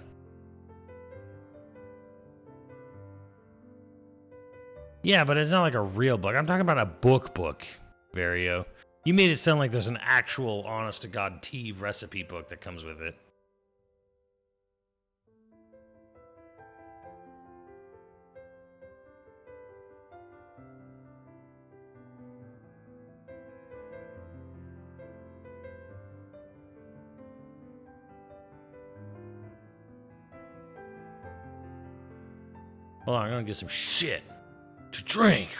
Yeah, but it's not like a real book. I'm talking about a book, Vario. You made it sound like there's an actual, honest-to-God tea recipe book that comes with it. Hold on, I'm gonna get some shit to drink.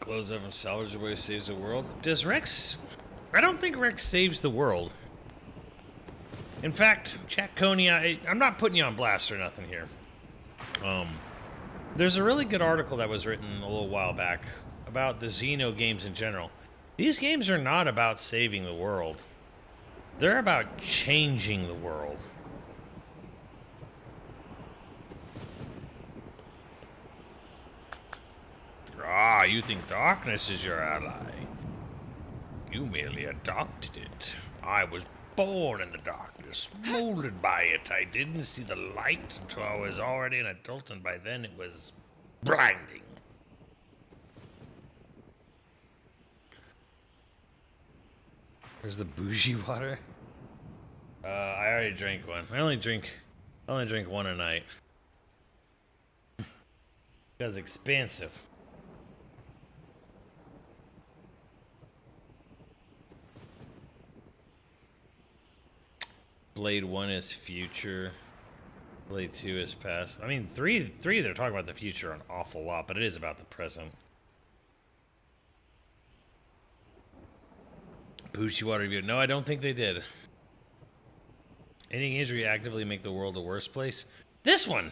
Close over salvage away saves the world. Does Rex? I don't think Rex saves the world. In fact, Jack Coney, I'm not putting you on blast or nothing here. There's a really good article that was written a little while back about the Xeno games in general. These games are not about saving the world. They're about changing the world. Ah, you think darkness is your ally. You merely adopted it. I was born in the darkness, molded by it. I didn't see the light until I was already an adult, and by then it was blinding. Where's the bougie water? I already drank one. I only drink one a night. Because expensive. Blade 1 is future. Blade 2 is past. I mean, 3 they're talking about the future an awful lot, but it is about the present. Bushi Water review. No, I don't think they did. Any games where you actively make the world a worse place? This one!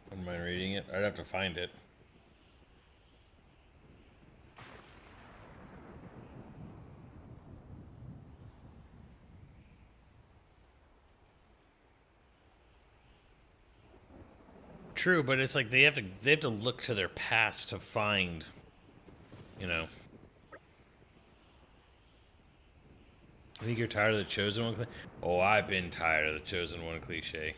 Wouldn't mind reading it. I'd have to find it. True, but it's like they have to look to their past to find, you know. I think you're tired of the chosen one. Oh, I've been tired of the chosen one cliche.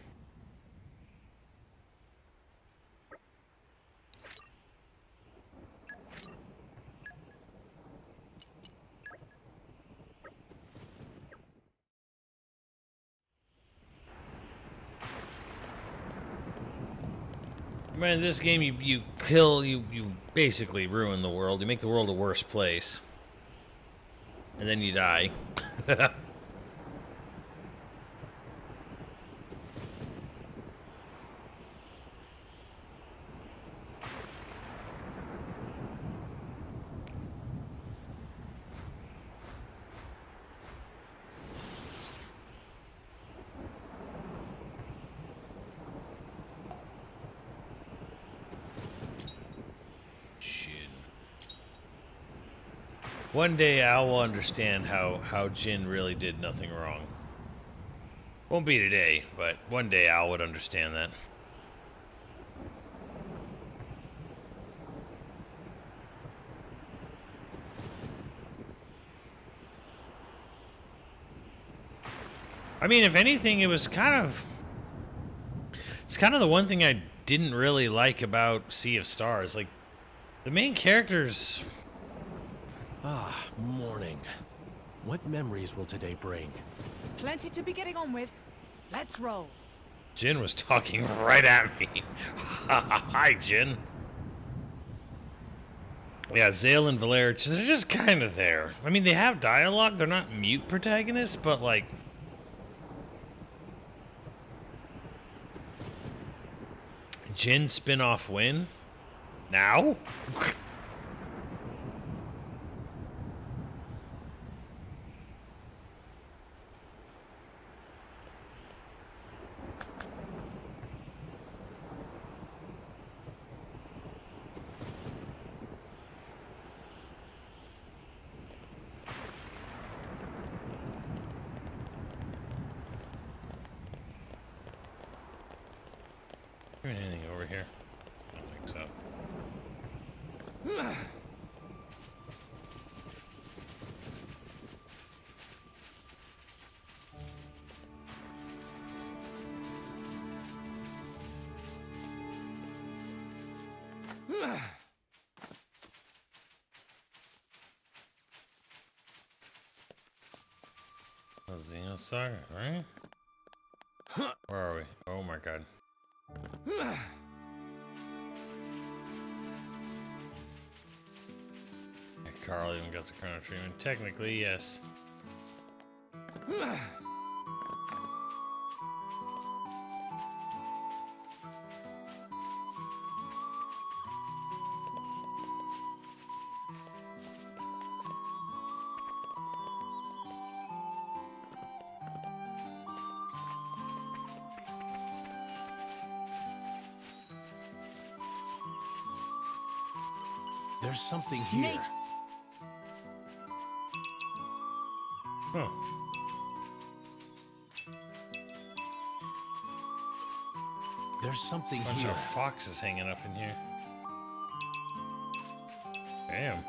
Man, this game you basically ruin the world. You make the world a worse place. And then you die. One day Al will understand how Jin really did nothing wrong. Won't be today, but one day Al would understand that. I mean, if anything, it's kind of the one thing I didn't really like about Sea of Stars. Like, the main characters... Ah, morning. What memories will today bring? Plenty to be getting on with. Let's roll. Jin was talking right at me. Hi, Jin. Yeah, Zale and Valera, they're just kind of there. I mean, they have dialogue. They're not mute protagonists, but like... Jin spin-off win? Now? Anything over here? I don't think so. Xenosaga, right? Where are we? Oh my god. Yeah, Carl even got the chrono treatment. Technically, yes. There's something here. Huh. There's something Bunch here. of foxes hanging up in here. Damn.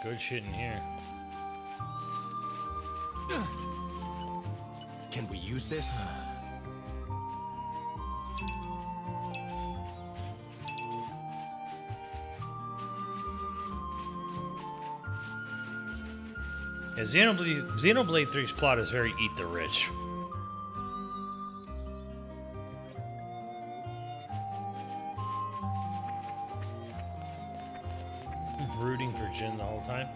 Good shit in here. Can we use this? Yeah, Xenoblade 3's plot is very eat the rich. Rooting for Jin the whole time.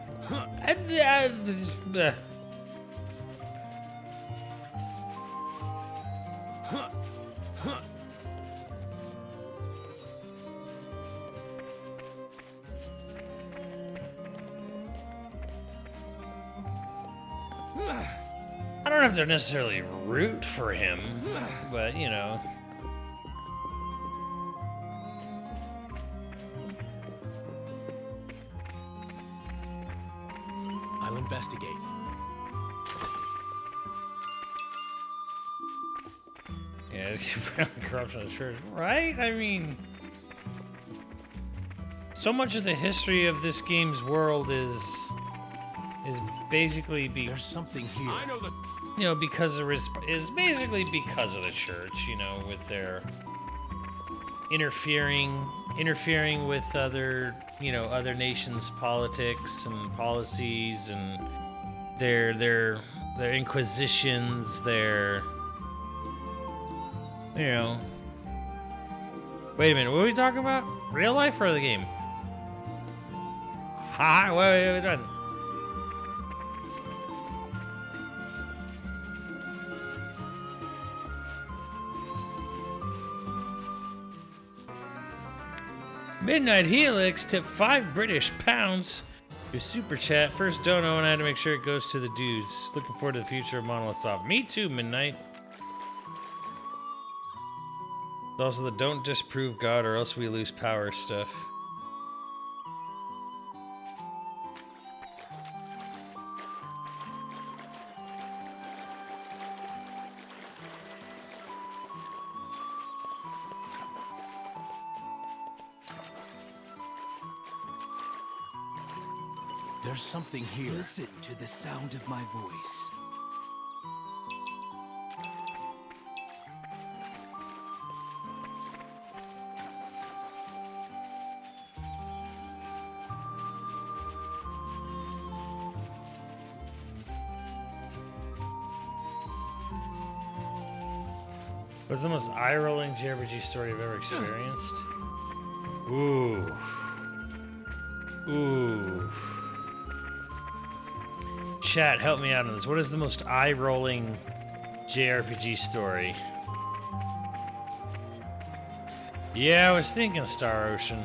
I don't have to necessarily root for him, but you know. I'll investigate. Yeah, corruption of the church, right? I mean, so much of the history of this game's world is basically there's something here. I know that. You know, because is basically because of the church. You know, with their interfering with other nations' politics and policies, and their inquisitions, their, you know. Wait a minute, what are we talking about? Real life or the game? Ha! Wait, which one? Midnight Helix tipped £5 to super chat. First dono, and I had to make sure it goes to the dudes. Looking forward to the future of Monolith Soft. Me too, Midnight. Also the don't disprove God or else we lose power stuff. There's something here. Listen to the sound of my voice. What's the most eye-rolling JRPG story I've ever experienced? Ooh. Ooh. Chat, help me out on this. What is the most eye-rolling JRPG story? Yeah, I was thinking Star Ocean.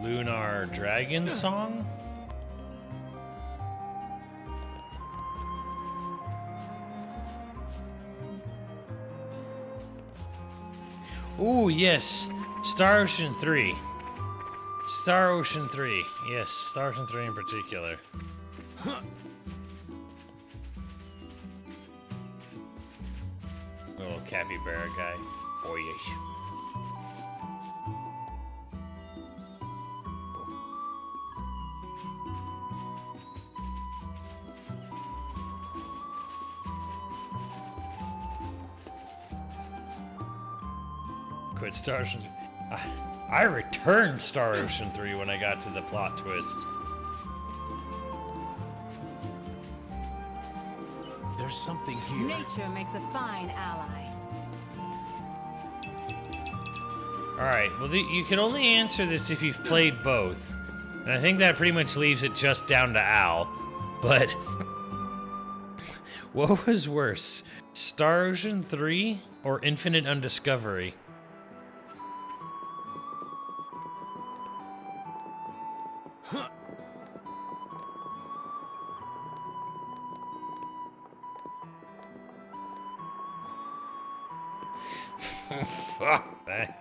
Lunar Dragon Song? Ooh, yes. Star Ocean 3. Star Ocean 3. Yes, Star Ocean 3 in particular. Little capybara guy. Boyish. Quit Star Ocean. I returned Star Ocean 3 when I got to the plot twist. There's something here. Nature makes a fine ally. Alright, well, you can only answer this if you've played both. And I think that pretty much leaves it just down to Al. But what was worse, Star Ocean 3 or Infinite Undiscovery? Fuck that.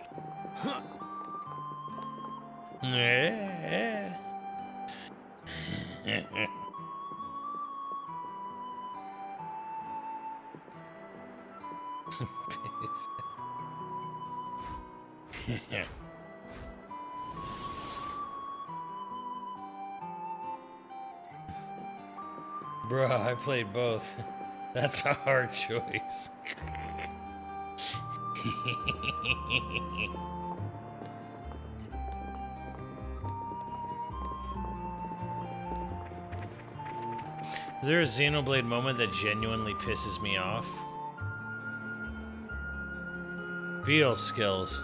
Yeah. Bruh, I played both. That's a hard choice. Is there a Xenoblade moment that genuinely pisses me off? Beetle skills.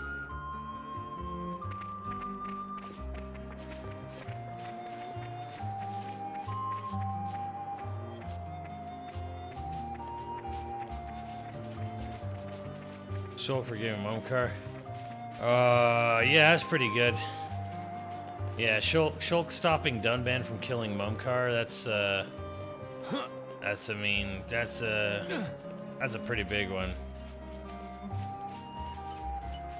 Shulk for giving Momcar. Yeah, that's pretty good. Yeah, Shulk stopping Dunban from killing Momcar, that's a pretty big one.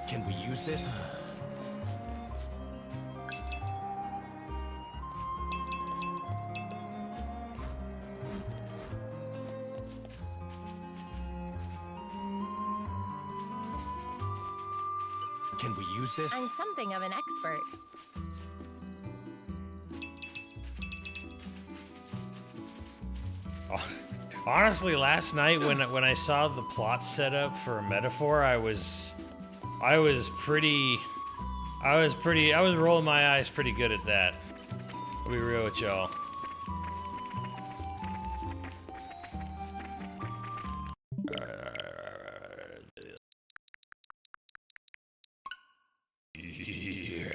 Can we use this? Can we use this? I'm something of an expert. Honestly, last night when I saw the plot set up for Metaphor, I was rolling my eyes pretty good at that. I'll be real with y'all.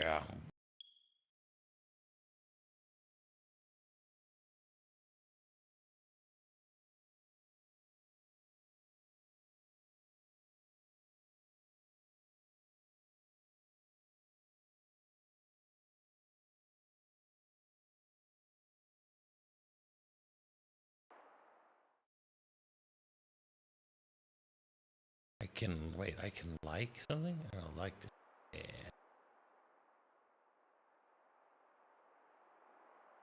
Yeah. I can like something? I don't like this. Yeah.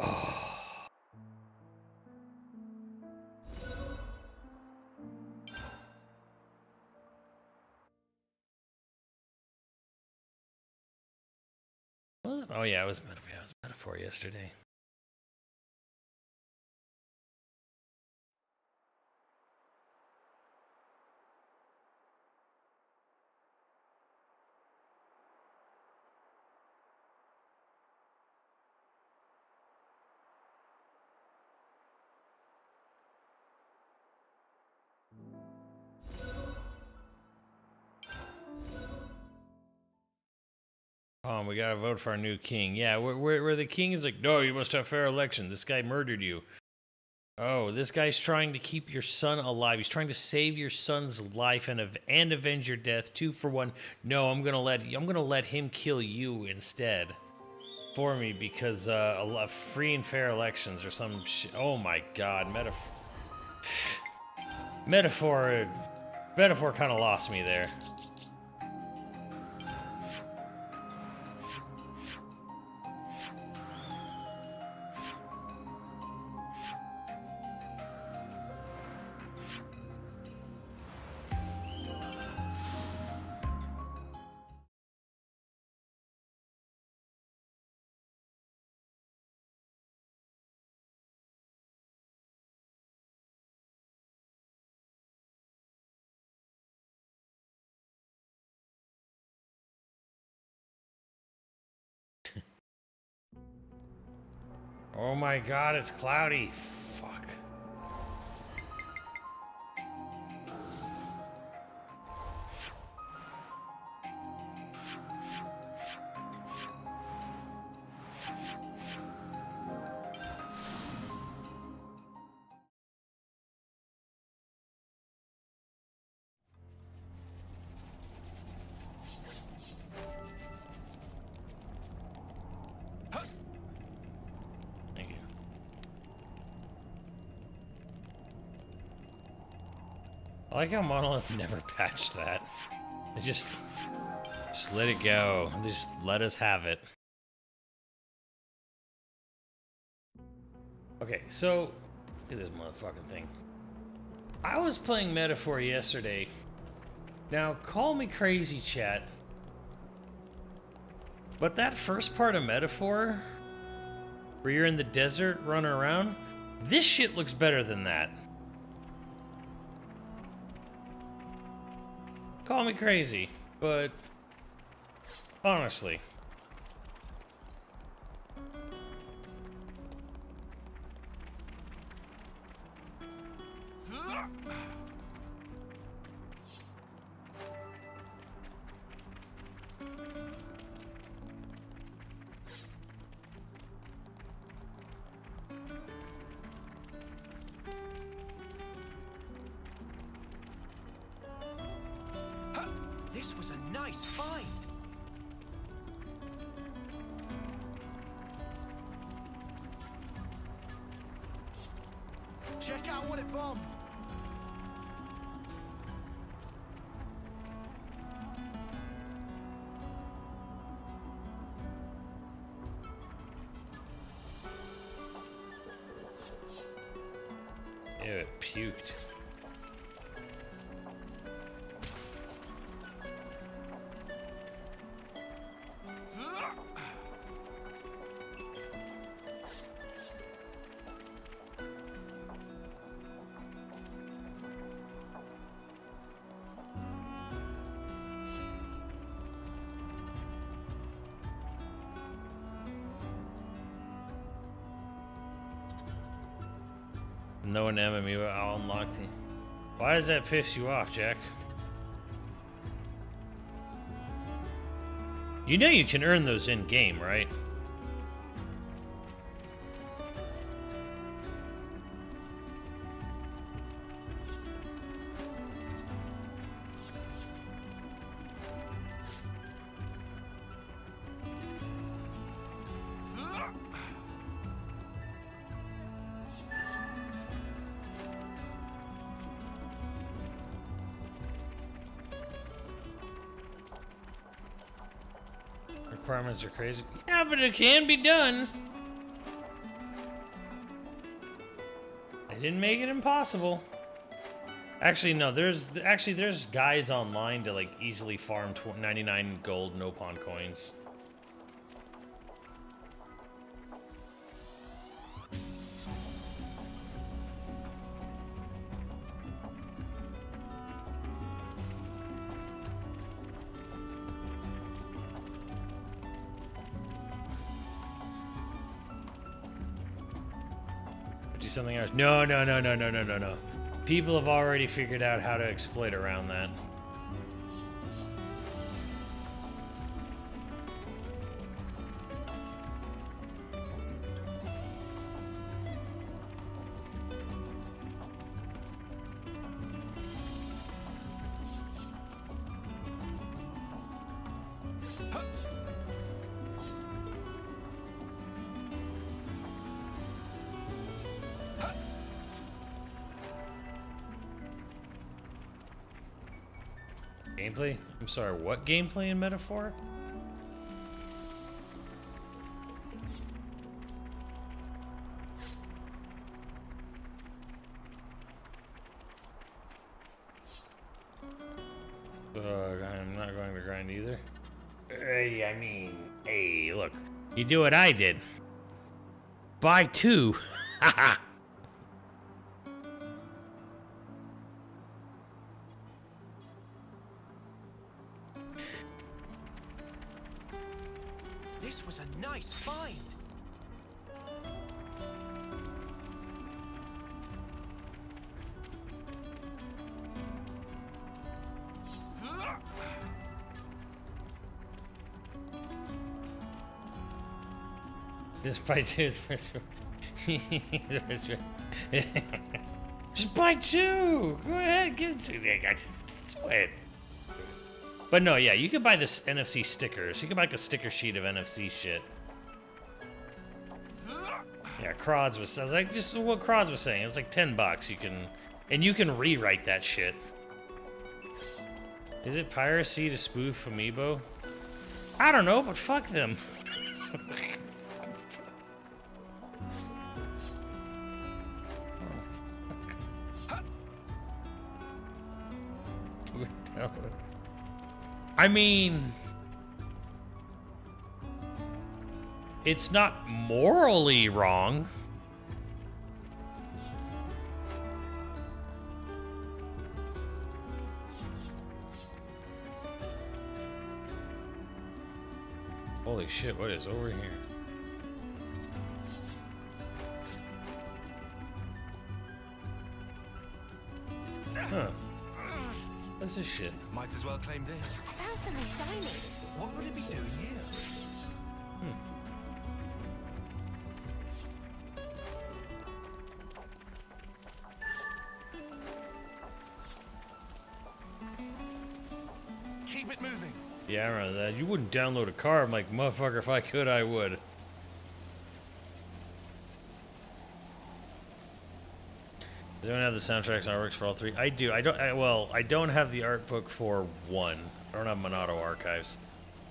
Oh. Was it? Oh yeah, it was Metaphor yesterday. We gotta vote for our new king. Yeah, where the king is like, no, you must have fair election. This guy murdered you. Oh, this guy's trying to keep your son alive. He's trying to save your son's life and avenge your death. 2 for 1. No, I'm gonna let him kill you instead for me because free and fair elections or some shit. Oh my God, Metaphor kind of lost me there. Oh my God, it's cloudy. Fuck. I like how Monolith never patched that. They just let it go. Just let us have it. Okay, so look at this motherfucking thing. I was playing Metaphor yesterday. Now, call me crazy, chat. But that first part of Metaphor, where you're in the desert running around, This shit looks better than that. Call me crazy, but honestly. This was a nice find. Check out what it bombed. Ew, it puked. No an enemy, I'll unlock the... Why does that piss you off, Jack? You know you can earn those in-game, right? Requirements are crazy. Yeah, but it can be done. They didn't make it impossible. Actually, no. There's guys online to like easily farm 99 gold no pawn coins. Something else. No. People have already figured out how to exploit around that. Gameplay? I'm sorry, what gameplay and metaphor? I'm not going to grind either. Hey, I mean, hey, look. You do what I did. Buy two. Haha. This was a nice find. Just buy two. Just buy two. Go ahead, get it. Do it. But no, yeah, you can buy this NFC stickers. You can buy like a sticker sheet of NFC shit. Yeah, Crods was like just what Crods was saying. It was like $10. You can rewrite that shit. Is it piracy to spoof Amiibo? I don't know, but fuck them. I mean, it's not morally wrong. Holy shit, what is over here? Huh. What's this shit? Might as well claim this. I found something shiny. What would it be doing here? Keep it moving. Yeah, I remember that. You wouldn't download a car. I'm like, motherfucker, if I could, I would. Does anyone have the soundtracks and artworks for all three? I do. I don't have the art book for one. I don't have Monado Archives.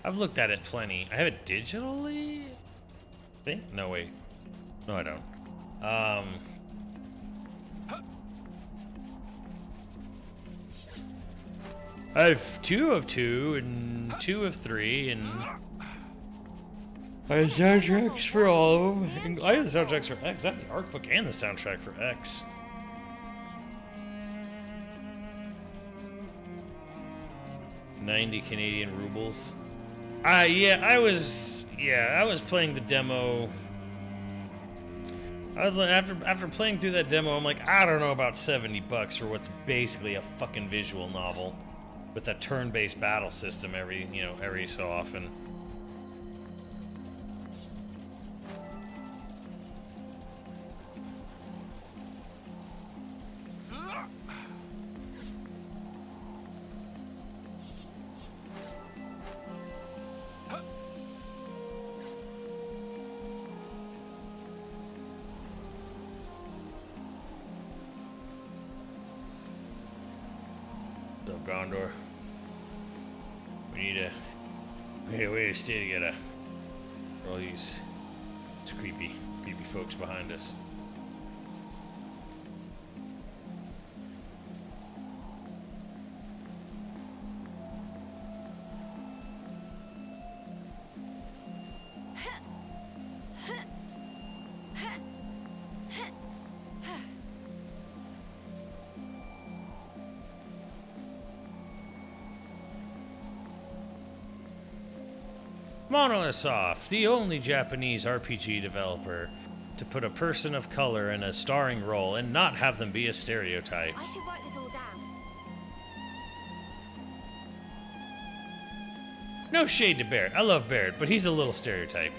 I've looked at it plenty. I have it digitally? I think? No, wait. No, I don't. I have 2 of 2 and 2 of 3 and I have soundtracks for all of them. And I have the soundtracks for X. I have the art book and the soundtrack for X. $90 Canadian rubles. Yeah, I was playing the demo. After playing through that demo, I'm like, I don't know about $70 for what's basically a fucking visual novel with a turn-based battle system every so often. Gondor. We need a way to stay together. For all these creepy folks behind us. Monolithsoft, the only Japanese RPG developer to put a person of color in a starring role and not have them be a stereotype. I should write this all down. No shade to Barrett. I love Barrett, but he's a little stereotypy.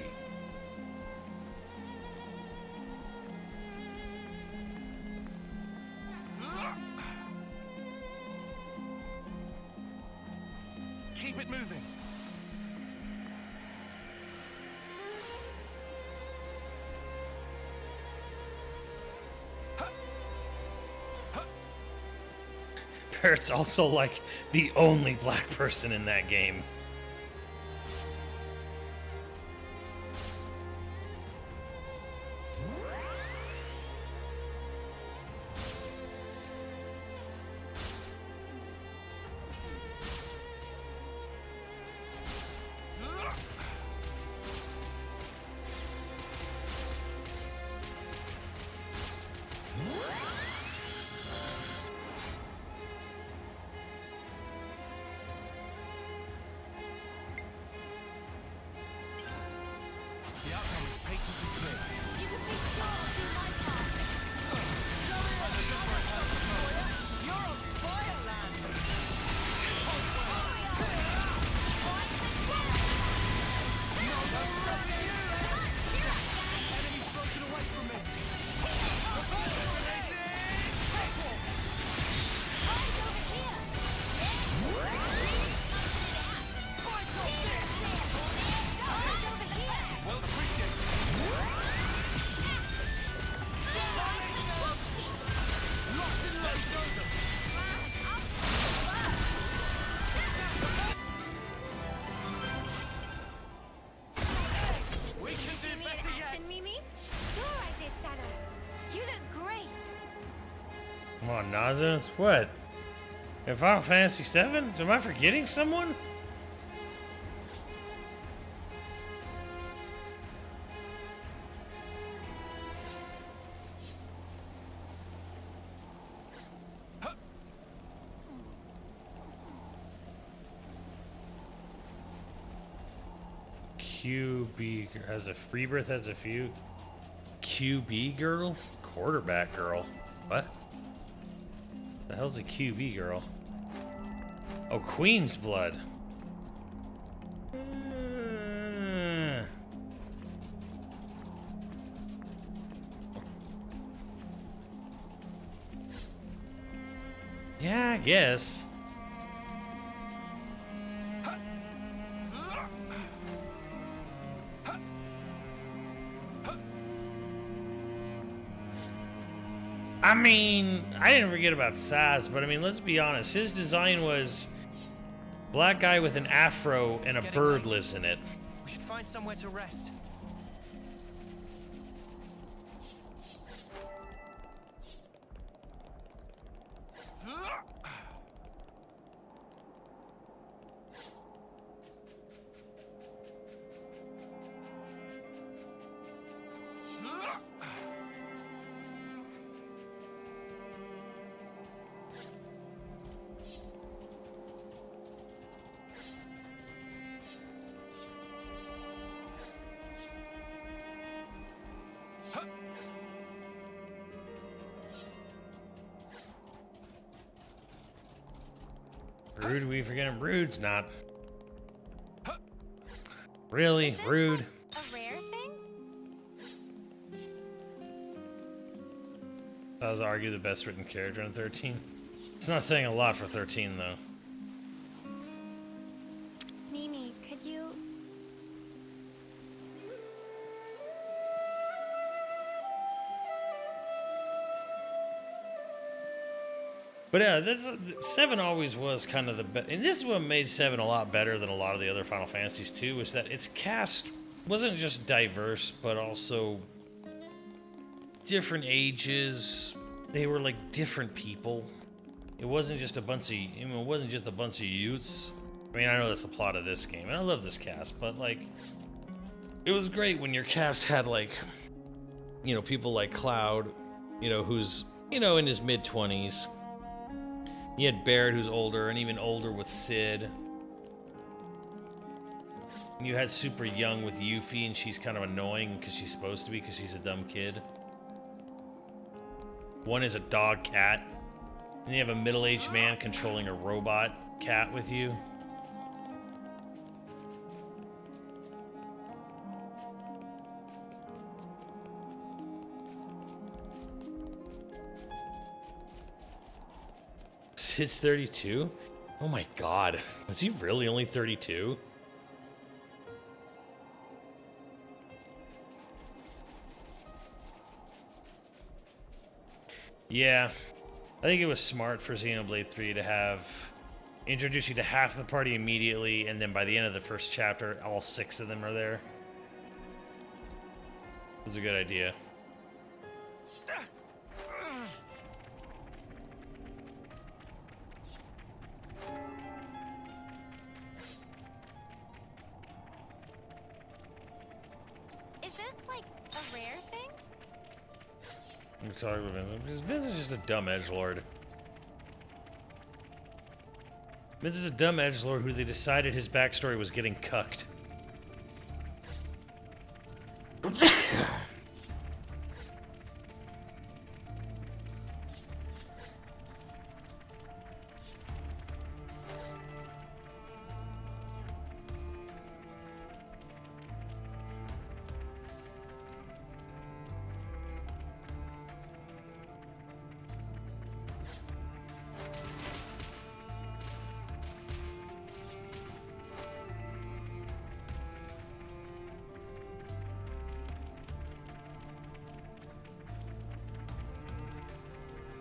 Keep it moving. Barrett's also like the only black person in that game. Come on, Naza. What? In Final Fantasy VII? Am I forgetting someone? QB has a rebirth has a few. QB girl? Quarterback girl. What? The hell's a QB girl? Oh, Queen's blood. Yeah, I guess. I mean, I didn't forget about Saz, but I mean, let's be honest. His design was black guy with an afro and a bird lives in it. We should find somewhere to rest. Rude, we forgetting Rude's not. Really? Rude? A rare thing? That was argue the best written character on 13. It's not saying a lot for 13 though. Mimi, could you... But yeah, this, 7 always was kind of the best. And this is what made 7 a lot better than a lot of the other Final Fantasies too, was that its cast wasn't just diverse, but also different ages. They were like different people. It wasn't just a bunch of, it wasn't just a bunch of youths. I mean, I know that's the plot of this game, and I love this cast, but like, it was great when your cast had like, you know, people like Cloud, you know, who's, you know, in his mid-20s. You had Barrett, who's older, and even older with Sid. You had super young with Yuffie, and she's kind of annoying because she's supposed to be, because she's a dumb kid. One is a dog cat. And you have a middle-aged man controlling a robot cat with you. Sid's 32? Oh my god. Was he really only 32? Yeah. I think it was smart for Xenoblade 3 to have introduce you to half the party immediately, and then by the end of the first chapter, all 6 of them are there. It was a good idea. Is this, like, a rare thing? I'm sorry, Vince. Vince is just a dumb edgelord. Vince is a dumb edgelord who they decided his backstory was getting cucked.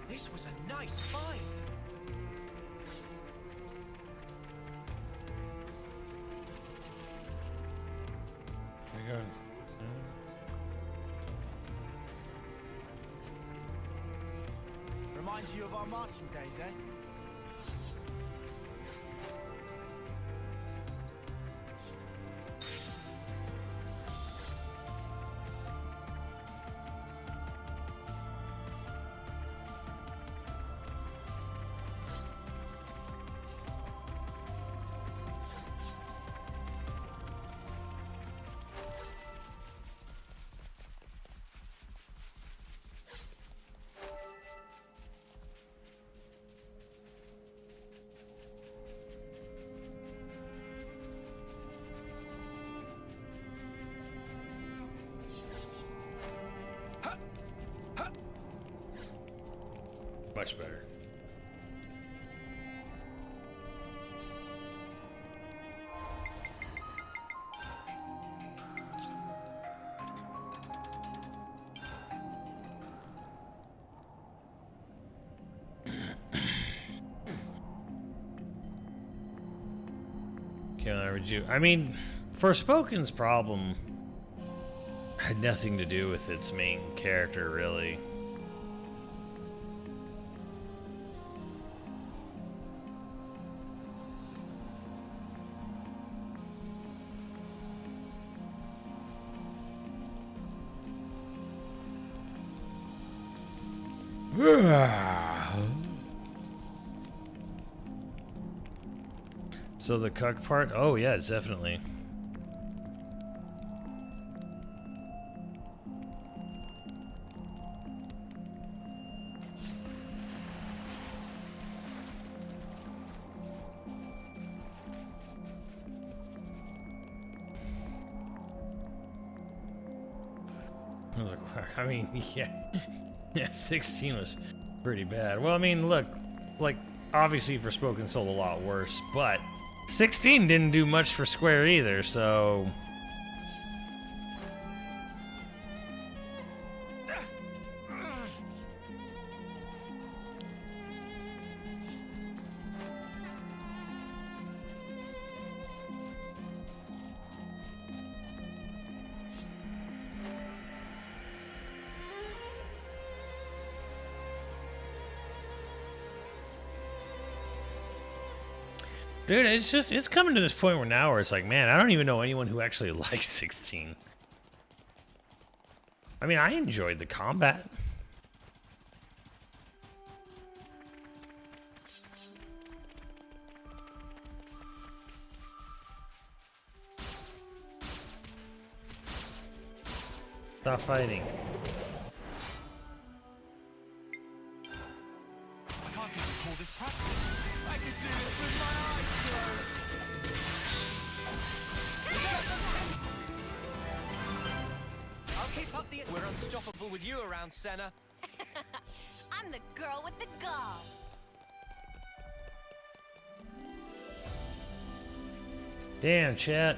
This was a nice find. There you go. Reminds you of our marching days, eh? Much better. I mean, Forspoken's problem had nothing to do with its main character, really. So the cuck part? Oh yeah, it's definitely. I mean, yeah. Yeah, 16 was pretty bad. Well, I mean, look, like, obviously Forspoken sold a lot worse, but 16 didn't do much for Square either, so... Dude, it's coming to this point where it's like, man, I don't even know anyone who actually likes 16. I mean, I enjoyed the combat. Stop fighting. I can't even call this practice. I could do this with my eyes closed. I'll keep up the... We're unstoppable with you around, Senna. I'm the girl with the gall. Damn, chat.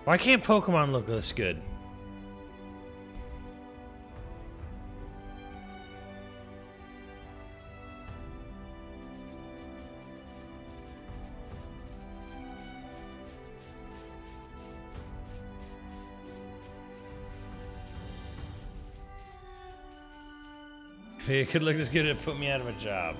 Why can't Pokemon look this good? If it could look this good, it'd put me out of a job.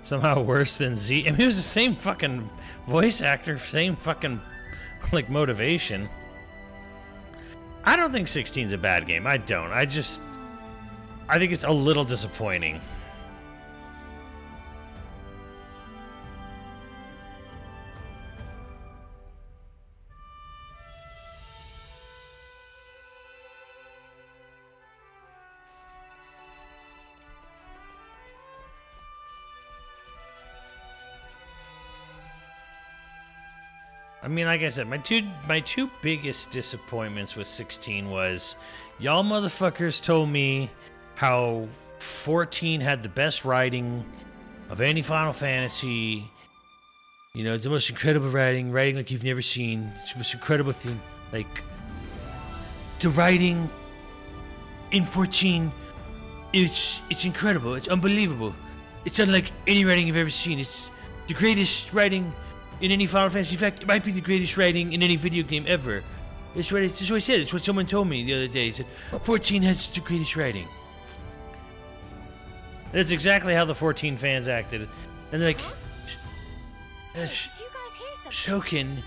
Somehow worse than Z. I mean, it was the same fucking voice actor, same fucking, like, motivation. I don't think 16's a bad game. I don't. I think it's a little disappointing. I mean, like I said, my two biggest disappointments with 16 was y'all motherfuckers told me how 14 had the best writing of any Final Fantasy. You know, the most incredible writing like you've never seen. It's the most incredible thing. Like, the writing in 14, it's incredible. It's unbelievable. It's unlike any writing you've ever seen. It's the greatest writing in any Final Fantasy. In fact, it might be the greatest writing in any video game ever. That's what I said. It's what someone told me the other day. He said, 14 has the greatest writing. That's exactly how the 14 fans acted. And they're like, Shokin,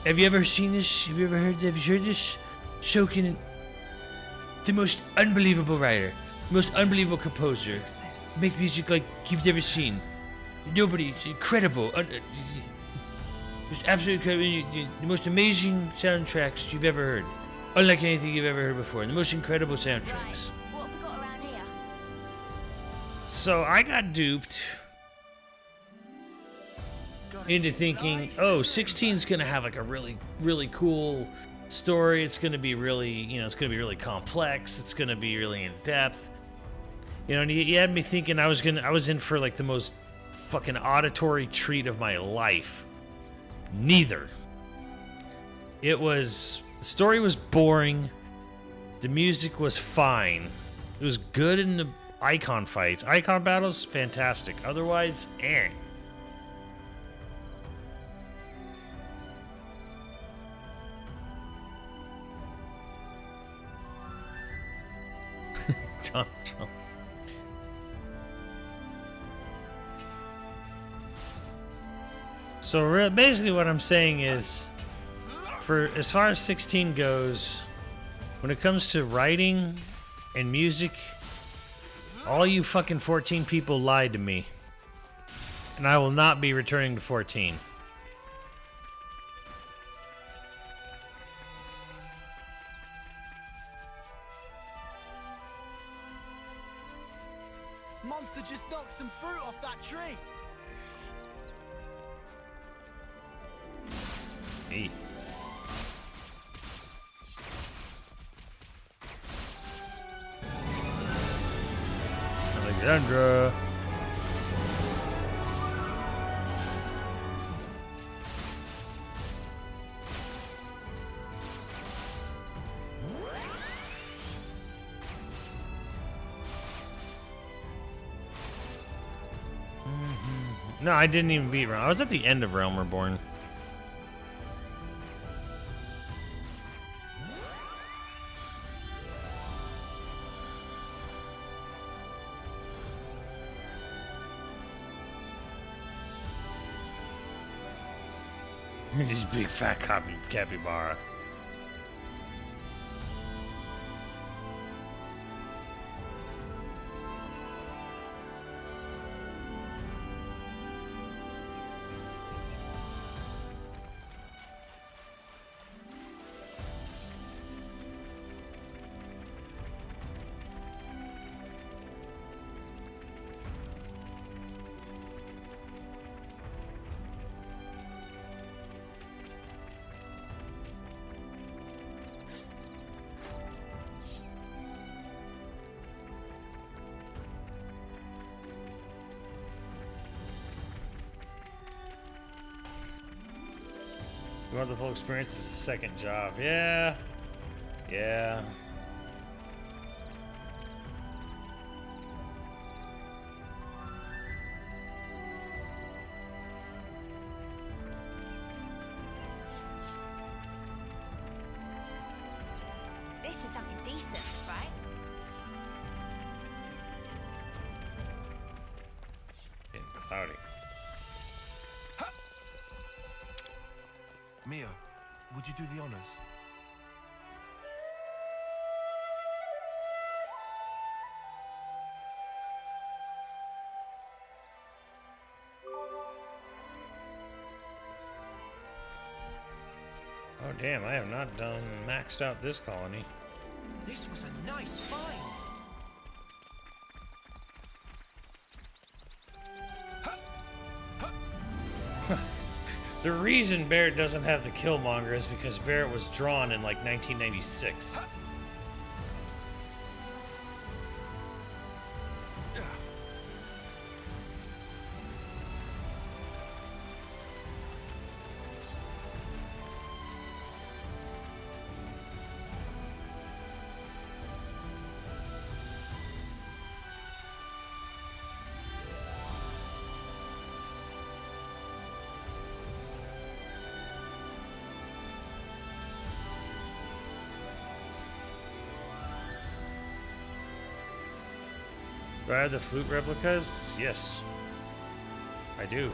have you ever seen this? Have you heard this? Shokin, the most unbelievable writer, the most unbelievable composer. Make music like you've never seen. Nobody, it's incredible. Just absolutely incredible. The most amazing soundtracks you've ever heard. Unlike anything you've ever heard before. The most incredible soundtracks. Right. What have we got around here? So I got duped into thinking, oh, 16's gonna have like a really, really cool story. It's going to be really, it's going to be really complex. It's going to be really in depth. And you had me thinking I was in for like the most fucking auditory treat of my life. Neither. The story was boring. The music was fine. It was good in the icon fights. Icon battles, fantastic. Otherwise, eh. Donald Trump. So basically what I'm saying is, for as far as 16 goes, when it comes to writing and music, all you fucking 14 people lied to me. And I will not be returning to 14. Monster just knocked some fruit off that tree. Hey. Alexandra. No, I didn't even beat Realm. I was at the end of Realm Reborn. This big fat capybara. You want the full experience as a second job. Yeah. Yeah. This is something decent, right? Getting cloudy. Mia, would you do the honors? Oh damn, I have not done maxed out this colony. This was a nice find. The reason Barrett doesn't have the Killmonger is because Barrett was drawn in like 1996. Do I have the flute replicas? Yes. I do.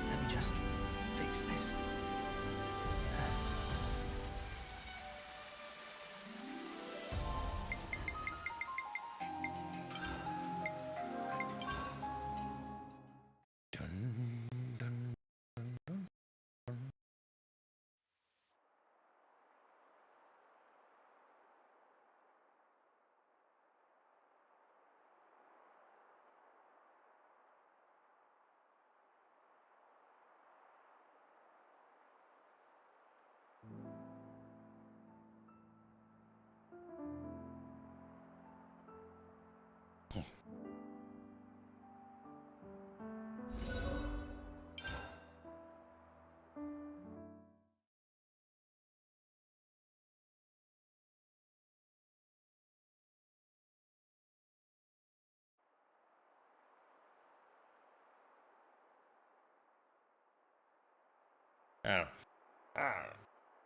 Let me just fix this.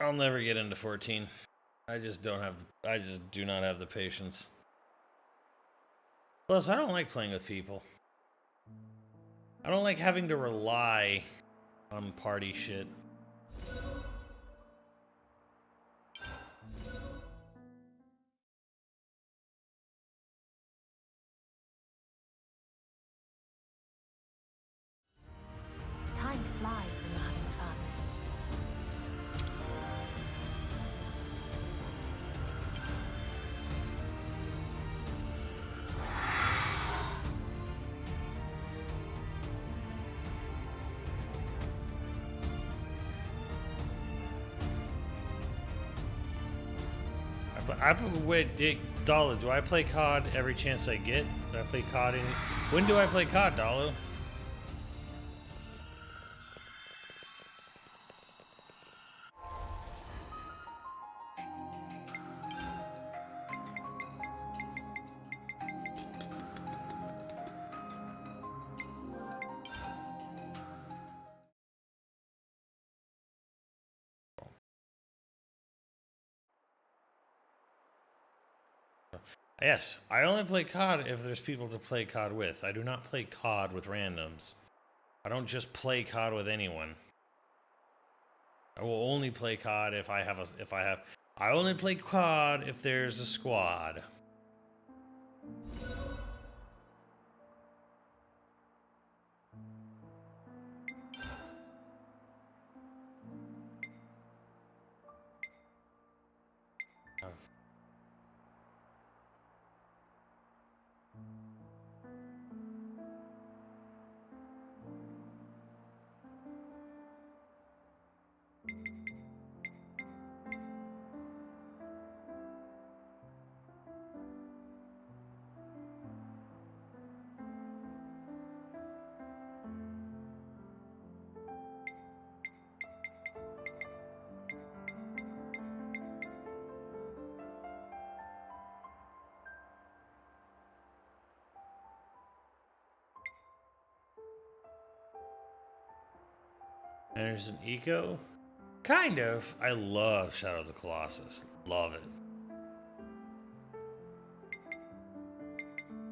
I'll never get into 14. I just do not have the patience. Plus, I don't like playing with people. I don't like having to rely on party shit. Time flies when you're having fun. Wait, Dalu, do I play COD every chance I get? Do I play COD when do I play COD, Dalu? Yes, I only play COD if there's people to play COD with. I do not play COD with randoms. I don't just play COD with anyone. I will only play COD if I have I only play COD if there's a squad. There's an eco? Kind of. I love Shadow of the Colossus. Love it.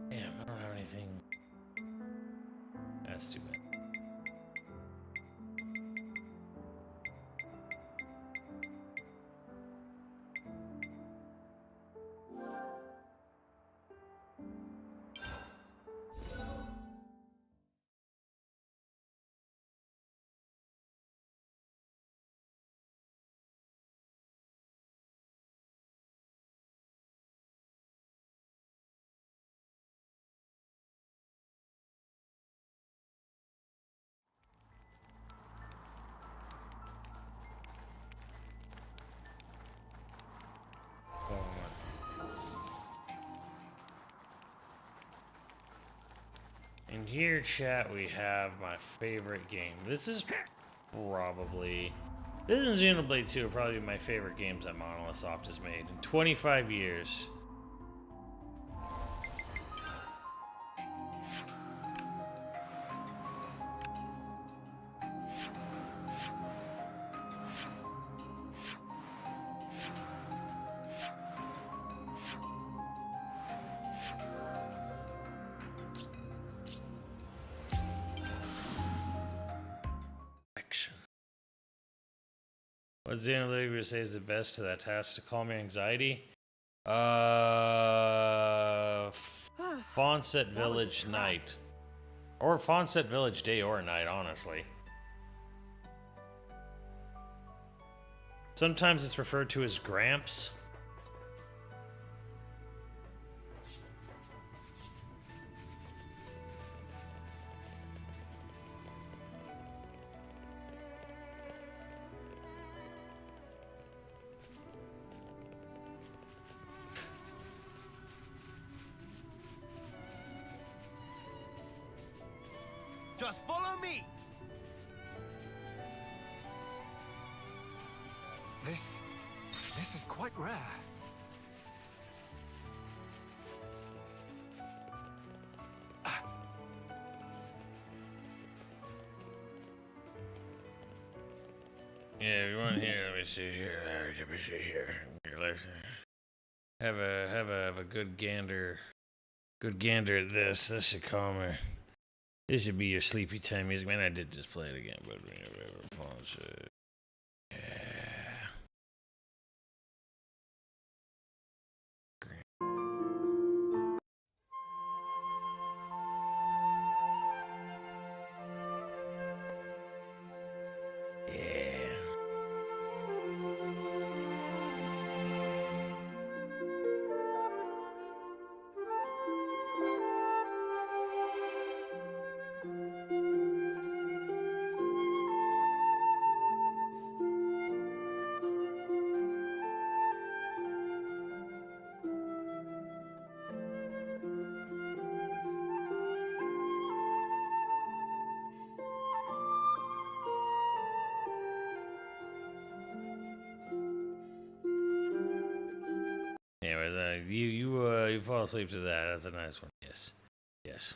Damn, I don't have anything. That's too bad. In here, chat, we have my favorite game. This is probably... This and Xenoblade 2 are probably my favorite games that Monolithsoft has made in 25 years. What Xenoblade would say is the best to that task to calm your anxiety? Fawnset Village night. Or Fawnset Village day or night, honestly. Sometimes it's referred to as Gramps. Just follow me! This is quite rare. Yeah, you want here? Let me see here. Let me see here. Here, let's have a good gander. Good gander at this. This should calm her. This should be your sleepy time music. Man, I did just play it again, but yeah. Anyways, you fall asleep to that. That's a nice one. Yes, yes.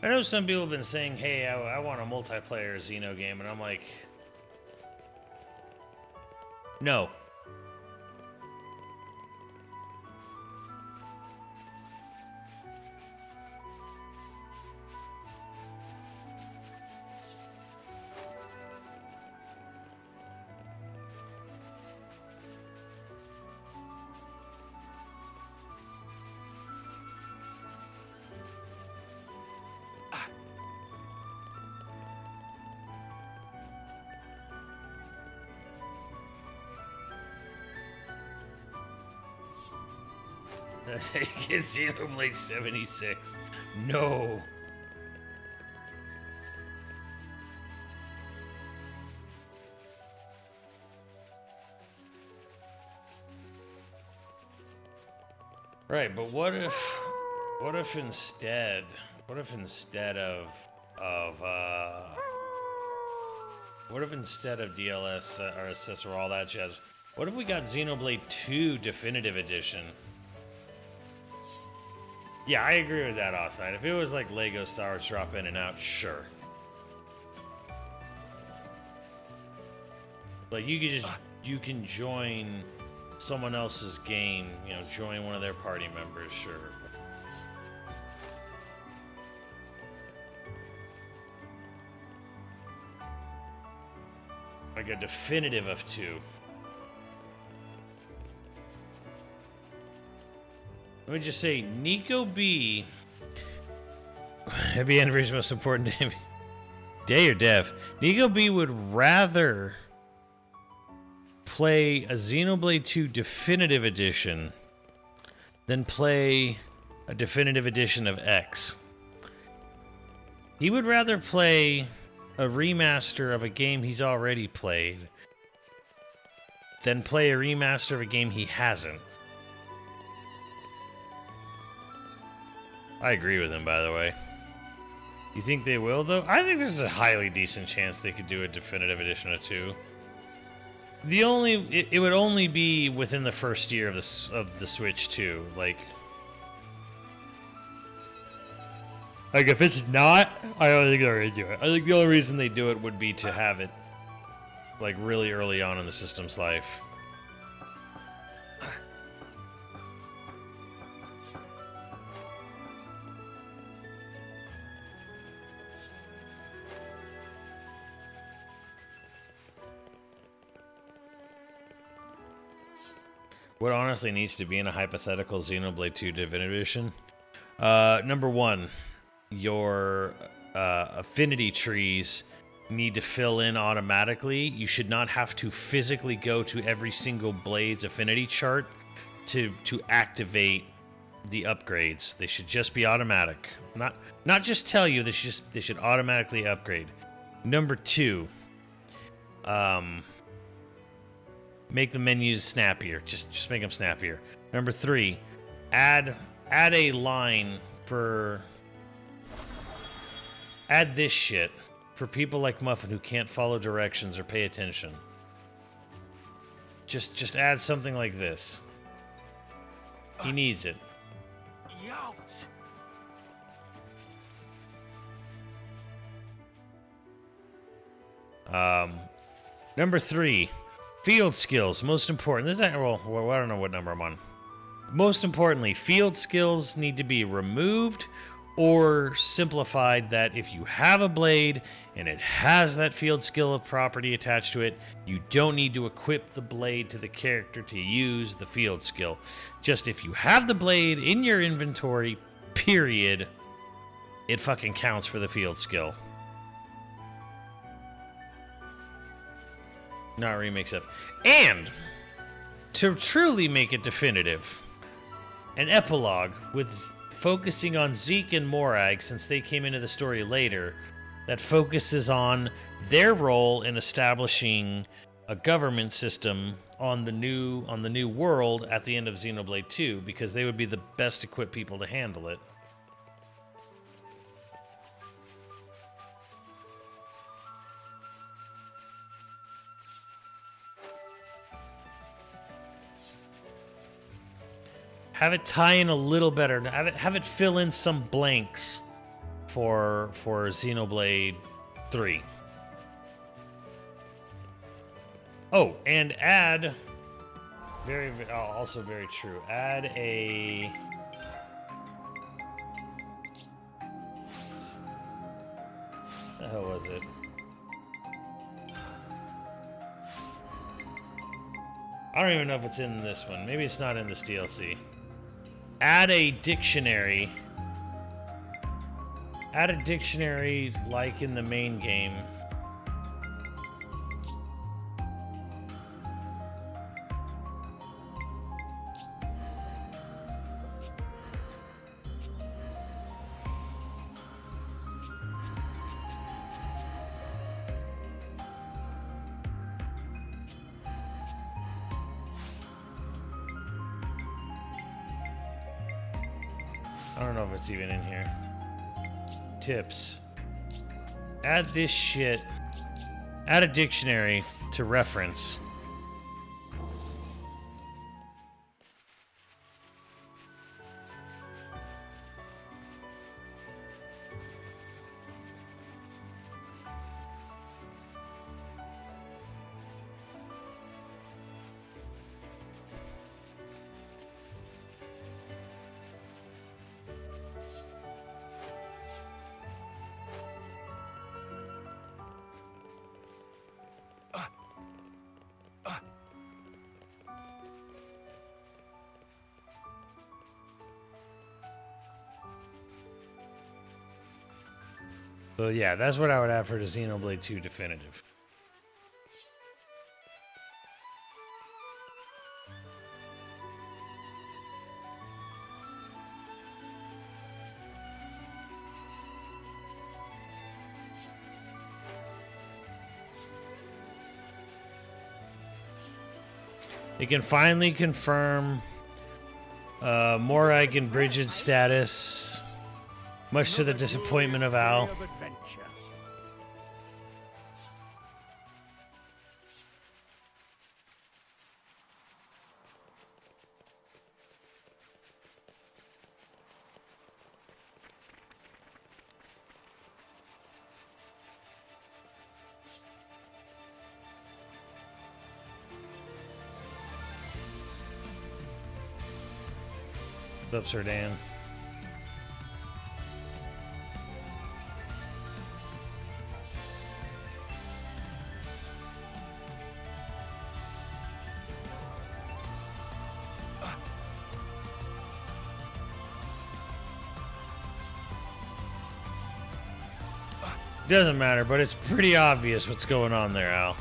I know some people have been saying, hey, I want a multiplayer Xeno game, and I'm like, no. That's how you get Xenoblade 76. No. Right, but what if instead of DLS, RSS, or all that jazz, what if we got Xenoblade 2 Definitive Edition? Yeah, I agree with that, Offside. If it was like Lego Star Wars drop in and out, sure. Like you can join someone else's game, you know, join one of their party members, sure. Like a definitive of 2. Let me just say, Nico B. Heavy anniversary most important day or dev. Nico B would rather play a Xenoblade 2 Definitive Edition than play a Definitive Edition of X. He would rather play a remaster of a game he's already played than play a remaster of a game he hasn't. I agree with him, by the way. You think they will, though? I think there's a highly decent chance they could do a definitive edition of 2. It would only be within the first year of the Switch 2. Like if it's not, I don't think they're gonna do it. I think the only reason they do it would be to have it like really early on in the system's life. What honestly needs to be in a hypothetical Xenoblade 2 Definitive Edition? Number 1, your affinity trees need to fill in automatically. You should not have to physically go to every single blade's affinity chart to activate the upgrades. They should just be automatic. Not just tell you, they should automatically upgrade. Number 2, make the menus snappier. Just make them snappier. Number 3, add a line for Add this shit for people like Muffin who can't follow directions or pay attention. Just add something like this. He needs it. Number 3, field skills. Most important. This is not, well, I don't know what number I'm on. Most importantly, field skills need to be removed or simplified, that if you have a blade and it has that field skill property attached to it, you don't need to equip the blade to the character to use the field skill. Just if you have the blade in your inventory, period, it fucking counts for the field skill. Not remake stuff. And to truly make it definitive, an epilogue with focusing on Zeke and Morag, since they came into the story later, that focuses on their role in establishing a government system on the new world at the end of Xenoblade 2, because they would be the best equipped people to handle it. Have it tie in a little better. Have it fill in some blanks for Xenoblade 3. Oh, and add also very true. Add a what the hell was it? I don't even know if it's in this one. Maybe it's not in this DLC. Add a dictionary. Add a dictionary like in the main game. I don't know if it's even in here. Tips. Add this shit. Add a dictionary to reference. So yeah, that's what I would have for the Xenoblade 2 Definitive. They can finally confirm Morag and Bridget's status, much to the disappointment of Al. What's up, Sir Dan? Doesn't matter, but it's pretty obvious what's going on there, Al.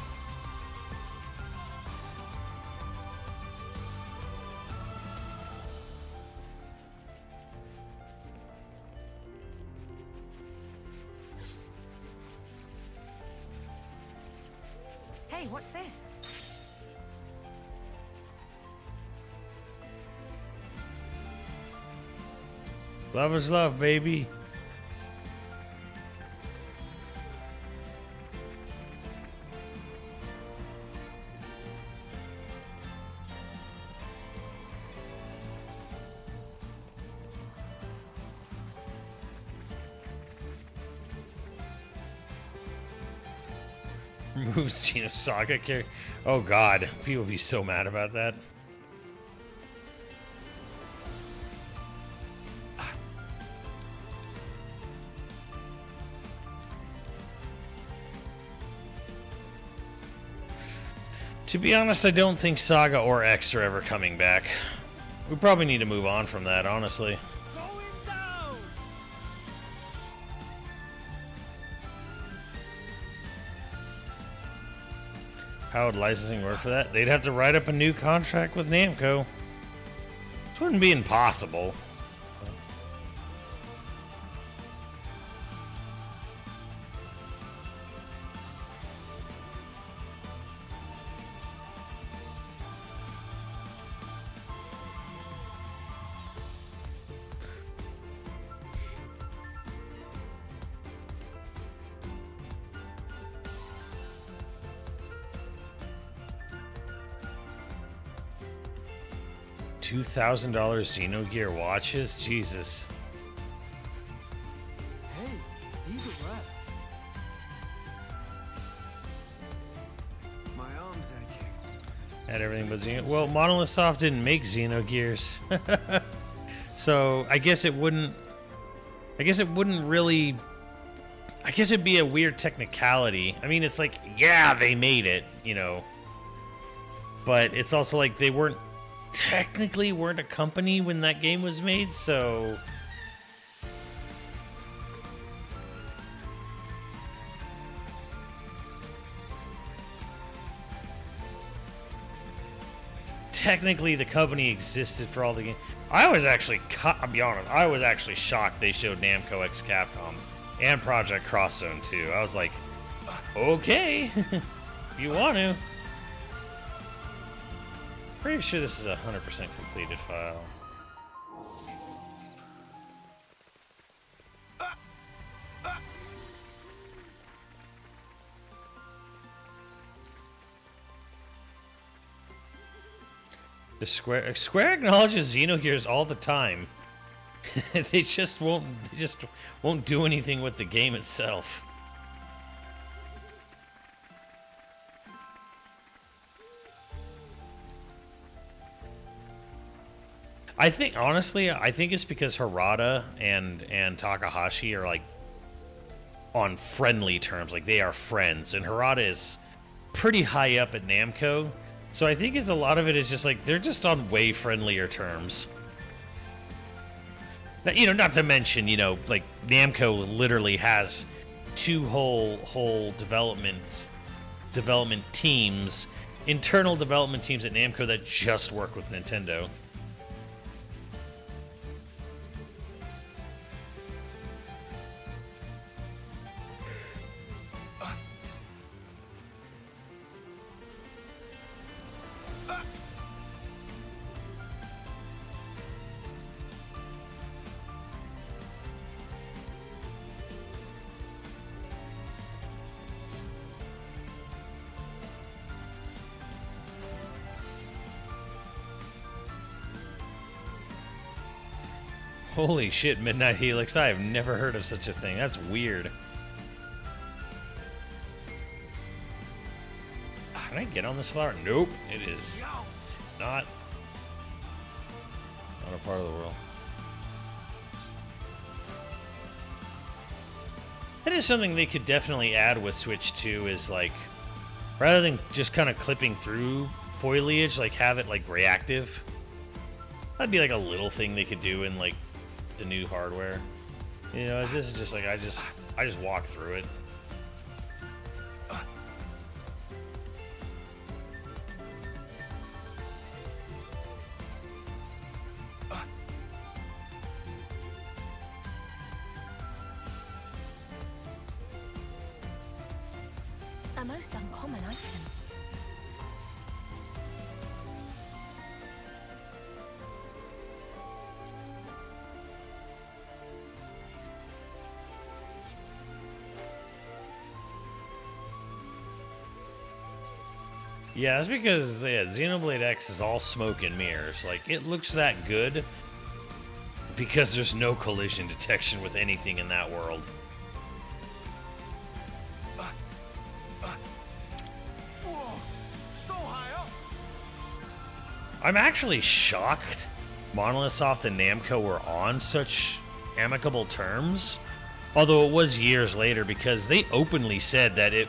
Hey, what's this? Love is love, baby. Remove Xenosaga character. Oh god, people would be so mad about that. To be honest, I don't think Saga or X are ever coming back. We probably need to move on from that, honestly. How would licensing work for that? They'd have to write up a new contract with Namco. Which wouldn't be impossible. $2,000 Xenogear watches? Jesus. Hey, these are rad. My arm's aching. Had everything but Xeno. Well, Monolith Soft didn't make Xenogears. So I guess it wouldn't really. I guess it'd be a weird technicality. I mean, it's like, yeah, they made it, you know. But it's also like they technically weren't a company when that game was made, so technically the company existed for all the games. I was actually, I'll be honest, I was actually shocked they showed Namco x Capcom and Project Cross Zone 2. I was like, okay, you want to. Pretty sure this is a 100% completed file. The Square acknowledges Xenogears all the time. They just won't do anything with the game itself. I think, honestly, it's because Harada and Takahashi are like on friendly terms, like they are friends, and Harada is pretty high up at Namco, so I think a lot of it is just like they're just on way friendlier terms. Now, you know, not to mention, you know, like Namco literally has two whole development teams, internal development teams at Namco that just work with Nintendo. Holy shit, Midnight Helix. I have never heard of such a thing. That's weird. Can I get on this flower? Nope. It is not a part of the world. That is something they could definitely add with Switch 2 is like, rather than just kind of clipping through foliage, like have it like reactive. That'd be like a little thing they could do in like the new hardware. You know, this is just like I just walk through it. A most uncommon item. Yeah, that's because Xenoblade X is all smoke and mirrors. Like, it looks that good because there's no collision detection with anything in that world. Whoa, so high up. I'm actually shocked Monolithsoft and Namco were on such amicable terms. Although it was years later, because they openly said that it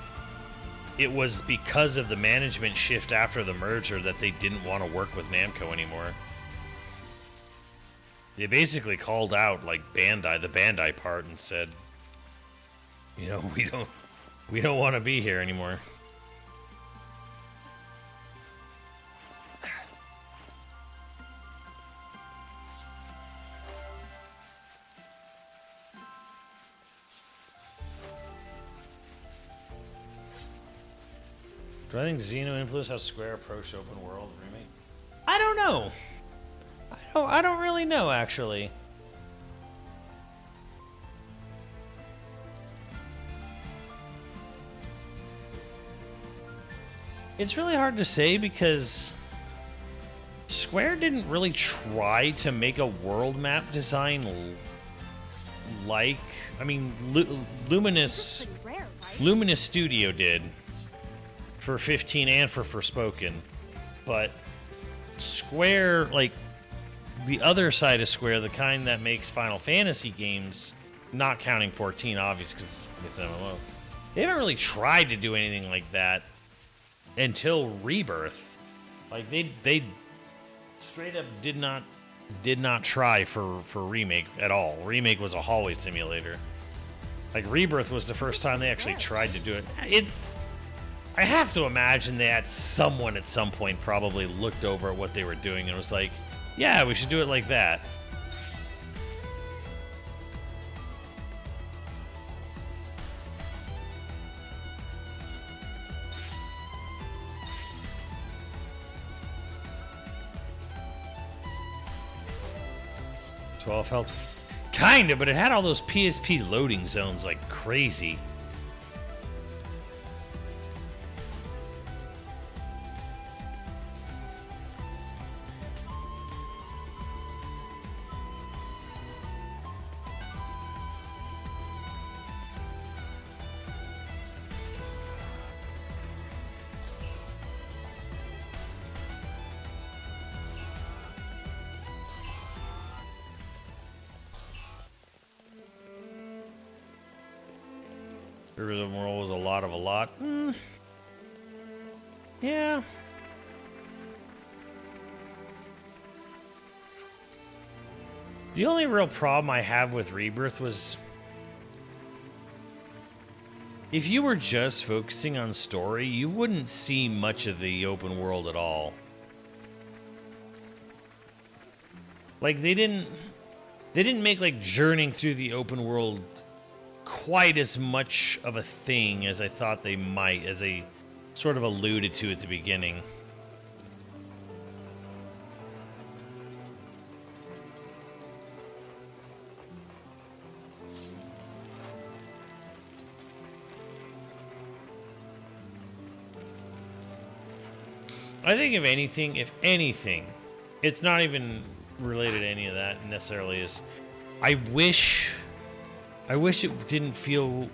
was because of the management shift after the merger that they didn't want to work with Namco anymore. They basically called out like Bandai, the Bandai part, and said, you know, we don't want to be here anymore. Do I think Xeno influenced how Square approached open world remake? I don't know. I don't really know, actually. It's really hard to say because Square didn't really try to make a world map design like, I mean, Luminous Studio did for 15 and for Forspoken, but Square, like the other side of Square, the kind that makes Final Fantasy games, not counting 14 obviously because it's an MMO, they haven't really tried to do anything like that until Rebirth. Like they straight up did not try for Remake at all. Remake was a hallway simulator. Like Rebirth was the first time they actually tried to do it. I have to imagine that someone at some point probably looked over at what they were doing and was like, yeah, we should do it like that. Felt kinda, but it had all those PSP loading zones like crazy. The world was a lot. Yeah. The only real problem I have with Rebirth was if you were just focusing on story, you wouldn't see much of the open world at all. Like they didn't make like journeying through the open world quite as much of a thing as I thought they might, as they sort of alluded to at the beginning. I think if anything, it's not even related to any of that necessarily, is I wish it didn't feel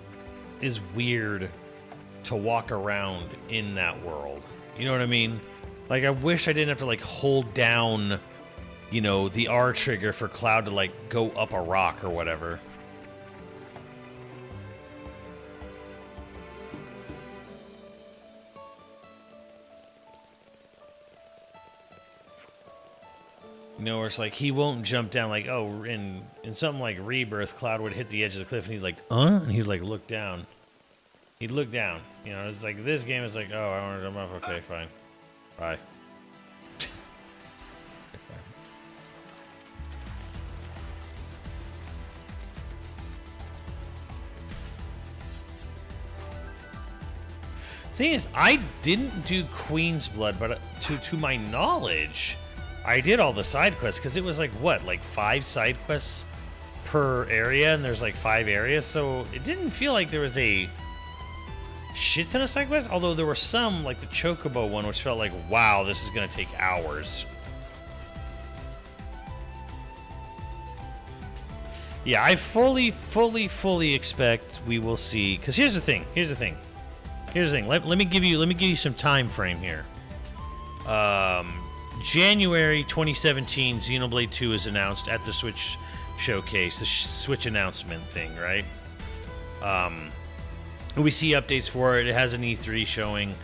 as weird to walk around in that world. You know what I mean? Like, I wish I didn't have to, like, hold down, you know, the R trigger for Cloud to, like, go up a rock or whatever. You know, where it's like, he won't jump down, like, oh, in something like Rebirth, Cloud would hit the edge of the cliff, and he'd like, and he'd, like, look down. He'd look down. You know, it's like, this game is like, oh, I want to jump up, okay, fine. Bye. Thing is, I didn't do Queen's Blood, but to my knowledge, I did all the side quests, because it was like, what, like 5 side quests per area, and there's like 5 areas, so it didn't feel like there was a shit ton of side quests, although there were some, like the Chocobo one, which felt like, wow, this is going to take hours. Yeah, I fully expect we will see, because here's the thing. Here's the thing. Let me give you some time frame here. January 2017, Xenoblade 2 is announced at the Switch showcase, the Switch announcement thing, right? We see updates for it. It has an E3 showing.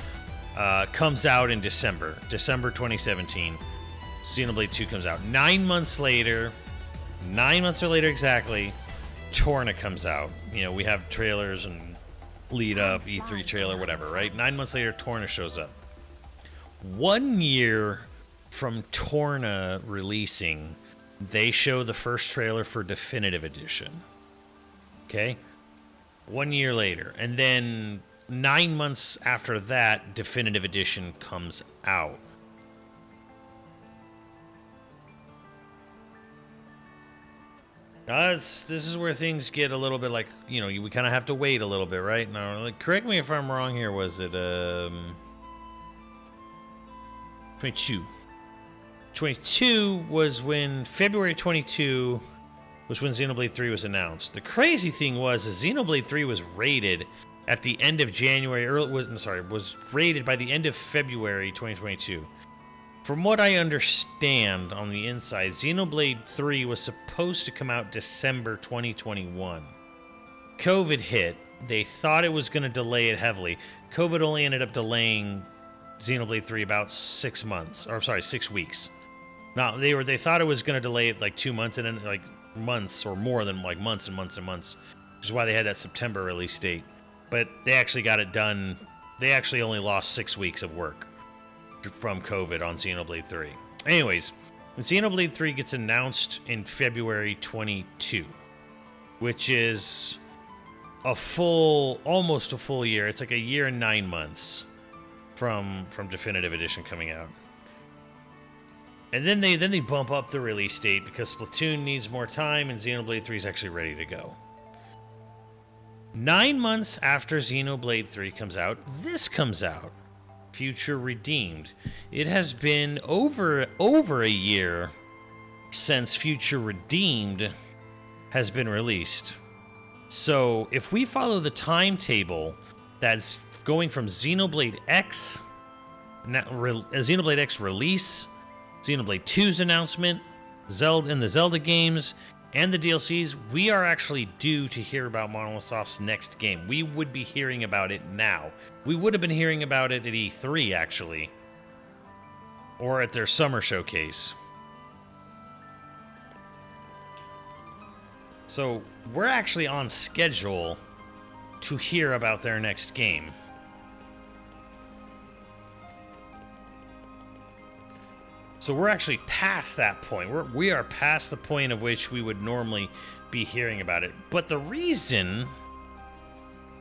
Comes out in December 2017. Xenoblade 2 comes out. 9 months later exactly, Torna comes out. You know, we have trailers and lead up, E3 trailer, whatever, right? 9 months later, Torna shows up. 1 year from Torna releasing, they show the first trailer for Definitive Edition. Okay? 1 year later. And then 9 months after that, Definitive Edition comes out. This is where things get a little bit like, you know, we kind of have to wait a little bit, right? Now, like, correct me if I'm wrong here. Was it 22? 22 was when February 22 was when Xenoblade 3 was announced. The crazy thing was Xenoblade 3 was rated at the end of January, was rated by the end of February 2022. From what I understand on the inside, Xenoblade 3 was supposed to come out December 2021. COVID hit. They thought it was going to delay it heavily. COVID only ended up delaying Xenoblade 3 about 6 weeks. Now, they thought it was going to delay it like 2 months, and then like months or more than like months and months and months, which is why they had that September release date. But they actually got it done. They actually only lost 6 weeks of work from COVID on Xenoblade 3. Anyways, Xenoblade 3 gets announced in February 22, which is almost a full year. It's like a year and 9 months from Definitive Edition coming out. And then they bump up the release date because Splatoon needs more time and Xenoblade 3 is actually ready to go. 9 months after Xenoblade 3 comes out, this comes out. Future Redeemed. It has been over a year since Future Redeemed has been released. So if we follow the timetable that's going from Xenoblade X release, Xenoblade 2's announcement, Zelda and the Zelda games, and the DLCs, we are actually due to hear about Monolithsoft's next game. We would be hearing about it now. We would have been hearing about it at E3, actually. Or at their summer showcase. So, we're actually on schedule to hear about their next game. So we're actually past that point. We are past the point of which we would normally be hearing about it. But the reason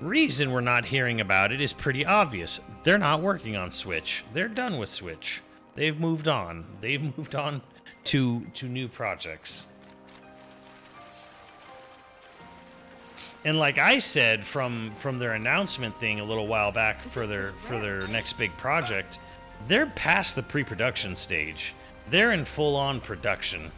we're not hearing about it is pretty obvious. They're not working on Switch. They're done with Switch. They've moved on. They've moved on to new projects. And like I said from their announcement thing a little while back for their next big project, they're past the pre-production stage. They're in full-on production.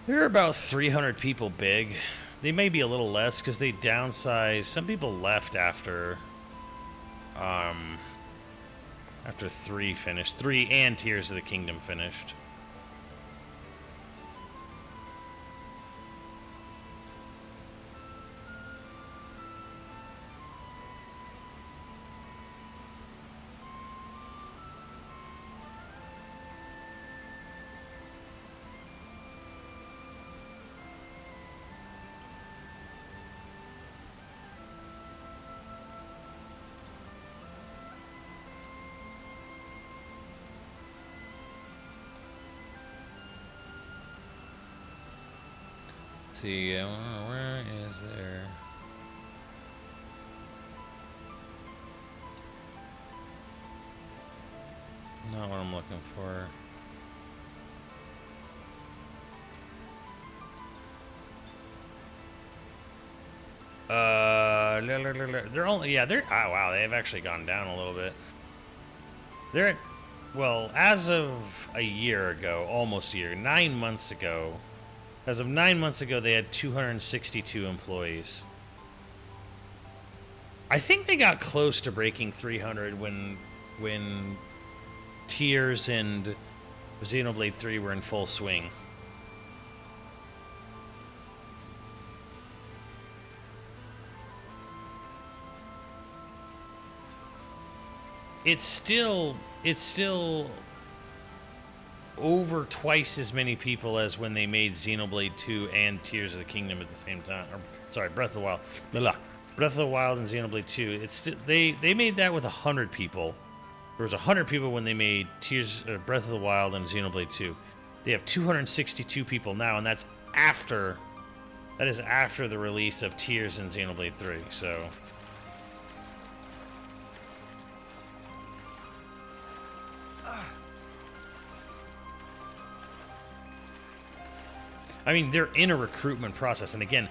They're about 300 people big. They may be a little less because they downsized. Some people left after 3 finished. 3 and Tears of the Kingdom finished. See, where is there? Not what I'm looking for. They're only, yeah, oh wow, they've actually gone down a little bit. They're at well, as of a year ago, almost a year, 9 months ago, as of 9 months ago, they had 262 employees. I think they got close to breaking 300 when Tears and Xenoblade 3 were in full swing. It's still over twice as many people as when they made Xenoblade 2 and Tears of the Kingdom at the same time. Or, sorry, Breath of the Wild. Breath of the Wild and Xenoblade 2. It's they made that with 100 people. There was 100 people when they made Breath of the Wild and Xenoblade 2. They have 262 people now, and that is after the release of Tears and Xenoblade 3. So. I mean, they're in a recruitment process. And again,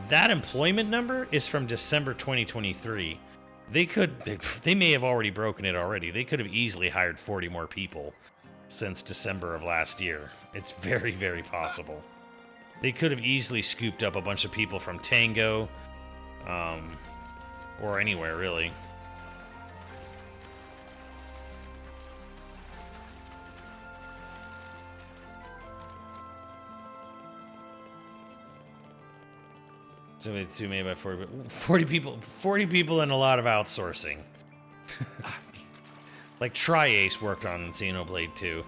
that employment number is from December 2023. They may have already broken it already. They could have easily hired 40 more people since December of last year. It's very, very possible. They could have easily scooped up a bunch of people from Tango, or anywhere, really. Xenoblade 2 made by 40 people and a lot of outsourcing. Like Tri-Ace worked on Xenoblade 2.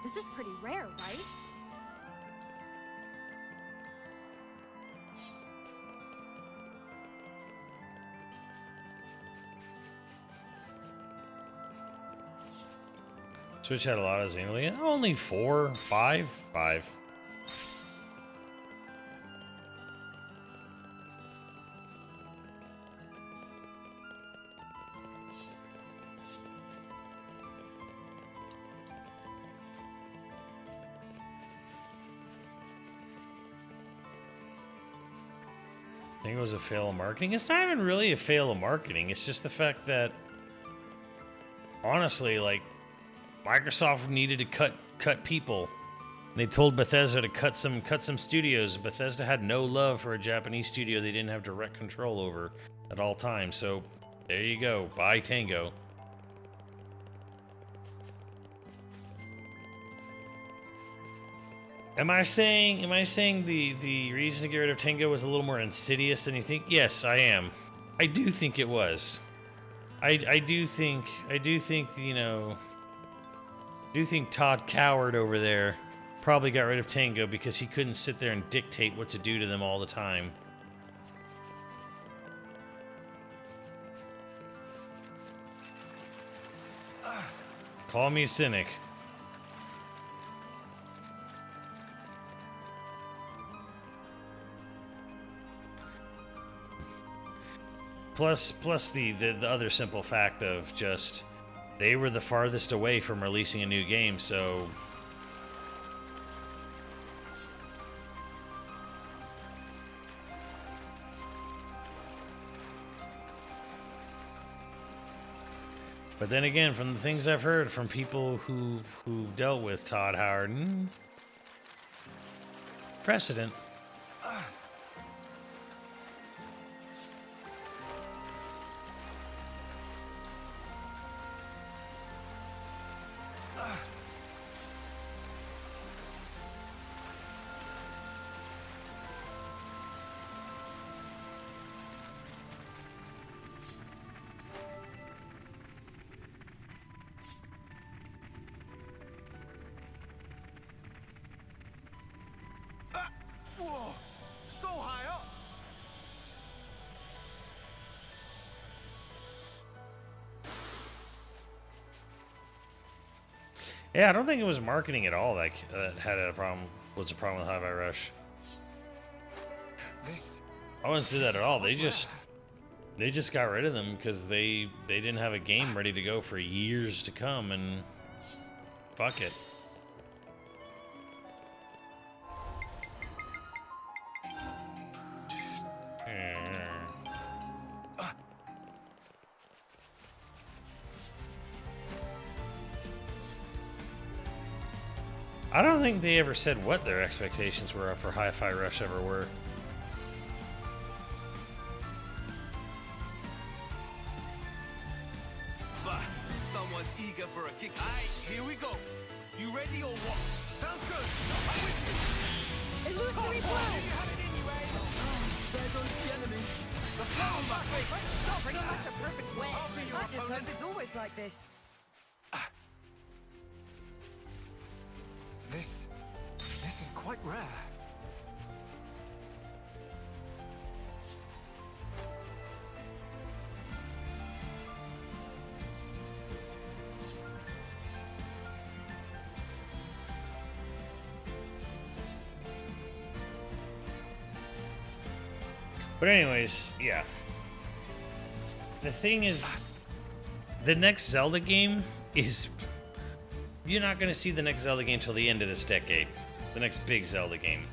This is pretty rare, right? Switch had a lot of Xenoblade. Only 4, 5, 5. I think it was a fail of marketing. It's not even really a fail of marketing. It's just the fact that, honestly, like, Microsoft needed to cut people. They told Bethesda to cut some studios. Bethesda had no love for a Japanese studio they didn't have direct control over at all times. So there you go. Bye, Tango. Am I saying the reason to get rid of Tango was a little more insidious than you think? Yes, I am. I do think it was. I do think you know. I do think Todd Coward over there probably got rid of Tango because he couldn't sit there and dictate what to do to them all the time. Call me cynic. Plus the other simple fact of just they were the farthest away from releasing a new game, so but then again, from the things I've heard from people who've dealt with Todd Howard, precedent. Whoa! So high up! Yeah, I don't think it was marketing at all that had a problem. Was a problem with High Rush. I wouldn't say that at all. They just They just got rid of them because they didn't have a game ready to go for years to come, and fuck it. I don't think they ever said what their expectations were for Hi-Fi Rush ever were. Someone's eager for a kick. Alright, here we go. You ready or what? Sounds good. I'm with you. Illusory blow! You have it in you, eh? There goes the enemy. The flower back. Stop! Pretty much a perfect way. I'll be your I just opponent. hope it's always like this. This is quite rare. But anyways, yeah. The thing is, the next Zelda game is... You're not going to see the next Zelda game till the end of this decade. The next big Zelda game.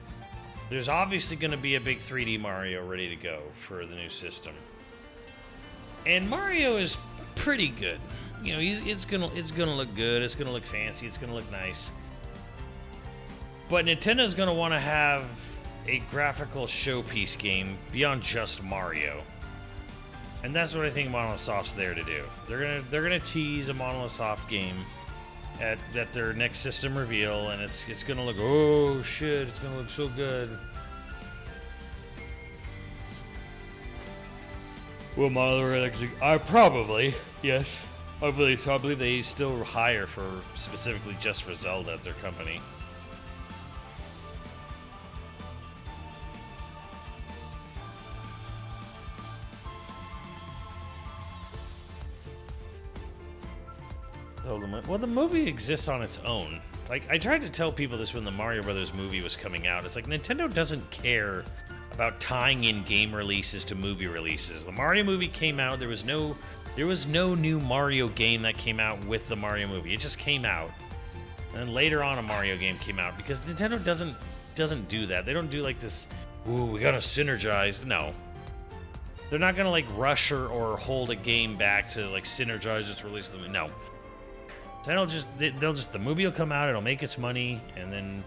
There's obviously going to be a big 3D Mario ready to go for the new system. And Mario is pretty good. You know, it's gonna look good, it's gonna look fancy, it's gonna look nice. But Nintendo's gonna want to have a graphical showpiece game beyond just Mario. And that's what I think Monolith Soft's there to do. They're gonna tease a Monolith Soft game at their next system reveal, and it's gonna look, oh shit, it's gonna look so good. Well, Monolith, probably, yes. I believe they still hire for specifically just for Zelda at their company. Well, the movie exists on its own. Like, I tried to tell people this when the Mario Brothers movie was coming out. It's like, Nintendo doesn't care about tying in game releases to movie releases. The Mario movie came out, there was no new Mario game that came out with the Mario movie. It just came out. And then later on a Mario game came out, because Nintendo doesn't do that. They don't do like this, ooh, we gotta synergize. No. They're not gonna like rush or hold a game back to like synergize its release. No. The movie will come out, it'll make its money, and then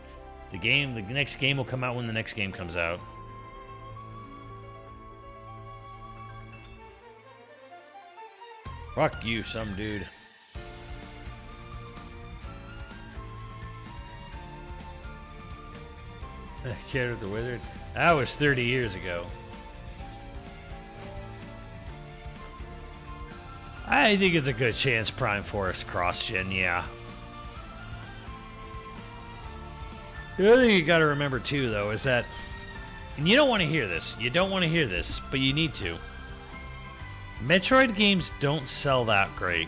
the next game will come out when the next game comes out. Fuck you, some dude. Kid with the Wizard? That was 30 years ago. I think it's a good chance Prime Forest cross-gen, yeah. The other thing you gotta remember too, though, is that, and you don't want to hear this, but you need to. Metroid games don't sell that great.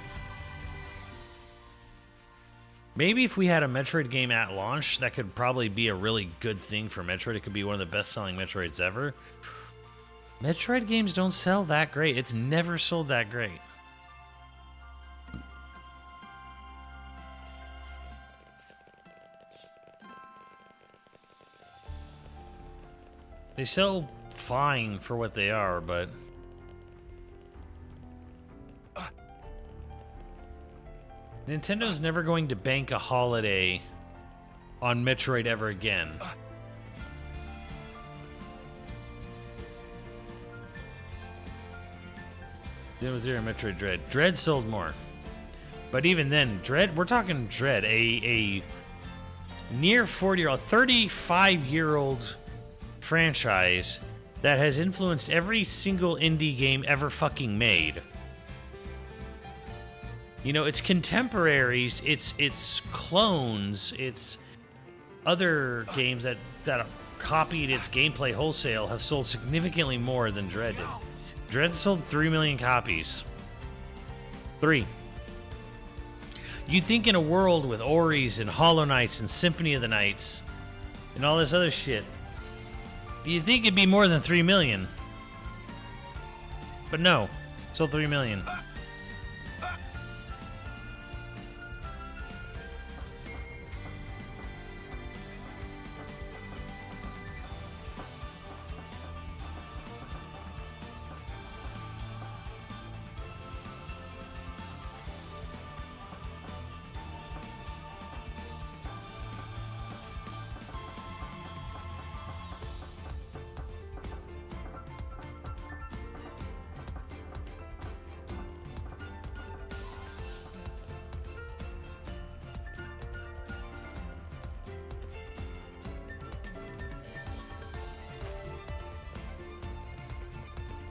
Maybe if we had a Metroid game at launch, that could probably be a really good thing for Metroid. It could be one of the best-selling Metroids ever. Metroid games don't sell that great. It's never sold that great. They sell fine for what they are, but... Nintendo's never going to bank a holiday on Metroid ever again. Zero Zero Metroid Dread. Dread sold more. But even then, Dread, we're talking Dread, a near 40-year-old, 35-year-old franchise that has influenced every single indie game ever fucking made. You know, its contemporaries, its clones, its other games that copied its gameplay wholesale have sold significantly more than Dread did. Dread sold 3 million copies. 3. You think in a world with Oris and Hollow Knights and Symphony of the Nights and all this other shit, you think it'd be more than 3 million. But no, sold 3 million.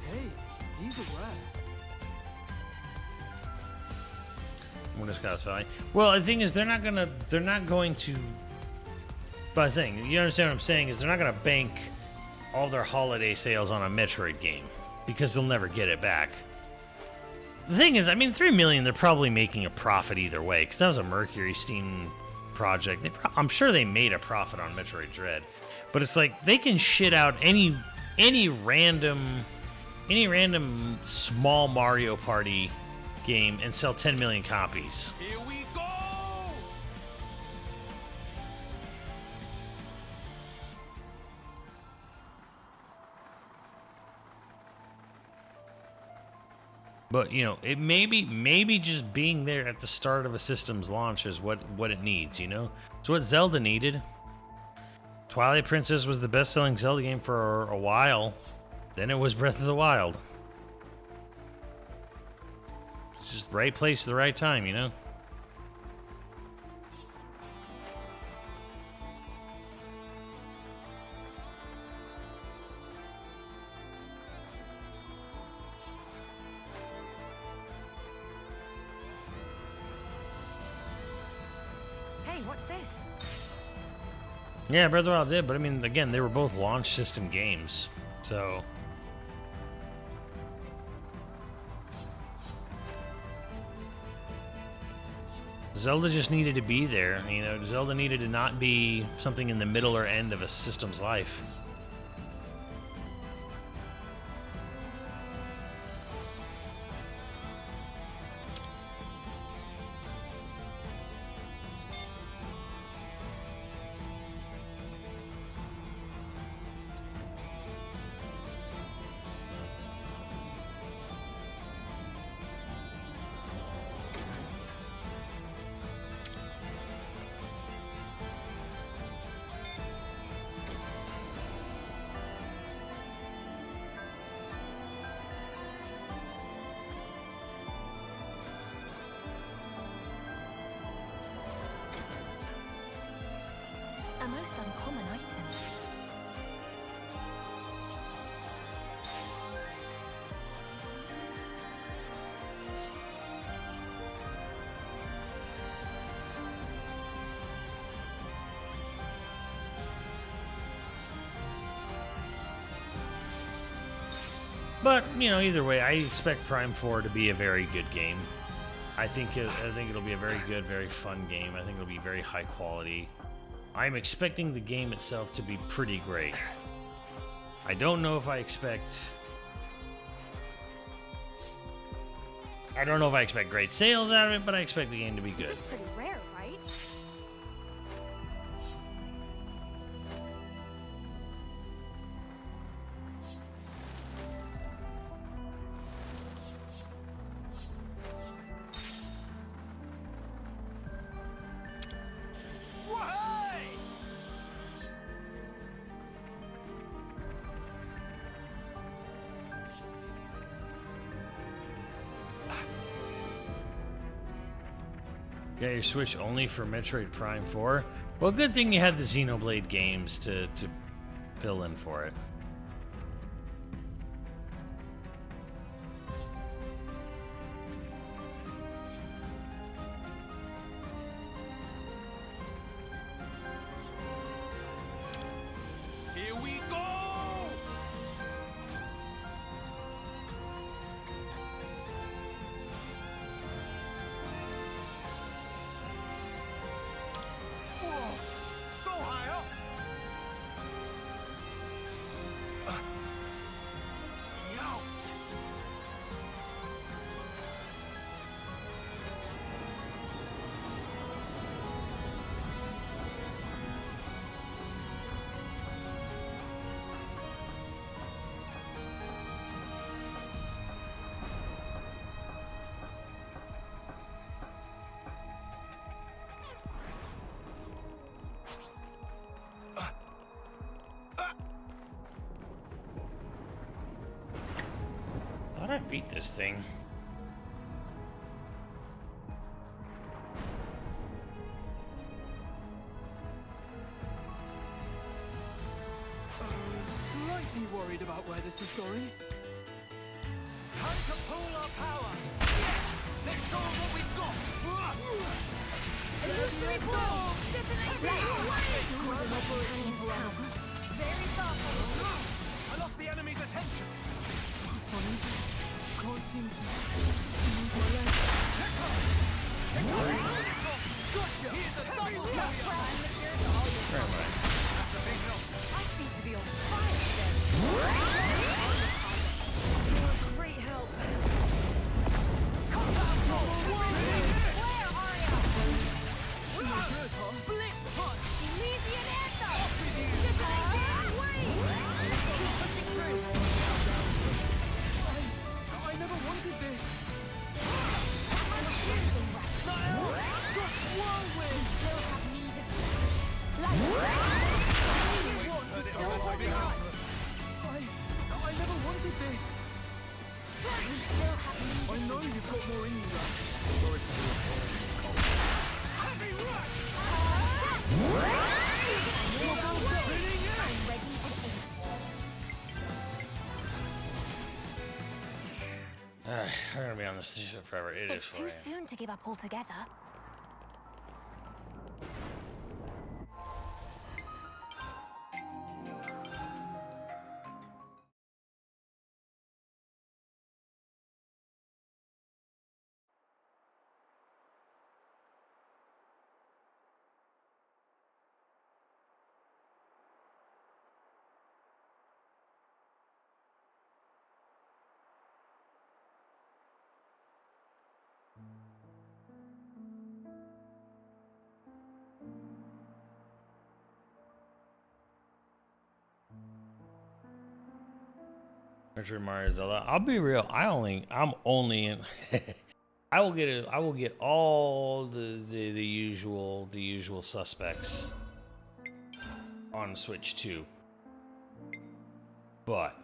Hey, these are rad. What is Kasai? Well, the thing is, they're not going to. But I'm saying, you understand what I'm saying? Is they're not gonna bank all their holiday sales on a Metroid game because they'll never get it back. The thing is, I mean, 3 million, they're probably making a profit either way because that was a Mercury Steam project. I'm sure they made a profit on Metroid Dread, but it's like they can shit out any random small Mario Party game and sell 10 million copies. Here we go! But, you know, it maybe just being there at the start of a system's launch is what it needs, you know? It's what Zelda needed. Twilight Princess was the best-selling Zelda game for a while. Then it was Breath of the Wild. It's just right place at the right time, you know? Hey, what's this? Yeah, Breath of the Wild did, but I mean, again, they were both launch system games, so... Zelda just needed to be there, you know? Zelda needed to not be something in the middle or end of a system's life. A most uncommon item. But, you know, either way, I expect Prime 4 to be a very good game. I think it'll be a very good, very fun game. I think it'll be very high quality. I'm expecting the game itself to be pretty great. I don't know if I expect great sales out of it, but I expect the game to be good. This is pretty rare, right? Got your Switch only for Metroid Prime 4? Well, good thing you had the Xenoblade games to fill in for it. Here we go! Whoa! So high up! beat this thing. Slightly worried about where this is going. Time to pool our power! Yeah! Let's show what we've got! Illusory blow! Detonate very thoughtful. I lost the enemy's attention! Funny. Can't seem to move my legs. Gotcha! Here's the double I seem to be on fire today. You're a great help. Where are you? Blitz punch! Elysian anthem! I never wanted this. Whirlwind! Still have need of I never wanted this. I know you've got more in you, though. Heavy rush! I'm gonna be on this ship forever. It is It's too soon to give up altogether. Richard Mario Zelda. I'll be real. I'm only in. I will get all the usual suspects on Switch 2. But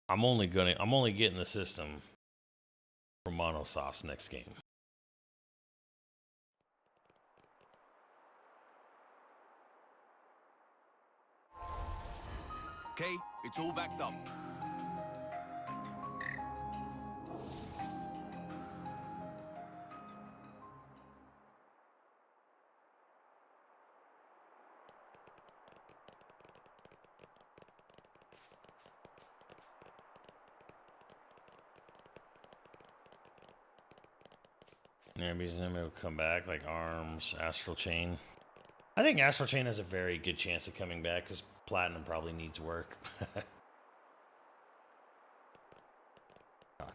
I'm only getting the system for Monosoft's next game. Okay, it's all backed up. Yeah, because then it will come back like ARMS, Astral Chain. I think Astral Chain has a very good chance of coming back because Platinum probably needs work. God.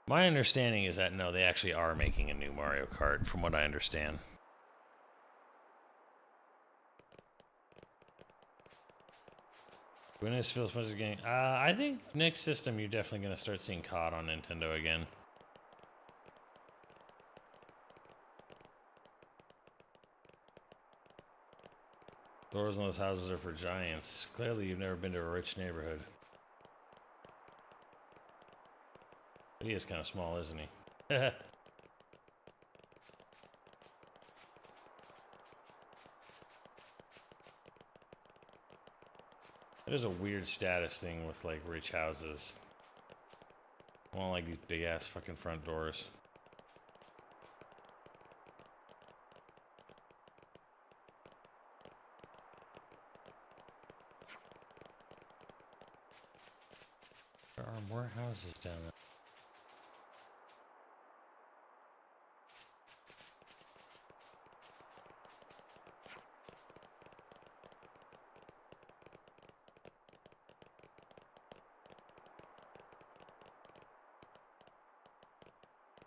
My understanding is that no, they actually are making a new Mario Kart, from what I understand. When this feels much as getting, I think next system you're definitely going to start seeing COD on Nintendo again. Doors on those houses are for giants. Clearly, you've never been to a rich neighborhood. But he is kind of small, isn't he? There's a weird status thing with like rich houses. I want like these big ass fucking front doors. There are more houses down there.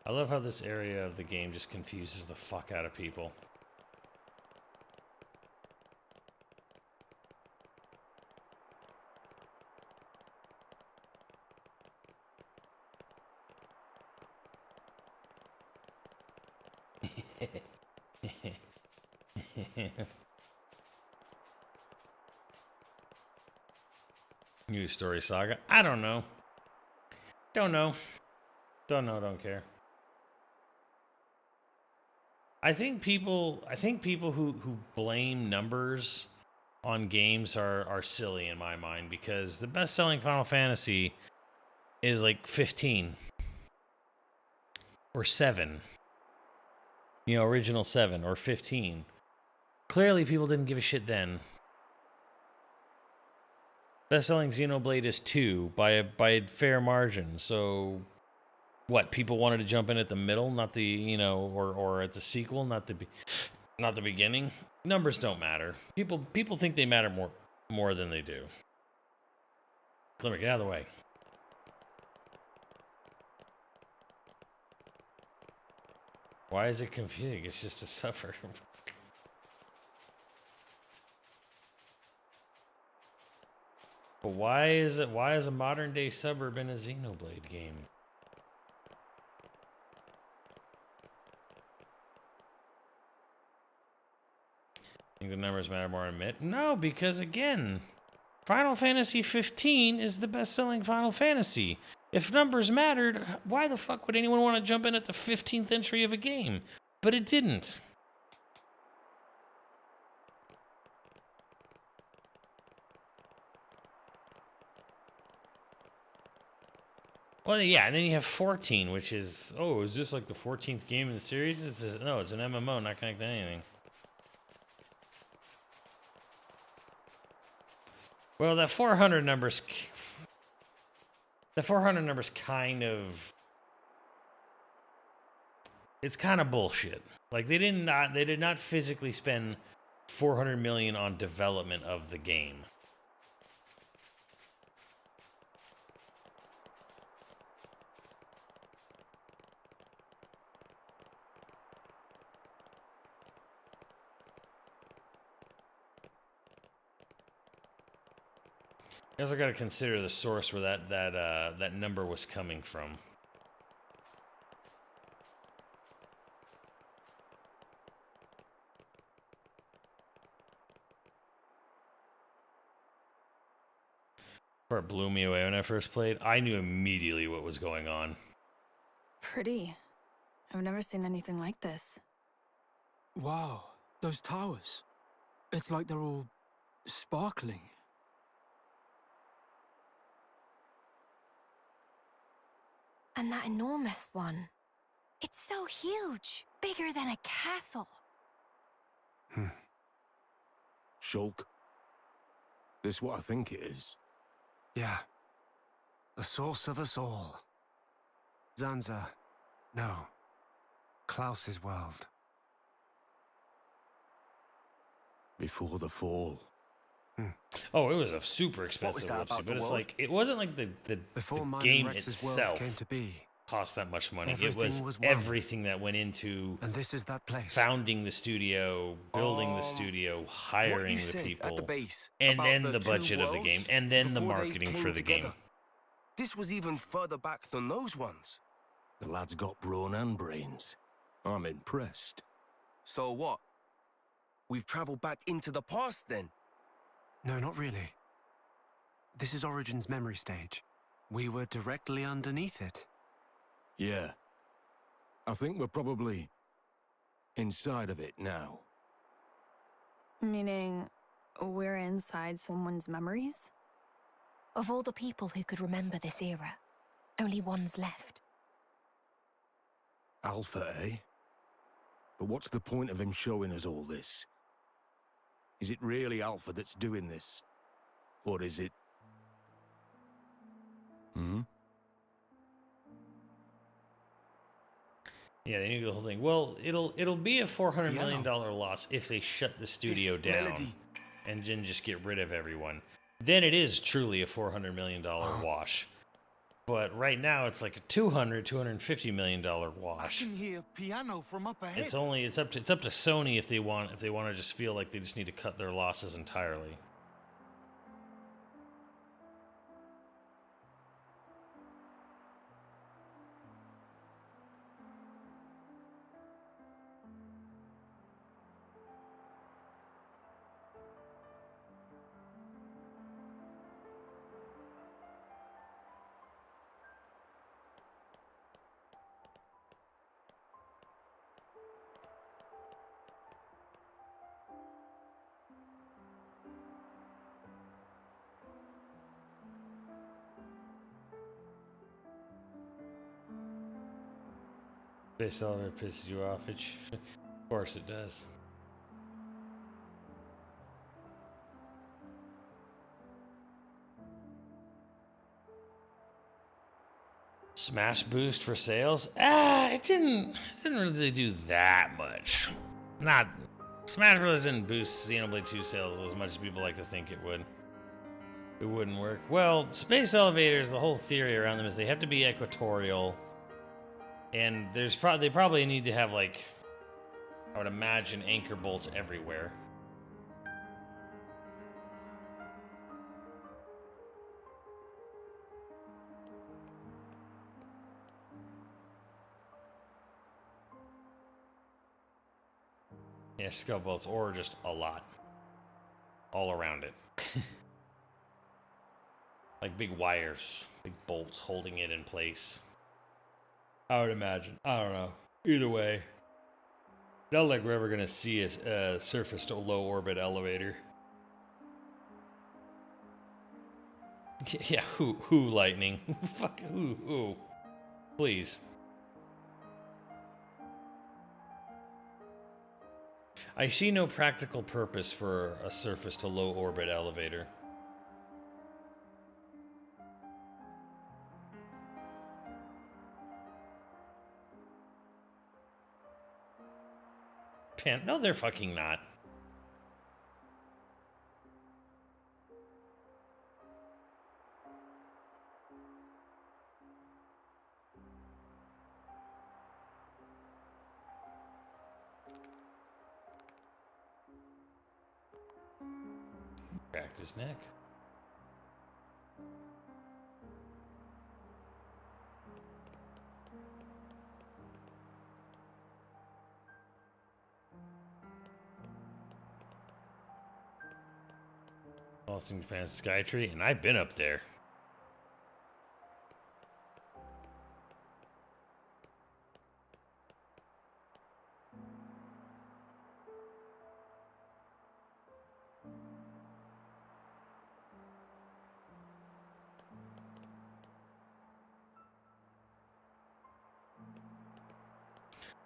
I love how this area of the game just confuses the fuck out of people. New story saga. I don't know. Don't know. Don't know. Don't care. I think people who blame numbers on games are silly in my mind, because the best-selling Final Fantasy is like 15 or 7. You know, original 7 or 15. Clearly people didn't give a shit then. Best-selling Xenoblade is 2 by a fair margin. So what, people wanted to jump in at the middle, not the, you know, or at the sequel, not the beginning. Numbers don't matter. People think they matter more than they do. Glimmer, get out of the way. Why is it config? It's just a suburb. But why is a modern day suburb in a Xenoblade game? Think the numbers matter more than admit? No, because again, Final Fantasy 15 is the best-selling Final Fantasy. If numbers mattered, why the fuck would anyone want to jump in at the 15th entry of a game? But it didn't. Well, yeah, and then you have 14, which is, oh, is this like the 14th game in the series? No, it's an MMO, not connected to anything. Well, that 400 number's... The 400 number's kind of... It's kind of bullshit. Like, they did not physically spend 400 million on development of the game. You also got to consider the source where that number was coming from. It blew me away when I first played. I knew immediately what was going on. Pretty. I've never seen anything like this. Wow, those towers. It's like they're all sparkling. And that enormous one. It's so huge. Bigger than a castle. Shulk. This what I think it is? Yeah. The source of us all. Zanza. No. Klaus's world. Before the fall. Oh, it was a super expensive website, but it's like, it wasn't like the game itself came to be. Cost that much money. Everything It was one. everything that went into And this is that place. founding the studio, building the studio, hiring the people, at the base and about then the the two budget of the worlds game, and then the before they marketing came for the together. game. This was even further back than those ones. The lad's got brawn and brains. I'm impressed. So what? We've traveled back into the past then? No, not really. This is Origin's memory stage. We were directly underneath it. Yeah. I think we're probably inside of it now. Meaning, we're inside someone's memories? Of all the people who could remember this era, only one's left. Alpha, eh? But what's the point of him showing us all this? Is it really Alpha that's doing this? Or is it... Yeah, they knew the whole thing. Well, it'll be a $400 million loss if they shut the studio down and then just get rid of everyone. Then it is truly a $400 million wash. But right now it's like a $250 million wash. I can hear piano from up ahead. It's up to Sony if they want to just feel like they just need to cut their losses entirely. Space elevator pisses you off. Of course it does. Smash boost for sales? It didn't really do that much. Not Smash Bros. Didn't boost Xenoblade 2 sales as much as people like to think it would. It wouldn't work. Well, space elevators, the whole theory around them is they have to be equatorial, and they probably need to have, like, I would imagine, anchor bolts everywhere. Yeah, skull bolts, or just a lot. All around it. Like big wires, big bolts holding it in place. I would imagine. I don't know. Either way. I don't like we're ever going to see a surface to low orbit elevator. Yeah, who lightning? Fuck, who? Please. I see no practical purpose for a surface to low orbit elevator. No, they're fucking not. Cracked his neck. Lost in Japan's Skytree, and I've been up there.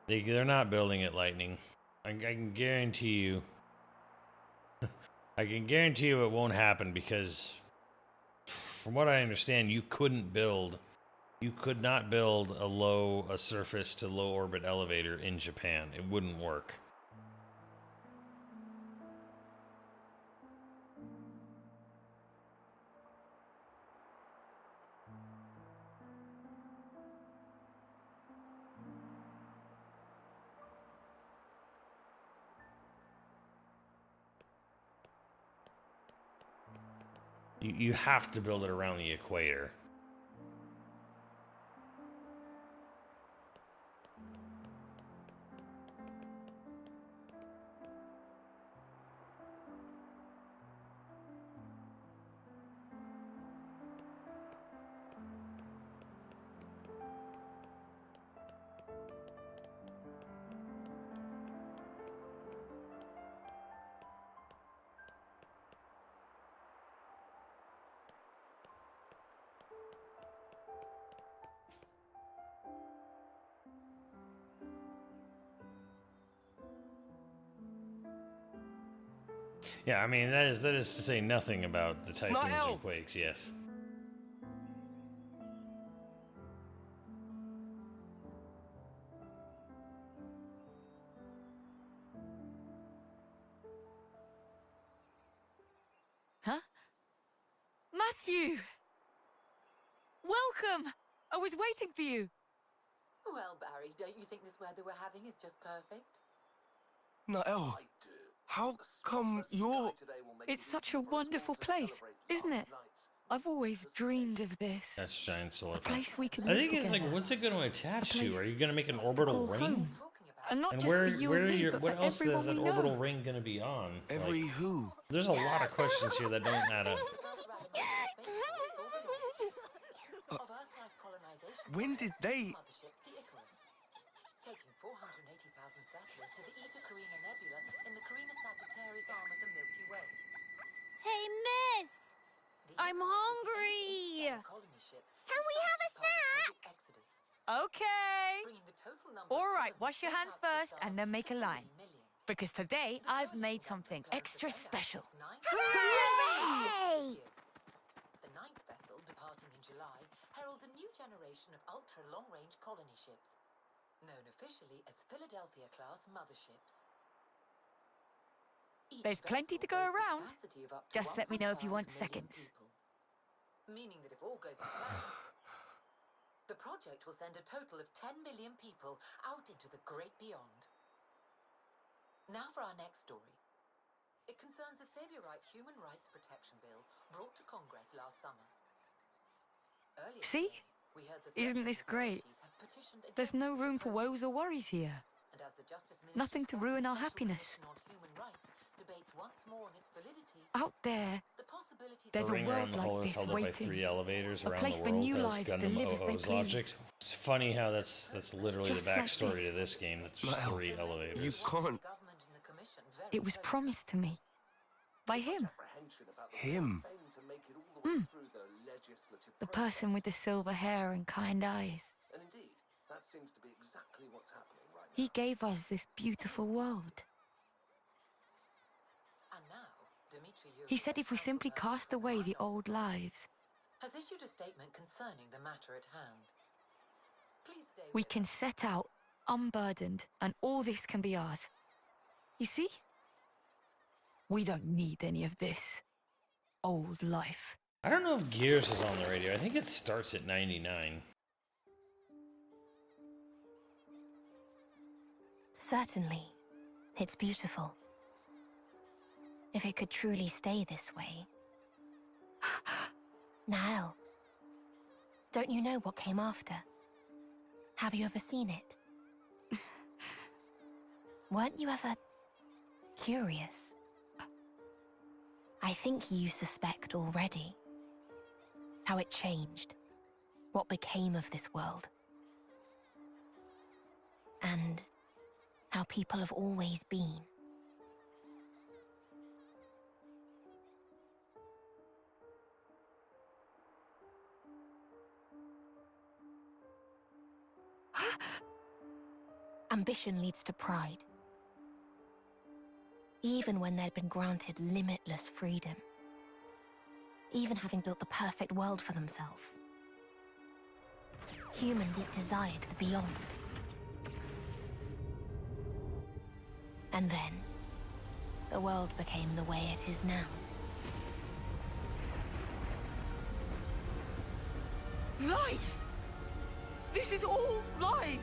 They're not building it lightning. I can guarantee you. I can guarantee you it won't happen because, from what I understand, you could not build a surface to low orbit elevator in Japan. It wouldn't work. You have to build it around the equator. Yeah, I mean, that is to say nothing about the typhoons and quakes, yes. Huh? Matthew! Welcome! I was waiting for you. Well, Barry, don't you think this weather we're having is just perfect? Nael, how come you're... It's such a wonderful place, isn't it? I've always dreamed of this. That's giant solar. A place we can I live think it's together. like, what's it going to attach to? Are you going to make an orbital ring? Home. And not And just for you and me, but what for else is everyone that we orbital know. ring going to be on? Every who? There's a lot of questions here that don't add up. When did they... Taking 480,000 settlers to the Eta Carina Nebula in the Carina Sagittarius arm of the Milky Way. Hey, miss! I'm hungry! Colony ship Can we have a snack? Exodus. Okay. bringing the total number All of right, colonies wash your sent hands out to the first stars and then make a to line. 3 million. Because today I've made something extra special. Hooray! The 9th vessel, departing in July, heralds a new generation of ultra-long-range colony ships, known officially as Philadelphia-class motherships. Each There's plenty to vessel go boasts a around. capacity of up to Just let me know if you 1.5 want million seconds. people. Meaning that if all goes to plan, the project will send a total of 10 million people out into the great beyond. Now for our next story. It concerns the Saviorite Human Rights Protection Bill brought to Congress last summer. Earlier See? today, we heard that Isn't this great? have petitioned There's against no the room for proposal. woes or worries here. And as the Justice Ministry Nothing to says, ruin the our Special happiness. Commission on Human Rights debates once more on its validity. Out there, The possibility there's The a ring around world the like hole is this held up by waiting. 3 elevators A around place the for world. new That's lives to Gundam live as they OO's please. logic. It's funny how that's literally Just the like backstory this. to this game. That there's Well, 3 elevators. You can't. It was promised to me. By him. Him? The person with the silver hair and kind eyes. And indeed, that seems to be exactly what's happening right now. He gave us this beautiful world. And now, Dmitry He said if we simply cast away the old lives, has issued a statement concerning the matter at hand. Please stay we with can set out unburdened and all this can be ours. You see? We don't need any of this old life. I don't know if Gears is on the radio. I think it starts at 99. Certainly, it's beautiful. If it could truly stay this way. Nael, don't you know what came after? Have you ever seen it? Weren't you ever curious? I think you suspect already how it changed, what became of this world, and how people have always been. Ambition leads to pride. Even when they'd been granted limitless freedom. Even having built the perfect world for themselves. Humans yet desired the beyond. And then, the world became the way it is now. Lies! This is all lies!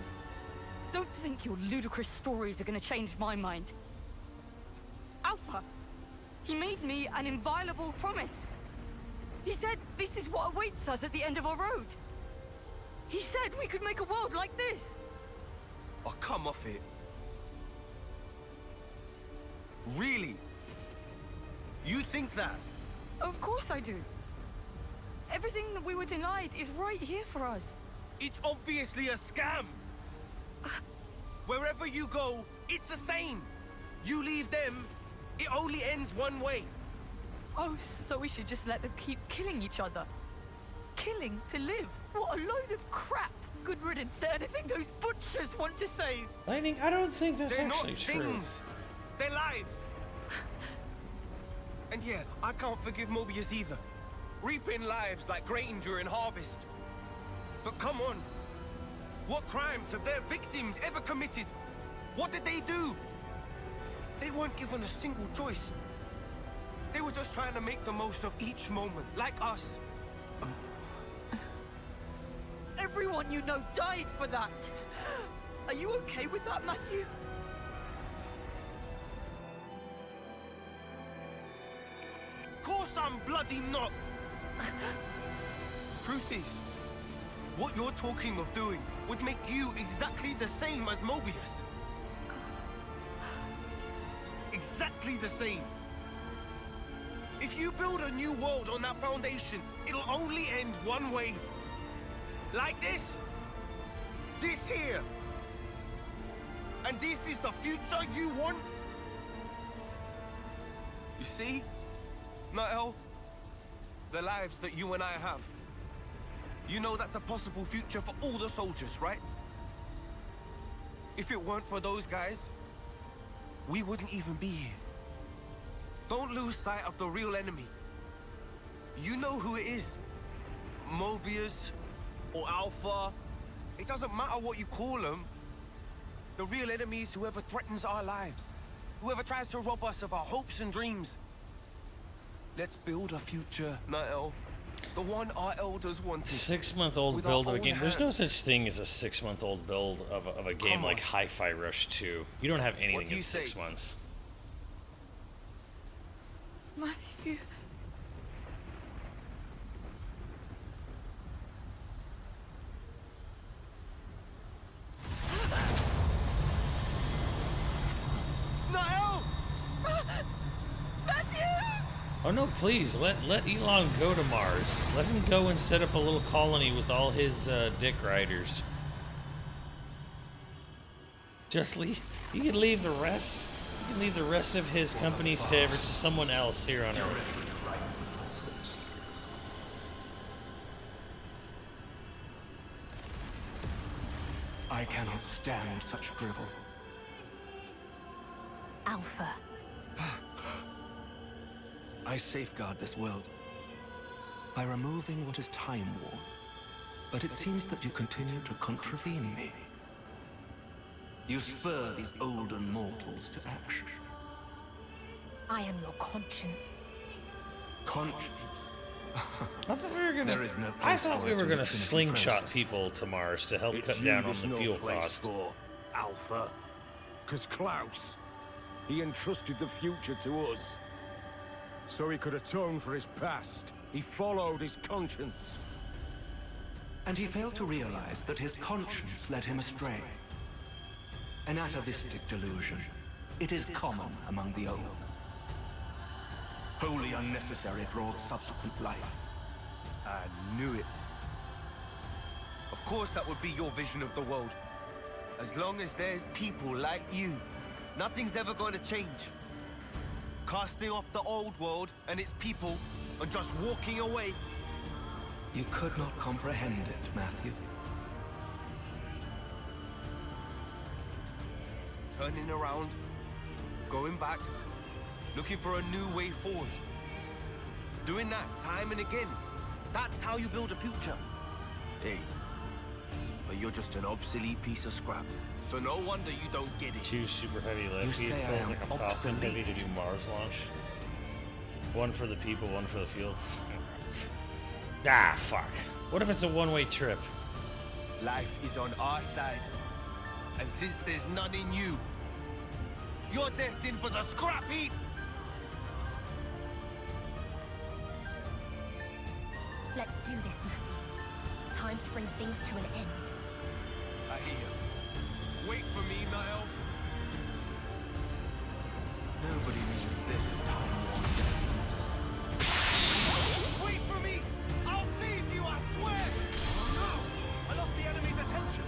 Don't think your ludicrous stories are gonna change my mind. Alpha, he made me an inviolable promise. He said this is what awaits us at the end of our road. He said we could make a world like this. Oh, come off it. Really? You think that? Of course I do. Everything that we were denied is right here for us. It's obviously a scam. Wherever you go, it's the same. You leave them, it only ends one way. Oh, so we should just let them keep killing each other. Killing to live. What a load of crap. Good riddance to anything those butchers want to save. Lightning, I don't think that's They're actually not true. things. They're lives. And yeah, I can't forgive Mobius either. Reaping lives like grain during harvest. But come on. What crimes have their victims ever committed? What did they do? They weren't given a single choice. They were just trying to make the most of each moment, like us. Everyone you know died for that. Are you okay with that, Matthew? Course I'm bloody not! Truth is, what you're talking of doing would make you exactly the same as Mobius. Exactly the same. If you build a new world on that foundation, it'll only end one way. Like this. This here. And this is the future you want? You see? Nael, the lives that you and I have, You know that's a possible future for all the soldiers, right? If it weren't for those guys, we wouldn't even be here. Don't lose sight of the real enemy. You know who it is. Mobius or Alpha. It doesn't matter what you call them. The real enemy is whoever threatens our lives. Whoever tries to rob us of our hopes and dreams. Let's build a future, Nael. The one our elders wanted. 6-month-old build of a game. There's no such thing as a 6-month-old build of a game like Hi-Fi Rush 2. You don't have anything in 6 months. Matthew. Oh no, please, let Elon go to Mars. Let him go and set up a little colony with all his dick riders. Just leave. You can leave the rest. You can leave the rest of his companies to someone else here on Earth. I cannot stand such drivel. Alpha. I safeguard this world by removing what is time-worn. But it seems that you continue to contravene me. You spur these olden mortals to action. I am your conscience. Conscience? I thought we were gonna. There is no I place thought for we it were in gonna the Trinity slingshot premises. people to Mars to help It's cut you down on there's the no fuel place cost. for, Alpha. Because Klaus, he entrusted the future to us. So he could atone for his past. He followed his conscience. And he failed to realize that his conscience led him astray. An atavistic delusion. It is common among the old. Wholly unnecessary for all subsequent life. I knew it. Of course that would be your vision of the world. As long as there's people like you, nothing's ever going to change. Casting off the old world and its people and just walking away. You could not comprehend it, Matthew. Turning around, going back, looking for a new way forward. Doing that time and again. That's how you build a future. Hey, but you're just an obsolete piece of scrap. So no wonder you don't get it. 2 super heavy lift You say I vehicles, am like a Falcon obsolete. Heavy to do Mars launch. 1 for the people, 1 for the fuel. Ah, fuck. What if it's a one-way trip? Life is on our side. And since there's none in you, you're destined for the scrap heap! Let's do this, Matthew. Time to bring things to an end. I hear you. Wait for me, Niall. Nobody needs this time-worn. Wait for me! I'll save you, I swear! Oh no! I lost the enemy's attention.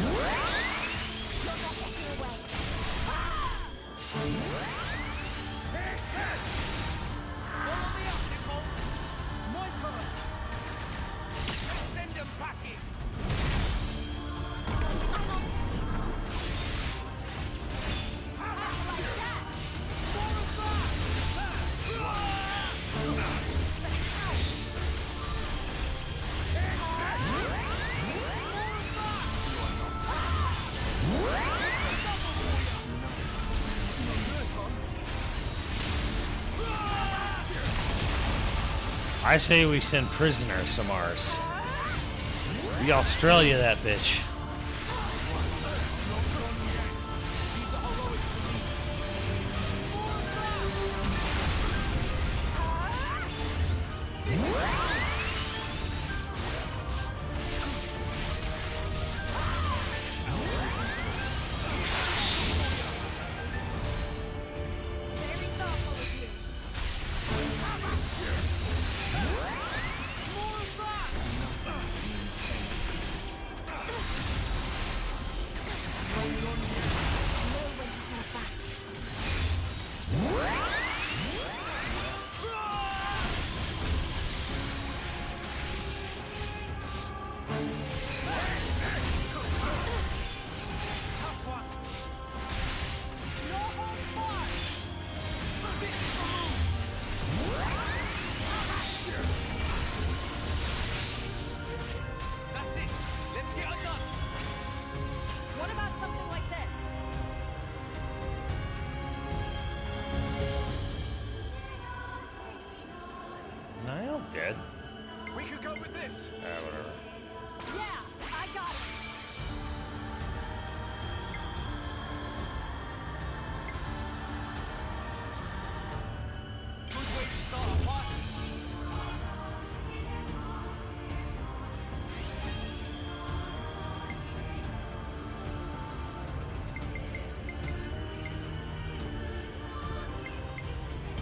What? I say we send prisoners to Mars. We Australia that bitch. Dead? We could go with this. Whatever. Yeah, I got it. Good way to start a party.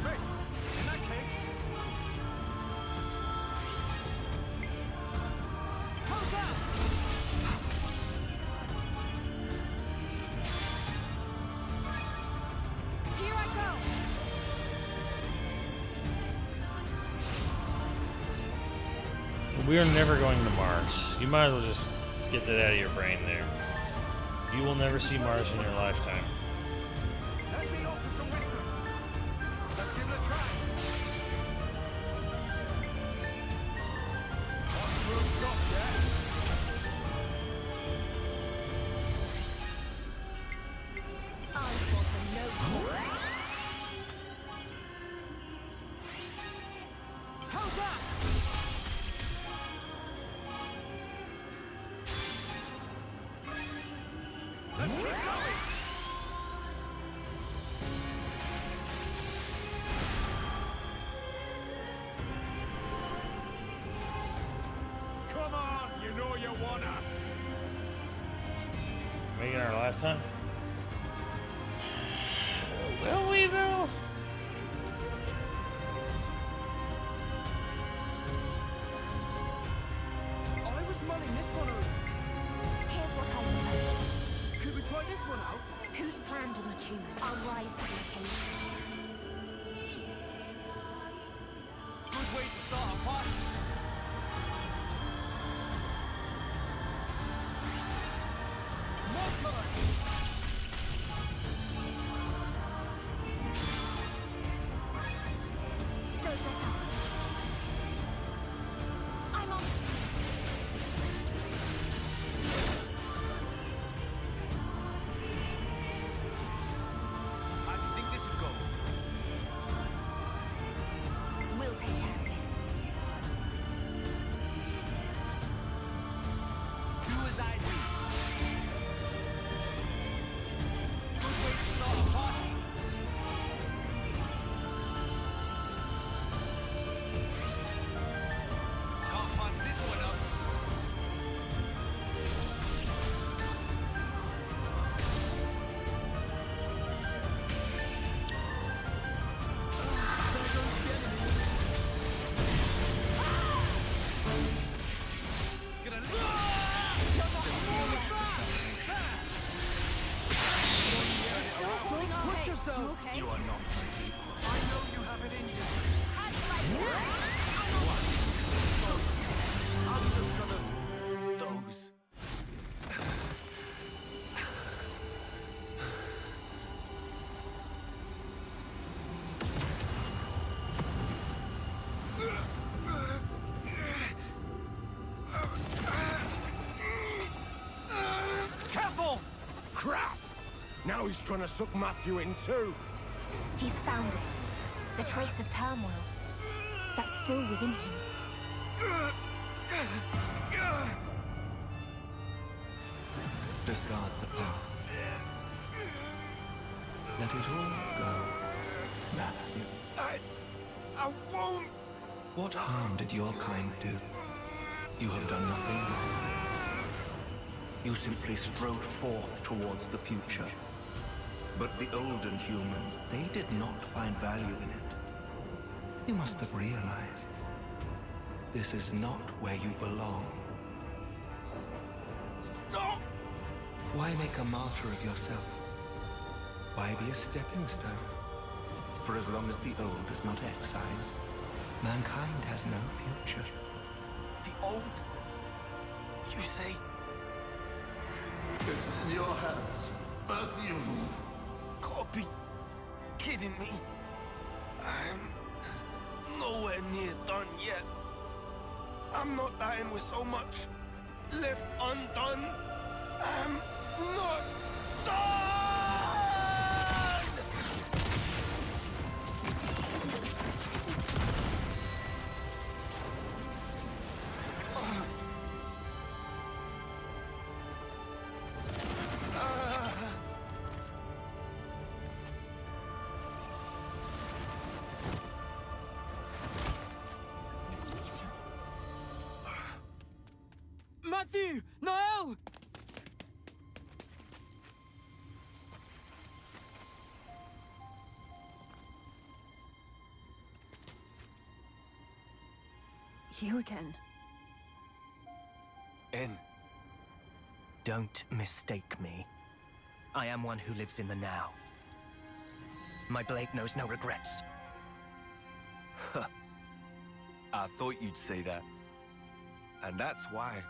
Great. In that case. Here I go. We are never going to Mars. You might as well just get that out of your brain there. You will never see Mars in your lifetime. Let me offer some wisdom. Let's give it a try. One drop there. Come on, you know you wanna. Make it our last time? Will we though? I was mulling this one over. Here's what I propose. Could we try this one out? Whose plan do we choose? I'll rise to the occasion. Good way to start a party. More time. Don't let up. I'm on. How do you think this would go? We'll take care of it. Do as I do. Good way to start a party. Can't pass this one up. Don't push yourself. You okay? You are not my equal. I know you have it in you. I'm just gonna... Those. Careful! Crap! Now he's trying to suck Matthew in too. He's found it. The trace of turmoil. That's still within him. Discard the past. Let it all go, Matthew. I won't! What harm did your kind do? You have done nothing wrong. You simply strode forth towards the future. But the olden humans, they did not find value in it. You must have realized this is not where you belong. Stop! Why make a martyr of yourself? Why be a stepping stone? For as long as the old is not excised, mankind has no future. The old? You say? It's in your hands, Matthew. Gotta be kidding me. I'm nowhere near done yet. I'm not dying with so much left undone. I'm not done! Matthew! Noel! You again. En, don't mistake me. I am one who lives in the now. My blade knows no regrets. I thought you'd say that. And that's why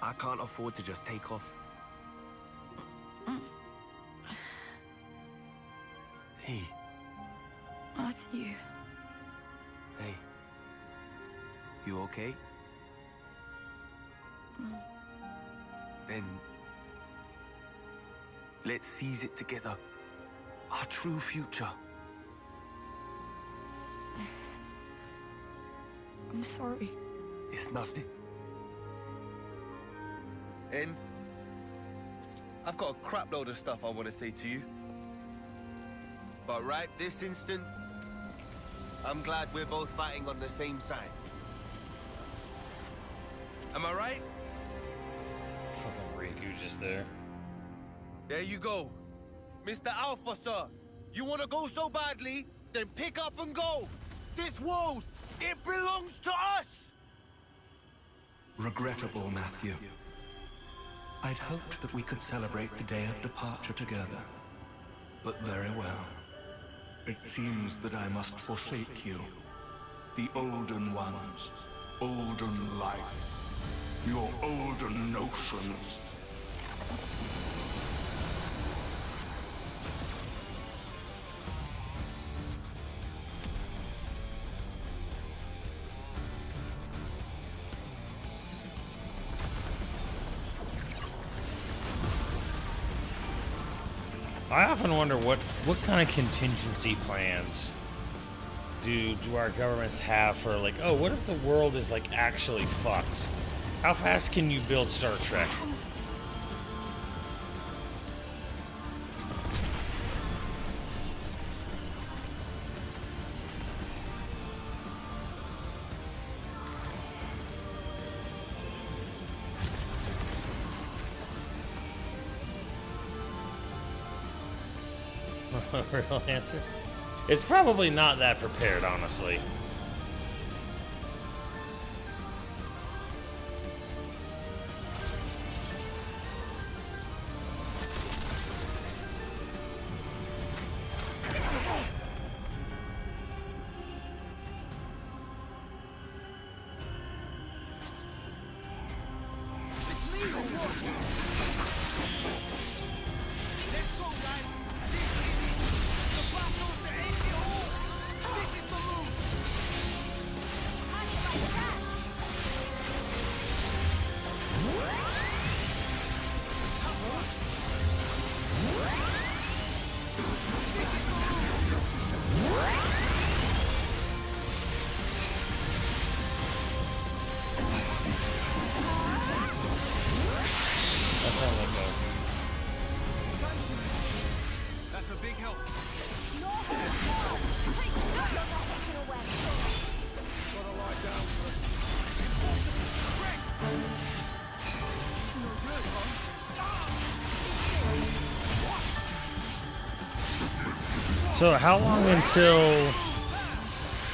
I can't afford to just take off. Hey. Matthew. Hey. You okay? Then let's seize it together. Our true future. I'm sorry. It's nothing. En, I've got a crap load of stuff I want to say to you. But right this instant, I'm glad we're both fighting on the same side. Am I right? Fucking Riku just there. There you go. Mr. Alpha, sir. You want to go so badly? Then pick up and go. This world, it belongs to us! Regrettable, Matthew. I'd hoped that we could celebrate the day of departure together. But very well. It seems that I must forsake you. The olden ones, olden life, your olden notions. I often wonder what kind of contingency plans do our governments have for, like, oh, what if the world is, like, actually fucked? How fast can you build Star Trek? Real answer? It's probably not that prepared, honestly. So how long until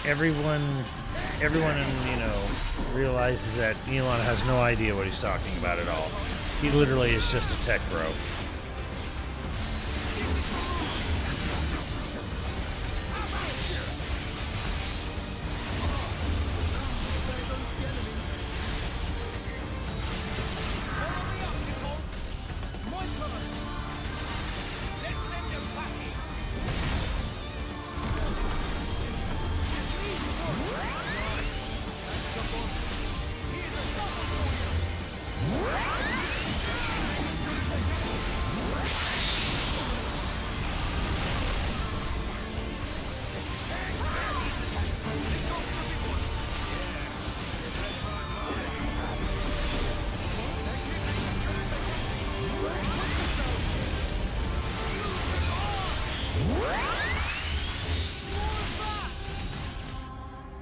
everyone realizes that Elon has no idea what he's talking about at all? He literally is just a tech bro.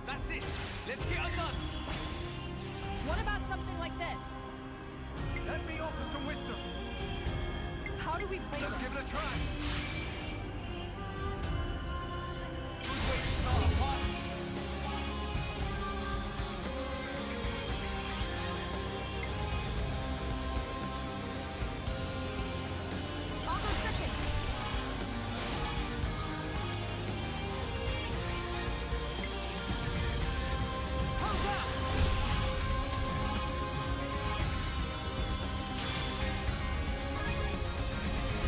That's it. Let's get her done. What about something like this? Let me offer some wisdom. How do we play Let's this? give it a try. Good way to start a party. Almost second. Hold up.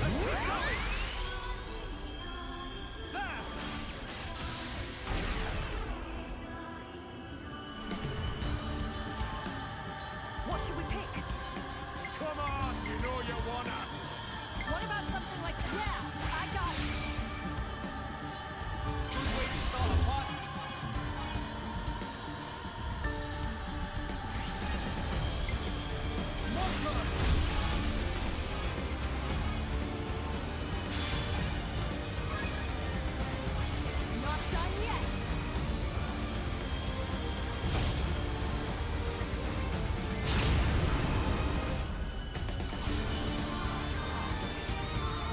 Let's keep going. There. What should we pick? Come on, you know you wanna. What about something like yeah? I got it. Good way to start a party. Not done yet.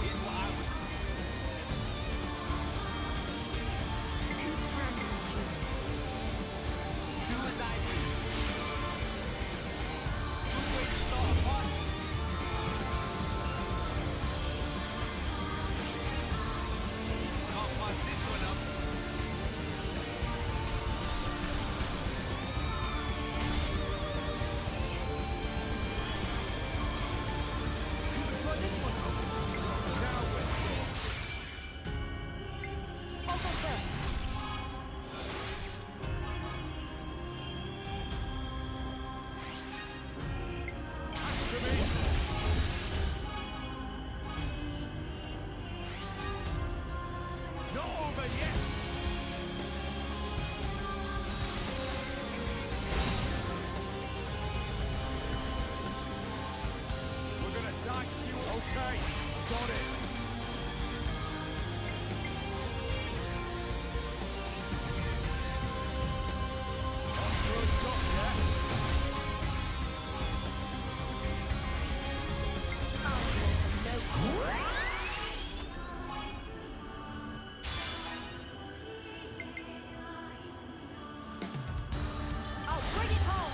Here's what I would do as I do. Good way to start a party. Can't pass this one up. Now we're I'll go first. not over yet. We're gonna dice you. Okay, got it. On for a shot, yeah? I'll bring it home.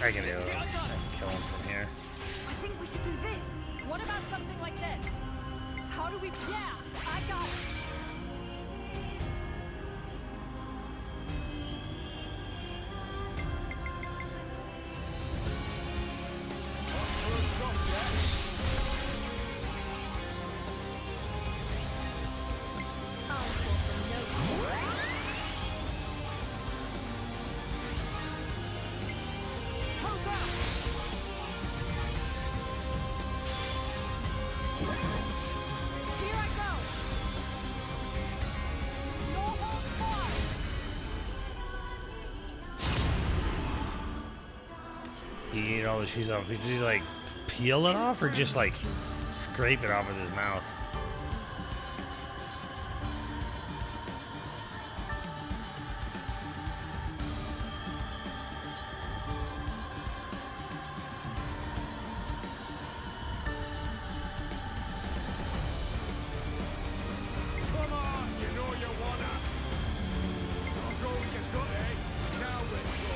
I can do it. I can kill him from here. I think we should do this. What about something like this? How do we... Yeah, I got it. You need all the cheese off. Did you like peel it off or just like scrape it off with his mouth? Come on, you know you wanna. I'll go with your gut, eh? Now let's go.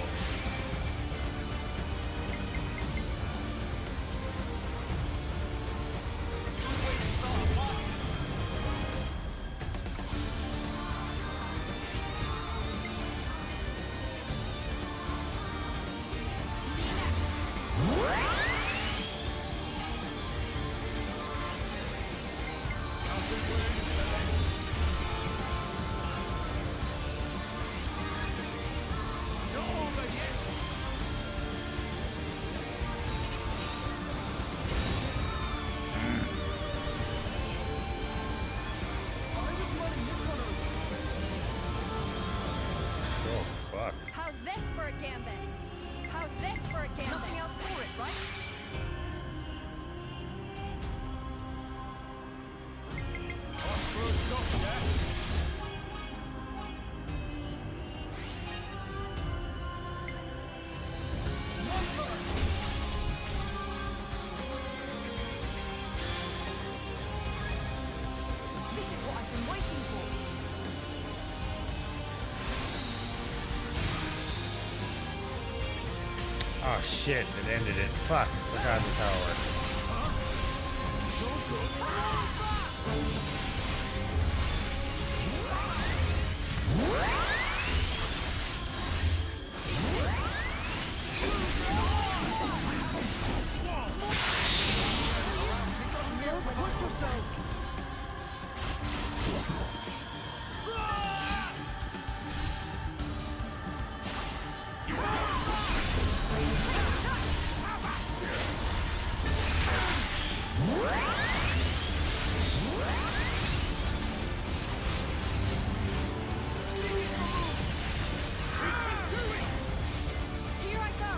How's this for a gambit? How's this for a gambit? Nothing else for it, right? This is what I've been waiting for. Oh shit, it ended it. Fuck, forgot this how it worked. Here I go.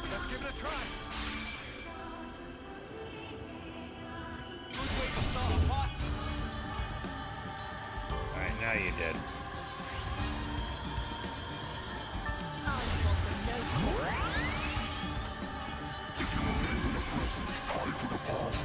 Let's give it a try. Alright, now you did. Tied to the past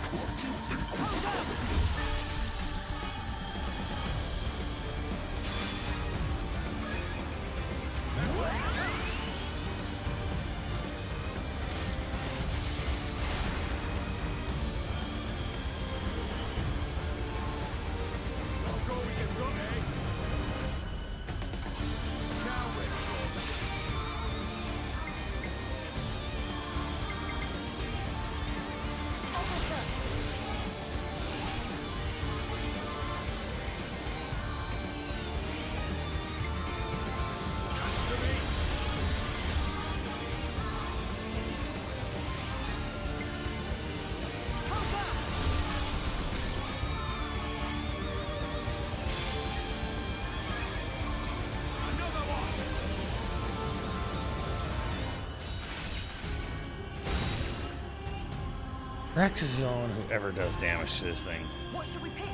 Rex is the only one who ever does damage to this thing. What should we pick?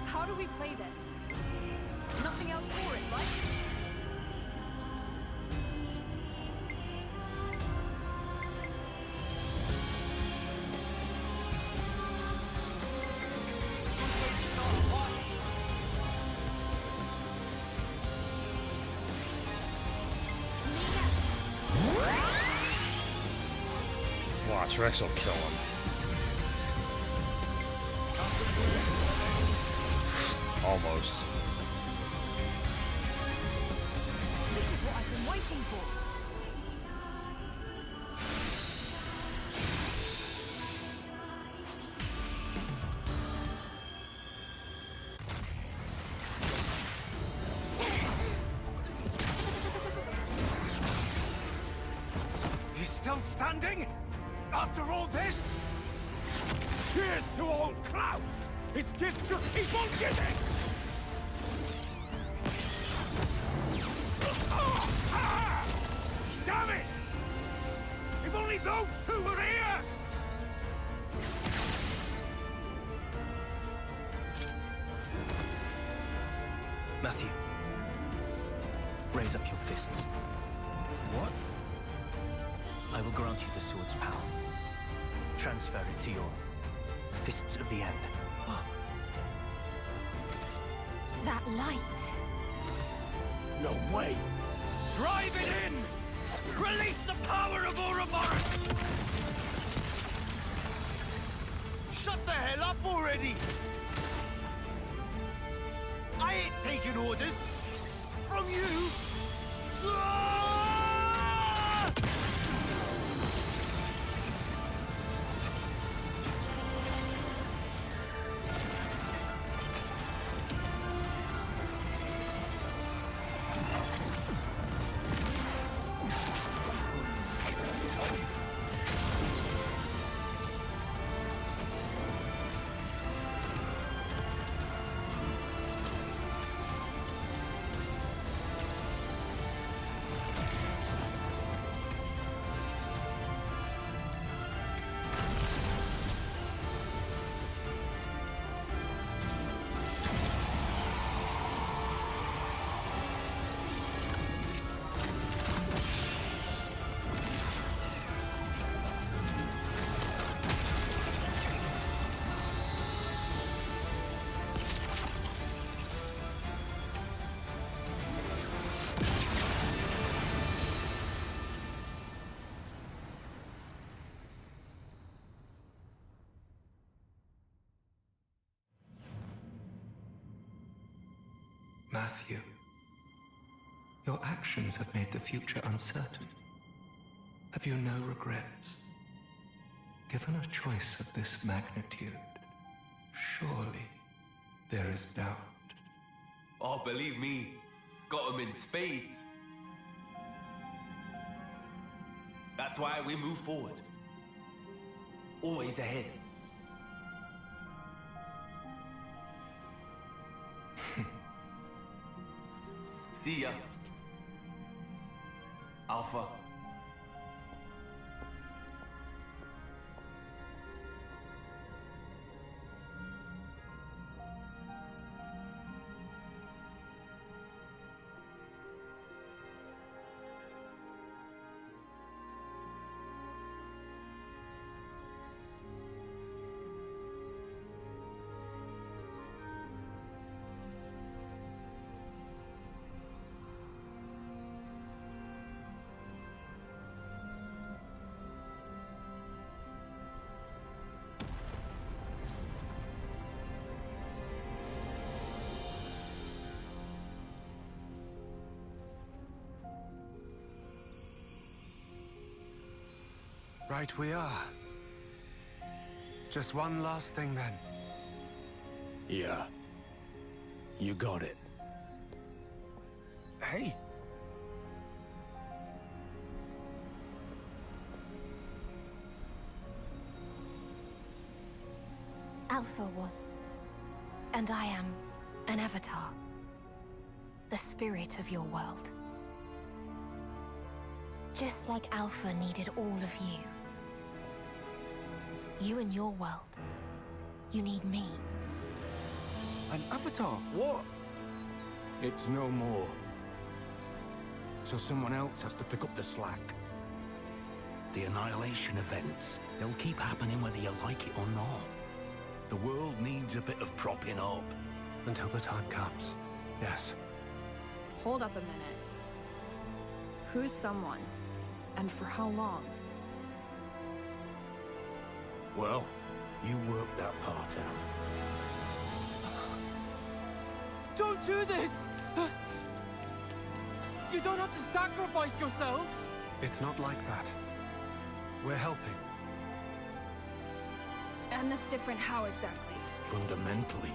How do we play this? Nothing else for it, right? Watch, Rex will kill him. Almost. This is what I've been waiting for. He's still standing? After all this? Cheers to old Klaus! His gifts just keep on giving! Damn it! If only those two were here! Matthew, raise up your fists. What? I will grant you the sword's power. Transfer it to your fists of the end. That light. No way! Drive it in! Release the power of Ouroboros! Shut the hell up already! I ain't taking orders from you! Matthew, your actions have made the future uncertain. Have you no regrets? Given a choice of this magnitude, surely there is doubt. Oh, believe me, got 'em in spades. That's why we move forward. Always ahead. See ya. Alpha. Right we are. Just one last thing then. Yeah. You got it. Hey! Alpha was, and I am, an avatar. The spirit of your world. Just like Alpha needed all of you. You and your world. You need me. An avatar? What? It's no more. So someone else has to pick up the slack. The annihilation events, they'll keep happening whether you like it or not. The world needs a bit of propping up. Until the time comes, yes. Hold up a minute. Who's someone? And for how long? Well, you work that part out. Don't do this! You don't have to sacrifice yourselves! It's not like that. We're helping. And that's different how exactly? Fundamentally.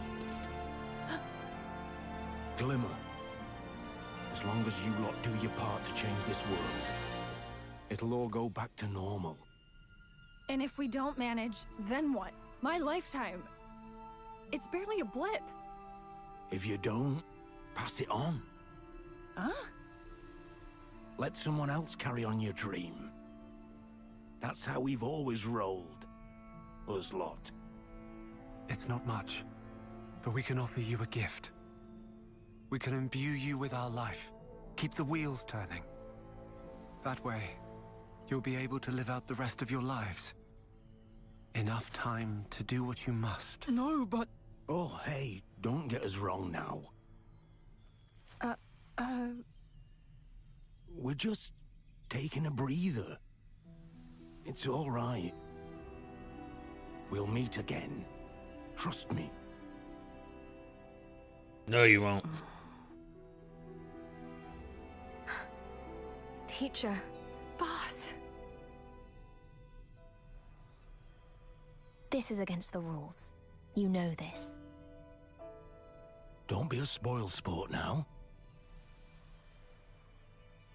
Glimmer. As long as you lot do your part to change this world, it'll all go back to normal. And if we don't manage, then what? My lifetime. It's barely a blip. If you don't, pass it on. Huh? Let someone else carry on your dream. That's how we've always rolled. Us lot. It's not much, but we can offer you a gift. We can imbue you with our life, keep the wheels turning. That way, you'll be able to live out the rest of your lives. Enough time to do what you must. No, but... Oh, hey, don't get us wrong now. We're just taking a breather. It's all right. We'll meet again. Trust me. No, you won't. Teacher. Boss. This is against the rules. You know this. Don't be a spoilsport now.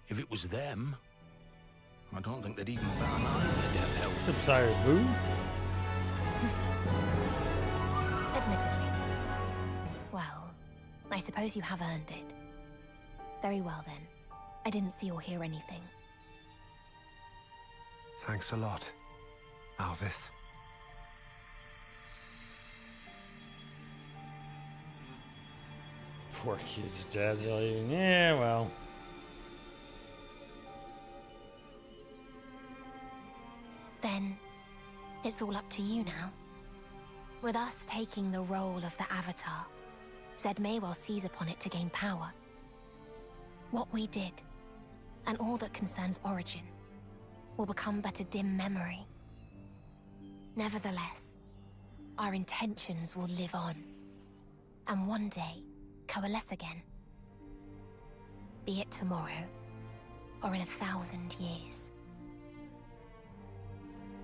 If it was them, I don't think they'd even bat an eye at the death hell. Cyrus who? Admittedly. Well, I suppose you have earned it. Very well then. I didn't see or hear anything. Thanks a lot, Alvis. Poor kids' dads are leaving. Yeah, well. Then, it's all up to you now. With us taking the role of the Avatar, Zed may well seize upon it to gain power. What we did, and all that concerns Origin, will become but a dim memory. Nevertheless, our intentions will live on, and one day coalesce again. Be it tomorrow, or in 1,000 years.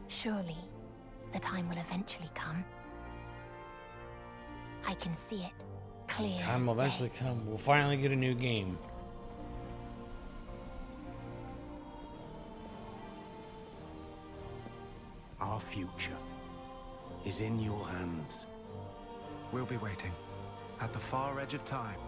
Surely, the time will eventually come. I can see it, clear Time will as eventually day. come. We'll finally get a new game. Our future is in your hands. We'll be waiting, at the far edge of time.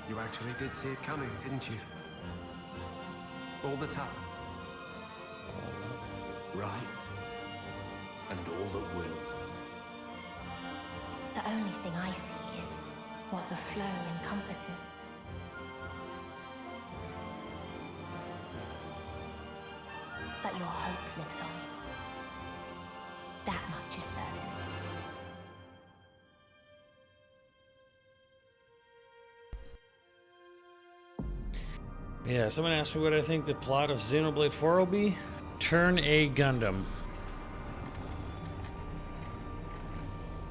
You actually did see it coming, didn't you? All the time. Right. And all that will. The only thing I see is what the flow encompasses. But your hope lives on. That much is certain. Yeah, someone asked me what I think the plot of Xenoblade 4 will be. Turn a Gundam.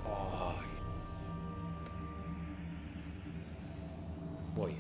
Oh, boy.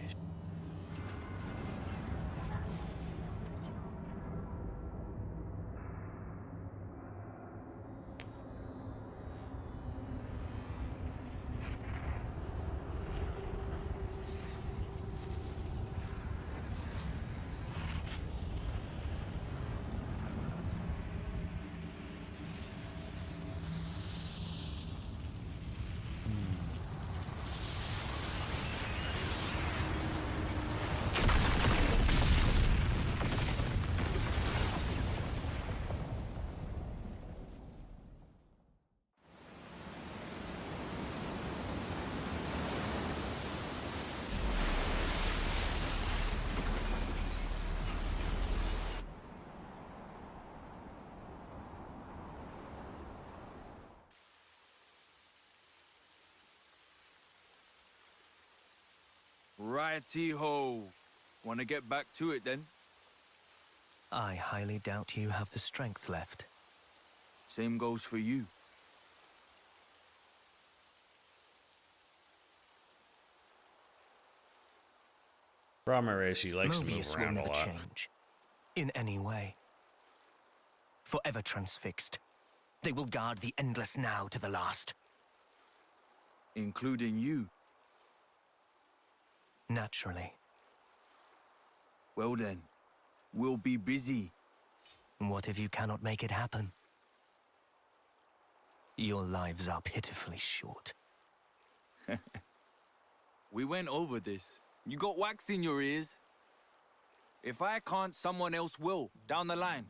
Righty-ho. Wanna get back to it then? I highly doubt you have the strength left. Same goes for you. Problem is, she likes to move Mobius will around a never lot. change. In any way. Forever transfixed. They will guard the endless now to the last. Including you. Naturally. Well then, we'll be busy. What if you cannot make it happen? Your lives are pitifully short. We went over this. You got wax in your ears. If I can't, someone else will, down the line.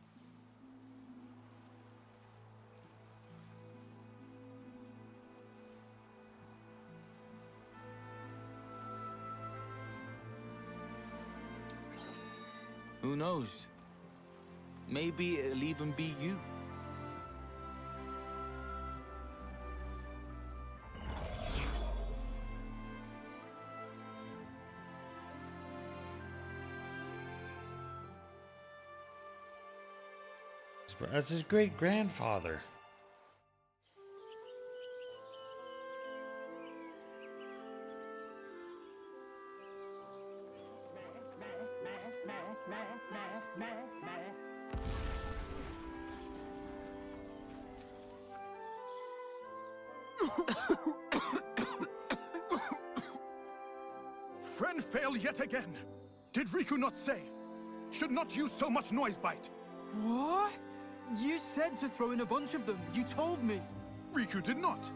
Who knows? Maybe it'll even be you. That's his great-grandfather. Friend fail yet again. Did Riku not say? Should not use so much noise bite. What? You said to throw in a bunch of them. You told me. Riku did not.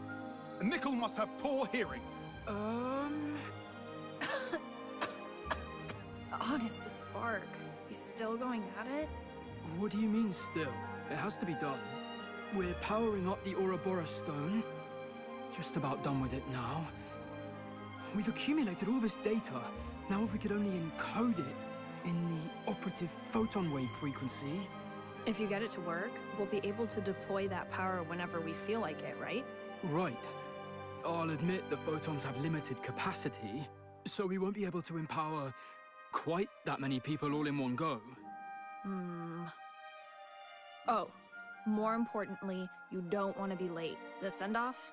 Nickel must have poor hearing. Honest to Spark. He's still going at it? What do you mean still? It has to be done. We're powering up the Ouroboros stone. Just about done with it now. We've accumulated all this data. Now if we could only encode it in the operative photon wave frequency. If you get it to work, we'll be able to deploy that power whenever we feel like it, right? Right. I'll admit the photons have limited capacity, so we won't be able to empower quite that many people all in one go. Oh, more importantly, you don't want to be late. The send-off?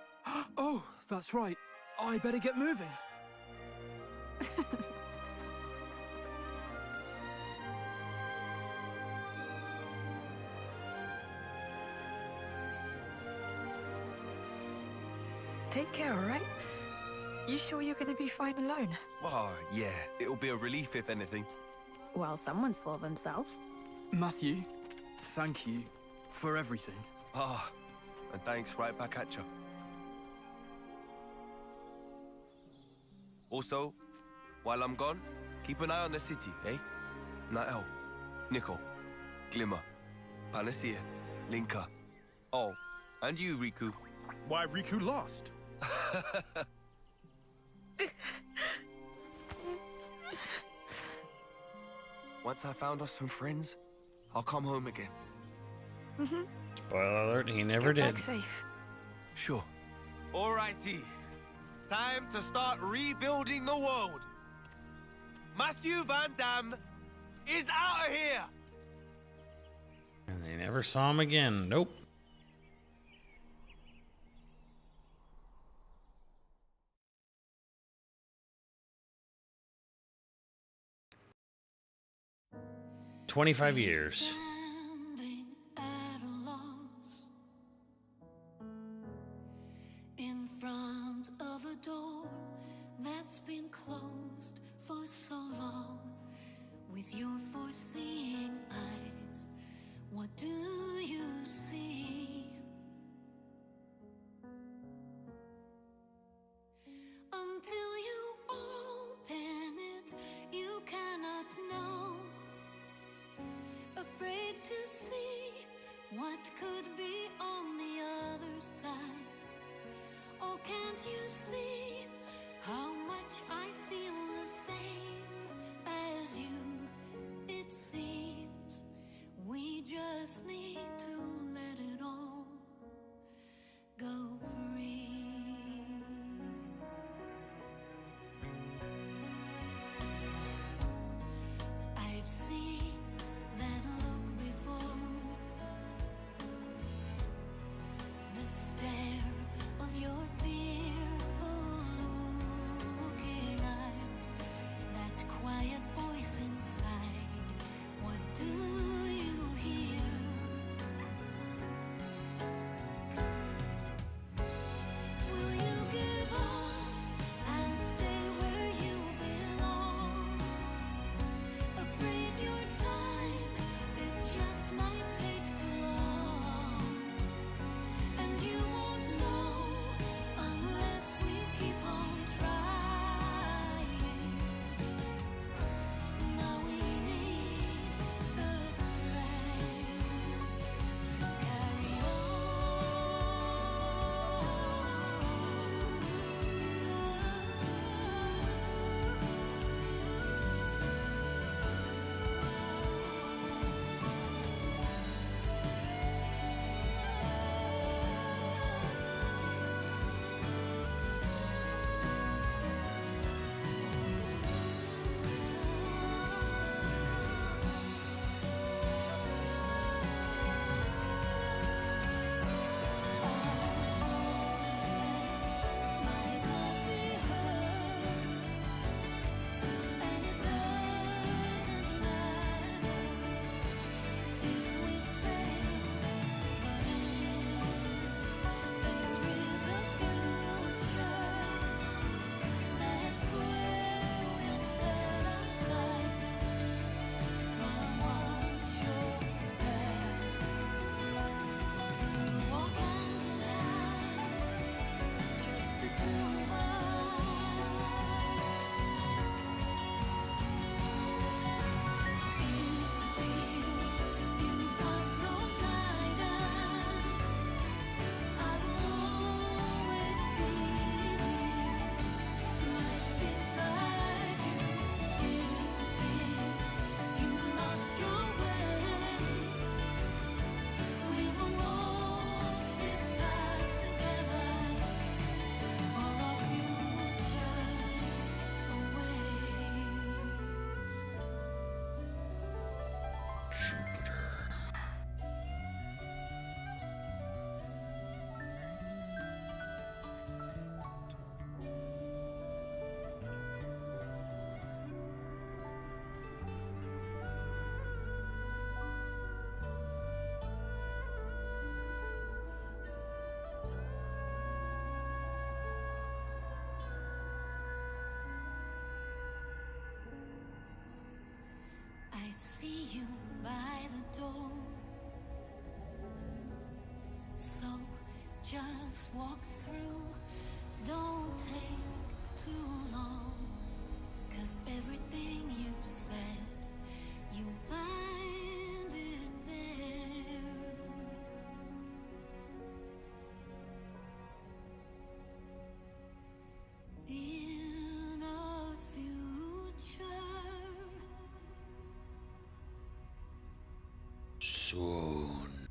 Oh, that's right. I better get moving. Take care, alright? You sure you're gonna be fine alone? Oh, yeah. It'll be a relief, if anything. Well, someone's full of himself. Matthew, thank you for everything. Ah, and thanks right back at you. Also, while I'm gone, keep an eye on the city, eh? Nael, Nickel, Glimmer, Panacea, Linka. Oh, and you, Riku. Why Riku lost? Once I found us some friends, I'll come home again. Spoiler alert, he never did. Back safe. Sure. Alrighty. Time to start rebuilding the world. Matthew Van Damme is out of here! And they never saw him again. Nope. "25 years. Standing at a loss in front of a door that's been closed for so long. With your foreseeing eyes, what do you see? Until you open it, you cannot know. Afraid to see what could be on the other side. Oh, can't you see how much I feel the same as you? It seems we just need to let it all go free. see you by the door. So just walk through, don't take too long, 'cause everything you've said, you'll find it there. In a future soon.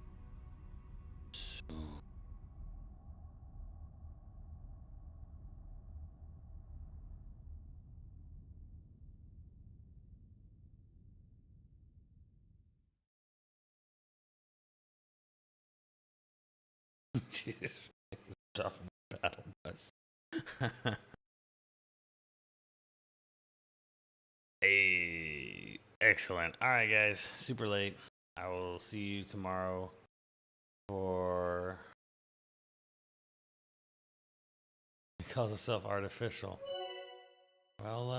Jesus. Off battle bus. Hey, excellent. All right, guys. Super late. I will see you tomorrow for. It calls itself artificial. Well,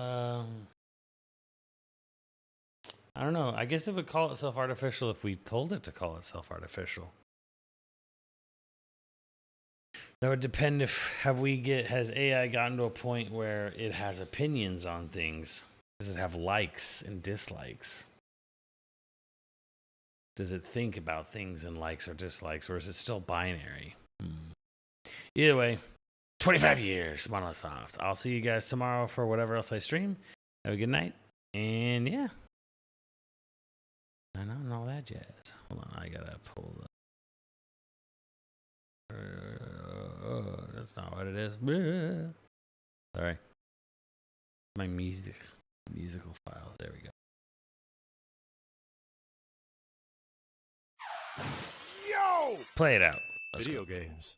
I don't know. I guess it would call itself artificial if we told it to call itself artificial. That would depend if has AI gotten to a point where it has opinions on things? Does it have likes and dislikes? Does it think about things and likes or dislikes, or is it still binary? Either way, 25 years, Monolithsoft. I'll see you guys tomorrow for whatever else I stream. Have a good night, and yeah. I know, and all that jazz. Hold on, I gotta pull the. That's not what it is. Sorry. My musical files. There we go. Yo! Play it out. Video games.